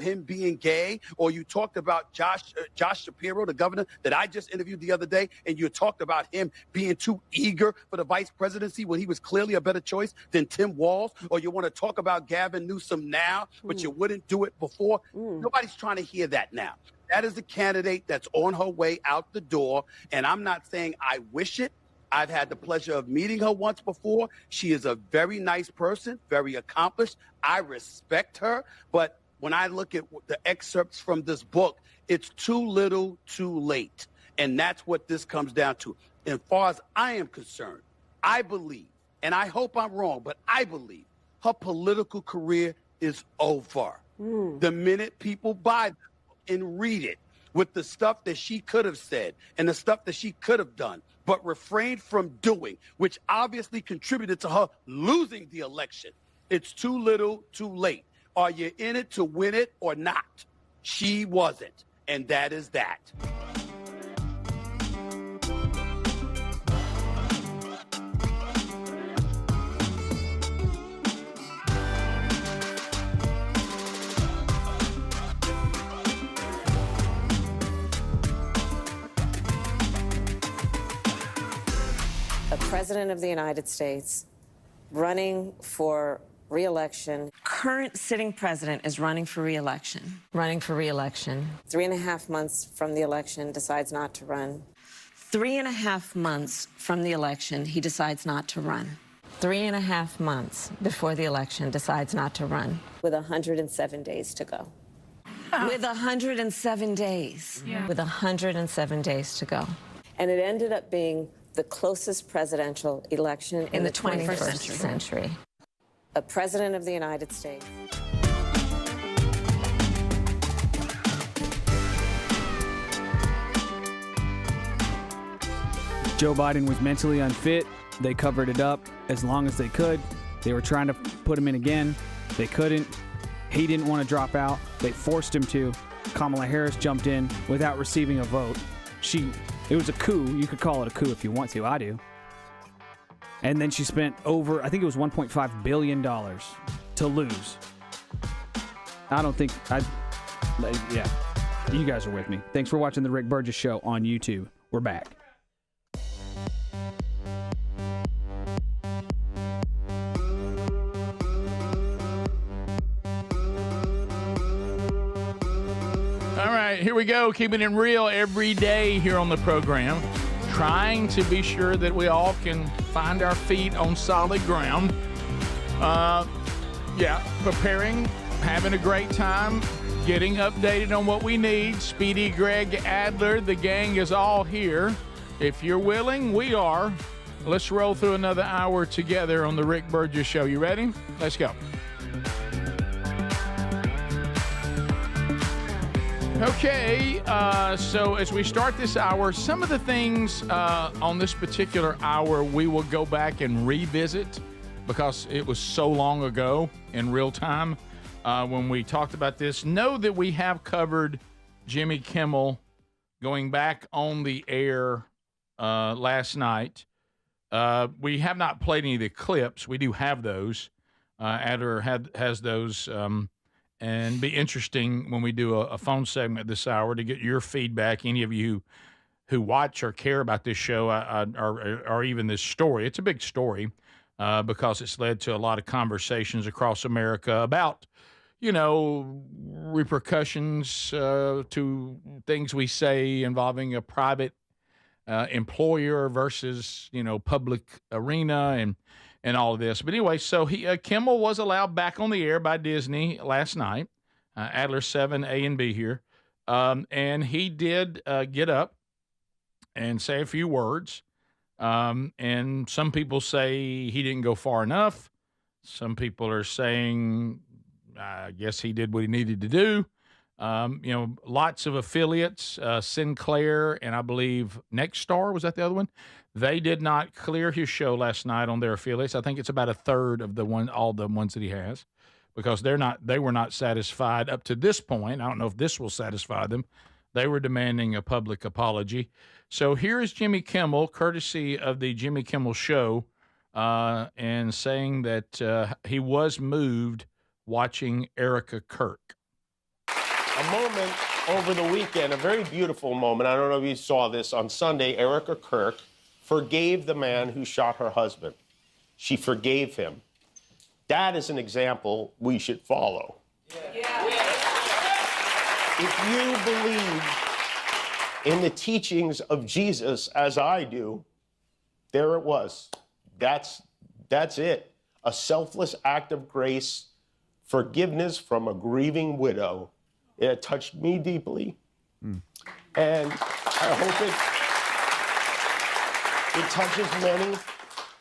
him being gay, or you talked about Josh Shapiro, the governor that I just interviewed the other day, and you talked about him being too eager for the vice presidency when he was clearly a better choice than Tim Walz, or you want to talk about Gavin Newsom now, but you wouldn't do it before. Nobody's trying to hear that now. That is a candidate that's on her way out the door, and I'm not saying I wish it. I've had the pleasure of meeting her once before. She is a very nice person, very accomplished. I respect her, but when I look at the excerpts from this book, it's too little, too late. And that's what this comes down to. As far as I am concerned, I believe, and I hope I'm wrong, but I believe her political career is over. The minute people buy and read it with the stuff that she could have said and the stuff that she could have done, but refrained from doing, which obviously contributed to her losing the election. It's too little, too late. Are you in it to win it or not? She wasn't, and that is that.
A president of the United States running for re-election. Current sitting president is running for re-election. 3.5 months from the election, decides not to run. 3.5 months from the election, he decides not to run. 3.5 months before the election, decides not to run. With 107 days to go. With 107 days. Yeah. With 107 days to go. And it ended up being the closest presidential election in the 21st century. A president of the United States.
Joe Biden was mentally unfit. They covered it up as long as they could. They were trying to put him in again. They couldn't. He didn't want to drop out. They forced him to. Kamala Harris jumped in without receiving a vote. It was a coup. You could call it a coup if you want to. I do. And then she spent over, I think it was $1.5 billion to lose. Yeah. You guys are with me. Thanks for watching The Rick Burgess Show on YouTube. We're back.
All right, here we go. Keeping it real every day here on the program. Trying to be sure that we all can find our feet on solid ground. Preparing, having a great time, getting updated on what we need. Speedy Greg Adler, the gang is all here. If you're willing, we are. Let's roll through another hour together on the Rick Burgess Show. You ready? Let's go. Okay, so as we start this hour, some of the things on this particular hour we will go back and revisit because it was so long ago in real time when we talked about this. Know that we have covered Jimmy Kimmel going back on the air last night. We have not played any of the clips. We do have those. Adler has those. And be interesting when we do a phone segment this hour to get your feedback. Any of you who watch or care about this show or even this story. It's a big story because it's led to a lot of conversations across America about, repercussions to things we say involving a private employer versus, public arena and all of this. But anyway, so Kimmel was allowed back on the air by Disney last night, Adler 7, A and B here. And he did get up and say a few words. And some people say he didn't go far enough. Some people are saying, I guess he did what he needed to do. Lots of affiliates, Sinclair and I believe Nexstar, was that the other one? They did not clear his show last night on their affiliates. I think it's about a third of all the ones that he has, because they were not satisfied up to this point. I don't know if this will satisfy them. They were demanding a public apology. So here is Jimmy Kimmel, courtesy of the Jimmy Kimmel Show, and saying that he was moved watching Erica Kirk.
A moment over the weekend, a very beautiful moment. I don't know if you saw this on Sunday. Erica Kirk forgave the man who shot her husband. She forgave him. That is an example we should follow. Yeah. If you believe in the teachings of Jesus, as I do, there it was. That's it. A selfless act of grace, forgiveness from a grieving widow. It touched me deeply. And I hope it touches many.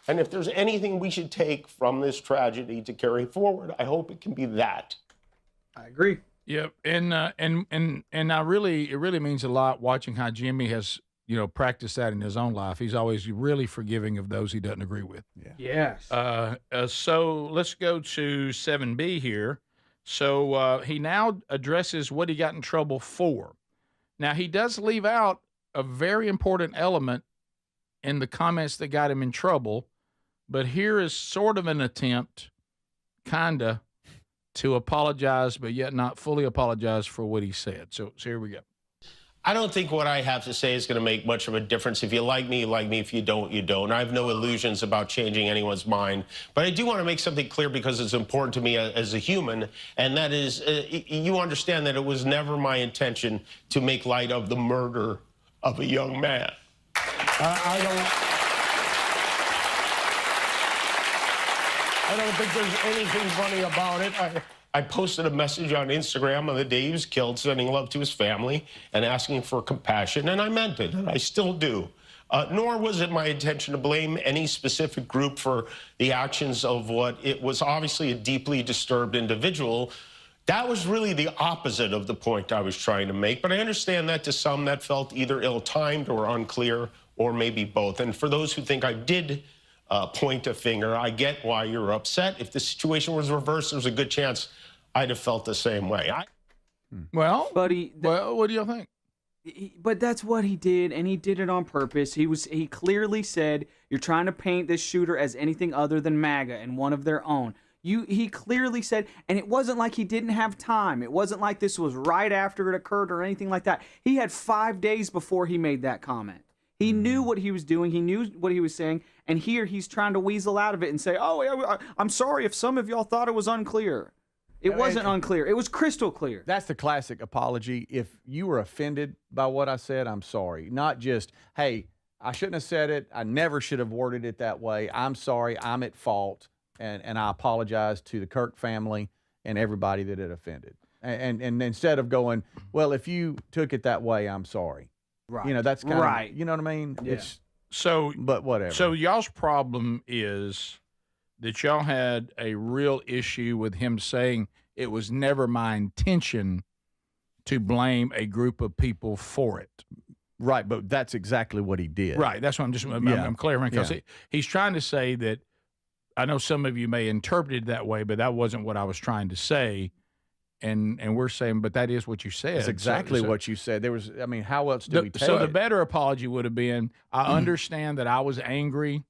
And if there's anything we should take from this tragedy to carry forward, I hope it can be that.
I agree.
Yep. And I really, it really means a lot watching how Jimmy has, practiced that in his own life. He's always really forgiving of those he doesn't agree with.
Yeah.
Yes. So let's go to 7B here. So he now addresses what he got in trouble for. Now, he does leave out a very important element in the comments that got him in trouble, but here is sort of an attempt, kinda, to apologize, but yet not fully apologize for what he said. So here we go.
I don't think what I have to say is going to make much of a difference. If you like me, you like me. If you don't, you don't. I have no illusions about changing anyone's mind. But I do want to make something clear because it's important to me as a human, and that is you understand that it was never my intention to make light of the murder of a young man. I don't think there's anything funny about it. I posted a message on Instagram on the day he was killed, sending love to his family and asking for compassion, and I meant it, and I still do. Nor was it my intention to blame any specific group for the actions of what it was obviously a deeply disturbed individual. That was really the opposite of the point I was trying to make, but I understand that to some that felt either ill-timed or unclear, or maybe both. And for those who think I did point a finger, I get why you're upset. If the situation was reversed, there's a good chance I'd have felt the same way.
Well, what do you think?
But that's what he did, and he did it on purpose. He clearly said, you're trying to paint this shooter as anything other than MAGA and one of their own. He clearly said, and it wasn't like he didn't have time. It wasn't like this was right after it occurred or anything like that. He had 5 days before he made that comment. He knew what he was doing. He knew what he was saying. And here he's trying to weasel out of it and say, I'm sorry if some of y'all thought it was unclear. It wasn't unclear. It was crystal clear.
That's the classic apology. If you were offended by what I said, I'm sorry. Not just, hey, I shouldn't have said it. I never should have worded it that way. I'm sorry. I'm at fault. And I apologize to the Kirk family and everybody that it offended. And instead of going, well, if you took it that way, I'm sorry.
Right.
That's kind of, you know what I mean?
Yeah.
But whatever.
So y'all's problem is that y'all had a real issue with him saying it was never my intention to blame a group of people for it.
Right, but that's exactly what he did.
Right, that's what I'm clarifying, because he's trying to say that, I know some of you may interpret it that way, but that wasn't what I was trying to say. And we're saying, but that is what you said.
That's exactly what you said. There was, I mean, how else do we take it?
So the better apology would have been, I understand that I was angry.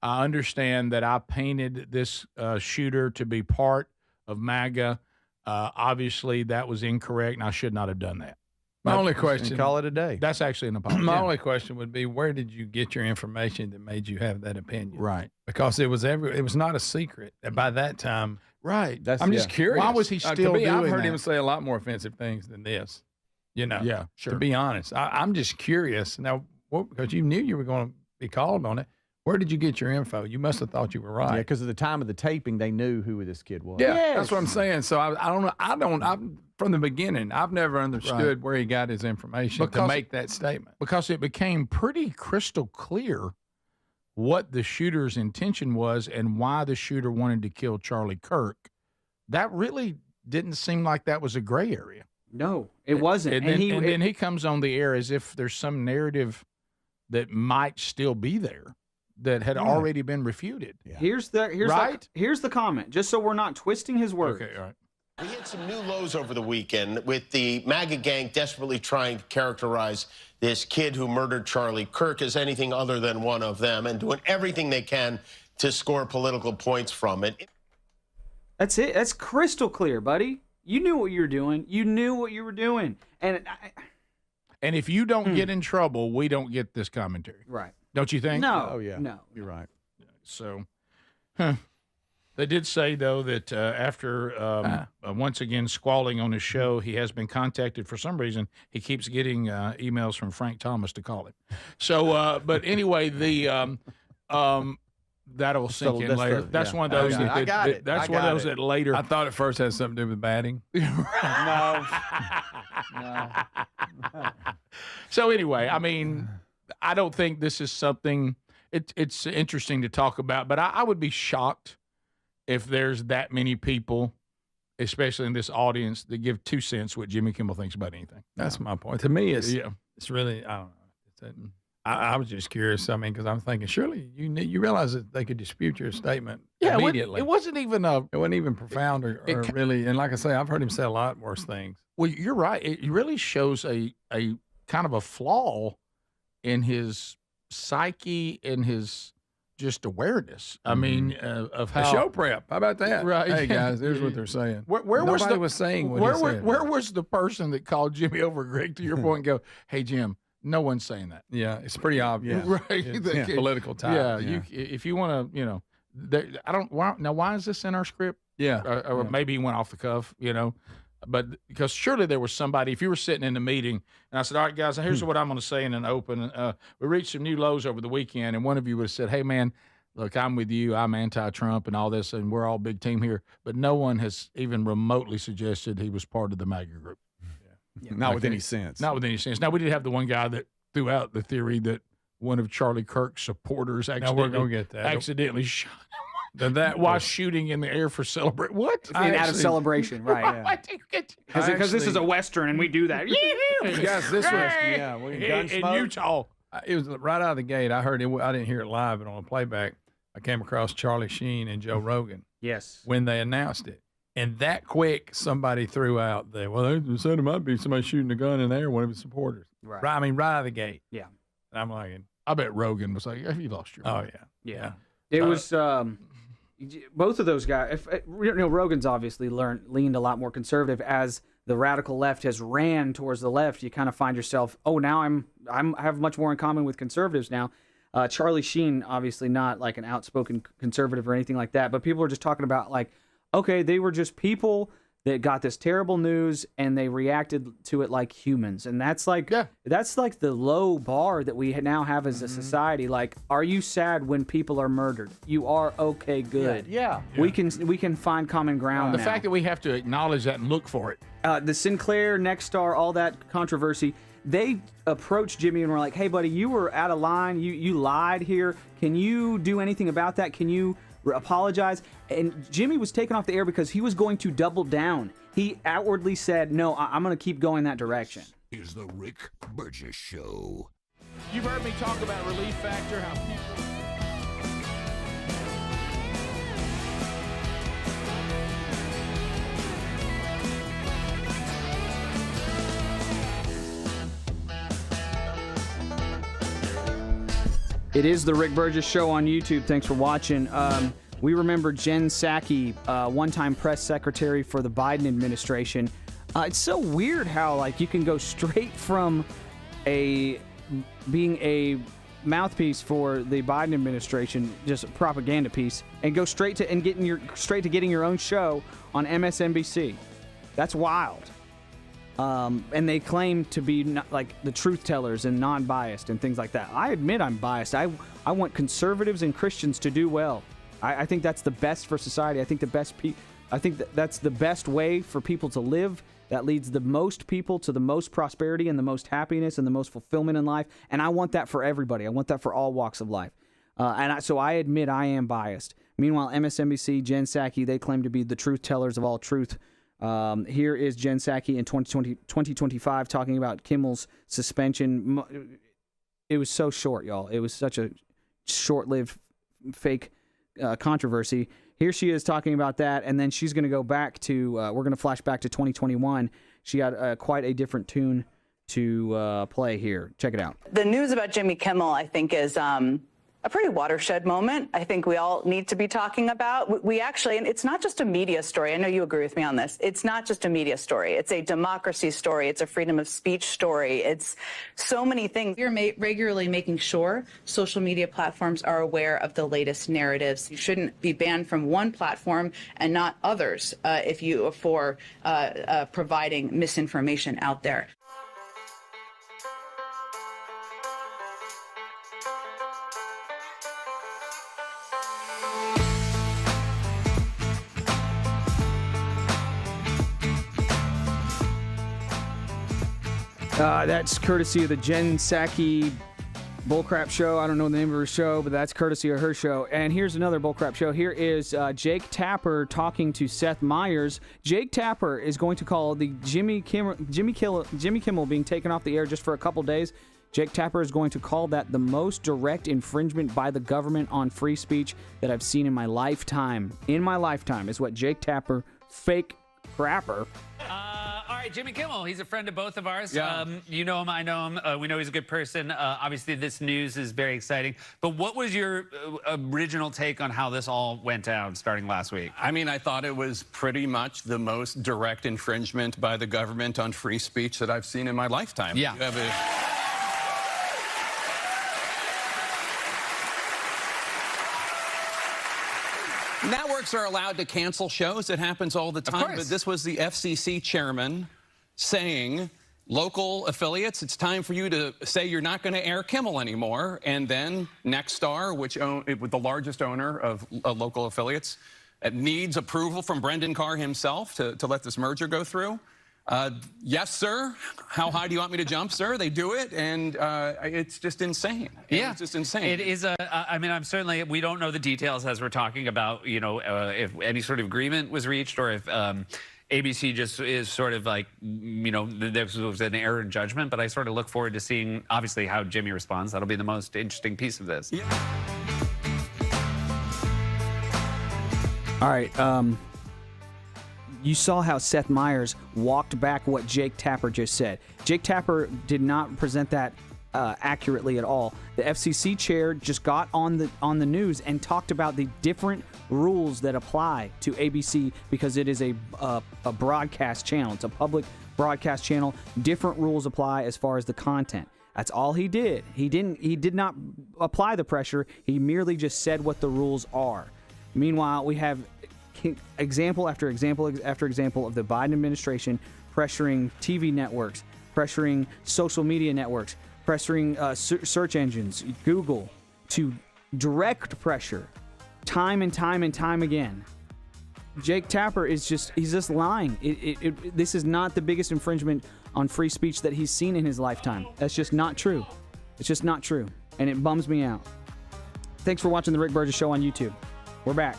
I understand that I painted this shooter to be part of MAGA. Obviously, that was incorrect, and I should not have done that.
My only question,
call it a day.
That's actually an apology.
My only question would be, where did you get your information that made you have that opinion?
Right.
Because it was not a secret by that time.
Right.
I'm just curious.
Why was he still doing
I've heard
that?
him say a lot more offensive things than this.
Yeah, sure.
To be honest, I'm just curious now, because you knew you were going to be called on it. Where did you get your info? You must have thought you were right.
Yeah, because at the time of the taping, they knew who this kid was.
Yeah, that's what I'm saying. So I don't know. From the beginning, I've never understood where he got his information to make that statement.
Because it became pretty crystal clear what the shooter's intention was and why the shooter wanted to kill Charlie Kirk. That really didn't seem like that was a gray area.
No, it wasn't.
And then he comes on the air as if there's some narrative that might still be there that had already been refuted.
Yeah. Here's the comment, just so we're not twisting his words.
Okay, all right.
We hit some new lows over the weekend with the MAGA gang desperately trying to characterize this kid who murdered Charlie Kirk as anything other than one of them and doing everything they can to score political points from it.
That's it. That's crystal clear, buddy. You knew what you were doing. You knew what you were doing. And
if you don't get in trouble, we don't get this commentary.
Right.
Don't you think?
No.
Oh, yeah.
No.
You're right.
So, they did say, though, that after once again squalling on his show, he has been contacted for some reason. He keeps getting emails from Frank Thomas to call him. So, but anyway, that'll sink in later. That's one of those. That's one of those that later.
I thought at first it had something to do with batting.
No.
So anyway, I mean, I don't think this is something. It's interesting to talk about, but I would be shocked if there's that many people, especially in this audience, that give 2 cents what Jimmy Kimmel thinks about anything.
That's my point. To me, it's really, I don't know. I was just curious. I mean, because I'm thinking, surely you realize that they could dispute your statement immediately.
It wasn't even
profound or really. And like I say, I've heard him say a lot worse things.
Well, you're right. It really shows a kind of a flaw in his psyche, in his just awareness. I mean, of how
show prep. How about that?
Right.
Hey guys, here's what they're saying.
Where
Nobody
was
saying what he said.
Where was the person that called Jimmy over, Greg, to your point, and go, "Hey Jim, no one's saying that."
Yeah, it's pretty obvious.
Right.
It's political time.
Yeah. If you want to, I don't. Why is this in our script?
Yeah.
Or maybe he went off the cuff. But because surely there was somebody, if you were sitting in the meeting and I said, all right, guys, here's what I'm going to say in an open. We reached some new lows over the weekend, and one of you would have said, hey, man, look, I'm with you. I'm anti-Trump and all this, and we're all big team here. But no one has even remotely suggested he was part of the MAGA group.
Yeah. Not with any sense.
Not with any sense. Now, we did have the one guy that threw out the theory that one of Charlie Kirk's supporters accidentally shot while shooting in the air for celebration. What?
Out of celebration, right? Because this is a Western and we do that.
Guys, this was
in Utah.
It was right out of the gate. I heard it. I didn't hear it live, but on a playback, I came across Charlie Sheen and Joe Rogan.
Yes.
When they announced it. And that quick, somebody threw out there, well, they said it might be somebody shooting a gun in there, one of his supporters.
Right.
I mean, right out of the gate.
Yeah.
And I'm like,
I bet Rogan was like, have you lost your
mind?
Yeah. It was both of those guys. Rogan's obviously leaned a lot more conservative. As the radical left has ran towards the left, you kind of find yourself, now I have much more in common with conservatives now. Charlie Sheen, obviously not like an outspoken conservative or anything like that, but people are just talking about like, okay, they were just people that got this terrible news and they reacted to it like humans. And that's like the low bar that we now have as a society. Like, are you sad when people are murdered? You are. Okay, good.
Yeah.
We can find common ground.
The fact that we have to acknowledge that and look for it.
The Sinclair, Nexstar, all that controversy, they approached Jimmy and were like, hey, buddy, you were out of line. You lied here. Can you do anything about that? Can you apologize? And Jimmy was taken off the air because he was going to double down. he outwardly said, no, I'm going to keep going that direction.
Is the Rick Burgess Show.
You've heard me talk about relief factor, how people...
It is the Rick Burgess Show on YouTube. Thanks for watching. We remember Jen Psaki, one-time press secretary for the Biden administration. It's so weird how you can go straight from being a mouthpiece for the Biden administration, just a propaganda piece, and go straight to getting your own show on MSNBC. That's wild. And they claim to be the truth tellers and non-biased and things like that. I admit I'm biased. I want conservatives and Christians to do well. I think that's the best for society. I think that's the best way for people to live. That leads the most people to the most prosperity and the most happiness and the most fulfillment in life. And I want that for everybody. I want that for all walks of life. So I admit I am biased. Meanwhile, MSNBC, Jen Psaki, they claim to be the truth tellers of all truth. Here is Jen Psaki in 2025 talking about Kimmel's suspension. It was so short, y'all. It was such a short-lived fake controversy. Here she is talking about that, and then she's going to go back to, we're going to flash back to 2021. She had quite a different tune to play here. Check it out.
The news about Jimmy Kimmel, I think, is a pretty watershed moment. I think we all need to be talking about. We actually, and it's not just a media story. I know you agree with me on this. It's not just a media story. It's a democracy story. It's a freedom of speech story. It's so many things. You're regularly making sure social media platforms are aware of the latest narratives. You shouldn't be banned from one platform and not others for providing misinformation out there.
That's courtesy of the Jen Psaki bullcrap show. I don't know the name of her show, but that's courtesy of her show. And here's another bullcrap show. Here is Jake Tapper talking to Seth Meyers. Jake Tapper is going to call the Jimmy Kimmel being taken off the air just for a couple days. Jake Tapper is going to call that the most direct infringement by the government on free speech that I've seen in my lifetime. In my lifetime is what Jake Tapper, fake crapper.
All right, Jimmy Kimmel, he's a friend of both of ours.
Yeah.
You know him, I know him. We know he's a good person. Obviously, this news is very exciting. But what was your original take on how this all went down starting last week?
I mean, I thought it was pretty much the most direct infringement by the government on free speech that I've seen in my lifetime.
Yeah.
You have Networks are allowed to cancel shows. It happens all the time. But this was the FCC chairman saying, local affiliates, it's time for you to say you're not going to air Kimmel anymore. And then Nexstar, which the largest owner of local affiliates, needs approval from Brendan Carr himself to let this merger go through. Yes, sir. How high do you want me to jump, sir? They do it, and it's just insane.
Yeah,
it's just insane.
It is I mean, we don't know the details as we're talking about, if any sort of agreement was reached or if ABC just is sort of like, this was an error in judgment. But I sort of look forward to seeing, obviously, how Jimmy responds. That'll be the most interesting piece of this.
Yeah.
All right. You saw how Seth Meyers walked back what Jake Tapper just said. Jake Tapper did not present that accurately at all. The FCC chair just got on the news and talked about the different rules that apply to ABC because it is a broadcast channel. It's a public broadcast channel. Different rules apply as far as the content. That's all he did. He did not apply the pressure. He merely just said what the rules are. Meanwhile, we have example after example after example of the Biden administration pressuring TV networks, pressuring social media networks, pressuring search engines, Google, to direct pressure time and time and time again. Jake Tapper he's just lying. This is not the biggest infringement on free speech that he's seen in his lifetime. That's just not true. It's just not true. And it bums me out. Thanks for watching The Rick Burgess Show on YouTube. We're back.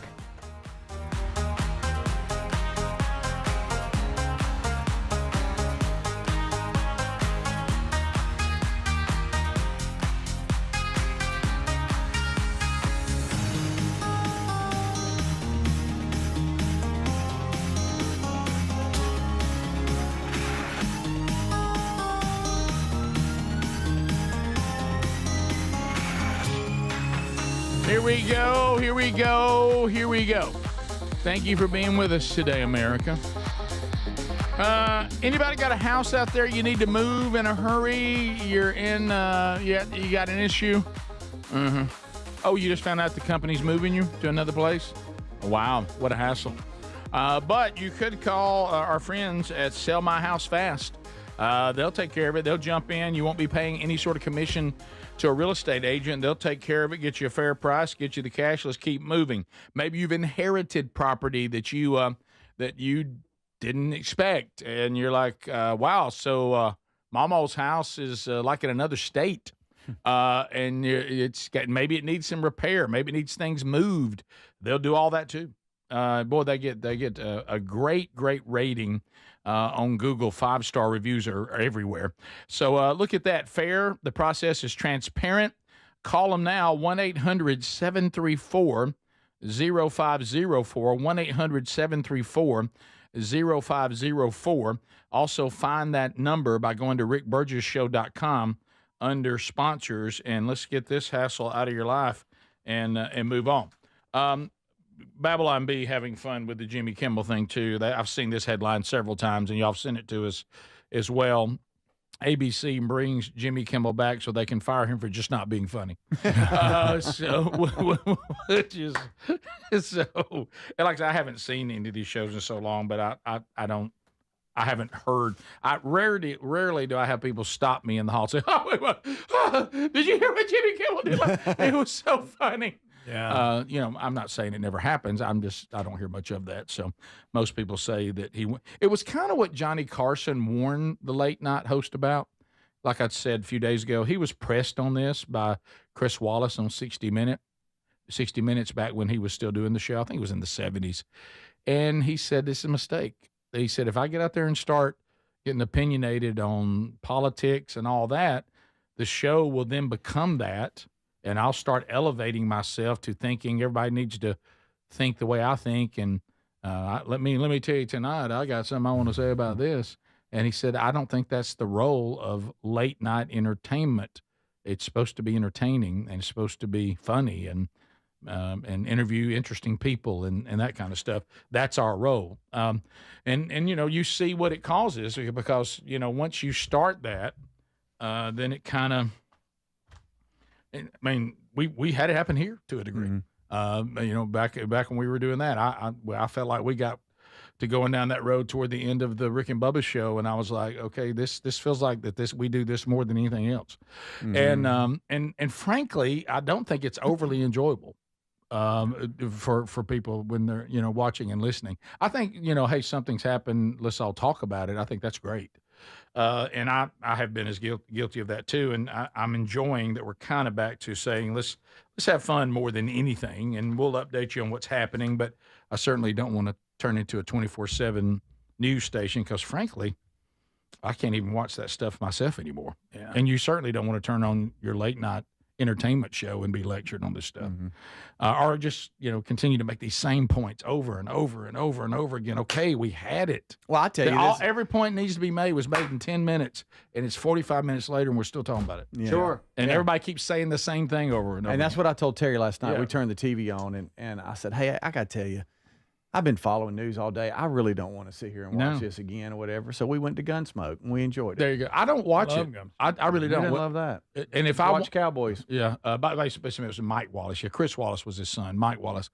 Here we go, here we go, here we go. Thank you for being with us today, America. Anybody got a house out there you need to move in a hurry? You're in, you got an issue? Mm-hmm. Oh, you just found out the company's moving you to another place? Wow, what a hassle. But you could call our friends at Sell My House Fast. They'll take care of it. They'll jump in. You won't be paying any sort of commission to a real estate agent. They'll take care of it, get you a fair price, get you the cash. Let's keep moving. Maybe you've inherited property that you didn't expect, and you're like, wow, so Mama's house is like in another state, and maybe it needs some repair, maybe it needs things moved. They'll do all that too. Boy, they get a great rating on Google. 5-star reviews are everywhere. So look at that. Fair. The process is transparent. Call them now, 1-800-734-0504, 1-800-734-0504. Also find that number by going to rickburgessshow.com under sponsors, and let's get this hassle out of your life and move on. Babylon B having fun with the Jimmy Kimmel thing too. I've seen this headline several times, and y'all have sent it to us as well. ABC brings Jimmy Kimmel back so they can fire him for just not being funny. Which is so. And like I said, I haven't seen any of these shows in so long, but I haven't heard. Rarely do I have people stop me in the hall and say, "Oh, did you hear what Jimmy Kimmel did? It was so funny." Yeah. I'm not saying it never happens. I don't hear much of that. So most people say that it was kind of what Johnny Carson warned the late night host about. Like I said a few days ago, he was pressed on this by Chris Wallace on 60 Minutes back when he was still doing the show. I think it was in the 70s. And he said, this is a mistake. He said, if I get out there and start getting opinionated on politics and all that, the show will then become that. And I'll start elevating myself to thinking everybody needs to think the way I think. And let me tell you tonight, I got something I want to say about this. And he said, I don't think that's the role of late night entertainment. It's supposed to be entertaining, and it's supposed to be funny and interview interesting people and that kind of stuff. That's our role. And you see what it causes, because once you start that, then it kind of. I mean, we had it happen here to a degree. Mm-hmm. Back when we were doing that, I felt like we got to going down that road toward the end of the Rick and Bubba show, and I was like, okay, this feels like we do this more than anything else. Mm-hmm. And frankly, I don't think it's overly enjoyable for people when they're watching and listening. I think hey, something's happened, let's all talk about it. I think that's great. And I have been as guilty of that too. And I'm enjoying that we're kind of back to saying, let's have fun more than anything. And we'll update you on what's happening. But I certainly don't want to turn into a 24/7 news station, because frankly, I can't even watch that stuff myself anymore. Yeah. And you certainly don't want to turn on your late night entertainment show and be lectured on this stuff. Mm-hmm. Or just continue to make these same points over and over and over and over again. Okay, we had it.
Well, I tell you,
every point needs to be made was made in 10 minutes, and it's 45 minutes later, and we're still talking about it.
Yeah.
Sure.
And everybody keeps saying the same thing over and over.
And that's what I told Terry last night. We turned the TV on, and I said, hey, I got to tell you, I've been following news all day. I really don't want to sit here and watch this again or whatever. So we went to Gunsmoke, and we enjoyed it.
There you go. I don't watch it. I really don't.
I love that.
And if
I watch Cowboys.
Yeah. By the way, it was Mike Wallace. Yeah, Chris Wallace was his son, Mike Wallace.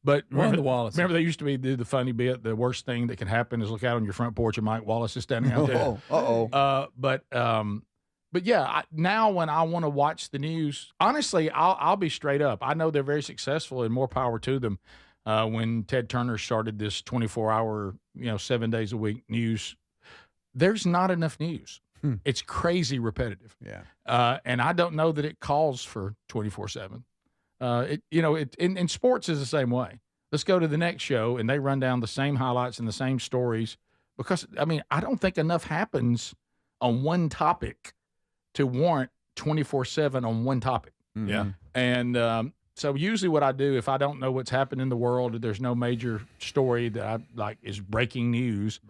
But
remember
they used to do the funny bit, the worst thing that can happen is look out on your front porch and Mike Wallace is standing out there. But yeah, now when I want to watch the news, honestly, I'll be straight up. I know they're very successful, and more power to them. When Ted Turner started this 24-hour, 7 days a week news, there's not enough news. It's crazy repetitive.
Yeah.
And I don't know that it calls for 24/7. In sports is the same way. Let's go to the next show, and they run down the same highlights and the same stories, because I don't think enough happens on one topic to warrant 24/7 on one topic.
Mm-hmm.
Yeah. And so usually what I do, if I don't know what's happened in the world, or there's no major story that I like is breaking news,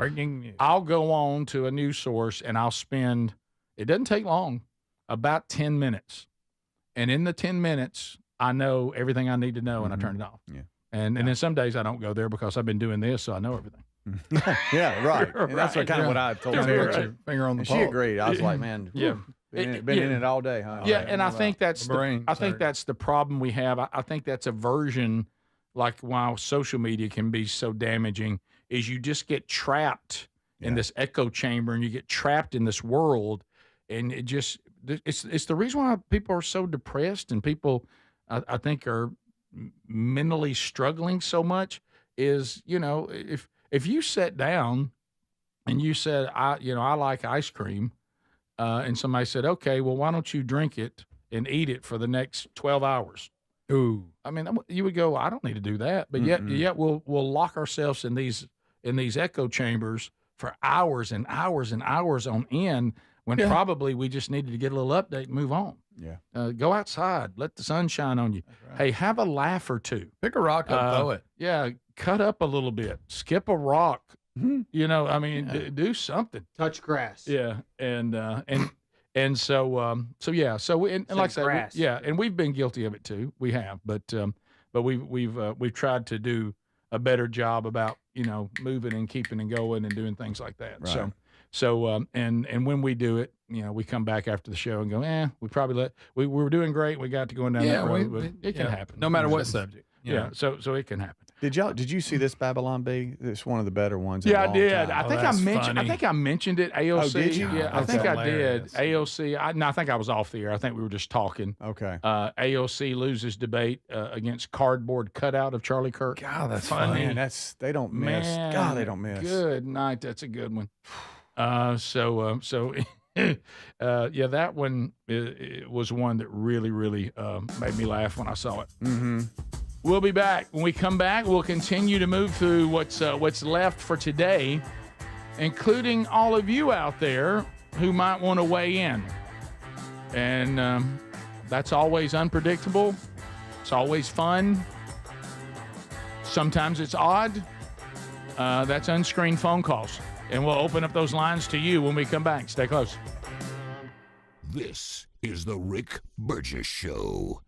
I'll go on to a news source, and I'll spend, it doesn't take long, about 10 minutes. And in the 10 minutes, I know everything I need to know, and I turn it off.
Yeah.
And then some days I don't go there because I've been doing this, so I know everything.
Yeah, right. And that's
Right.
kind of what I told
Sarah.
Sarah.
Finger on the
And she
pulse.
agreed. I was like, man,
Yeah.
been in it all day, huh?
Yeah, and I think that's
Brain
I think that's the problem we have. I think that's a version, like why social media can be so damaging, is you just get trapped in this echo chamber, and you get trapped in this world, and it's the reason why people are so depressed, and people I think are mentally struggling so much is, if you sat down and you said, I like ice cream, and somebody said, okay, well, why don't you drink it and eat it for the next 12 hours?
Ooh.
I mean, you would go, I don't need to do that. But yet we'll lock ourselves in these echo chambers for hours and hours and hours on end, when probably we just needed to get a little update and move on.
Yeah.
Go outside, let the sun shine on you. Hey, have a laugh or two.
Pick a rock up, throw it.
Yeah, cut up a little bit, skip a rock. Do something.
Touch grass.
Yeah, and so like I said, and we've been guilty of it too. We have, but we've tried to do a better job about moving and keeping and going and doing things like that.
Right.
So and when we do it, we come back after the show and go, we probably we were doing great. We got to going down that road, but it can happen.
No matter what subject.
Yeah. So it can happen.
Did you see this Babylon Bee? It's one of the better ones.
Yeah,
in a
I did.
long time.
I think I mentioned it. AOC.
Oh, did you?
Yeah, I
Okay.
think I did. AOC. I think I was off the air. I think we were just talking.
Okay.
AOC loses debate against cardboard cutout of Charlie Kirk.
God, that's funny.
Man, they don't miss.
Man,
God, they don't miss.
Good night. That's a good one. That one was one that really, really made me laugh when I saw it.
Mm-hmm.
We'll be back. When we come back, we'll continue to move through what's left for today, including all of you out there who might want to weigh in. And that's always unpredictable. It's always fun. Sometimes it's odd. That's unscreened phone calls. And we'll open up those lines to you when we come back. Stay close.
This is the Rick Burgess Show.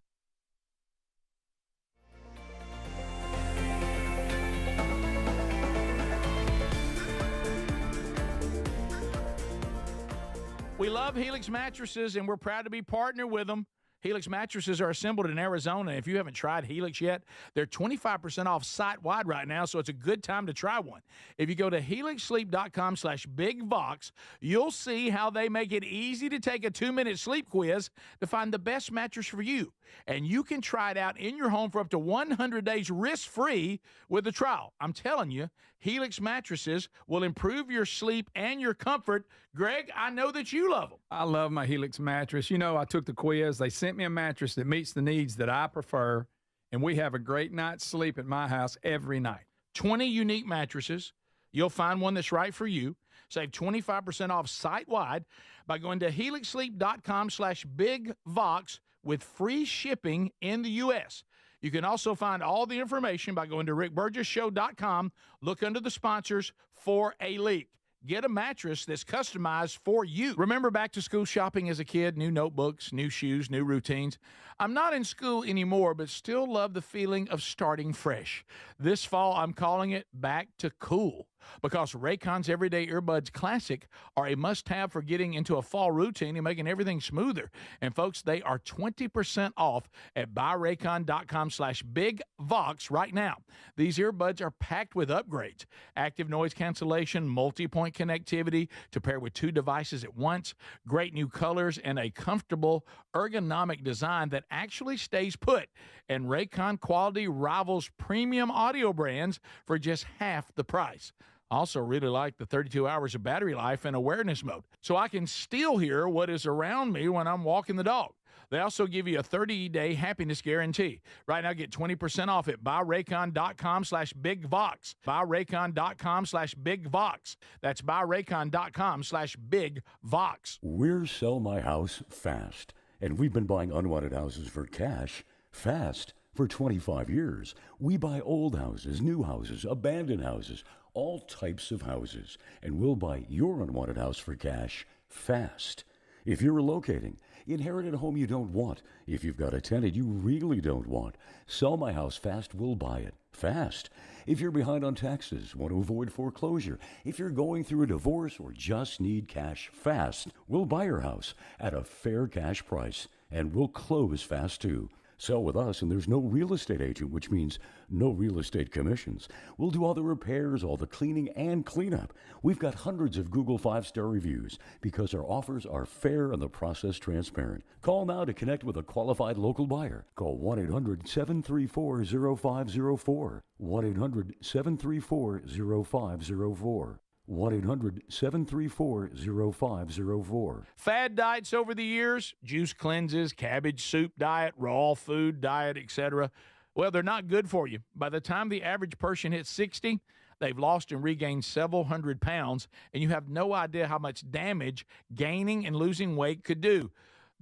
We love Helix mattresses, and we're proud to be partnered with them. Helix mattresses are assembled in Arizona. If you haven't tried Helix yet, they're 25% off site-wide right now, so it's a good time to try one. If you go to helixsleep.com/bigvox, you'll see how they make it easy to take a 2-minute sleep quiz to find the best mattress for you. And you can try it out in your home for up to 100 days risk-free with a trial. I'm telling you, Helix mattresses will improve your sleep and your comfort. Greg, I know that you love them.
I love my Helix mattress. I took the quiz. They sent me a mattress that meets the needs that I prefer, and we have a great night's sleep at my house every night.
20 unique mattresses. You'll find one that's right for you. Save 25% off site-wide by going to helixsleep.com/bigvox with free shipping in the U.S. You can also find all the information by going to rickburgessshow.com. Look under the sponsors for a link. Get a mattress that's customized for you. Remember back to school shopping as a kid? New notebooks, new shoes, new routines. I'm not in school anymore, but still love the feeling of starting fresh. This fall, I'm calling it Back to Cool, because Raycon's Everyday Earbuds Classic are a must-have for getting into a fall routine and making everything smoother. And folks, they are 20% off at buyraycon.com/bigvox right now. These earbuds are packed with upgrades: active noise cancellation, multi-point connectivity to pair with 2 devices at once, great new colors, and a comfortable ergonomic design that actually stays put. And Raycon quality rivals premium audio brands for just half the price. Also really like the 32 hours of battery life and awareness mode, so I can still hear what is around me when I'm walking the dog. They also give you a 30-day happiness guarantee. Right now, get 20% off at buyraycon.com/bigvox. Buyraycon.com/bigvox. That's buyraycon.com/bigvox.
We're Sell My House Fast, and we've been buying unwanted houses for cash fast for 25 years. We buy old houses, new houses, abandoned houses, all types of houses, and we'll buy your unwanted house for cash fast. If you're relocating, inherit a home you don't want. If you've got a tenant you really don't want, Sell My House Fast will buy it. Fast. If you're behind on taxes, want to avoid foreclosure, if you're going through a divorce or just need cash fast, we'll buy your house at a fair cash price, and we'll close fast too. Sell with us, and there's no real estate agent, which means no real estate commissions. We'll do all the repairs, all the cleaning, and cleanup. We've got hundreds of Google 5-star reviews because our offers are fair and the process transparent. Call now to connect with a qualified local buyer. Call 1-800-734-0504. 1-800-734-0504. 1-800-734-0504.
Fad diets over the years, juice cleanses, cabbage soup diet, raw food diet, etc. Well, they're not good for you. By the time the average person hits 60, they've lost and regained several hundred pounds, and you have no idea how much damage gaining and losing weight could do.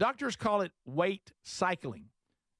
Doctors call it weight cycling.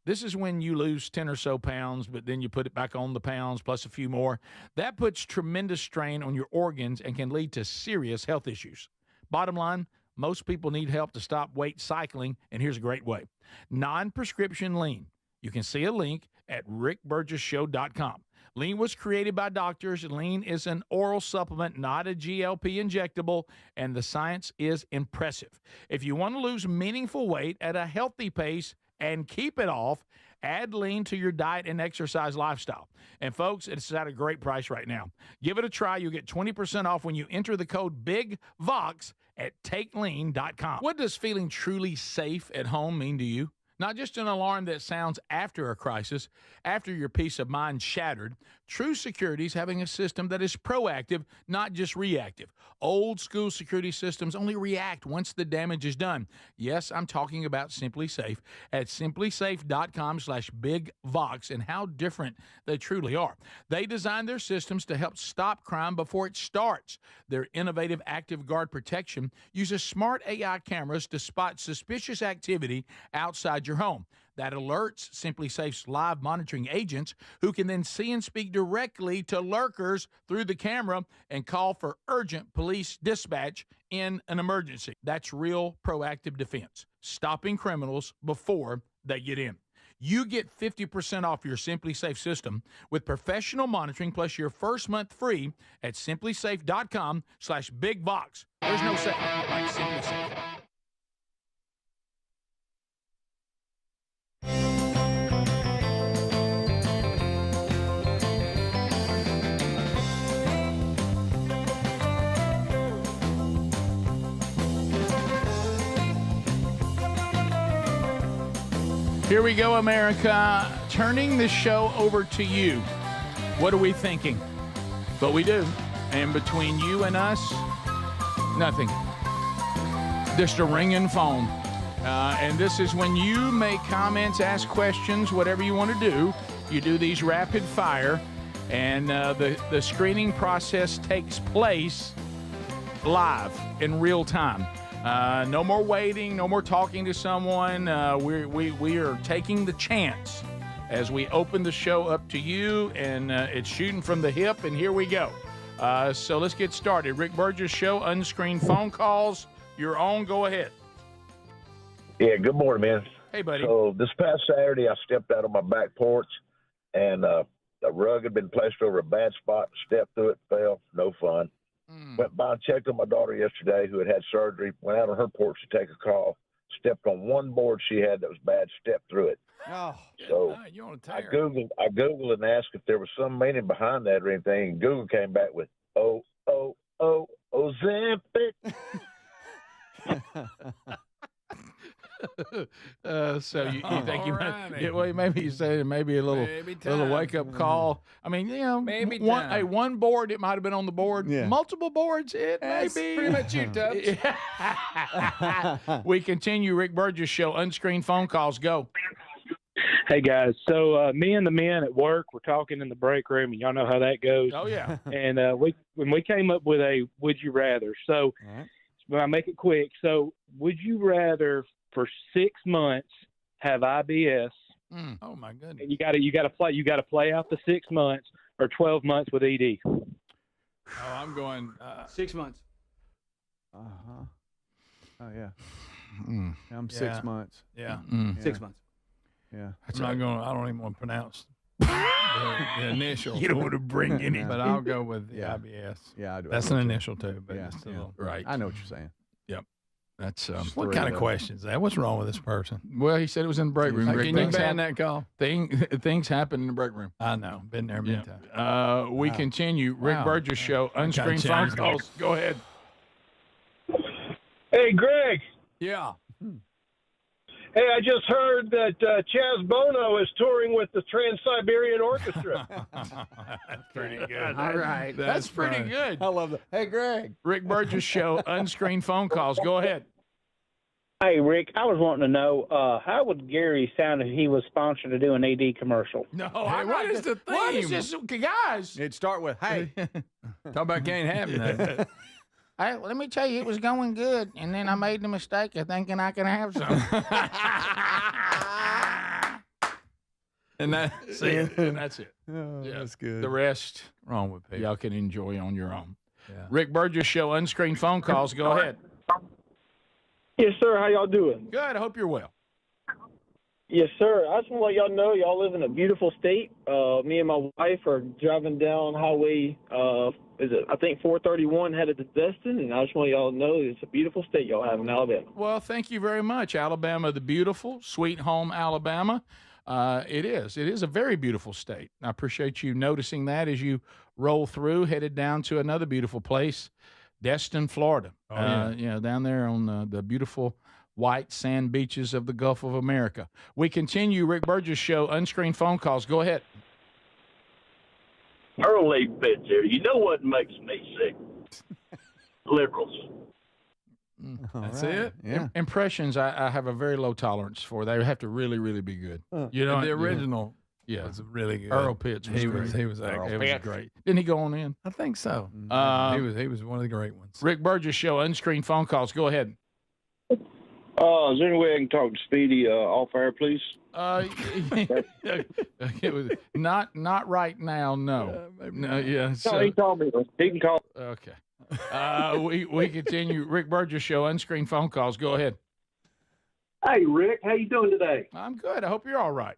This is when you lose 10 or so pounds, but then you put it back on the pounds plus a few more. That puts tremendous strain on your organs and can lead to serious health issues. Bottom line, most people need help to stop weight cycling, and here's a great way. Non-prescription lean. You can see a link at rickburgessshow.com. Lean was created by doctors. Lean is an oral supplement, not a GLP injectable, and the science is impressive. If you want to lose meaningful weight at a healthy pace and keep it off, add lean to your diet and exercise lifestyle. And folks, it's at a great price right now. Give it a try. You'll get 20% off when you enter the code BIGVOX at takelean.com. What does feeling truly safe at home mean to you? Not just an alarm that sounds after a crisis, after your peace of mind shattered. True security is having a system that is proactive, not just reactive. Old school security systems only react once the damage is done. Yes, I'm talking about Simply Safe at simplysafe.com/bigvox and how different they truly are. They designed their systems to help stop crime before it starts. Their innovative Active Guard protection uses smart AI cameras to spot suspicious activity outside your home. That alerts Simply Safe's live monitoring agents, who can then see and speak directly to lurkers through the camera and call for urgent police dispatch in an emergency. That's real proactive defense, stopping criminals before they get in. You get 50% off your Simply Safe system with professional monitoring plus your first month free at simplysafe.com/bigvox. There's no safe like Simply Safe. Here we go, America. Turning the show over to you. What are we thinking? But we do. And between you and us, nothing. Just a ringing phone. And this is when you make comments, ask questions, whatever you want to do. You do these rapid fire, and the screening process takes place live in real time. No more waiting, no more talking to someone. We are taking the chance as we open the show up to you, and it's shooting from the hip, and here we go. So let's get started. Rick Burgess Show, unscreened phone calls. You're on. Go ahead.
Yeah, good morning, man.
Hey, buddy.
So this past Saturday, I stepped out on my back porch, and a rug had been placed over a bad spot. Stepped through it, fell. No fun. Went by and checked on my daughter yesterday, who had had surgery. Went out on her porch to take a call. Stepped on one board she had that was bad. Stepped through it.
Oh,
so I googled and asked if there was some meaning behind that or anything. And Google came back with Ozempic.
So you think you might, well, maybe you say maybe a little wake up call. I mean, you know,
maybe
one board, it might have been on the board.
Yeah.
Multiple boards, it may be.
Pretty much you, Tubbs.
We continue. Rick Burgess Show, unscreened phone calls. Go.
Hey guys, so me and the men at work were talking in the break room, and y'all know how that goes.
Oh yeah.
And when we came up with a would you rather. So I'll make it quick. So would you rather for 6 months have IBS?
Oh my goodness!
And you got to play out the 6 months, or 12 months with ED.
Oh, I'm going
6 months.
Oh yeah. I'm 6 months.
Yeah.
6 months.
Yeah.
I'm not going. I don't even want to pronounce the initial.
You don't want to bring any,
but I'll go with the
Yeah.
IBS.
Yeah, I do.
That's
I
an
do too.
initial too. But
Yeah,
it's a
yeah.
little,
right.
I know what you're saying.
Yep. That's
Just
what
three
kind
of
of
them.
questions that? What's wrong with this person?
Well, he said it was in the break room.
Hey,
Rick.
can you
Things
ban
hap-
that call?
Things happen in the break room.
I know. Been there many times.
We continue. Rick
Wow.
Burgess Show. Unscreened phone
changed
calls. Go ahead.
Hey, Greg.
Yeah.
Hey, I just heard that Chaz Bono is touring with the Trans-Siberian Orchestra.
That's pretty good.
All right.
That's pretty
funny.
good.
I love that. Hey, Greg.
Rick Burgess Show. Unscreened phone calls. Go ahead.
Hey, Rick, I was wanting to know, how would Gary sound if he was sponsored to do an AD commercial?
No,
Hey, what is the
What is
theme?
this, guys?
It'd start with, hey.
Talk about can't have that.
Let me tell you, it was going good, and then I made the mistake of thinking I can have some.
And that's it.
And that's it.
Oh,
Yeah.
That's good.
The rest,
Wrong with people.
y'all can enjoy on your own.
Yeah.
Rick Burgess Show. Unscreened phone calls. Go ahead.
Yes, sir. How y'all doing?
Good. I hope you're well.
Yes, sir. I just want to let y'all know y'all live in a beautiful state. Me and my wife are driving down Highway, I think 431 headed to Destin, and I just want y'all to know it's a beautiful state y'all have in Alabama.
Well, thank you very much, Alabama, the beautiful, sweet home, Alabama. It is. It is a very beautiful state. I appreciate you noticing that as you roll through, headed down to another beautiful place, Destin, Florida. Down there on the beautiful white sand beaches of the Gulf of America. We continue. Rick Burgess Show. Unscreened phone calls. Go ahead.
Early picture. You know what makes me sick? Liberals.
That's it.
Yeah.
Impressions, I have a very low tolerance for. They have to really, really be good. You know,
the original
yeah,
was really good.
Earl Pitts was
He
great.
was
It was
excellent.
great. Didn't he go on in?
I think so. He was one of the great ones.
Rick Burgess Show. Unscreened phone calls. Go ahead.
Is there any way I can talk to Speedy off air, please?
It was not right now. No. No. Yeah.
No, he called me. He can call.
Okay. We continue. Rick Burgess Show. Unscreened phone calls. Go ahead.
Hey, Rick, how you doing today?
I'm good. I hope you're all right.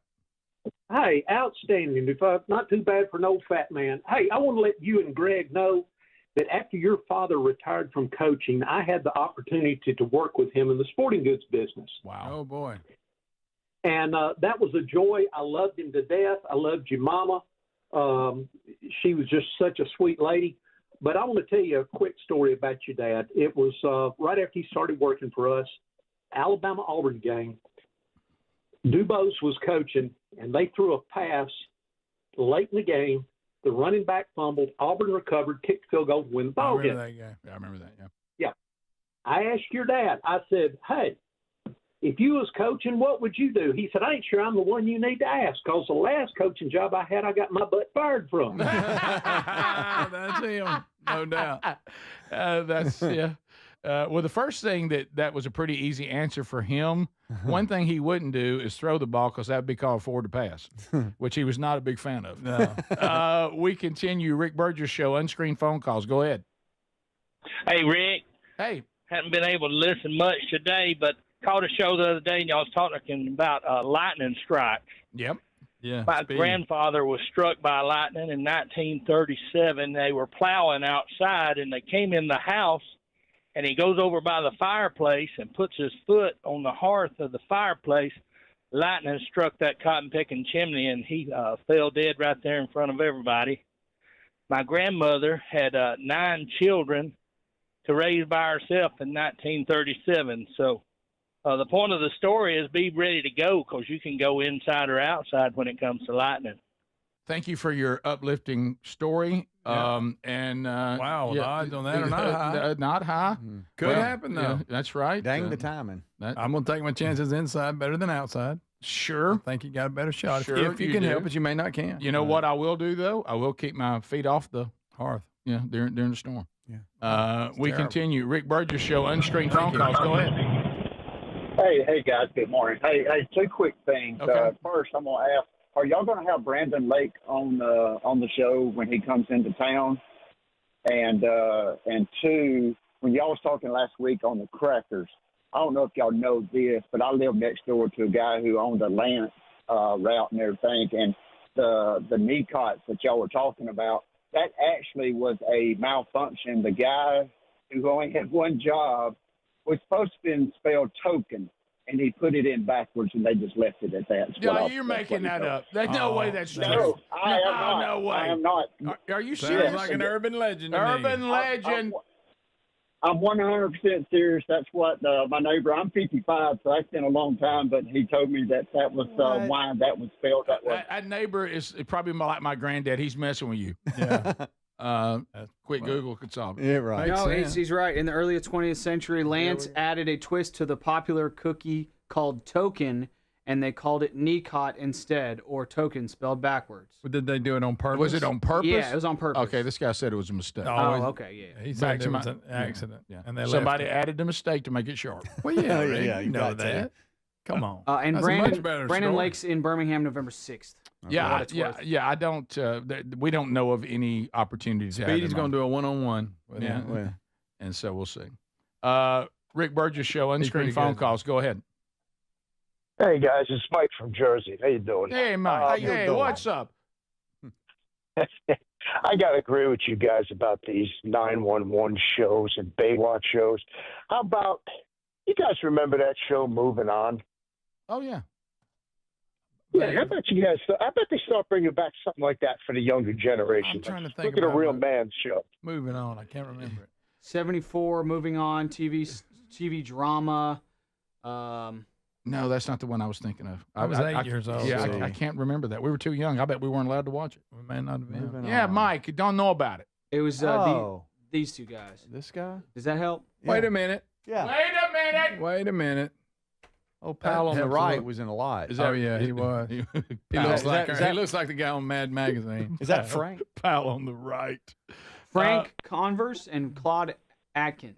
Hey, outstanding. Not too bad for an old fat man. Hey, I want to let you and Greg know that after your father retired from coaching, I had the opportunity to work with him in the sporting goods business.
Wow.
Oh boy.
And that was a joy. I loved him to death. I loved your mama. She was just such a sweet lady. But I want to tell you a quick story about your dad. It was right after he started working for us, Alabama-Auburn game. Dubose was coaching, and they threw a pass late in the game. The running back fumbled. Auburn recovered, kicked the field goal to win the
I
ball
remember
game.
that guy.
Yeah, I remember that. Yeah.
Yeah. I asked your dad, I said, hey, if you was coaching, what would you do? He said, I ain't sure I'm the one you need to ask, because the last coaching job I had, I got my butt fired from.
That's him, no doubt.
That's yeah. Well, the first thing that was a pretty easy answer for him. One thing he wouldn't do is throw the ball because that would be called forward to pass, which he was not a big fan of.
No.
We continue. Rick Burgess Show. Unscreened phone calls. Go ahead.
Hey, Rick.
Hey.
Haven't been able to listen much today, but caught a show the other day, and y'all was talking about lightning strikes.
Yep.
Yeah.
My grandfather was struck by lightning in 1937. They were plowing outside, and they came in the house, and he goes over by the fireplace and puts his foot on the hearth of the fireplace. Lightning struck that cotton-picking chimney, and he fell dead right there in front of everybody. My grandmother had 9 children to raise by herself in 1937. So the point of the story is be ready to go, because you can go inside or outside when it comes to lightning.
Thank you for your uplifting story.
Yeah.
Wow,
the odds on that are not high.
Not high.
Could happen though.
Yeah, that's right.
Dang the timing.
I'm gonna take my chances inside better than outside.
Sure.
I think you got a better shot.
Sure,
if you can help
do.
it, you may not can.
You know what I will do though? I will keep my feet off the
hearth.
Yeah, during the storm.
Yeah.
We
terrible.
continue. Rick Burgess Show. Unscreened phone calls. Go ahead.
Hey, guys. Good morning. Hey, 2 quick things.
Okay.
First, I'm going to ask, are y'all going to have Brandon Lake on the show when he comes into town? And 2, when y'all was talking last week on the crackers,
don't know if y'all know this, but I live next door to a guy who owned a Lance route and everything. And the knee cots that y'all were talking about, that actually was a malfunction. The guy who only had one job was supposed to be spelled token, and he put it in backwards, and they just left it at that.
No, you're making that up. There's no way that's true.
No, I am not.
No way.
I am not.
Are you serious?
Sounds like an urban legend to me.
Urban legend.
I'm 100% serious. That's what my neighbor, I'm 55, so that's been a long time, but he told me that was why that was spelled that way.
That neighbor is probably like my granddad. He's messing with you.
Yeah.
Quick Google could solve it.
Yeah, right.
No, he's right. In the early 20th century, Lance added a twist to the popular cookie called Token, and they called it Nicot instead, or Token spelled backwards.
But did they do it on purpose?
Was it on purpose?
Yeah, it was on purpose.
Okay, this guy said it was a mistake.
Oh, okay, yeah.
He said it was an accident.
Yeah.
And they
Somebody
left it.
added the mistake to make it sharp.
Well, yeah, Rick,
yeah,
you know
got
that.
to.
Come on.
And
That's a much better
Brandon
story.
Lake's in Birmingham, November 6th.
Yeah. I don't. We don't know of any opportunities.
Speedy's going to do a one-on-one.
Yeah,
him.
and so we'll see. Rick Burgess Show,
pretty
unscreened phone
good.
calls. Go ahead.
Hey guys, it's Mike from Jersey. How you doing?
Hey, Mike. Hey, what's up?
I gotta agree with you guys about these 911 shows and Baywatch shows. How about you guys remember that show Moving On?
Oh yeah.
Yeah, how about you guys? I bet they start bringing back something like that for the younger generation.
I'm trying to think
Look at a
about
real
it.
man show.
Moving on. I can't remember it.
74, moving on, TV drama.
No, that's not the one I was thinking of.
I was 8 years old.
Yeah,
so
I can't remember that. We were too young. I bet we weren't allowed to watch it.
we may not have been.
Yeah, Mike, you don't know about it.
It was these two guys.
This guy?
Does that help?
Wait a minute.
Yeah.
Wait a minute.
Oh, pal on the
Helps a
right
little.
was in a lot.
Oh yeah, he was. He looks like he looks like the guy on Mad Magazine.
Is that Frank?
Pal on the right.
Frank Converse and Claude Akins.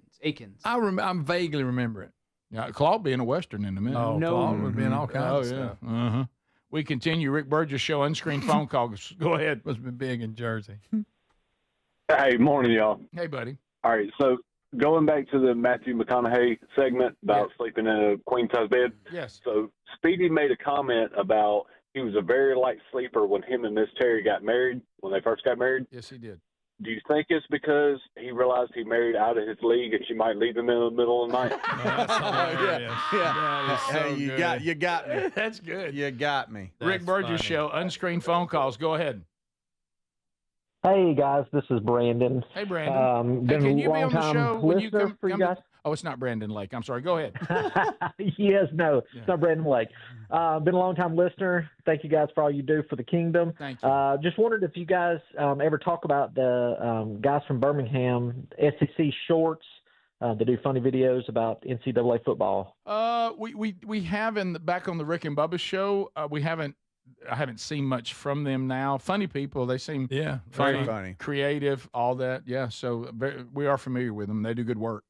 I'm vaguely remember it.
Yeah, Claude being a Western in a minute.
Oh,
No.
Claude was being all kinds of stuff.
Uh-huh. We continue. Rick Burgess Show, unscreened phone calls. Go ahead.
Must be big in Jersey.
Hey, morning, y'all.
Hey, buddy.
All right, so going back to the Matthew McConaughey segment about sleeping in a queen-size bed.
Yes.
So Speedy made a comment about he was a very light sleeper when him and Miss Terry got married, when they first got married.
Yes, he did.
Do you think it's because he realized he married out of his league and she might leave him in the middle of the night?
Hey, you got me.
That's good.
You got me.
Rick Burgess Show, unscreened phone calls. Go ahead.
Hey guys, this is Brandon.
Hey, Brandon. Hey,
Been
can
a
you be on the
long-time
show when you
listener
come?
for you guys?
Oh, it's not Brandon Lake. I'm sorry. Go ahead.
Yes, no, it's not Brandon Lake. Been a long time listener. Thank you guys for all you do for the kingdom.
Thank you.
Just wondered if you guys ever talk about the guys from Birmingham, SEC Shorts, that do funny videos about NCAA football.
We have back on the Rick and Bubba show. I haven't seen much from them now. Funny people. They seem
very funny,
creative, all that. Yeah, so we are familiar with them. They do good work.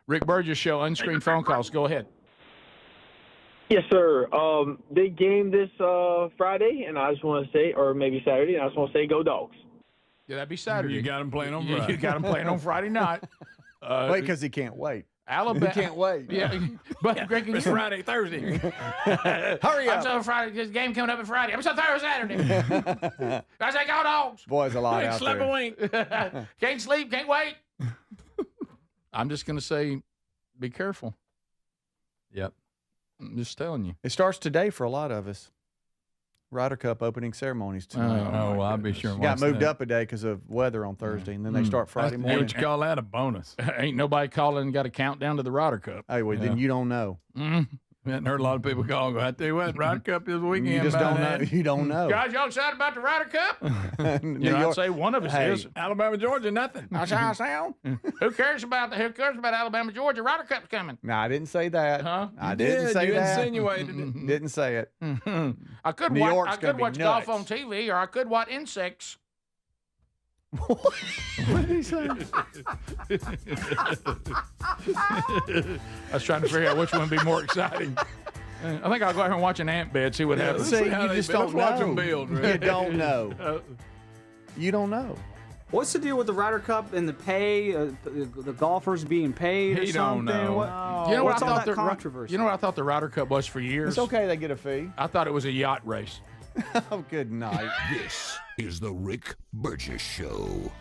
Rick Burgess Show, unscreened phone calls. Go ahead.
Yes, sir. Big game this Friday, and I just want to say, or maybe Saturday, and I just want to say, go Dogs.
Yeah, that'd be Saturday.
You got them playing on Friday.
You got them playing on Friday night.
Wait, because he can't wait.
Alabama.
He can't wait.
Yeah, but Greg,
It's Friday, Thursday.
Hurry up.
I'm so Friday. This game coming up on Friday. I'm so Thursday, Saturday. I say, go Dogs.
Boys, a lot out
Slap
there.
a wink.
Can't sleep. Can't wait. I'm just going to say, be careful.
Yep.
I'm just telling you.
It starts today for a lot of us. Ryder Cup opening ceremonies tonight.
Oh, I'll be sure.
Got moved up a day because of weather on Thursday, and then they start Friday morning.
What you call that, a bonus?
Ain't nobody calling and got a countdown to the Ryder Cup.
Hey, well, then you don't know.
I hadn't heard a lot of people call. I tell you what, Ryder Cup is weekend.
You just don't know. You don't know.
Guys, y'all excited about the Ryder Cup? I'd say one of us is.
Alabama, Georgia, nothing.
That's how I sound. Who cares about Alabama, Georgia? Ryder Cup's coming.
No, I didn't say that.
Huh?
I didn't say
you
that.
insinuated it.
Didn't say it.
I could
New York's
watch
gonna be
golf
nuts.
on TV, or I could watch insects.
What did he say?
I was trying to figure out which one would be more exciting. I think I'll go out here and watch an ant bed, see what happens.
See, you just don't
Let's watch them
know.
build.
You don't know. You don't know.
What's the deal with the Ryder Cup and the pay? The golfers being paid or
He
something?
don't know.
What,
You know what
what's
I
all
thought
that controversy?
You know what I thought the Ryder Cup was for years?
It's okay, they get a fee.
I thought it was a yacht race.
Oh, good night.
This is the Rick Burgess Show.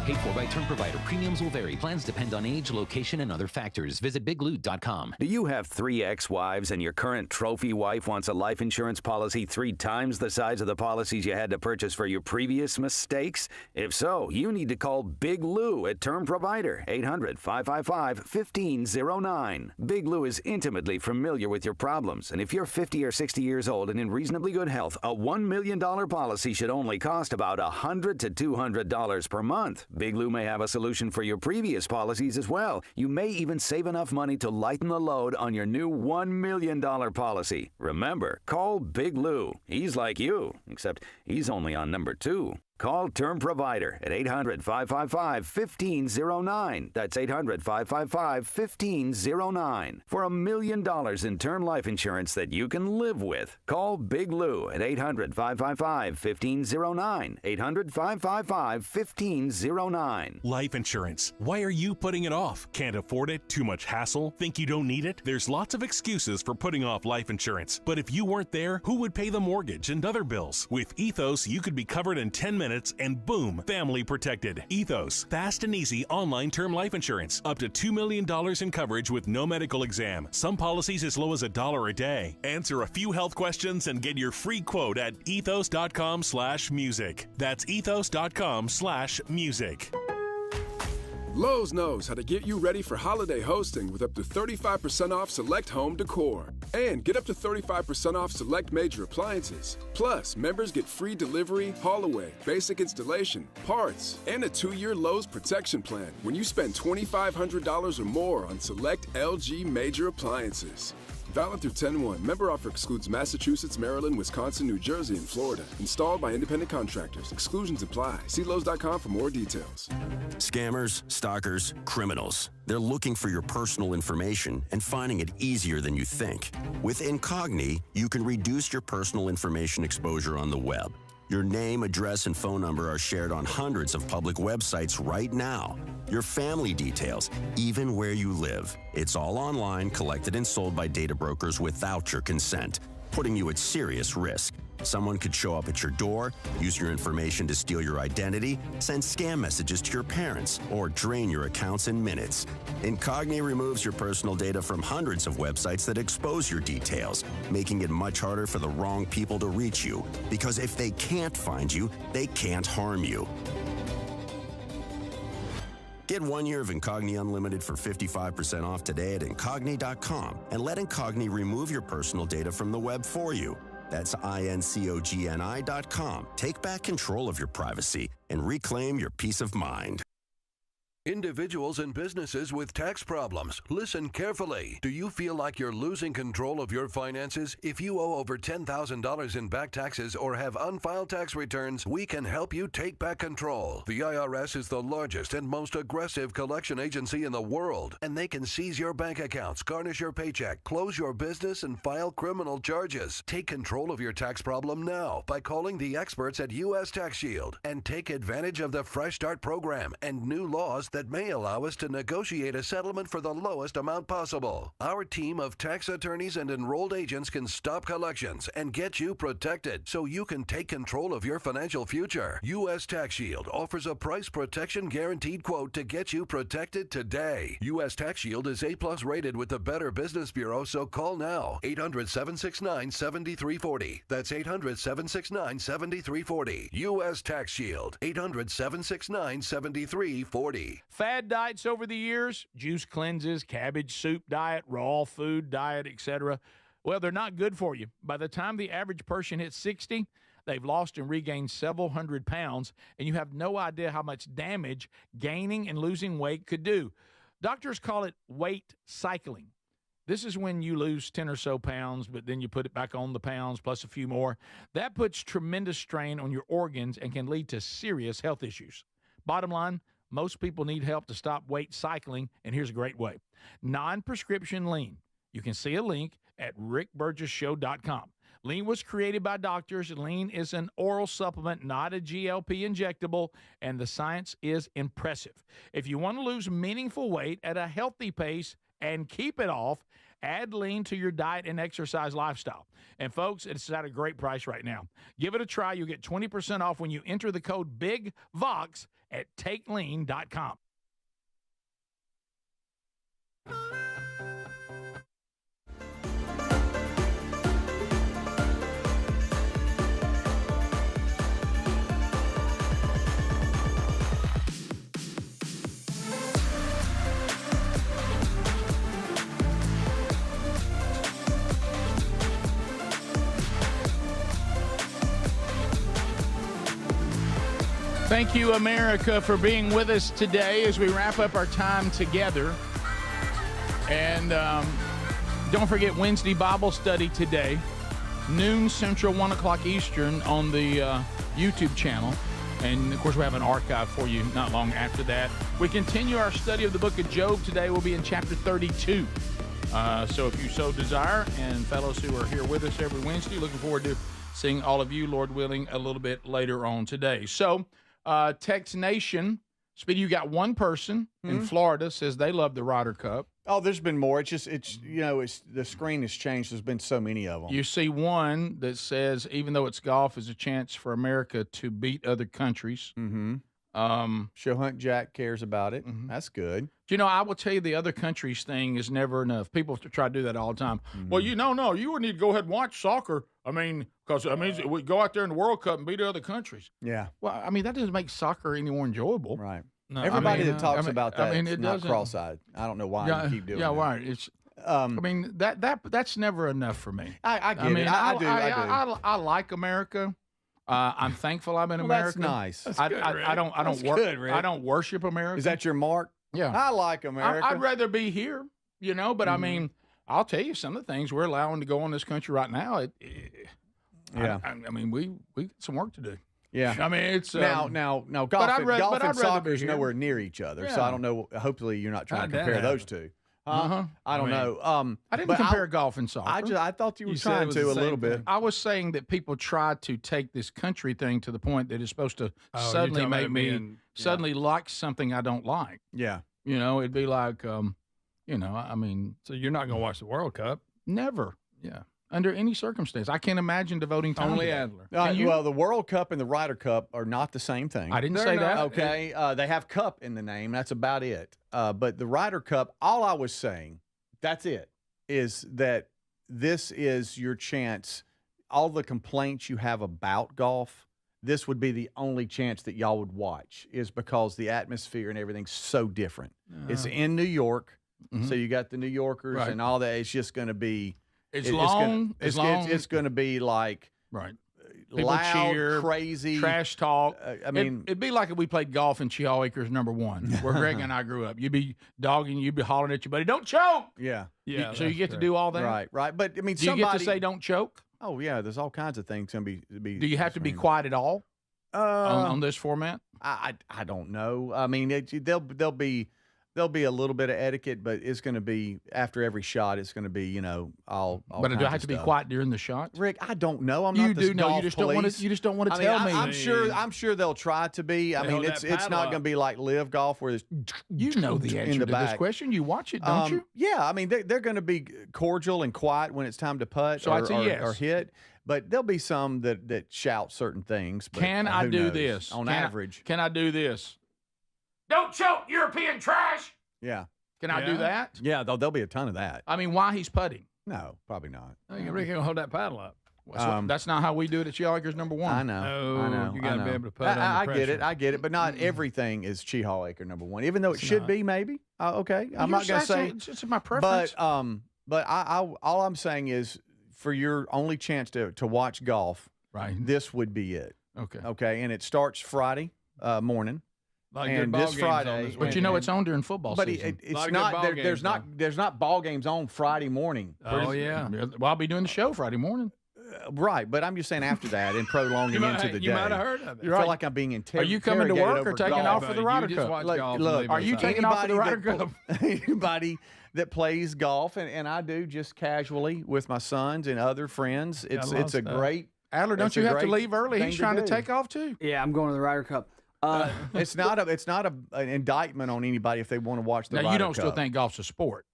Paid for by term provider. Premiums will vary. Plans depend on age, location, and other factors. Visit bigloot.com.
Do you have 3 ex-wives and your current trophy wife wants a life insurance policy 3 times the size of the policies you had to purchase for your previous mistakes? If so, you need to call Big Lou at Term Provider, 800-555-1509. Big Lou is intimately familiar with your problems, and if you're 50 or 60 years old and in reasonably good health, a $1 million policy should only cost about $100 to $200 per month. Big Lou may have a solution for your previous policies as well. You may even save enough money to lighten the load on your new $1 million policy. Remember, call Big Lou. He's like you, except he's only on number 2. Call Term Provider at 800-555-1509. That's 800-555-1509 for $1 million in term life insurance that you can live with. Call Big Lou at 800-555-1509. 800-555-1509.
Life insurance. Why are you putting it off? Can't afford it? Too much hassle? Think you don't need it? There's lots of excuses for putting off life insurance. But if you weren't there, who would pay the mortgage and other bills? With Ethos, you could be covered in 10 minutes and boom, family protected. Ethos, fast and easy online term life insurance. Up to $2 million in coverage with no medical exam. Some policies as low as $1 a day. Answer a few health questions and get your free quote at ethos.com/music. That's ethos.com/music.
Lowe's knows how to get you ready for holiday hosting with up to 35% off select home decor. And get up to 35% off select major appliances. Plus, members get free delivery, haul away, basic installation, parts, and a 2-year Lowe's protection plan when you spend $2,500 or more on select LG major appliances. Valid through 10/1. Member offer excludes Massachusetts, Maryland, Wisconsin, New Jersey, and Florida. Installed by independent contractors. Exclusions apply. See Lowe's.com for more details.
Scammers, stalkers, criminals. They're looking for your personal information and finding it easier than you think. With Incogni, you can reduce your personal information exposure on the web. Your name, address, and phone number are shared on hundreds of public websites right now. Your family details, even where you live. It's all online, collected and sold by data brokers without your consent, putting you at serious risk. Someone could show up at your door, use your information to steal your identity, send scam messages to your parents, or drain your accounts in minutes. Incogni removes your personal data from hundreds of websites that expose your details, making it much harder for the wrong people to reach you. Because if they can't find you, they can't harm you. Get 1 year of Incogni Unlimited for 55% off today at Incogni.com and let Incogni remove your personal data from the web for you. That's INCOGNI.com. Take back control of your privacy and reclaim your peace of mind.
Individuals and businesses with tax problems, listen carefully. Do you feel like you're losing control of your finances? If you owe over $10,000 in back taxes or have unfiled tax returns, we can help you take back control. The IRS is the largest and most aggressive collection agency in the world, and they can seize your bank accounts, garnish your paycheck, close your business, and file criminal charges. Take control of your tax problem now by calling the experts at U.S. Tax Shield and take advantage of the Fresh Start program and new laws that may allow us to negotiate a settlement for the lowest amount possible. Our team of tax attorneys and enrolled agents can stop collections and get you protected so you can take control of your financial future. U.S. Tax Shield offers a price protection guaranteed quote to get you protected today. U.S. Tax Shield is A+ rated with the Better Business Bureau, so call now. 800-769-7340. That's 800-769-7340. U.S. Tax Shield. 800-769-7340.
Fad diets over the years, juice cleanses, cabbage soup diet, raw food diet, etc. Well, they're not good for you. By the time the average person hits 60, they've lost and regained several hundred pounds, and you have no idea how much damage gaining and losing weight could do. Doctors call it weight cycling. This is when you lose 10 or so pounds, but then you put it back on the pounds plus a few more. That puts tremendous strain on your organs and can lead to serious health issues. Bottom line, most people need help to stop weight cycling, and here's a great way. Non-prescription lean. You can see a link at rickburgessshow.com. Lean was created by doctors. Lean is an oral supplement, not a GLP injectable, and the science is impressive. If you want to lose meaningful weight at a healthy pace and keep it off, add Lean to your diet and exercise lifestyle. And folks, it's at a great price right now. Give it a try. You'll get 20% off when you enter the code BIGVOX at takelean.com. Thank you, America, for being with us today as we wrap up our time together. And don't forget Wednesday Bible study today, noon Central, 1 o'clock Eastern on the YouTube channel. And, of course, we have an archive for you not long after that. We continue our study of the book of Job today. We'll be in chapter 32. So if you so desire, and fellows who are here with us every Wednesday, looking forward to seeing all of you, Lord willing, a little bit later on today. So, Tex Nation, Speedy, you got one person in Florida says they love the Ryder Cup.
Oh, there's been more. It's the screen has changed. There's been so many of them.
You see one that says even though it's golf, is a chance for America to beat other countries.
Mm-hmm. Hunt Jack cares about it. Mm-hmm. That's good.
You know, I will tell you the other countries thing is never enough. People try to do that all the time. Mm-hmm. Well, no, you would need to go ahead and watch soccer. I mean, because we go out there in the World Cup and beat other countries.
Yeah.
Well, I mean, that doesn't make soccer any more enjoyable.
Right.
No,
Everybody that talks about that
it
not
doesn't.
cross-eyed. I don't know why you keep doing that.
Yeah, right. It's. I mean, that's never enough for me.
I get it. I do.
I like America. I'm thankful I'm in America.
That's nice.
That's good, I don't worship America.
Is that your mark?
Yeah.
I like America.
I'd rather be here, but I mean, I'll tell you some of the things we're allowing to go in this country right now. I mean, we got some work to do.
Yeah.
I mean, it's
now golf and soccer is nowhere near each other. Yeah. So I don't know. Hopefully, you're not trying to compare those two. I don't know.
I didn't compare golf and soccer.
I thought you were trying to a little bit.
I was saying that people try to take this country thing to the point that it's supposed to suddenly make me suddenly like something I don't like.
Yeah.
It'd be like, I mean.
So you're not going to watch the World Cup?
Never.
Yeah.
Under any circumstance. I can't imagine devoting time
Only
to
Adler.
Well, the World Cup and the Ryder Cup are not the same thing.
I didn't say that.
Okay. They have cup in the name. That's about it. But the Ryder Cup, all I was saying, that's it, is that this is your chance. All the complaints you have about golf, this would be the only chance that y'all would watch, is because the atmosphere and everything's so different. It's in New York, so you got the New Yorkers and all that. It's just going to be...
It's long.
It's going to be like
People
loud,
cheer,
crazy,
trash talk.
I mean,
it'd be like if we played golf in Chehaw Acres #1, where Greg and I grew up. You'd be dogging, you'd be hollering at your buddy, "Don't choke!"
Yeah.
So you get to do all that,
right. But I mean,
do you get to say "Don't choke"?
Oh yeah, there's all kinds of things going to be.
Do you have to be quiet at all on this format?
I don't know. I mean, there'll be a little bit of etiquette, but it's going to be after every shot. It's going to be all.
But do I have to be quiet during the shot,
Rick? I don't know. I'm not this golf police.
You just don't want to tell me.
I'm sure they'll try to be. I mean, it's not going to be like live golf where there's
the answer to this question. You watch it, don't you?
Yeah, I mean they're going to be cordial and quiet when it's time to putt
so I'd say yes.
or hit. But there'll be some that shout certain things. But
can I do this
on average?
Can I do this? Don't choke, European trash.
Yeah.
Can I do that?
Yeah, there'll be a ton of that.
I mean, why he's putting?
No, probably not.
I think Rick can hold that paddle up.
That's not how we do it at Chehaw Acres #1.
I know.
You got to be able to put
I get it, but not everything is Chehaw Acre #1, even though it should be maybe. Okay, I'm not going to say.
It's just my preference.
But all I'm saying is, for your only chance to watch golf, this would be it. Okay, and it starts Friday morning. And this Friday,
but it's on during football season.
It's not. There's not ball games on Friday morning.
Oh yeah. Well, I'll be doing the show Friday morning.
right, but I'm just saying after that and prolonging into the day.
You might have heard of it.
I feel like I'm being
Are you coming to work or taking off for the Ryder
You just
Cup?
watch golf and
Look,
leave
Are
us
you
out.
taking off for the Ryder Cup?
Anybody that plays golf, and I do just casually with my sons and other friends, it's a great.
Adler, don't you have to leave early? He's trying to
do.
take off too.
Yeah, I'm going to the Ryder Cup.
It's not an indictment on anybody if they want to watch the Ryder
Now, you don't
Cup.
still think golf's a sport.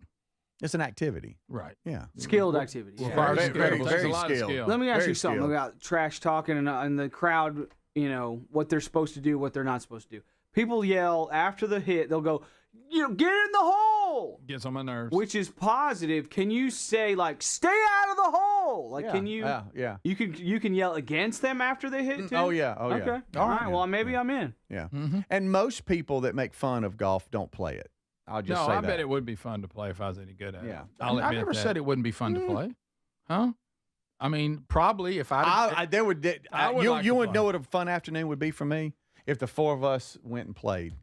It's an activity.
Right.
Yeah.
Skilled activity. Yeah.
Very skilled.
Let me ask
Very
you something
skilled.
about trash talking and the crowd, what they're supposed to do, what they're not supposed to do. People yell after the hit, they'll go, get in the hole.
Gets on my nerves.
Which is positive. Can you say, stay out of the hole? Can you?
Yeah.
You can yell against them after they hit too?
Oh, yeah.
Okay. All right. Well, maybe I'm in.
Yeah. And most people that make fun of golf don't play it. I'll just say
I
that.
bet it would be fun to play if I was any good at it.
Yeah.
I never said it wouldn't be fun to play. Huh? I mean, probably if I
would
like
you
to
would
play.
know what a fun afternoon would be for me if the four of us went and played.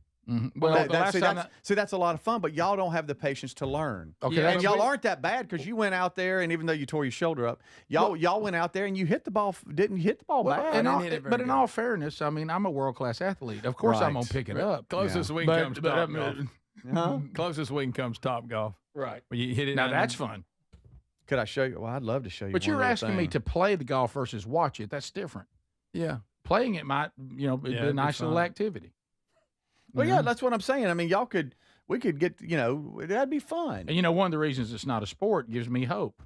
Well,
that's a lot of fun, but y'all don't have the patience to learn.
Okay,
and y'all aren't that bad because you went out there, and even though you tore your shoulder up, y'all went out there and you hit the ball. Didn't hit the ball bad.
But in all fairness, I mean, I'm a world class athlete. Of course, I'm gonna pick it up.
Closest we can comes top golf. Closest we can comes top golf.
Right.
When you hit it.
Now that's fun.
Could I show you? Well, I'd love to show you.
But you're asking me to play the golf versus watch it. That's different.
Yeah.
Playing it might, be a nice little activity.
Well, yeah, that's what I'm saying. I mean, we could get, that'd be fun.
And one of the reasons it's not a sport gives me hope.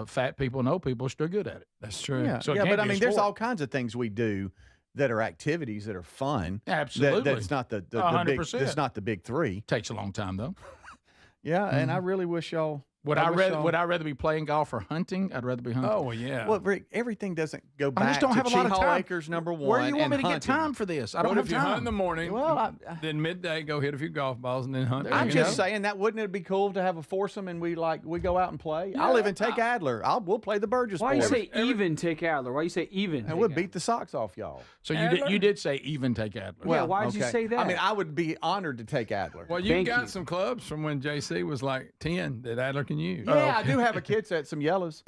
Fat people and old people are still good at it.
That's true.
Yeah,
So
but I mean, there's all kinds of things we do that are activities that are fun.
Absolutely.
That's not the big.
100%.
That's not the big three.
Takes a long time though.
Yeah, and I really wish y'all.
Would I rather be playing golf or hunting? I'd rather be hunting.
Oh, well, yeah.
Well, Rick, everything doesn't go back
I just don't
to
have a lot of
Cheehaw
time.
Acres number one.
Where do you want me to
hunting.
get time for this? I don't have
if you
time.
hunt in the morning?
Well,
then midday go hit a few golf balls and then hunt.
I'm just saying that wouldn't it be cool to have a foursome and we go out and play? I live in Take Adler. We'll play the Burgess.
Why you
boys.
say even take Adler? Why you say even?
And we'll beat the socks off y'all.
So you did say even take Adler.
Well,
why did you say that?
I mean, I would be honored to take Adler.
Well, you got some clubs from when JC was like 10 that Adler can use.
Yeah, I do have a kid set, some yellows.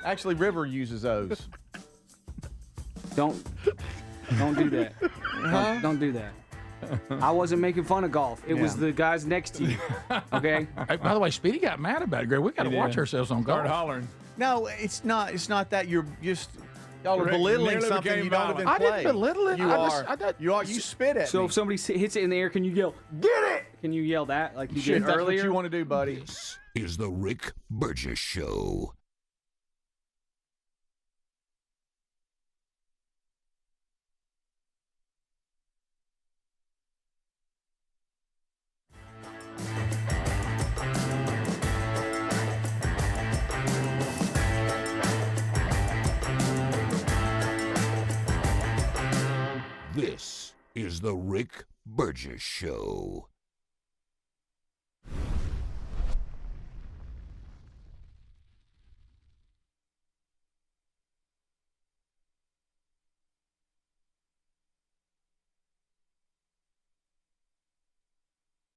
Actually, River uses those.
Don't do that. Don't do that. I wasn't making fun of golf. It was the guys next to you. Okay.
Hey, by the way, Speedy got mad about it, Greg. We got to watch ourselves on golf.
Start hollering.
No, it's not. It's not that y'all are belittling something you don't even play.
I didn't belittle it.
You spit at
So
me.
if somebody hits it in the air, can you yell, "Get it"? Can you yell that like you did
That's
earlier?
what you want to do, buddy.
This is the Rick Burgess Show. This is the Rick Burgess Show.